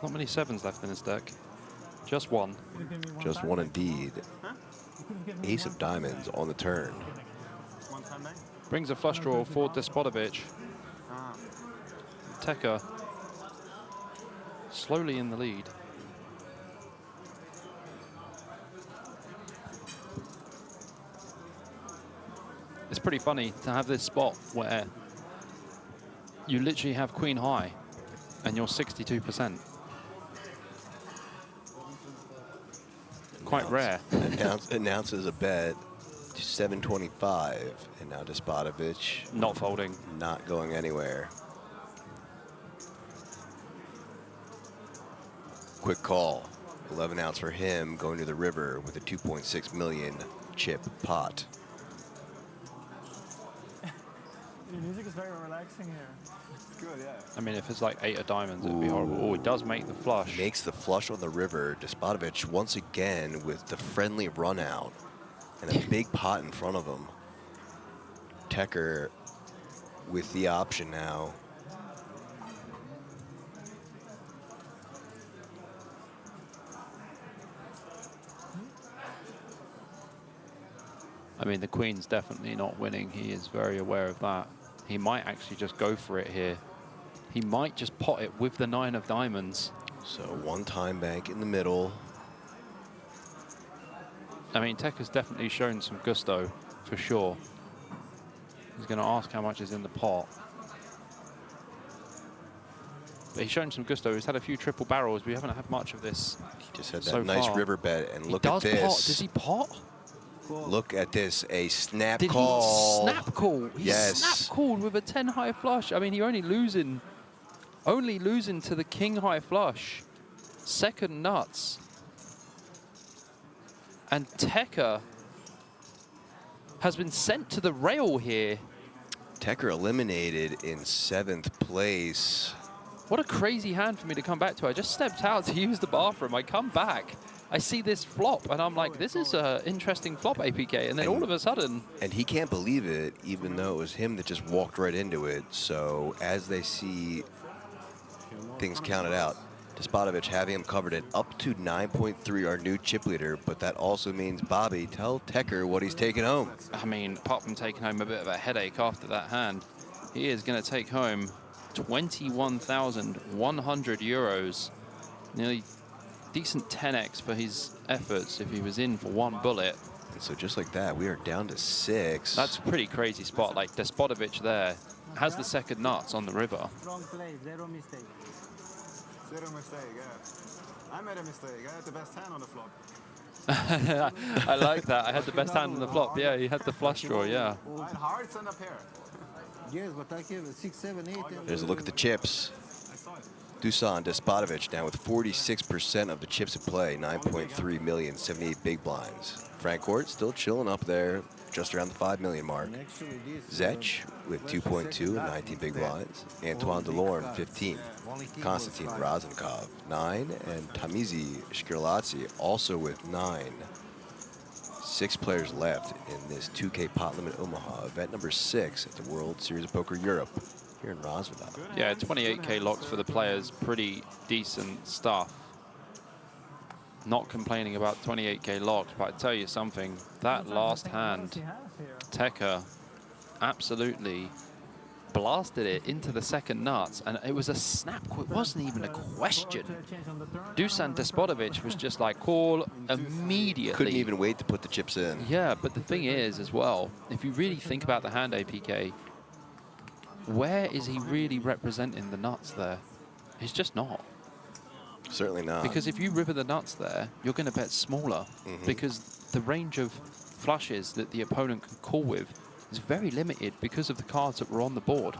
Not many sevens left in his deck. Just one. Just one indeed. Ace of diamonds on the turn. Brings a flush draw for Despotovich. Tekka slowly in the lead. It's pretty funny to have this spot where you literally have queen high and you're 62%. Quite rare. Announces a bet to 725, and now Despotovich not folding, not going anywhere. Quick call. 11 outs for him, going to the river with a 2.6 million chip pot. The music is very relaxing here. It's good, yeah. I mean, if it's like 8 of diamonds, it would be horrible. Oh, he does make the flush. Makes the flush on the river. Despotovich once again with the friendly run out and a big pot in front of him. Tekka with the option now. I mean, the queen's definitely not winning. He is very aware of that. He might actually just go for it here. He might just pot it with the 9 of diamonds. So one time bank in the middle. I mean, Tekka's definitely shown some gusto, for sure. He's going to ask how much is in the pot. But he's shown some gusto. He's had a few triple barrels. We haven't had much of this. He just had that so nice far. river bet, and He look at does pot. this. Does he pot? Look at this, a snap Did call. he snap call? He Yes. snap called with a 10 high flush. I mean, he only losing to the king high flush. Second nuts. And Tekka has been sent to the rail here. Tekka eliminated in 7th place. What a crazy hand for me to come back to. I just stepped out to use the bathroom. I come back. I see this flop, and I'm like, this is an interesting flop, APK. And then all of a sudden... And he can't believe it, even though it was him that just walked right into it. So as they see things counted out, Despotovich having him covered at up to 9.3, our new chip leader. But that also means, Bobby, tell Tekka what he's taking home. I mean, apart from taking home a bit of a headache after that hand, he is going to take home 21,100 euros. Nearly decent 10x for his efforts if he was in for one bullet. And so just like that, we are down to 6. That's a pretty crazy spot. Like Despotovich there has the second nuts on the river. Strong play, 0 mistake. 0 mistake, yeah. I made a mistake. I had the best hand on the flop. I like that. I had the best hand on the flop. Yeah, he had the flush draw, yeah. I had hearts and a pair. Yes, but I have 6, 7, 8. There's a look at the chips. Dusan Despotovich now with 46% of the chips at play, 9.3 million, 78 big blinds. Frank Court still chilling up there, just around the 5 million mark. Zech with 2.2 and 19 big blinds. Antoine Delorme, 15. Konstantin Rozenkov, 9. And Tamizi Shkirlatsi also with 9. 6 players left in this 2K Pot Limit Omaha, event number 6 at the World Series of Poker Europe here in Roswell. Yeah, 28K locks for the players, pretty decent stuff. Not complaining about 28K locks, but I tell you something, that last hand, Tekka absolutely blasted it into the second nuts, and it was a snap. It wasn't even a question. Dusan Despotovich was just like, call immediately. Couldn't even wait to put the chips in. Yeah, but the thing is, as well, if you really think about the hand, APK, where is he really representing the nuts there? He's just not. Certainly not. Because if you river the nuts there, you're going to bet smaller, because the range of flushes that the opponent can call with is very limited because of the cards that were on the board.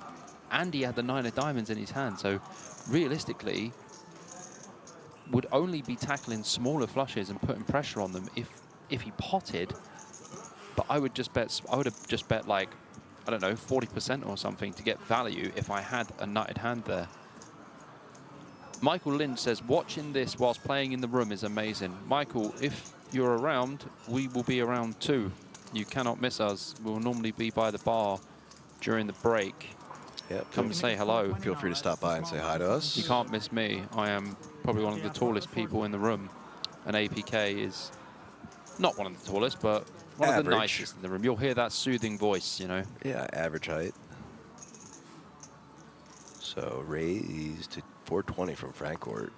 And he had the 9 of diamonds in his hand, so realistically would only be tackling smaller flushes and putting pressure on them if he potted. But I would have just bet like, I don't know, 40% or something to get value if I had a nutted hand there. Michael Lynch says, watching this whilst playing in the room is amazing. Michael, if you're around, we will be around too. You cannot miss us. We'll normally be by the bar during the break. Yep. Come and say hello. Feel free to stop by and say hi to us. You can't miss me. I am probably one of the tallest people in the room. And APK is not one of the tallest, but one of the nicest in the room. You'll hear that soothing voice, you know. Yeah, average height. So raise to 420 from Frankfurt.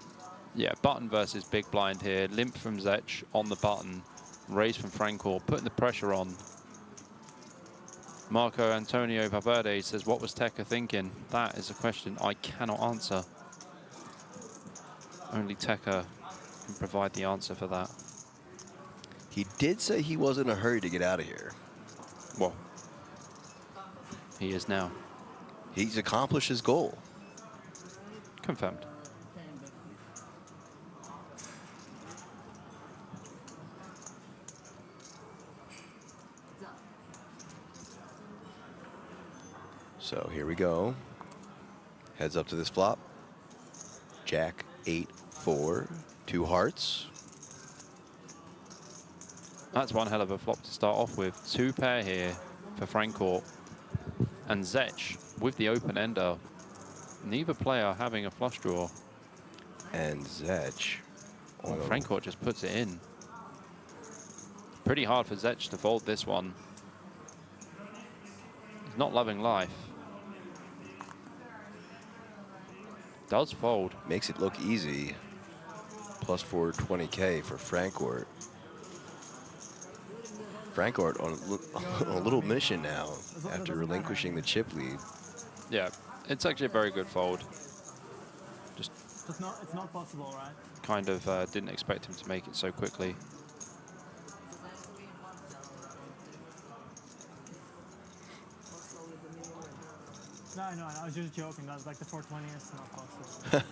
Yeah, button versus big blind here. Limp from Zech on the button. Raise from Frankfurt, putting the pressure on. Marco Antonio Valverde says, what was Tekka thinking? That is a question I cannot answer. Only Tekka can provide the answer for that. He did say he wasn't in a hurry to get out of here. Well, he is now. He's accomplished his goal. Confirmed. So here we go. Heads up to this flop. Jack 8-4, 2 hearts. That's one hell of a flop to start off with. 2 pair here for Frankfurt. And Zech with the open ender. Neither player having a flush draw. And Zech. Oh, Frankfurt just puts it in. Pretty hard for Zech to fold this one. He's not loving life. Does fold. Makes it look easy. Plus 420K for Frankfurt. Frankfurt on a little mission now after relinquishing the chip lead. Yeah, it's actually a very good fold. Just It's not possible, right? kind of didn't expect him to make it so quickly. No, I was just joking. That was like the 420 is not possible.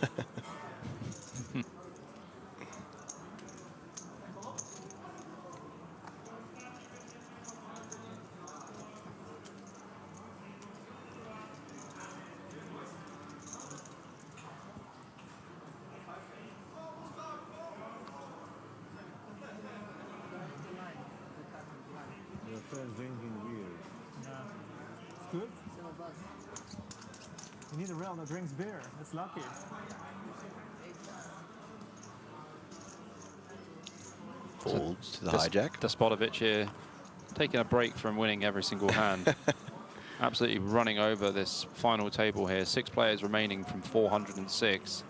Your friend's drinking beer. Yeah. It's good. You need a rail that drinks beer. That's lucky. Folds to the hijack. Despotovic here, taking a break from winning every single hand. Absolutely running over this final table here. 6 players remaining from 406.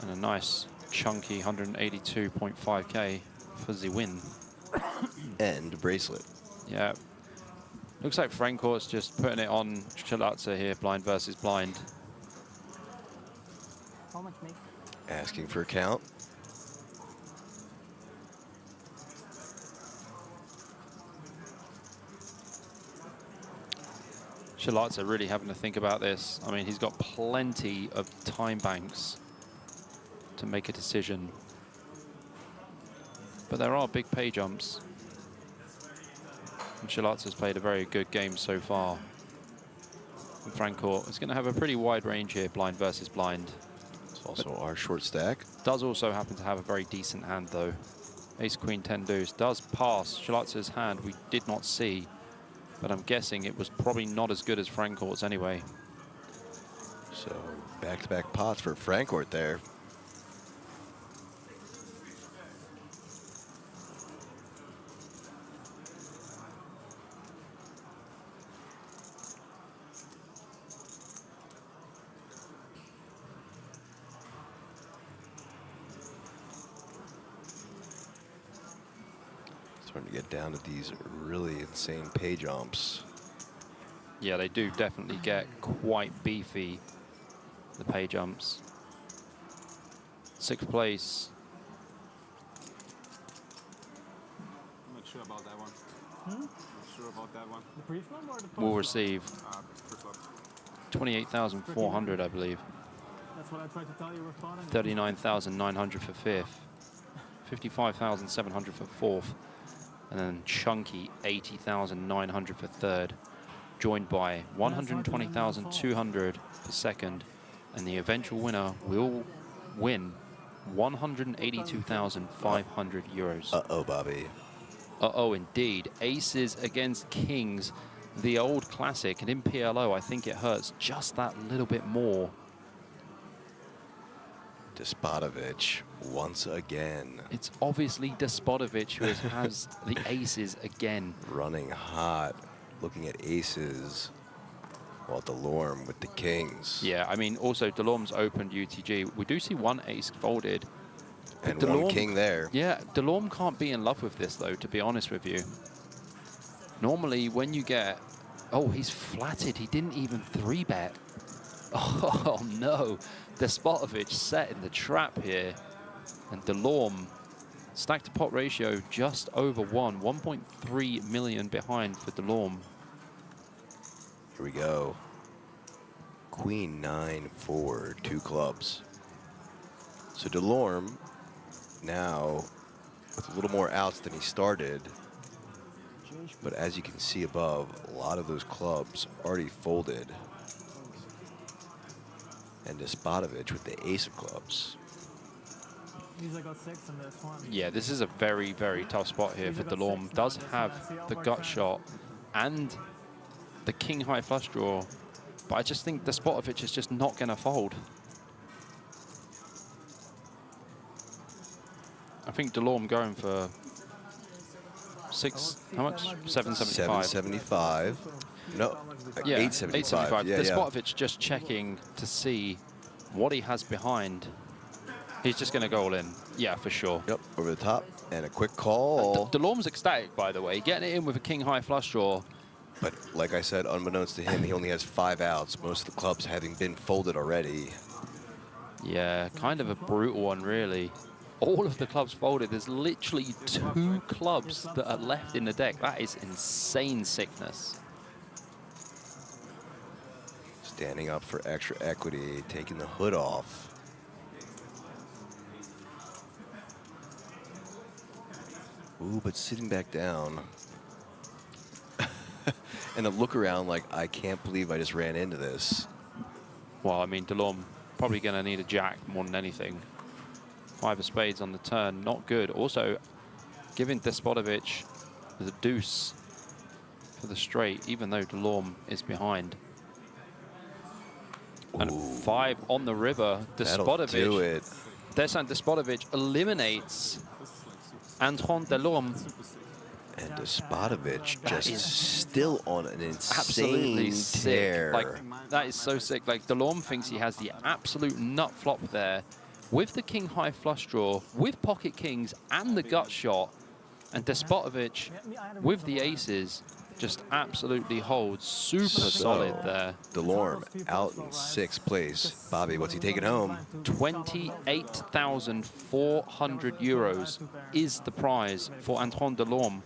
And a nice chunky 182.5K for the win. And bracelet. Yeah. Looks like Frankfurt's just putting it on Shilatse here, blind versus blind. How much make? Asking for a count. Shilatse really having to think about this. I mean, he's got plenty of time banks to make a decision. But there are big pay jumps. And Shilatse has played a very good game so far. And Frankfurt is going to have a pretty wide range here, blind versus blind. It's also our short stack. Does also happen to have a very decent hand, though. Ace, Queen, 10 deuce does pass Shilatse's hand we did not see. But I'm guessing it was probably not as good as Frankfurt's anyway. So back-to-back pots for Frankfurt there. Starting to get down to these really insane pay jumps. Yeah, they do definitely get quite beefy, the pay jumps. 6th place. I'm not sure about that one. Not sure about that one. The pre-flop or the post? Will receive Pre-flop. 28,400, I believe. That's what I tried to tell you with potting. 39,900 for 5th. 55,700 for 4th. And then chunky 80,900 for 3rd. Joined by 120,200 for 2nd. And the eventual winner will win 182,500 euros. Uh-oh, Bobby. Uh-oh, indeed. Aces against kings, the old classic. And in PLO, I think it hurts just that little bit more. Despotovich once again. It's obviously Despotovich who has the aces again. Running hot, looking at aces, while Delorme with the kings. Yeah, I mean, also Delorme's opened UTG. We do see one ace folded. And one king there. Yeah, Delorme can't be in love with this, though, to be honest with you. Normally, when you get... Oh, he's flatted. He didn't even 3-bet. Oh, no. Despotovich set in the trap here. And Delorme, stack to pot ratio just over 1. 1.3 million behind for Delorme. Here we go. Queen 9-4, 2 clubs. So Delorme now with a little more outs than he started. But as you can see above, a lot of those clubs already folded. And Despotovich with the ace of clubs. Usually got 6 in this one. Yeah, this is a very, very tough spot here for Delorme. Does have the gut shot and the king high flush draw, but I just think Despotovich is just not going to fold. I think Delorme going for 6, how much? 775. 775. No, yeah, 875. Yeah, Despotovich just checking to see what he has behind. He's just going to go all in. Yeah, for sure. Yep, over the top. And a quick call. Delorme's ecstatic, by the way. Getting it in with a king high flush draw. But like I said, unbeknownst to him, he only has 5 outs. Most of the clubs having been folded already. Yeah, kind of a brutal one, really. All of the clubs folded. There's literally 2 clubs that are left in the deck. That is insane sickness. Standing up for extra equity, taking the hood off. Ooh, but sitting back down. And a look around like, I can't believe I just ran into this. Well, I mean, Delorme probably going to need a jack more than anything. 5 of spades on the turn, not good. Also, giving Despotovich the deuce for the straight, even though Delorme is behind. Ooh. And 5 on the river. Despotovich. That'll do it. Desan Despotovich eliminates Antoine Delorme. And Despotovich just still on an Absolutely insane tear. sick. Like, that is so sick. Like, Delorme thinks he has the absolute nut flop there with the king high flush draw, with pocket kings and the gut shot. And Despotovich with the aces just absolutely holds super solid there. Delorme out in 6th place. Bobby, what's he taking home? 28,400 euros is the prize for Antoine Delorme.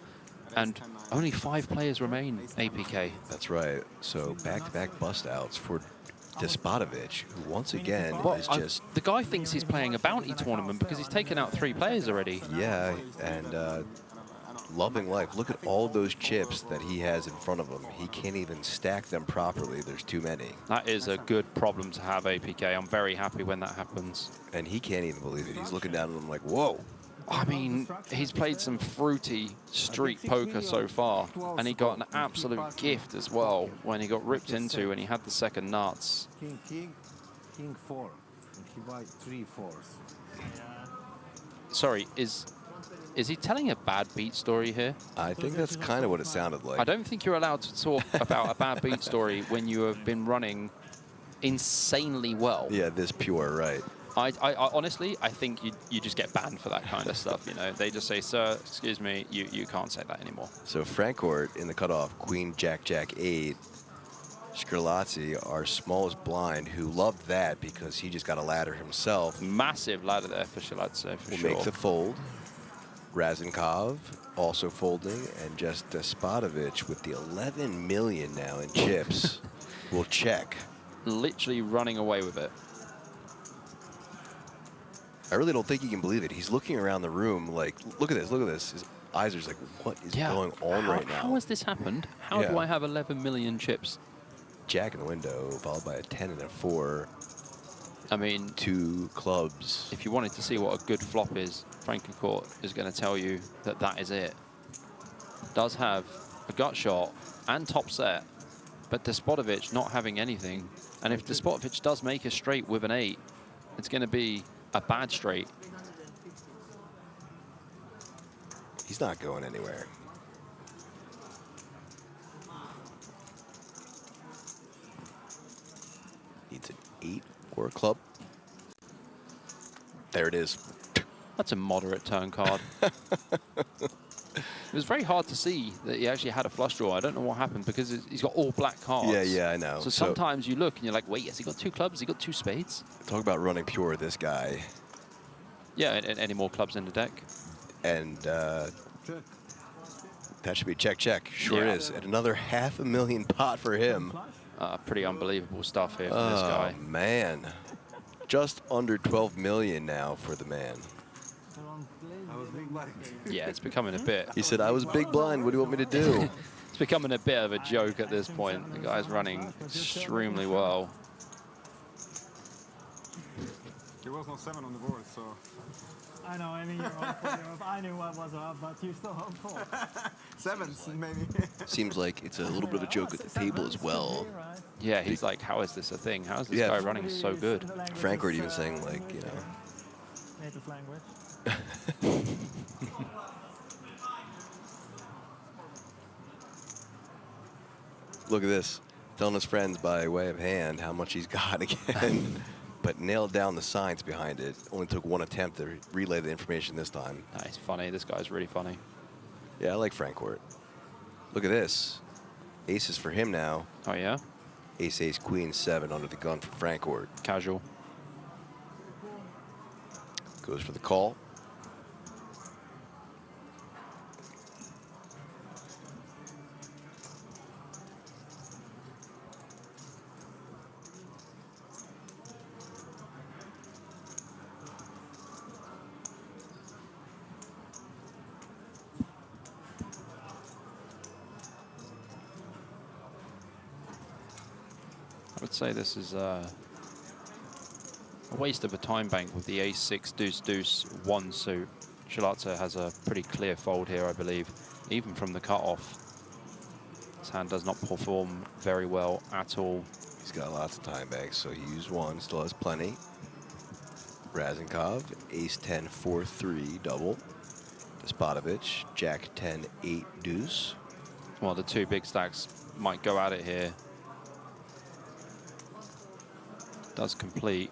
And only 5 players remain, APK. That's right. So back-to-back bust outs for Despotovich, who once again is just... The guy thinks he's playing a bounty tournament because he's taken out 3 players already. Yeah, and loving life. Look at all those chips that he has in front of him. He can't even stack them properly. There's too many. That is a good problem to have, APK. I'm very happy when that happens. And he can't even believe it. He's looking down at him like, whoa. I mean, he's played some fruity street poker so far, and he got an absolute gift as well when he got ripped into when he had the second nuts. King 4. And he buy 3 4s. Sorry, is he telling a bad beat story here? I think that's kind of what it sounded like. I don't think you're allowed to talk about a bad beat story when you have been running insanely well. Yeah, this pure, right. I honestly, I think you just get banned for that kind of stuff, you know. They just say, sir, excuse me, you can't say that anymore. So Frankfurt in the cutoff, Queen, Jack, Jack, 8. Scarlazzi, our smallest blind, who loved that because he just got a ladder himself. Massive ladder there for Scarlazzi, for sure. Will make the fold. Razenkov also folding, and just Despotovich with the 11 million now in chips will check. Literally running away with it. I really don't think he can believe it. He's looking around the room like, look at this, look at this. His eyes are just like, what is going on right now? How has this happened? How do I have 11 million chips? Jack in the window, followed by a 10 and a 4. I mean, 2 clubs. if you wanted to see what a good flop is, Frankencourt is going to tell you that that is it. Does have a gut shot and top set, but Despotovic not having anything. And if Despotovic does make a straight with an 8, it's going to be a bad straight. He's not going anywhere. Needs an 8 or a club. There it is. That's a moderate turn card. It was very hard to see that he actually had a flush draw. I don't know what happened because he's got all black cards. Yeah, I know. So sometimes you look and you're like, wait, has he got 2 clubs? Has he got 2 spades? Talk about running pure, this guy. Yeah, and any more clubs in the deck? And that should be check, check. Sure is. And another $500,000 pot for him. Pretty unbelievable stuff here from this guy. Oh, man. Just under 12 million now for the man. Yeah, it's becoming a bit. He said, I was big blind. What do you want me to do? It's becoming a bit of a joke at this point. The guy's running extremely well. There was no 7 on the board, so. I know, I mean, you're all for Europe. I knew what was up, but you still hope for. 7s, maybe. Seems like it's a little bit of a joke at the table as well. Yeah, he's like, how is this a thing? How is this guy running so good? Frankfurt even saying, like, you know. Native language. Look at this. Telling his friends by way of hand how much he's got again. But nailed down the science behind it. Only took 1 attempt to relay the information this time. He's funny. This guy's really funny. Yeah, I like Frankfurt. Look at this. Aces for him now. Oh, yeah? Ace, ace, queen, 7 under the gun for Frankfurt. Casual. Goes for the call. I would say this is a waste of a time bank with the ace-6, deuce-deuce, 1 suit. Shalata has a pretty clear fold here, I believe, even from the cutoff. His hand does not perform very well at all. He's got lots of time banks, so he used 1, still has plenty. Razenkov, ace-10, 4-3, double. Despotovic, jack-10, 8, deuce. Well, the 2 big stacks might go at it here. Does complete.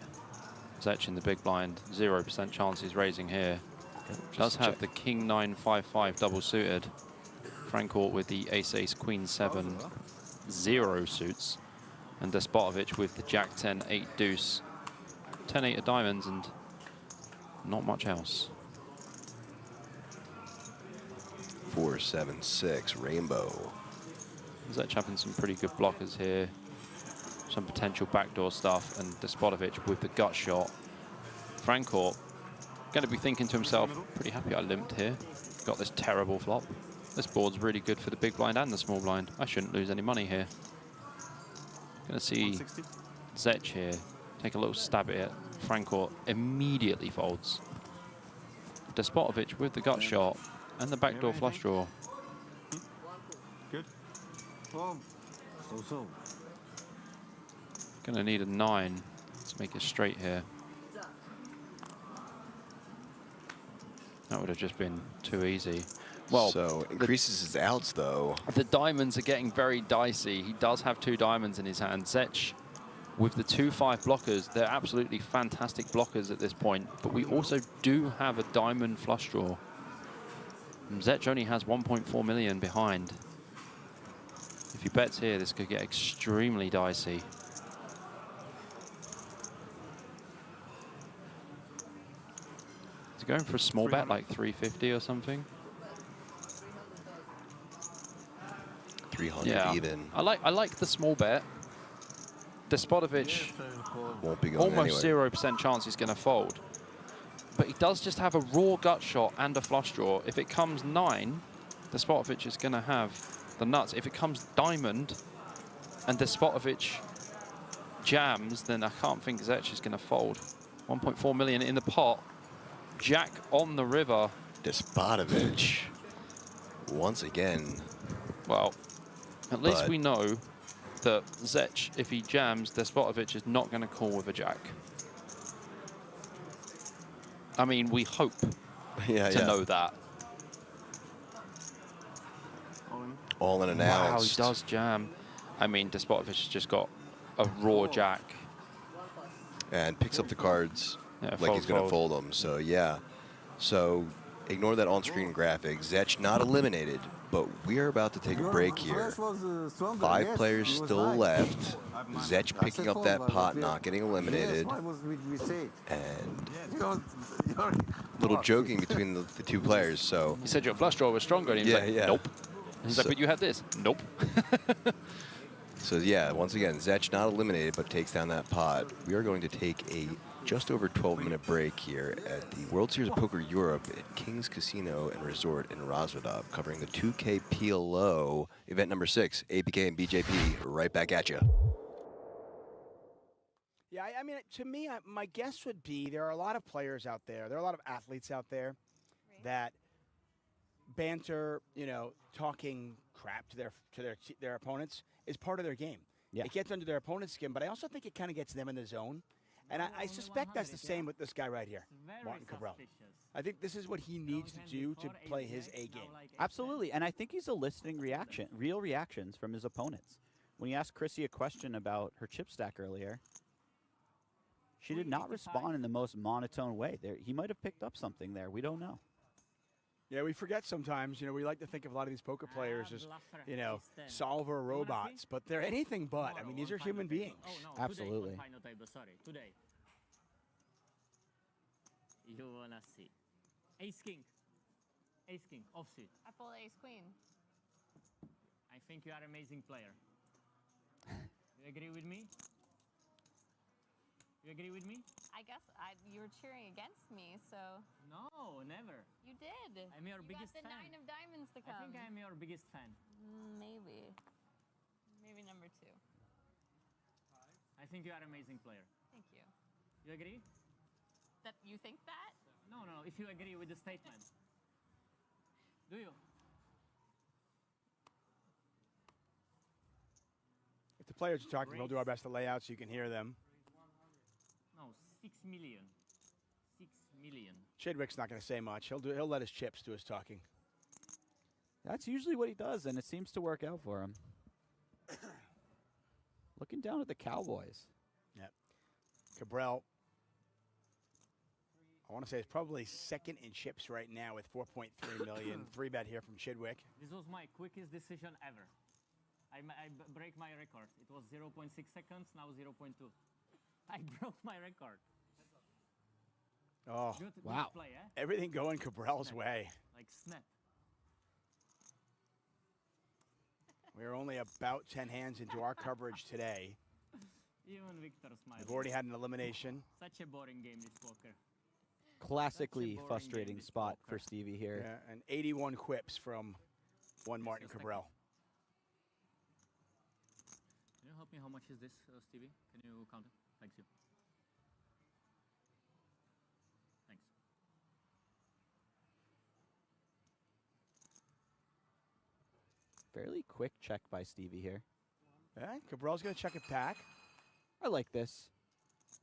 Zech in the big blind. 0% chance he's raising here. Does have the king 9 5-5 double suited. Frankfurt with the ace ace queen 7 0 suits, and Despotovic with the jack 10 8 deuce, 10 8 of diamonds, and not much else. 4 7 6 rainbow. Zech having some pretty good blockers here. Some potential backdoor stuff, and Despotovic with the gut shot. Frankfurt going to be thinking to himself, pretty happy I limped here. Got this terrible flop. This board's really good for the big blind and the small blind. I shouldn't lose any money here. Going to see Zech here take a little stab at it. Frankfurt immediately folds. Despotovic with the gut shot and the backdoor flush draw. Good. So. Going to need a 9 to make it straight here. That would have just been too easy. Well, so increases his outs though. The diamonds are getting very dicey. He does have 2 diamonds in his hand. Zech with the 2-5 blockers, they're absolutely fantastic blockers at this point, but we also do have a diamond flush draw. And Zech only has 1.4 million behind. If he bets here, this could get extremely dicey. Is he going for a small bet, like 350 or something? 300 even. I like the small bet. Despotovic won't be going almost anywhere. 0% chance he's going to fold. But he does just have a raw gut shot and a flush draw. If it comes 9, Despotovic is going to have the nuts. If it comes diamond and Despotovic jams, then I can't think Zech is going to fold. 1.4 million in the pot. Jack on the river. Despotovich, once again. Well, at least we know that Zech, if he jams, Despotovich is not going to call with a jack. I mean, we hope to know that. All in announced. Wow, he does jam. I mean, Despotovich has just got a raw jack. And picks up the cards Yeah, like he's going to fold them. So, yeah. So, ignore that on-screen graphic. Zech not eliminated, but we are about to take a break here. 5 players still left. Zech picking up that pot, not getting eliminated. And a little joking between the 2 players. So He said your flush draw was stronger. And he was like, nope. He's like, but you had this. Nope. So yeah, once again, Zech not eliminated, but takes down that pot. We are going to take a just over 12-minute break here at the World Series of Poker Europe at King's Casino and Resort in Razradov, covering the 2K PLO event number 6, APK and BJP. Right back at you. Yeah, I mean, to me, my guess would be there are a lot of players out there. There are a lot of athletes out there that banter, you know, talking crap to their opponents is part of their game. Yeah. It gets under their opponent's skin, but I also think it kind of gets them in the zone. And I suspect that's the same with this guy right here, Martin Cabral. I think this is what he needs to do to play his A game. Absolutely, and I think he's eliciting real reactions from his opponents. When he asked Chrissy a question about her chip stack earlier, she did not respond in the most monotone way. He might have picked up something there. We don't know. Yeah, we forget sometimes. You know, we like to think of a lot of these poker players as, you know, solver robots, but they're anything but. I mean, these are human beings. Absolutely. Today. You wanna see. Ace King. Ace King, offsuit. I pulled Ace Queen. I think you are an amazing player. You agree with me? You agree with me? I guess you were cheering against me, so. No, never. You did. I'm your biggest got the fan. 9 of diamonds to come. I think I'm your biggest fan. Maybe. Maybe number 2. I think you are an amazing player. Thank you. You agree? That you think that? No, if you agree with the statement. Do you? If the players are talking, we'll do our best to lay out so you can hear them. No, 6 million. 6 million. Chidwick's not going to say much. He'll let his chips do his talking. That's usually what he does, and it seems to work out for him. Looking down at the Cowboys. Yep. Cabral, I want to say, is probably second in chips right now with 4.3 million. 3-bet here from Chidwick. This was my quickest decision ever. I break my record. It was 0.6 seconds, now 0.2. I broke my record. Oh, good wow. Play, eh? Everything going Cabral's way. Like snap. We're only about 10 hands into our coverage today. Even Victor smiles. We've already had an elimination. Such a boring game, this poker. Classically frustrating spot for Stevie here. Yeah, and 81 quips from one Martin Cabral. Can you help me? How much is this, Stevie? Can you count it? Thanks you. Thanks. Fairly quick check by Stevie here. Yeah, Cabral's going to check it back. I like this.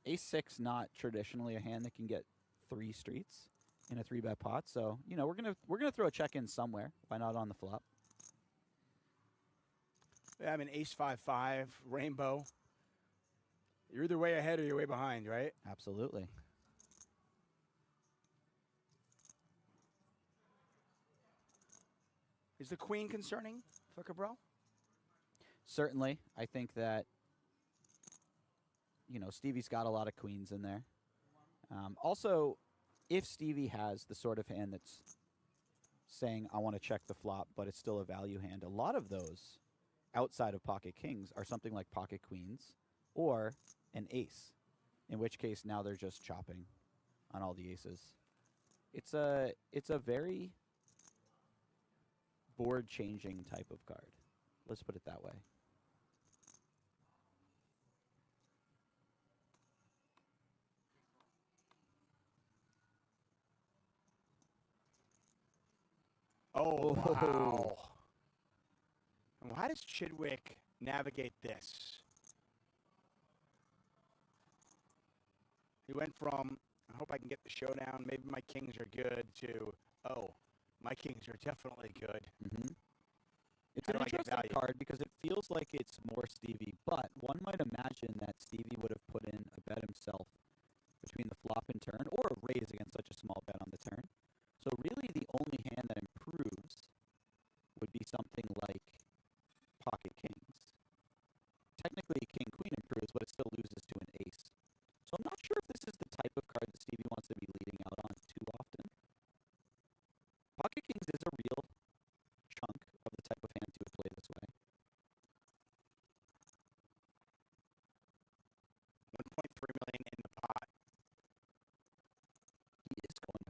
Ace-6, not traditionally a hand that can get 3 streets in a 3-bet pot. So, you know, we're gonna throw a check in somewhere. Why not on the flop? Yeah, I mean, Ace-5-5, Rainbow. You're either way ahead or you're way behind, right? Absolutely. Is the queen concerning for Cabral? Certainly. I think that, you know, Stevie's got a lot of queens in there. Also, if Stevie has the sort of hand that's saying, I want to check the flop, but it's still a value hand, a lot of those outside of pocket kings are something like pocket queens or an ace, in which case now they're just chopping on all the aces. It's a very board-changing type of card. Let's put it that way. Oh, wow. And how does Chidwick navigate this? He went from, I hope I can get the showdown, maybe my kings are good, to, oh, my kings are definitely good. It's How an do I get interesting value? card because it feels like it's more Stevie, but one might imagine that Stevie would have put in a bet himself between the flop and turn, or a raise against such a small bet on the turn. So really the only hand that improves would be something like pocket kings. Technically king-queen improves, but it still loses to an ace. So I'm not sure if this is the type of card that Stevie wants to be leading out on too often. Pocket kings is a real chunk of the type of hand to play this way. 1.3 million in the pot. He is going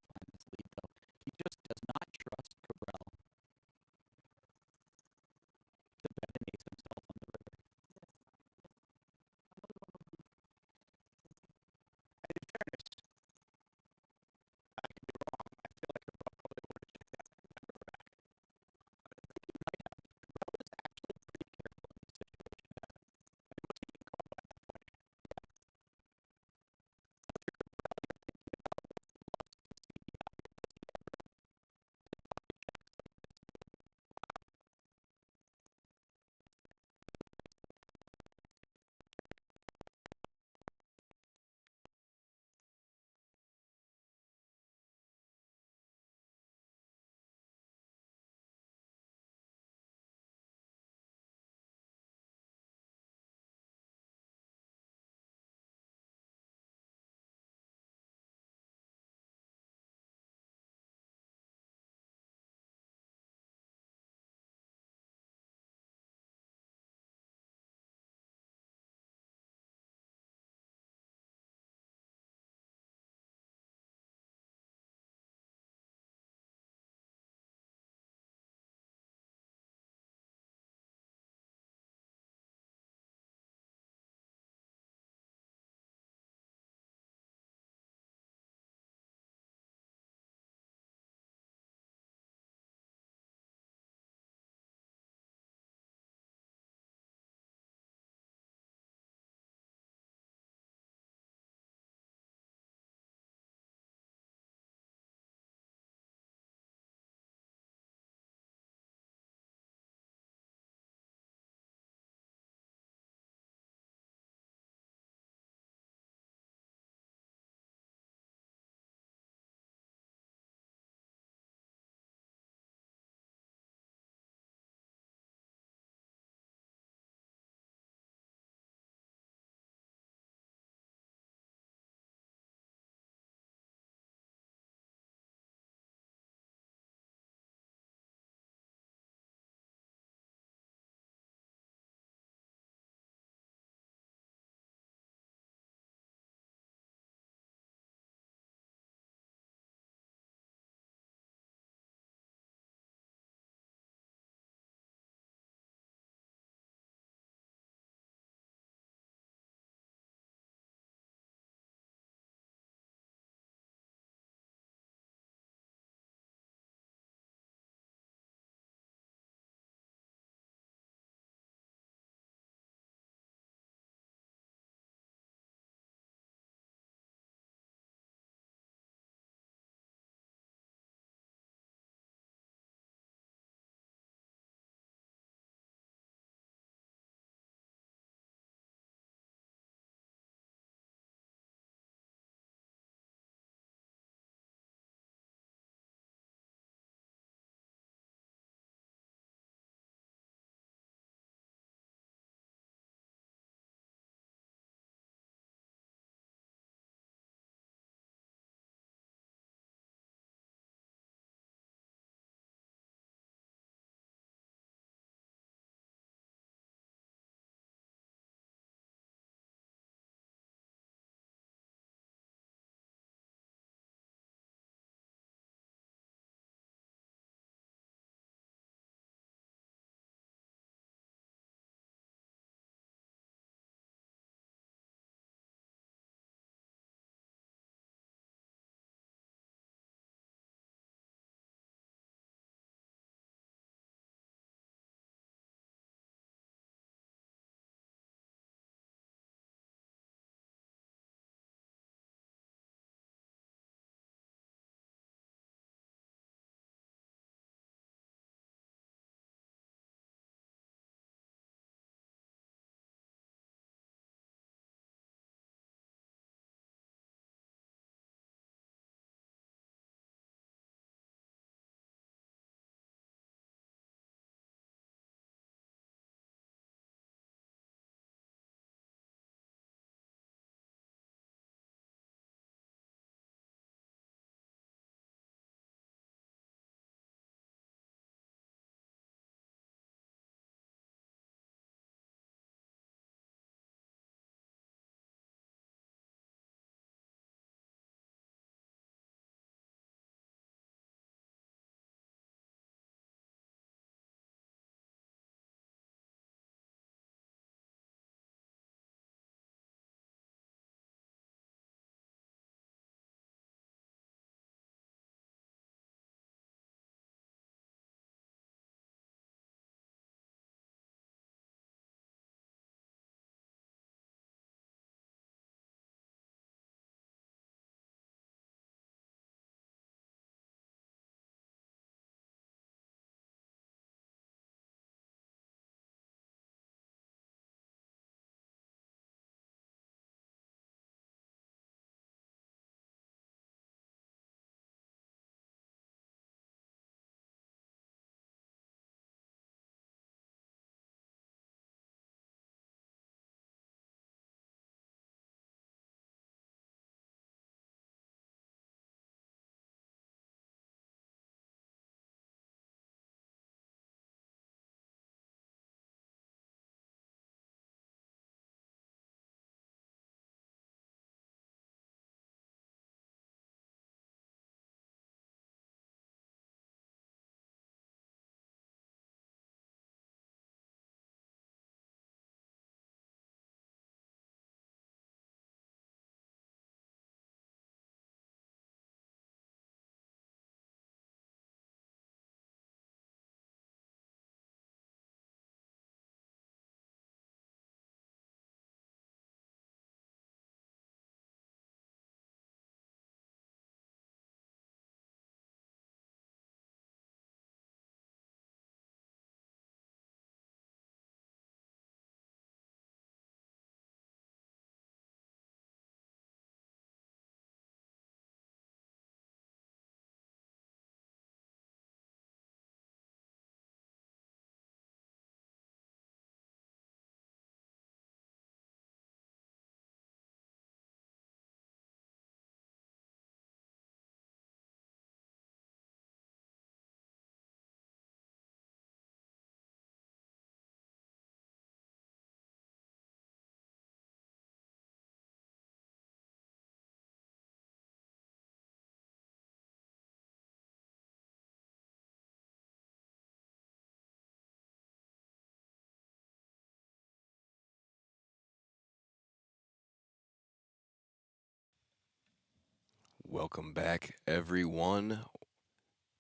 Welcome back, everyone.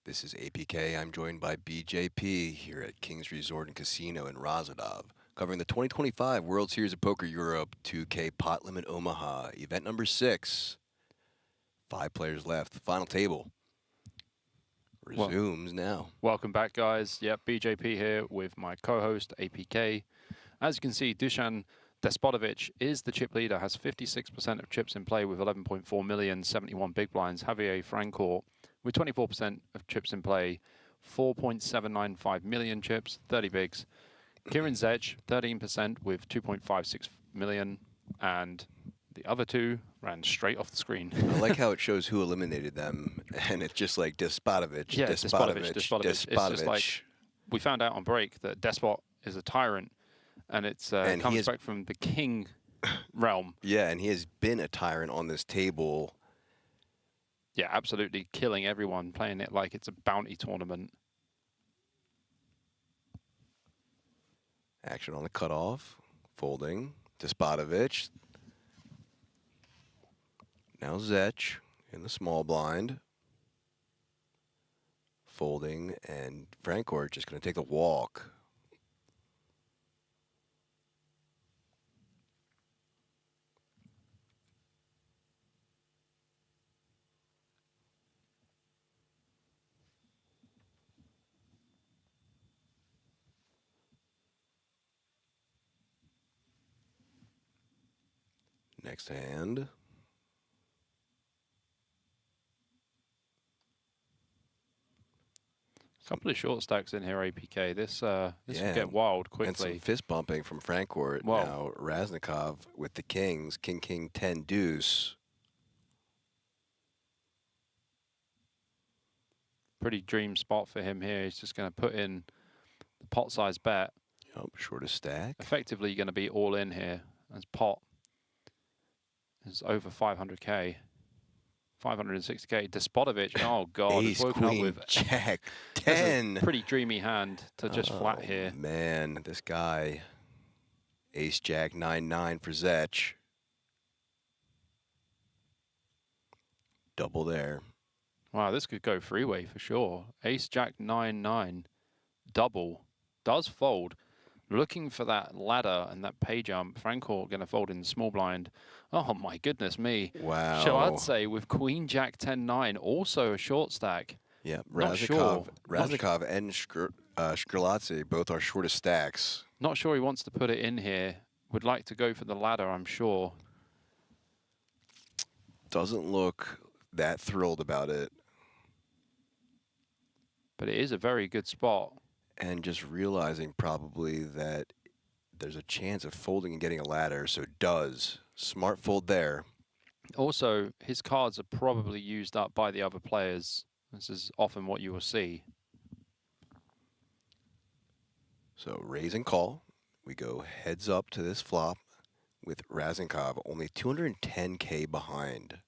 This is APK. I'm joined by BJP here at King's Resort and Casino in Razadov, covering the 2025 World Series of Poker Europe 2K Pot Limit Omaha, event number 6. 5 players left. Final table resumes now. Welcome back, guys. Yep, BJP here with my co-host APK. As you can see, Dusan Despodovic is the chip leader, has 56% of chips in play with 11.4 million, 71 big blinds. Javier Francourt with 24% of chips in play, 4.795 million chips, 30 bigs. Kieran Zech, 13% with 2.56 million, and the other two ran straight off the screen. I like how it shows who eliminated them, and it's just like Despodovic, Yeah, Despodovic. It's just like, we found out on break that Despot is a tyrant, and it's comes back from the king realm. Yeah, and he has been a tyrant on this table. Yeah, absolutely killing everyone, playing it like it's a bounty tournament. Action on the cutoff, folding, Despodovic. Now Zech in the small blind. Folding, and Francourt just going to take the walk. Next hand. Couple of short stacks in here, APK. This will get wild quickly. And some fist bumping from Francourt. Whoa. Now Raznikov with the kings. King, king, 10, deuce. Pretty dream spot for him here. He's just going to put in the pot size bet. Yep, shortest stack. Effectively going to be all in here as pot is over 500k. 560k. Despodovic, oh god, Ace, woken up queen, with jack, That's 10. a pretty dreamy hand to just flat here. Man, this guy. Ace, jack, 9-9 for Zech. Double there. Wow, this could go freeway for sure. Ace, jack, 9-9. Double. Does fold. Looking for that ladder and that pay jump. Francourt going to fold in the small blind. Oh my goodness me. Wow. So I'd say with queen, jack, 10-9, also a short stack. Yeah, Not sure. Raznikov and Shkrlatzy both are shortest stacks. Not sure he wants to put it in here. Would like to go for the ladder, I'm sure. Doesn't look that thrilled about it. But it is a very good spot. And just realizing probably that there's a chance of folding and getting a ladder, so does. Smart fold there. Also, his cards are probably used up by the other players. This is often what you will see. So raise and call. We go heads up to this flop with Raznikov only 210k behind.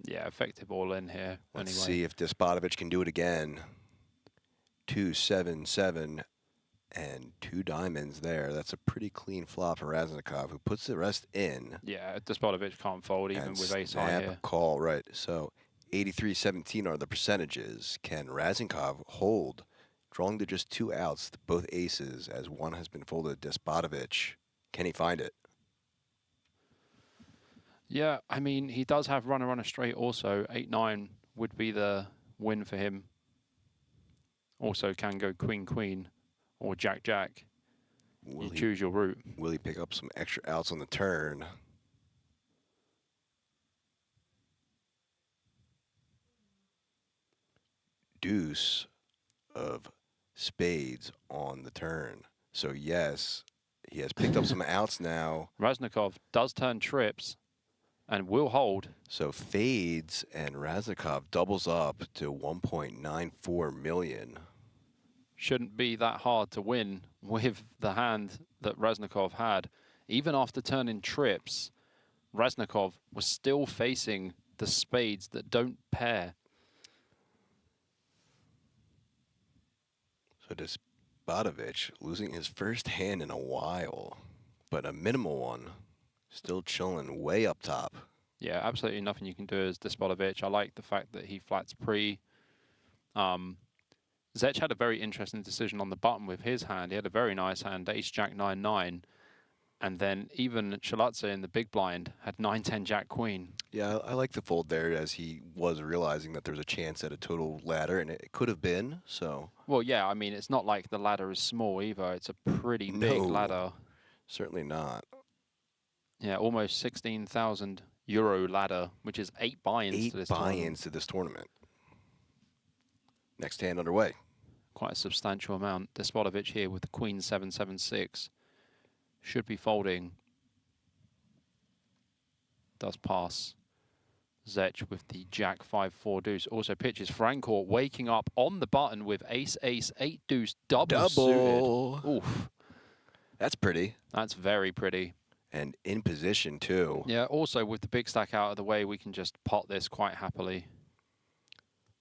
Yeah, effective all in here. Let's anyway. see if Despodovic can do it again. 2-7-7 and 2 diamonds there. That's a pretty clean flop for Raznikov, who puts the rest in. Yeah, Despodovic can't fold even with ace high snap here. call, right. So 83-17 are the percentages. Can Raznikov hold, drawing to just 2 outs, both aces, as one has been folded? Despodovic, can he find it? Yeah, I mean, he does have runner on a straight also. 8-9 would be the win for him. Also can go queen, queen, or jack, jack. You choose your route. Will he pick up some extra outs on the turn? Deuce of spades on the turn. So yes, he has picked up some outs now. Raznikov does turn trips and will hold. So fades and Raznikov doubles up to 1.94 million. Shouldn't be that hard to win with the hand that Raznikov had. Even after turning trips, Raznikov was still facing the spades that don't pair. So Despodovic losing his first hand in a while, but a minimal one. Still chilling way up top. Yeah, absolutely nothing you can do as Despotovic. I like the fact that he flats pre. Zech had a very interesting decision on the button with his hand. He had a very nice hand, ace jack 9-9. And then even Shalatse in the big blind had 9-10 jack queen. Yeah, I like the fold there as he was realizing that there was a chance at a total ladder, and it could have been, so. Well, yeah, I mean, it's not like the ladder is small either. It's a pretty big ladder. Certainly not. Yeah, almost 16,000 euro ladder, which is 8 buy-ins to this tournament. 8 buy-ins to this tournament. Next hand underway. Quite a substantial amount. Despotovic here with the queen 7-7-6. Should be folding. Does pass. Zech with the jack 5-4 deuce. Also pitches Francourt waking up on the button with ace 8 deuce double suited. Oof. That's pretty. That's very pretty. And in position too. Yeah, also with the big stack out of the way, we can just pot this quite happily.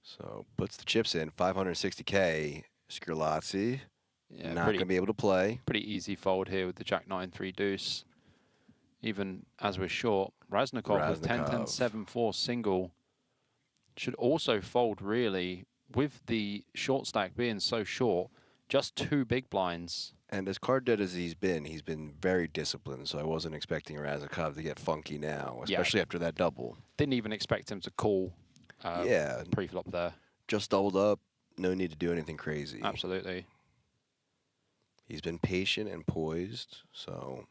So puts the chips in, 560K. Scrillazzi, yeah, not going to be able to play. Pretty easy fold here with the jack 9-3 deuce. Even as we're short, Raznikov with 10-10-7-4 single should also fold really. With the short stack being so short, just 2 big blinds. And as card dead as he's been very disciplined, so I wasn't expecting Raznikov to get funky now, especially after that double. Didn't even expect him to call pre-flop there. Just doubled up, no need to do anything crazy. Absolutely. He's been patient and poised, so.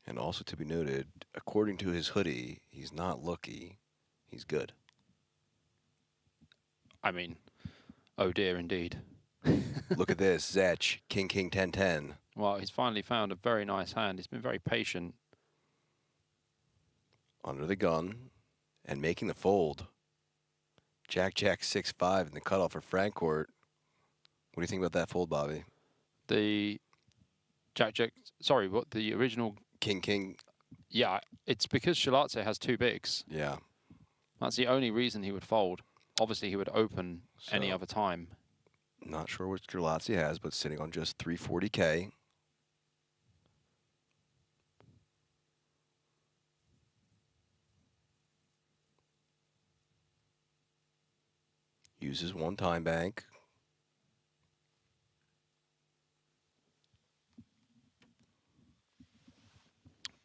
And also to be noted, according to his hoodie, he's not lucky, he's good. I mean, oh dear indeed. Look at this, Zech, king, 10-10. Well, he's finally found a very nice hand. He's been very patient. Under the gun and making the fold. Jack 6-5 in the cutoff for Francourt. What do you think about that fold, Bobby? The sorry, what the original king? Yeah, it's because Shalatse has 2 bigs. Yeah. That's the only reason he would fold. Obviously, he would open any other time. Not sure what Scrillazzi has, but sitting on just 340K. Uses 1 time bank.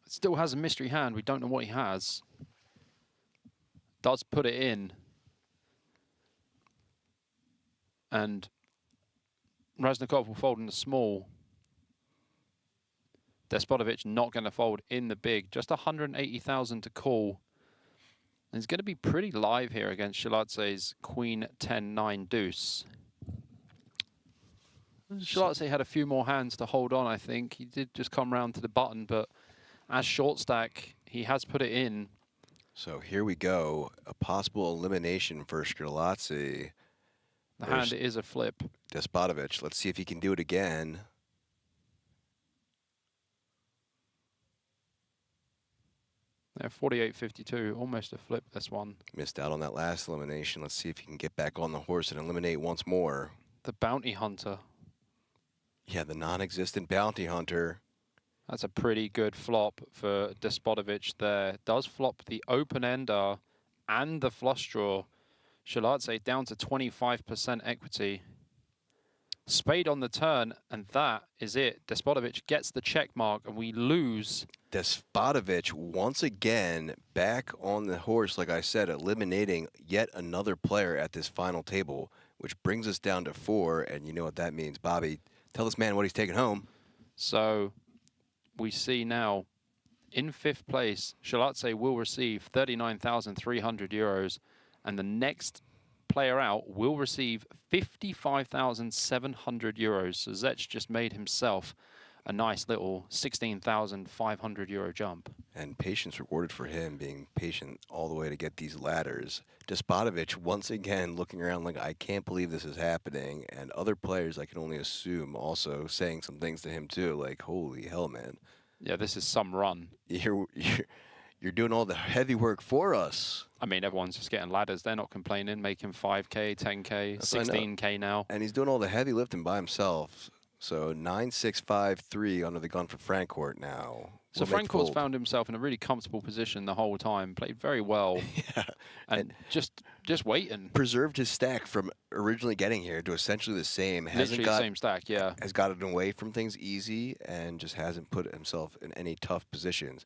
Still has a mystery hand. We don't know what he has. Does put it in. And Raznikov will fold in the small. Despotovic not going to fold in the big. Just 180,000 to call. And he's going to be pretty live here against Shalatse's queen 10-9 deuce. Shalatse had a few more hands to hold on, I think. He did just come round to the button, but as short stack, he has put it in. So here we go. A possible elimination for Scrillazzi. The hand is a flip. Despotovic. Let's see if he can do it again. Yeah, 48-52, almost a flip this one. Missed out on that last elimination. Let's see if he can get back on the horse and eliminate once more. The bounty hunter. Yeah, the non-existent bounty hunter. That's a pretty good flop for Despotovic there. Does flop the open ender and the flush draw. Shalatse down to 25% equity. Spade on the turn, and that is it. Despotovic gets the check mark, and we lose. Despotovic once again back on the horse, like I said, eliminating yet another player at this final table, which brings us down to 4, and you know what that means. Bobby, tell this man what he's taking home. So we see now in 5th place, Shalatse will receive 39,300 euros, and the next player out will receive 55,700 euros. So Zech just made himself a nice little 16,500 euro jump. And patience rewarded for him, being patient all the way to get these ladders. Despotovic once again looking around like, I can't believe this is happening. And other players, I can only assume, also saying some things to him too, like, holy hell, man. Yeah, this is some run. You're doing all the heavy work for us. I mean, everyone's just getting ladders. They're not complaining, making 5K, 10K, 16K now. And he's doing all the heavy lifting by himself. So 9-6-5-3 under the gun for Francourt now. So Will make the Francourt's fold. found himself in a really comfortable position the whole time, played very well, Yeah. and just waiting. Preserved his stack from originally getting here to essentially the same. Literally the same stack, yeah. Has gotten away from things easy and just hasn't put himself in any tough positions.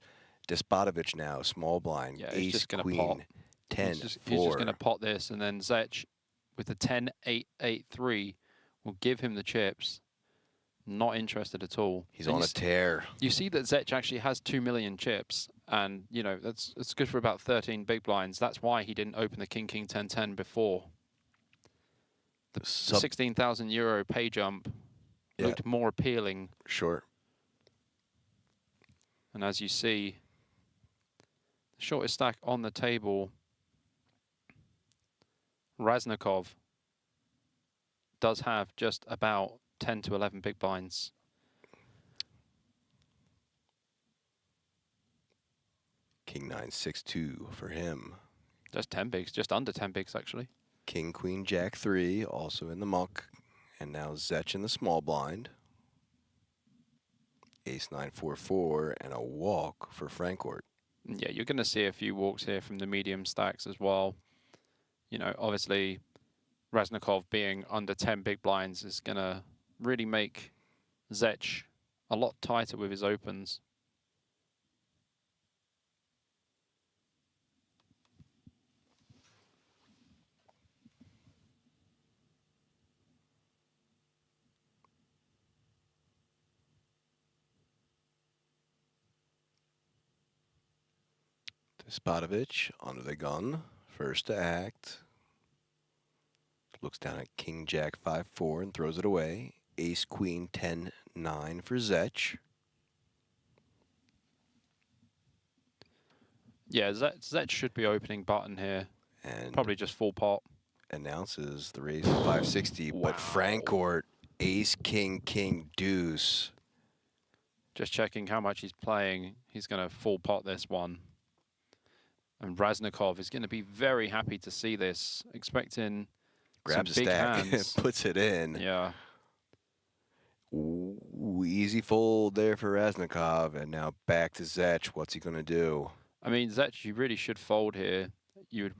Despotovich now, small blind, Yeah, he's ace, just going to queen, pot. 10, He's just 4. going to pot this, and then Zech with the 10-8-8-3 will give him the chips. Not interested at all. He's And on you a tear. You see that Zech actually has 2 million chips, and you know that's good for about 13 big blinds. That's why he didn't open the King 10-10 before. The 16,000 euro pay jump looked more appealing. Sure. And as you see, the shortest stack on the table, Raznikov does have just about 10 to 11 big blinds. King 9-6-2 for him. Just 10 bigs, just under 10 bigs actually. King, Queen, Jack 3 also in the muck. And now Zech in the small blind. Ace 9-4-4 and a walk for Francourt. Yeah, you're going to see a few walks here from the medium stacks as well. You know, obviously, Raznikov being under 10 big blinds is going to really make Zech a lot tighter with his opens. Despotovich under the gun. First to act. Looks down at King, Jack 5-4 and throws it away. Ace, Queen 10-9 for Zech. Yeah, Zech should be opening button here. And probably just full pot. Announces the raise to 560, but Francourt, Ace, King, King, Deuce. Just checking how much he's playing. He's going to full pot this one. And Raznikov is going to be very happy to see this, expecting Grabs a some big stack, hands. puts it in. Yeah. Ooh, easy fold there for Raznikov, and now back to Zech. What's he going to do? I mean, Zech, you really should fold here. You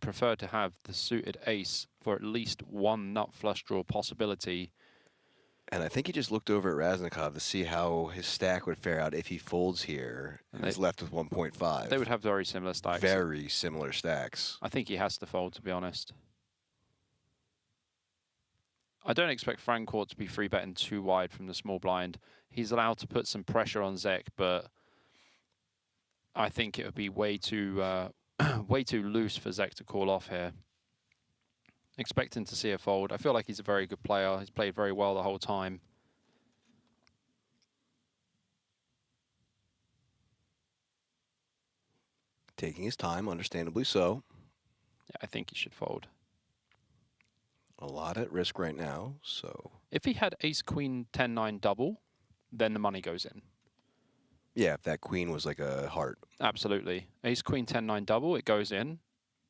prefer to have the suited ace for at least one nut flush draw possibility. And I think he just looked over at Raznikov to see how his stack would fare out if he folds here and is left with 1.5. They would have very similar stacks. Very similar stacks. I think he has to fold, to be honest. I don't expect Francourt to be free betting too wide from the small blind. He's allowed to put some pressure on Zech, but I think it would be way too loose for Zech to call off here. Expecting to see a fold. I feel like he's a very good player. He's played very well the whole time. Taking his time, understandably so. Yeah, I think he should fold. A lot at risk right now, so... If he had ace, queen, 10-9 double, then the money goes in. Yeah, if that queen was like a heart. Absolutely. Ace, queen, 10-9 double, it goes in.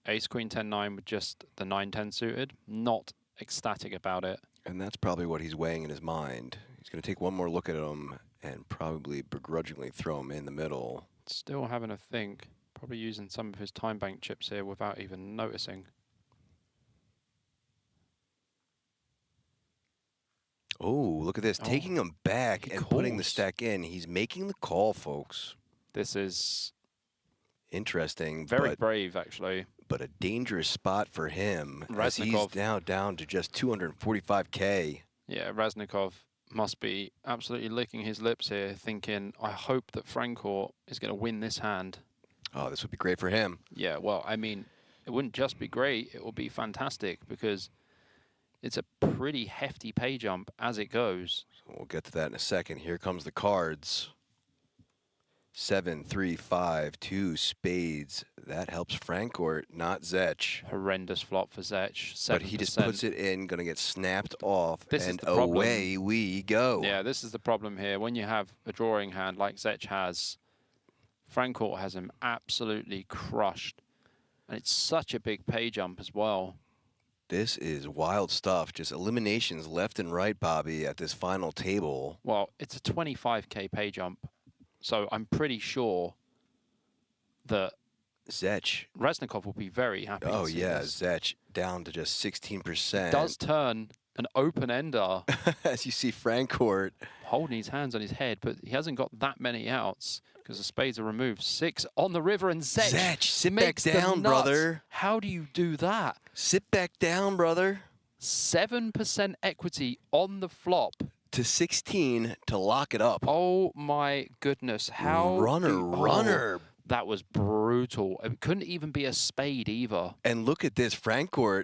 Ace, queen, 10-9 with just the 9-10 suited. Not ecstatic about it. And that's probably what he's weighing in his mind. He's going to take one more look at him and probably begrudgingly throw him in the middle. Still having a think. Probably using some of his time bank chips here without even noticing. Oh, look at this. Oh, Taking him back and putting the calls. stack in. He's making the call, folks. This is interesting. Very brave, actually. But a dangerous spot for him. As he's Raznikov. now down to just 245K. Yeah, Raznikov must be absolutely licking his lips here, thinking, I hope that Francourt is going to win this hand. Oh, this would be great for him. Yeah, well, I mean, it wouldn't just be great, it will be fantastic because it's a pretty hefty pay jump as it goes. So we'll get to that in a second. Here comes the cards. 7, 3, 5, 2 spades. That helps Francourt, not Zech. Horrendous flop for Zech. 7%. But he just puts it in, going to get snapped off, This and is the problem. away we go. Yeah, this is the problem here. When you have a drawing hand like Zech has, Francourt has him absolutely crushed. And it's such a big pay jump as well. This is wild stuff. Just eliminations left and right, Bobby, at this final table. Well, it's a 25k pay jump, so I'm pretty sure that Zech. Raznikov will be very happy. Oh, to see yeah, this. Zech down to just 16%. Does turn an open-ender. As you see Francourt. Holding his hands on his head, but he hasn't got that many outs because the spades are removed. 6 on the river, and Zech sit back makes the down, nuts. brother. How do you do that? Sit back down, brother. 7% equity on the flop. To 16 to lock it up. Oh my goodness. How runner. That was brutal. It couldn't even be a spade either. And look at this, Francourt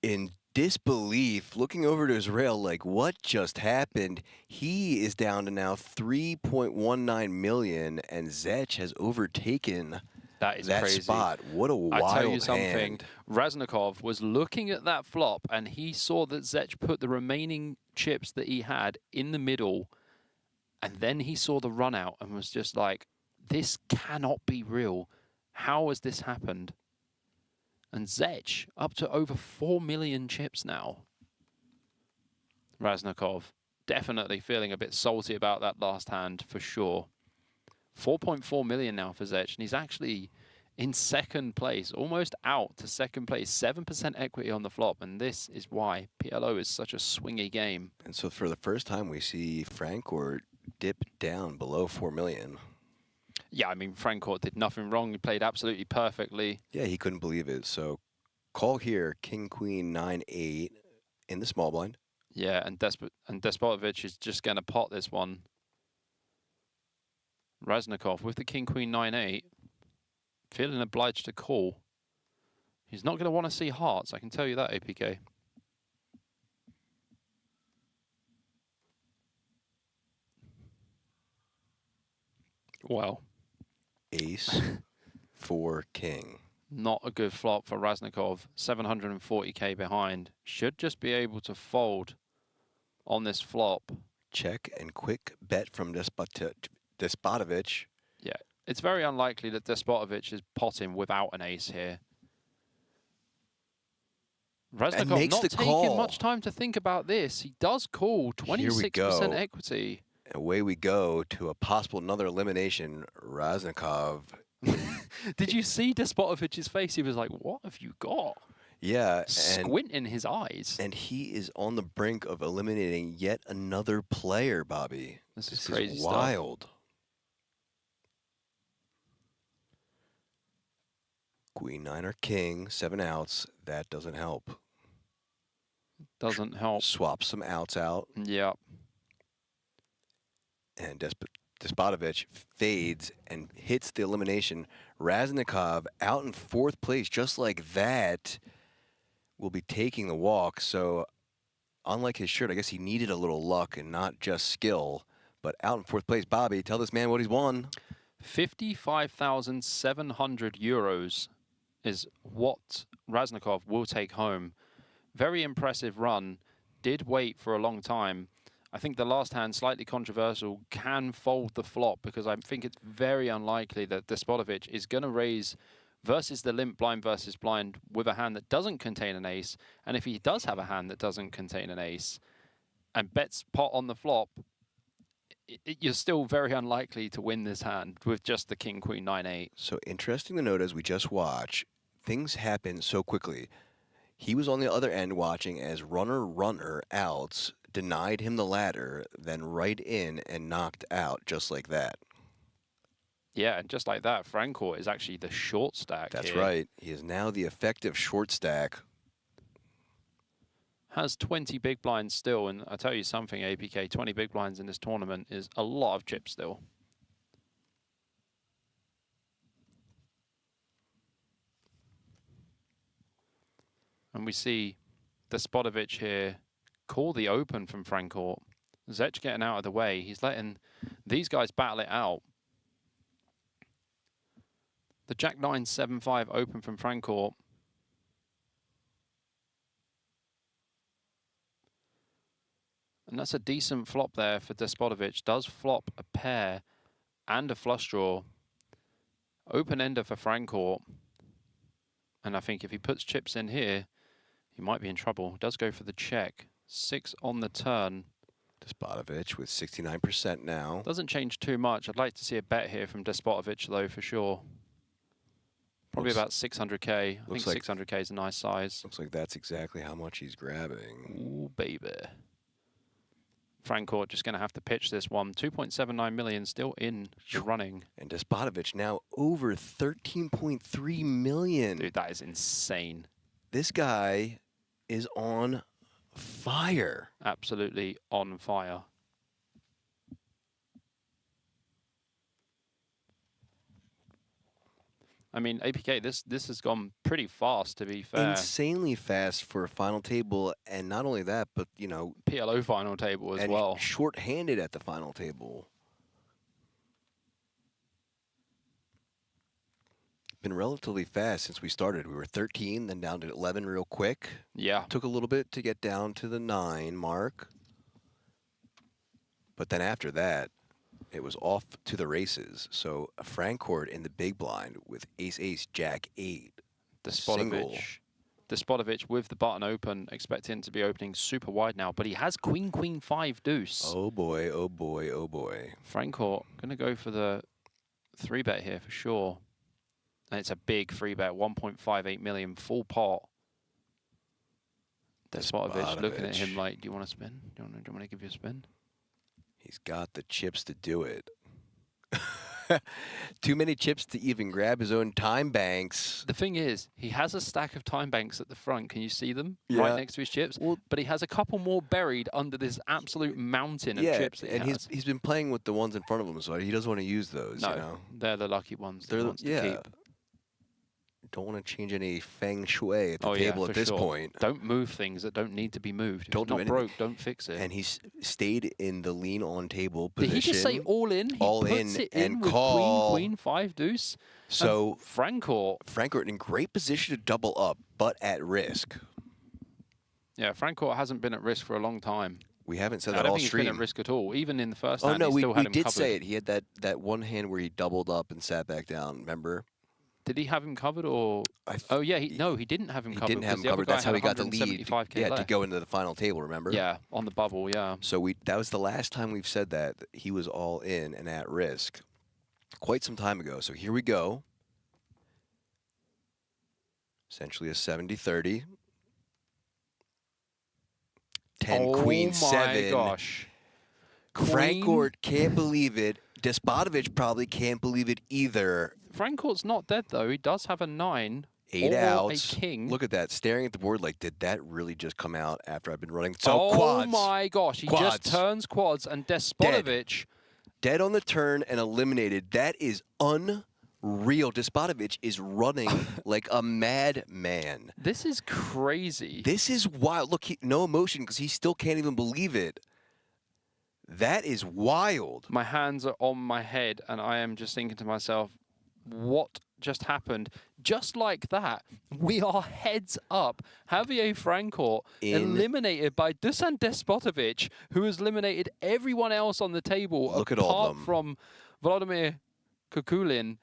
in disbelief, looking over to his rail like, what just happened? He is down to now 3.19 million, and Zech has overtaken that crazy spot. What a wild I tell you something, hand. Raznikov was looking at that flop, and he saw that Zech put the remaining chips that he had in the middle, and then he saw the run out and was just like, this cannot be real. How has this happened? And Zech up to over 4 million chips now. Raznikov definitely feeling a bit salty about that last hand for sure. 4.4 million now for Zech, and he's actually in second place, almost out to second place, 7% equity on the flop, and this is why PLO is such a swingy game. And so for the first time, we see Francourt dip down below 4 million. Yeah, I mean, Francourt did nothing wrong. He played absolutely perfectly. Yeah, he couldn't believe it. So call here, King, Queen, 9-8 in the small blind. Yeah, and Despotovich is just going to pot this one. Raznikov with the King, Queen, 9-8. Feeling obliged to call. He's not going to want to see hearts, I can tell you that, APK. Wow. Ace, 4, King. Not a good flop for Raznikov. 740k behind. Should just be able to fold on this flop. Check and quick bet from Despotovich. Yeah, it's very unlikely that Despotovich is potting without an ace here. Raznikov not taking much time to think about this. He does call 26% equity. Away we go to a possible another elimination. Raznikov. Did you see Despotovich's face? He was like, what have you got? Yeah. Squint in his eyes. And he is on the brink of eliminating yet another player, Bobby. This is crazy stuff. Wild. Queen, 9 or King, 7 outs. That doesn't help. Doesn't help. Swap some outs out. Yep. And Despotovich fades and hits the elimination. Raznikov out in 4th place, just like that, will be taking the walk. So unlike his shirt, I guess he needed a little luck and not just skill. But out in 4th place, Bobby, tell this man what he's won. 55,700 euros is what Raznikov will take home. Very impressive run. Did wait for a long time. I think the last hand, slightly controversial, can fold the flop because I think it's very unlikely that Despotovich is going to raise versus the limp blind versus blind with a hand that doesn't contain an ace. And if he does have a hand that doesn't contain an ace and bets pot on the flop, you're still very unlikely to win this hand with just the King, Queen, 9-8. So interesting to note as we just watch, things happen so quickly. He was on the other end watching as runner outs denied him the ladder, then right in and knocked out just like that. Yeah, and just like that, Francourt is actually the short stack. That's here. right. He is now the effective short stack. Has 20 big blinds still, and I tell you something, APK, 20 big blinds in this tournament is a lot of chips still. And we see Despotovich here call the open from Francourt. Zech getting out of the way. He's letting these guys battle it out. The Jack 9, 7-5 open from Francourt. And that's a decent flop there for Despotovich. Does flop a pair and a flush draw. Open ender for Francourt. And I think if he puts chips in here, he might be in trouble. Does go for the check. 6 on the turn. Despotovich with 69% now. Doesn't change too much. I'd like to see a bet here from Despotovich, though, for sure. Probably about 600k. I think like 600k is a nice size. Looks like that's exactly how much he's grabbing. Ooh, baby. Francourt just going to have to pitch this one. 2.79 million still in the running. And Despotovich now over 13.3 million. Dude, that is insane. This guy is on fire. Absolutely on fire. I mean, APK, this has gone pretty fast, to be fair. Insanely fast for a final table, and not only that, but, you know... PLO final table as well. Short-handed at the final table. Been relatively fast since we started. We were 13, then down to 11 real quick. Yeah. Took a little bit to get down to the 9 mark. But then after that, it was off to the races. So a Francourt in the big blind with ace-ace, jack-8. Despotovich with the button open, expecting to be opening super wide now, but he has queen-queen-5 deuce. Oh boy, oh boy, oh boy. Francourt going to go for the 3-bet here for sure. And it's a big 3-bet, 1.58 million, full pot. Despotovich looking at him like, do you want to spin? Do you want to give you a spin? He's got the chips to do it. Too many chips to even grab his own time banks. The thing is, he has a stack of time banks at the front. Can you see them? Yeah. Right next to his chips? Well, but he has a couple more buried under this absolute mountain of chips that and he has. he's been playing with the ones in front of him, so he doesn't want to use those. No, you know? they're the lucky ones that he wants to keep. Don't want to change any feng shui at the table at this point. Don't move things that don't need to be moved. If Don't it's do not anything. broke, don't fix it. And he's stayed in the lean on table Did position. he just say all in? He all puts in it and with call. queen, 5 deuce. So Francourt in great position to double up, but at risk. Yeah, Francourt hasn't been at risk for a long time. We haven't said I that don't all think stream. he's been at risk at all. Even in the first Oh hand, no, he we still had him did covered. say it. He had that one hand where he doubled up and sat back down. Remember? Did he have him covered or? Oh yeah, he didn't have him He covered. didn't have him because the other covered. guy That's how had he got the lead. 175K Yeah, to left. go into the final table. Remember? Yeah, on the bubble. Yeah. So that was the last time we've said that he was all in and at risk. Quite some time ago. So here we go. Essentially a 70-30. 10 queen 7. Oh my gosh. Francourt can't believe it. Despotovich probably can't believe it either. Francourt's not dead though. He does have a 9. 8 or outs. A king. Look at that. Staring at the board like, did that really just come out after I've been running? So oh quads. my gosh. He Quads. just turns quads and Despotovich. Dead on the turn and eliminated. That is unreal. Despotovich is running like a madman. This is crazy. This is wild. Look, no emotion because he still can't even believe it. That is wild. My hands are on my head and I am just thinking to myself, what just happened? Just like that, we are heads up. Javier Francourt eliminated by Dusan Despotovich, who has eliminated everyone else on the table Look at all of apart them. from Vladimir Kukulin.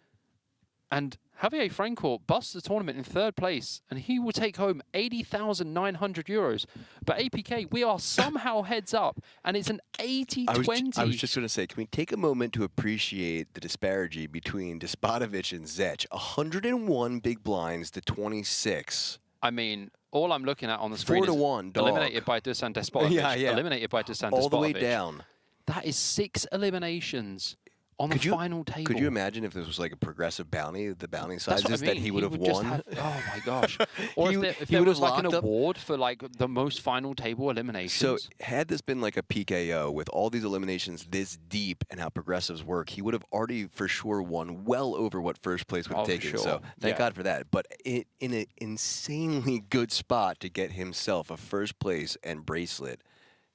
And Javier Francourt busts the tournament in 3rd place, and he will take home 80,900 euros. But APK, we are somehow heads up, and it's an 80-20. I was just going to say, can we take a moment to appreciate the disparity between Despotovich and Zech? 101 big blinds to 26. I mean, all I'm looking at on the screen 4-1, is dog. eliminated by Dusan Despotovich. Yeah. Eliminated by Dusan Despotovich. All the way down. That is 6 eliminations on the final table. Could you imagine if this was like a progressive bounty, the bounty sizes that he would have just won? Oh my gosh. Or if there was like an award for like the most final table eliminations. So had this been like a PKO with all these eliminations this deep and how progressives work, he would have already for sure won well over what first place would have taken. Sure. So thank God for that. But in an insanely good spot to get himself a first place and bracelet.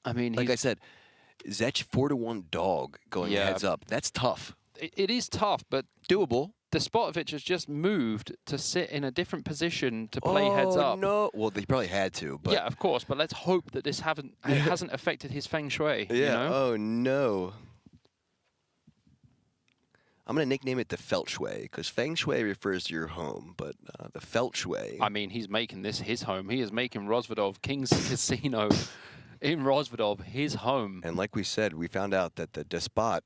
I mean, like I said, Zech 4-1 dog going heads up. That's tough. It is tough, but doable. Despotovich has just moved to sit in a different position to play heads up. No, well, they probably had to. But yeah, of course, but let's hope that this hasn't affected his feng shui. Yeah. You know? Oh no. I'm going to nickname it the felt shui, because feng shui refers to your home, but the felt shui. I mean, he's making this his home. He is making Rozvadov, King's Casino in Rozvadov, his home. And like we said, we found out that the despot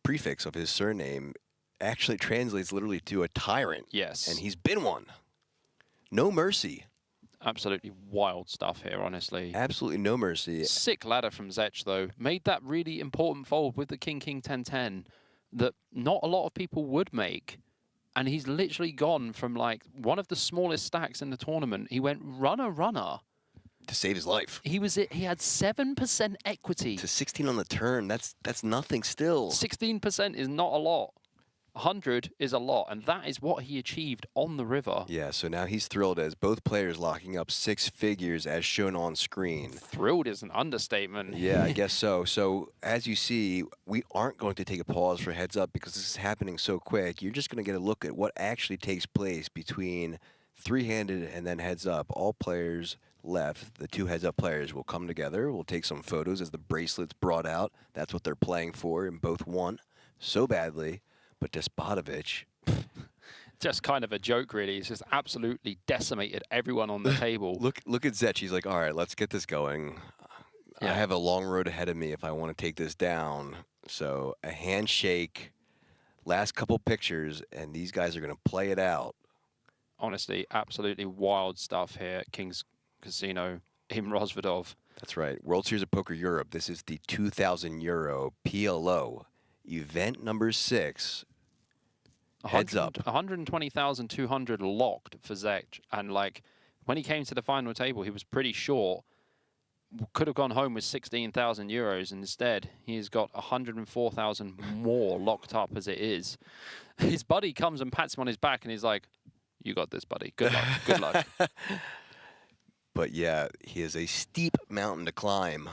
prefix of his surname actually translates literally to a tyrant. Yes. And he's been one. No mercy. Absolutely wild stuff here, honestly. Absolutely no mercy. Sick ladder from Zech, though. Made that really important fold with the King-King 10-10 that not a lot of people would make. And he's literally gone from, like, one of the smallest stacks in the tournament. He went runner-runner. To save his life. He had 7% equity. To 16 on the turn. That's nothing still. 16% is not a lot. 100 is a lot, and that is what he achieved on the river. Yeah, so now he's thrilled as both players locking up 6 figures as shown on screen. Thrilled is an understatement. Yeah, I guess so. So as you see, we aren't going to take a pause for heads up because this is happening so quick. You're just going to get a look at what actually takes place between three-handed and then heads up. All players left, the 2 heads up players will come together. We'll take some photos as the bracelet's brought out. That's what they're playing for, and both won so badly. But Despotovich, just kind of a joke, really. He's just absolutely decimated everyone on the table. Look at Zech. He's like, all right, let's get this going. Yeah. I have a long road ahead of me if I want to take this down. So a handshake, last couple pictures, and these guys are going to play it out. Honestly, absolutely wild stuff here at King's Casino in Rozvadov. That's right. World Series of Poker Europe. This is the €2,000 PLO. Event number 6. Heads up. 120,200 locked for Zech. And like when he came to the final table, he was pretty short. Could have gone home with 16,000 euros. And instead, he's got 104,000 more locked up as it is. His buddy comes and pats him on his back and he's like, "You got this, buddy. Good luck. Good luck." But yeah, he has a steep mountain to climb.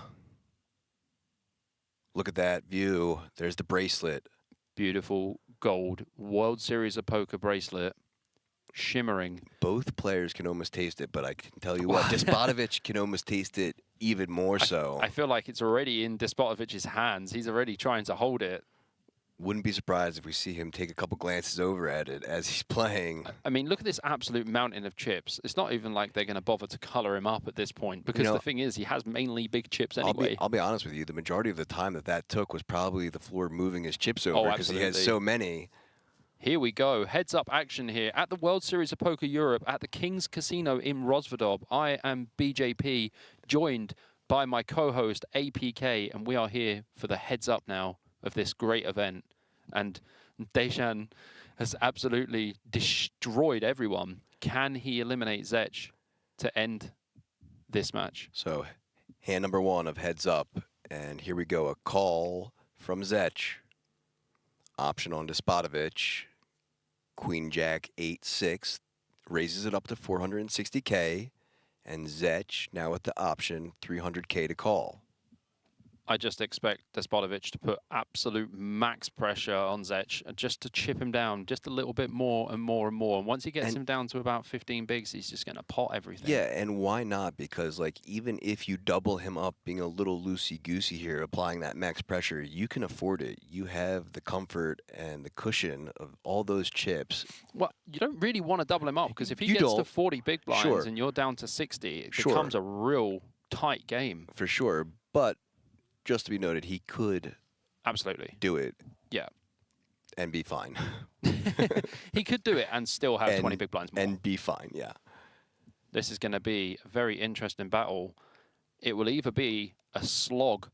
Look at that view. There's the bracelet. Beautiful gold World Series of Poker bracelet, shimmering. Both players can almost taste it, but I can tell you what, Despotovich can almost taste it even more so. I feel like it's already in Despotovich's hands. He's already trying to hold it. Wouldn't be surprised if we see him take a couple glances over at it as he's playing. I mean, look at this absolute mountain of chips. It's not even like they're going to bother to color him up at this point, because the thing is, he has mainly big chips anyway. I'll be honest with you. The majority of the time that took was probably the floor moving his chips over because he had so many. Here we go. Heads up action here at the World Series of Poker Europe at the King's Casino in Rozvadov. I am BJP, joined by my co-host APK, and we are here for the heads up now of this great event. And Dejan has absolutely destroyed everyone. Can he eliminate Zech to end this match? So hand number 1 of heads up. And here we go. A call from Zech. Option on Despotovich. Queen Jack 8-6. Raises it up to 460K. And Zech now with the option 300K to call. I just expect Despotovich to put absolute max pressure on Zech just to chip him down just a little bit more and more and more. And once he gets him down to about 15 bigs, he's just going to pot everything. Yeah, and why not? Because like even if you double him up, being a little loosey-goosey here, applying that max pressure, you can afford it. You have the comfort and the cushion of all those chips. Well, you don't really want to double him up, because if he gets to 40 big blinds and you're down to 60, it becomes a real tight game. For sure, but just to be noted, he could absolutely do it. Yeah. And be fine. He could do it and still have 20 big blinds more. And be fine, yeah. This is going to be a very interesting battle. It will either be a slog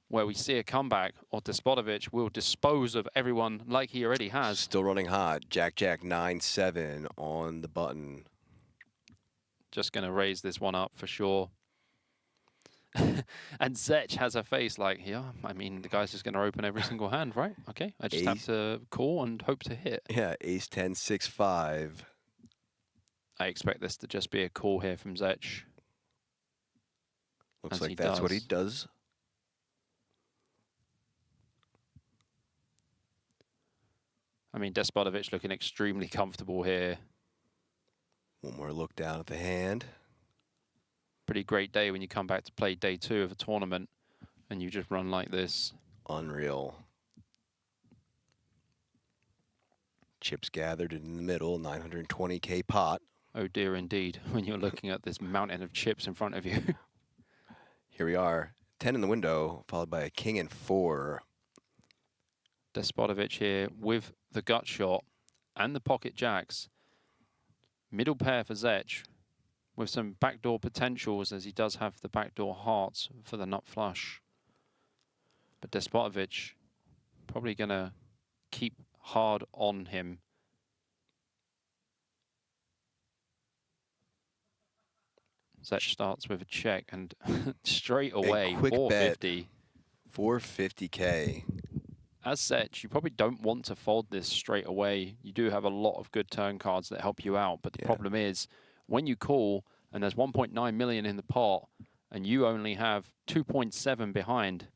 where we see a comeback, or Despotovich will dispose of everyone like he already has. Still running hot. Jack-Jack 9-7 on the button. Just going to raise this one up for sure. And Zech has a face like, yeah, I mean, the guy's just going to open every single hand, right? Okay, I just have to call and hope to hit. Yeah, Ace-10, 6-5. I expect this to just be a call here from Zech. Looks like that's what he does. I mean, Despotovich looking extremely comfortable here. One more look down at the hand. Pretty great day when you come back to play day 2 of a tournament and you just run like this. Unreal. Chips gathered in the middle, 920K pot. Oh dear, indeed, when you're looking at this mountain of chips in front of you. Here we are, 10 in the window, followed by a king and 4. Despotovich here with the gut shot and the pocket jacks. Middle pair for Zech with some backdoor potentials, as he does have the backdoor hearts for the nut flush. But Despotovich probably going to keep hard on him. Zech starts with a check and straight away, a quick 450. Bet, 450K. As Zech, you probably don't want to fold this straight away. You do have a lot of good turn cards that help you out, but the problem is when you call and there's 1.9 million in the pot and you only have 2.7 behind,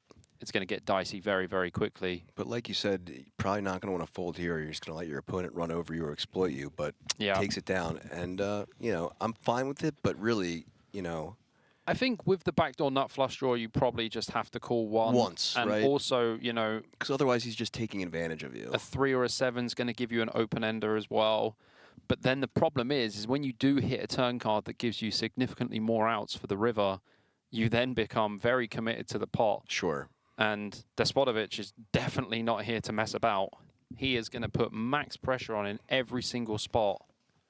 it's going to get dicey very, very quickly. But like you said, you're probably not going to want to fold here. You're just going to let your opponent run over you or exploit you, but takes it down. And, you know, I'm fine with it, but really, you know, I think with the backdoor nut flush draw, you probably just have to call once, and right? also, you know, because otherwise he's just taking advantage of you. A 3 or a 7 is going to give you an open ender as well. But then the problem is when you do hit a turn card that gives you significantly more outs for the river, you then become very committed to the pot. Sure. And Despotovich is definitely not here to mess about. He is going to put max pressure on in every single spot.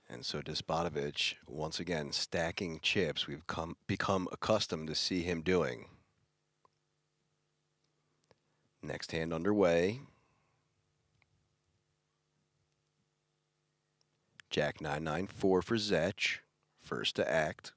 And so Despotovich, once again, stacking chips we've become accustomed to see him doing. Next hand underway. Jack 994 for Zech, first to act.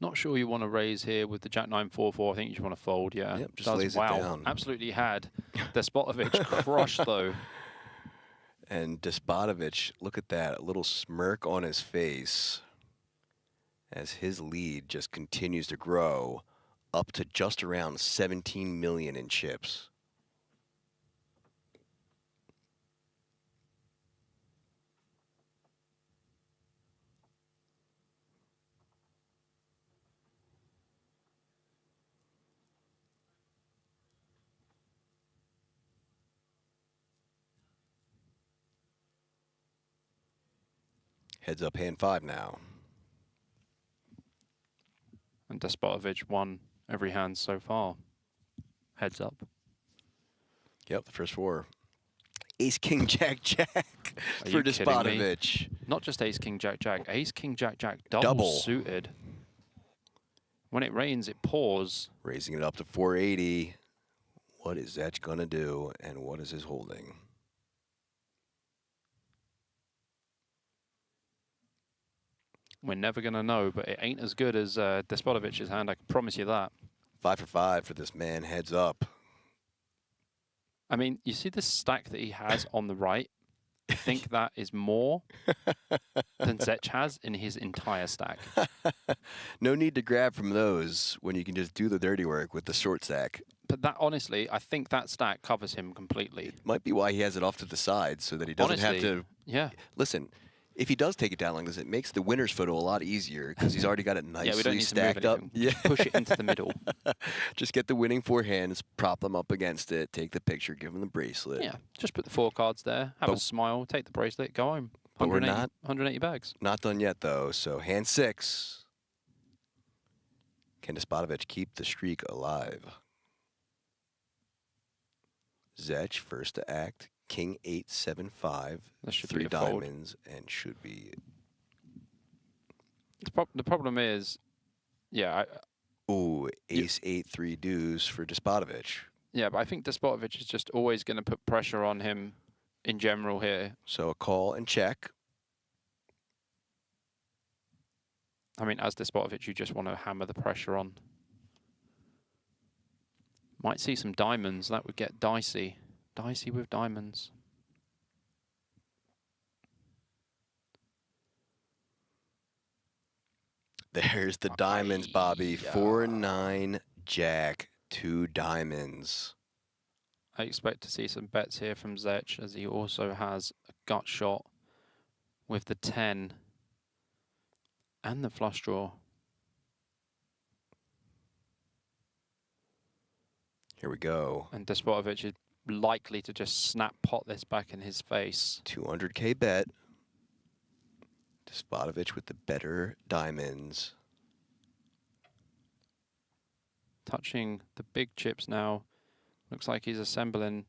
Not sure you want to raise here with the Jack 944. I think you just want to fold, yeah. Yep, just lays it down. Absolutely had. Despotovich crushed, though. And Despotovich, look at that, a little smirk on his face as his lead just continues to grow up to just around 17 million in chips. Heads up, hand 5 now. And Despotovich won every hand so far. Heads up. Yep, the first 4. Ace, King, Jack, Jack for Despotovich. Not just Ace, King, Jack, Jack. Ace, King, Jack, Jack, double suited. When it rains, it pours. Raising it up to 480. What is Zech going to do, and what is his holding? We're never going to know, but it ain't as good as Despotovich's hand, I can promise you that. 5 for 5 for this man, heads up. I mean, you see this stack that he has on the right? I think that is more than Zech has in his entire stack. No need to grab from those when you can just do the dirty work with the short stack. But that, honestly, I think that stack covers him completely. It might be why he has it off to the side, so that he doesn't have to... Yeah. Listen, if he does take it down like this, it makes the winner's photo a lot easier because he's already got it nicely we don't need stacked to move up. anything. Just push it into the middle. Just get the winning 4 hands, prop them up against it, take the picture, give him the bracelet. Yeah, just put the 4 cards there, have a smile, take the bracelet, go home. But we're not 180 bags. Not done yet, though. So hand 6. Can Despotovich keep the streak alive? Zech first to act. King 875. That should 3 be a fold. diamonds and should be. The problem is, yeah. Ooh, ace 8-3 deuce for Despotovich. Yeah, but I think Despotovich is just always going to put pressure on him in general here. So a call and check. I mean, as Despotovich, you just want to hammer the pressure on. Might see some diamonds. That would get dicey. Dicey with diamonds. There's the diamonds, Bobby. 4-9 Jack, 2 diamonds. I expect to see some bets here from Zech, as he also has a gut shot with the 10 and the flush draw. Here we go. And Despotovic is likely to just snap pot this back in his face. 200K bet. Despotovic with the better diamonds. Touching the big chips now. Looks like he's assembling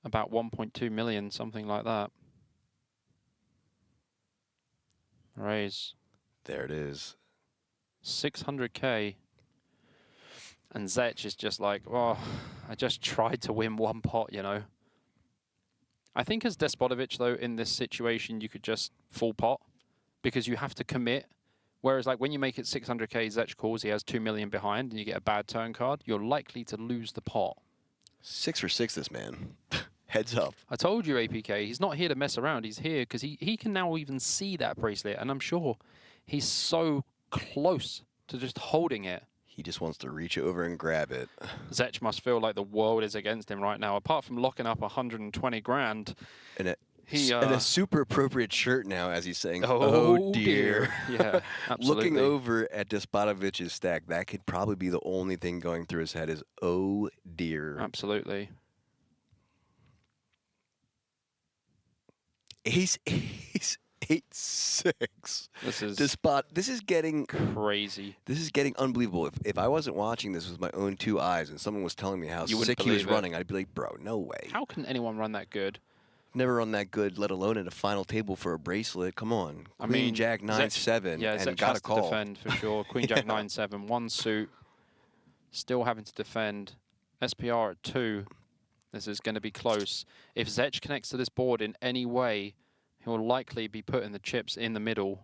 about 1.2 million, something like that. Raise. There it is. 600K. And Zech is just like, oh, I just tried to win one pot, you know. I think as Despotovic, though, in this situation, you could just full pot because you have to commit. Whereas, like, when you make it 600K, Zech calls, he has 2 million behind, and you get a bad turn card, you're likely to lose the pot. 6 for 6, this man. Heads up. I told you, APK, he's not here to mess around. He's here because he can now even see that bracelet, and I'm sure he's so close to just holding it. He just wants to reach over and grab it. Zech must feel like the world is against him right now. Apart from locking up 120 grand. And a super appropriate shirt now as he's saying, oh dear. Yeah, absolutely. Looking over at Despotovic's stack, that could probably be the only thing going through his head is, oh dear. Absolutely. Ace 8-6. This is getting crazy. This is getting unbelievable. If I wasn't watching this with my own 2 eyes and someone was telling me how sick he was running, I'd be like, bro, no way. How can anyone run that good? Never run that good, let alone at a final table for a bracelet. Come on. I Queen mean, Jack 9-7 yeah, and Zech got has a call. to defend for sure. Queen Jack 9-7, 1 suit. Still having to defend. SPR at 2. This is going to be close. If Zech connects to this board in any way, he will likely be putting the chips in the middle.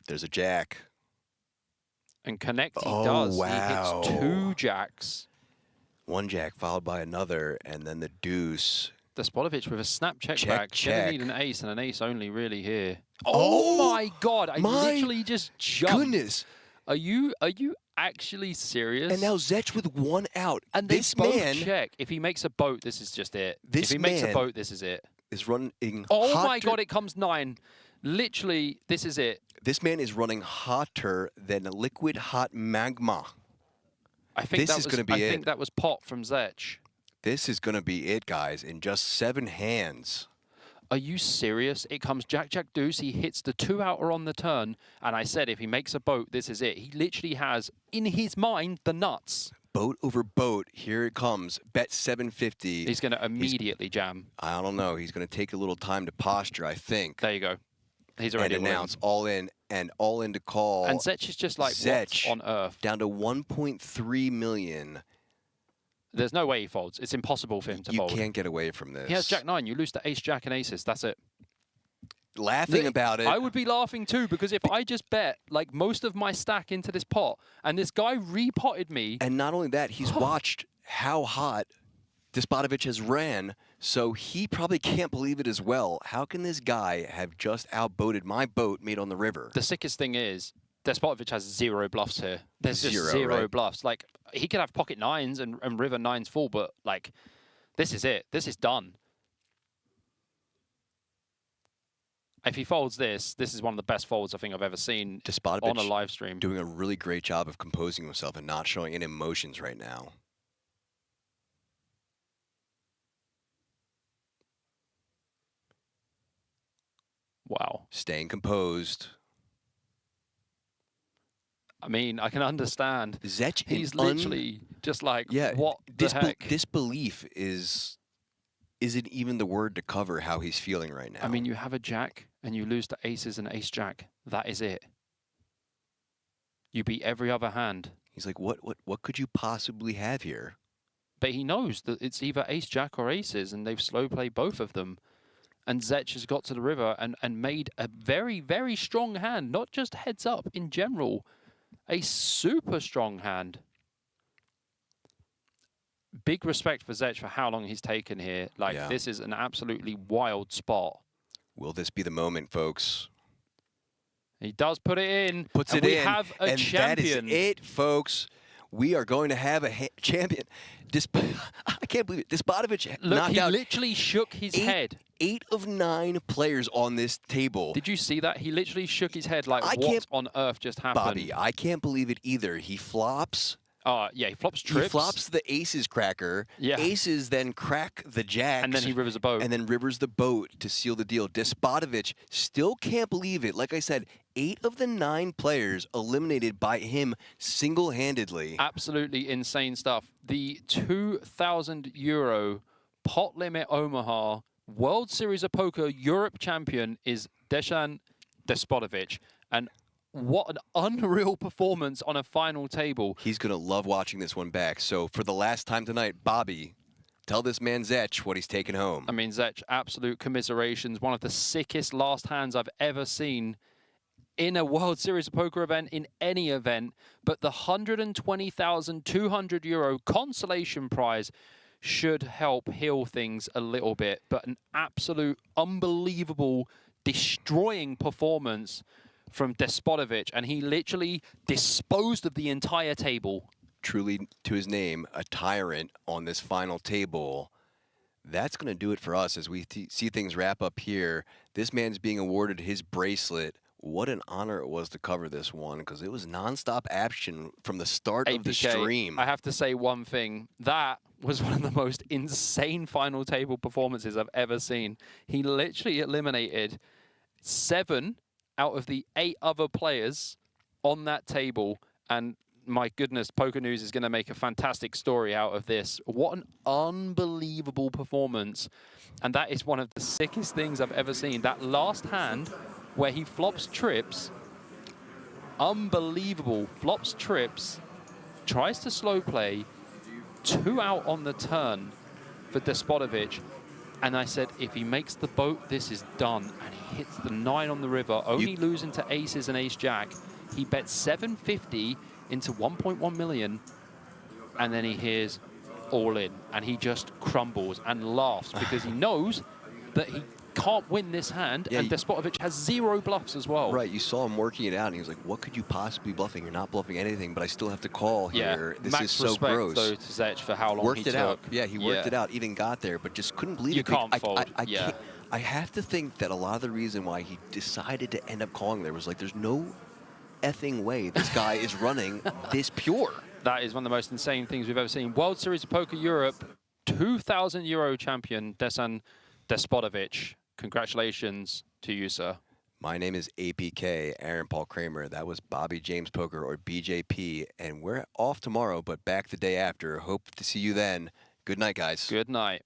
There's a jack. And connect he does. Wow. He hits 2 jacks. 1 jack followed by another, and then the deuce. Despotovic with a snap check back. Check. Gonna need an ace, and an ace only really here. Oh my god! I literally just jumped. Goodness. Are you actually serious? And now Zech with 1 out. And this they both man check. If he makes a boat, this is just it. This if he makes a man boat, this is it. is running. Oh my god! It comes 9. Literally, this is it. This man is running hotter than liquid hot magma. I think this is going to be I think that was pot from Zech. This is going to be it, guys, in just 7 hands. Are you serious? It comes Jack, Jack, deuce. He hits the 2-outer on the turn. And I said, if he makes a boat, this is it. He literally has, in his mind, the nuts. Boat over boat. Here it comes. Bet 750. He's going to immediately jam. I don't know. He's going to take a little time to posture, I think. There you go. He's already and announce all in and all in to call. And Zech is just like, what on earth? Down to 1.3 million. There's no way he folds. It's impossible for him to fold. You can't get away from this. He has Jack 9. You lose to ace, jack, and aces. That's it. Laughing about it. I would be laughing too, because if I just bet like most of my stack into this pot, and this guy repotted me. And not only that, he's watched how hot Despotovic has ran, so he probably can't believe it as well. How can this guy have just outboated my boat made on the river? The sickest thing is, Despotovic has 0 bluffs here. There's just 0 right? bluffs. Like, he could have pocket 9s and river 9s full, but, like, this is it. This is done. If he folds this is one of the best folds I think I've ever seen on a live stream. Doing a really great job of composing himself and not showing any emotions right now. Wow. Staying composed. I mean, I can understand. Zech He's literally just like, what the heck? Disbelief isn't even the word to cover how he's feeling right now. I mean, you have a jack and you lose to aces and ace jack. That is it. You beat every other hand. He's like, what could you possibly have here? But he knows that it's either ace jack or aces, and they've slow played both of them. And Zech has got to the river and made a very, very strong hand, not just heads up in general. A super strong hand. Big respect for Zech for how long he's taken here. Like, this is an absolutely wild spot. Will this be the moment, folks? He does put it in. Puts it in. We in. have a and champion. That is it, folks. we are going to have a champion. I can't believe it. Despotovich Look, knocked he out literally shook his head. 8 of 9 players on this table. Did you see that? He literally shook his head like, I what can't- on earth just happened? Bobby, I can't believe it either. He flops. Yeah, he flops trips. He flops the aces cracker. Yeah. Aces then crack the jacks. And then he rivers a boat. And then rivers the boat to seal the deal. Despotovich still can't believe it. Like I said, 8 of the 9 players eliminated by him single-handedly. Absolutely insane stuff. The €2,000 Pot Limit Omaha World Series of Poker Europe champion is Dejan Despotovich. And what an unreal performance on a final table. He's going to love watching this one back. So for the last time tonight, Bobby, tell this man Zech what he's taking home. I mean, Zech, absolute commiserations. One of the sickest last hands I've ever seen in a World Series of Poker event, in any event. But the €120,200 consolation prize should help heal things a little bit. But an absolute unbelievable, destroying performance from Despotovich, and he literally disposed of the entire table. Truly, to his name, a tyrant on this final table. That's going to do it for us as we see things wrap up here. This man's being awarded his bracelet. What an honor it was to cover this one, because it was nonstop action from the start of the stream. I have to say one thing. That was one of the most insane final table performances I've ever seen. He literally eliminated 7 out of the 8 other players on that table. And my goodness, Poker News is going to make a fantastic story out of this. What an unbelievable performance. And that is one of the sickest things I've ever seen. That last hand where he flops trips, unbelievable, flops trips, tries to slow play, 2 out on the turn for Despotovich. And I said, if he makes the boat, this is done. And he hits the 9 on the river, only losing to aces and ace-jack. He bets 750 into 1.1 million, and then he hears all in, and he just crumbles and laughs because he knows that he can't win this hand, and Despotovich has 0 bluffs as well. Right, you saw him working it out, and he was like, what could you possibly be bluffing? You're not bluffing anything, but I still have to call here. This Max is so respect, gross. Though, to Zech for how long worked he it took. out. Yeah, he worked it out, even got there, but just couldn't believe You it. can't fold. I have to think that a lot of the reason why he decided to end up calling there was like, there's no effing way this guy is running this pure. That is one of the most insane things we've ever seen. World Series of Poker Europe, €2,000 champion, Dejan Despotovich. Congratulations to you, sir. My name is APK, Aaron Paul Kramer. That was Bobby James Poker, or BJP. And we're off tomorrow, but back the day after. Hope to see you then. Good night, guys. Good night.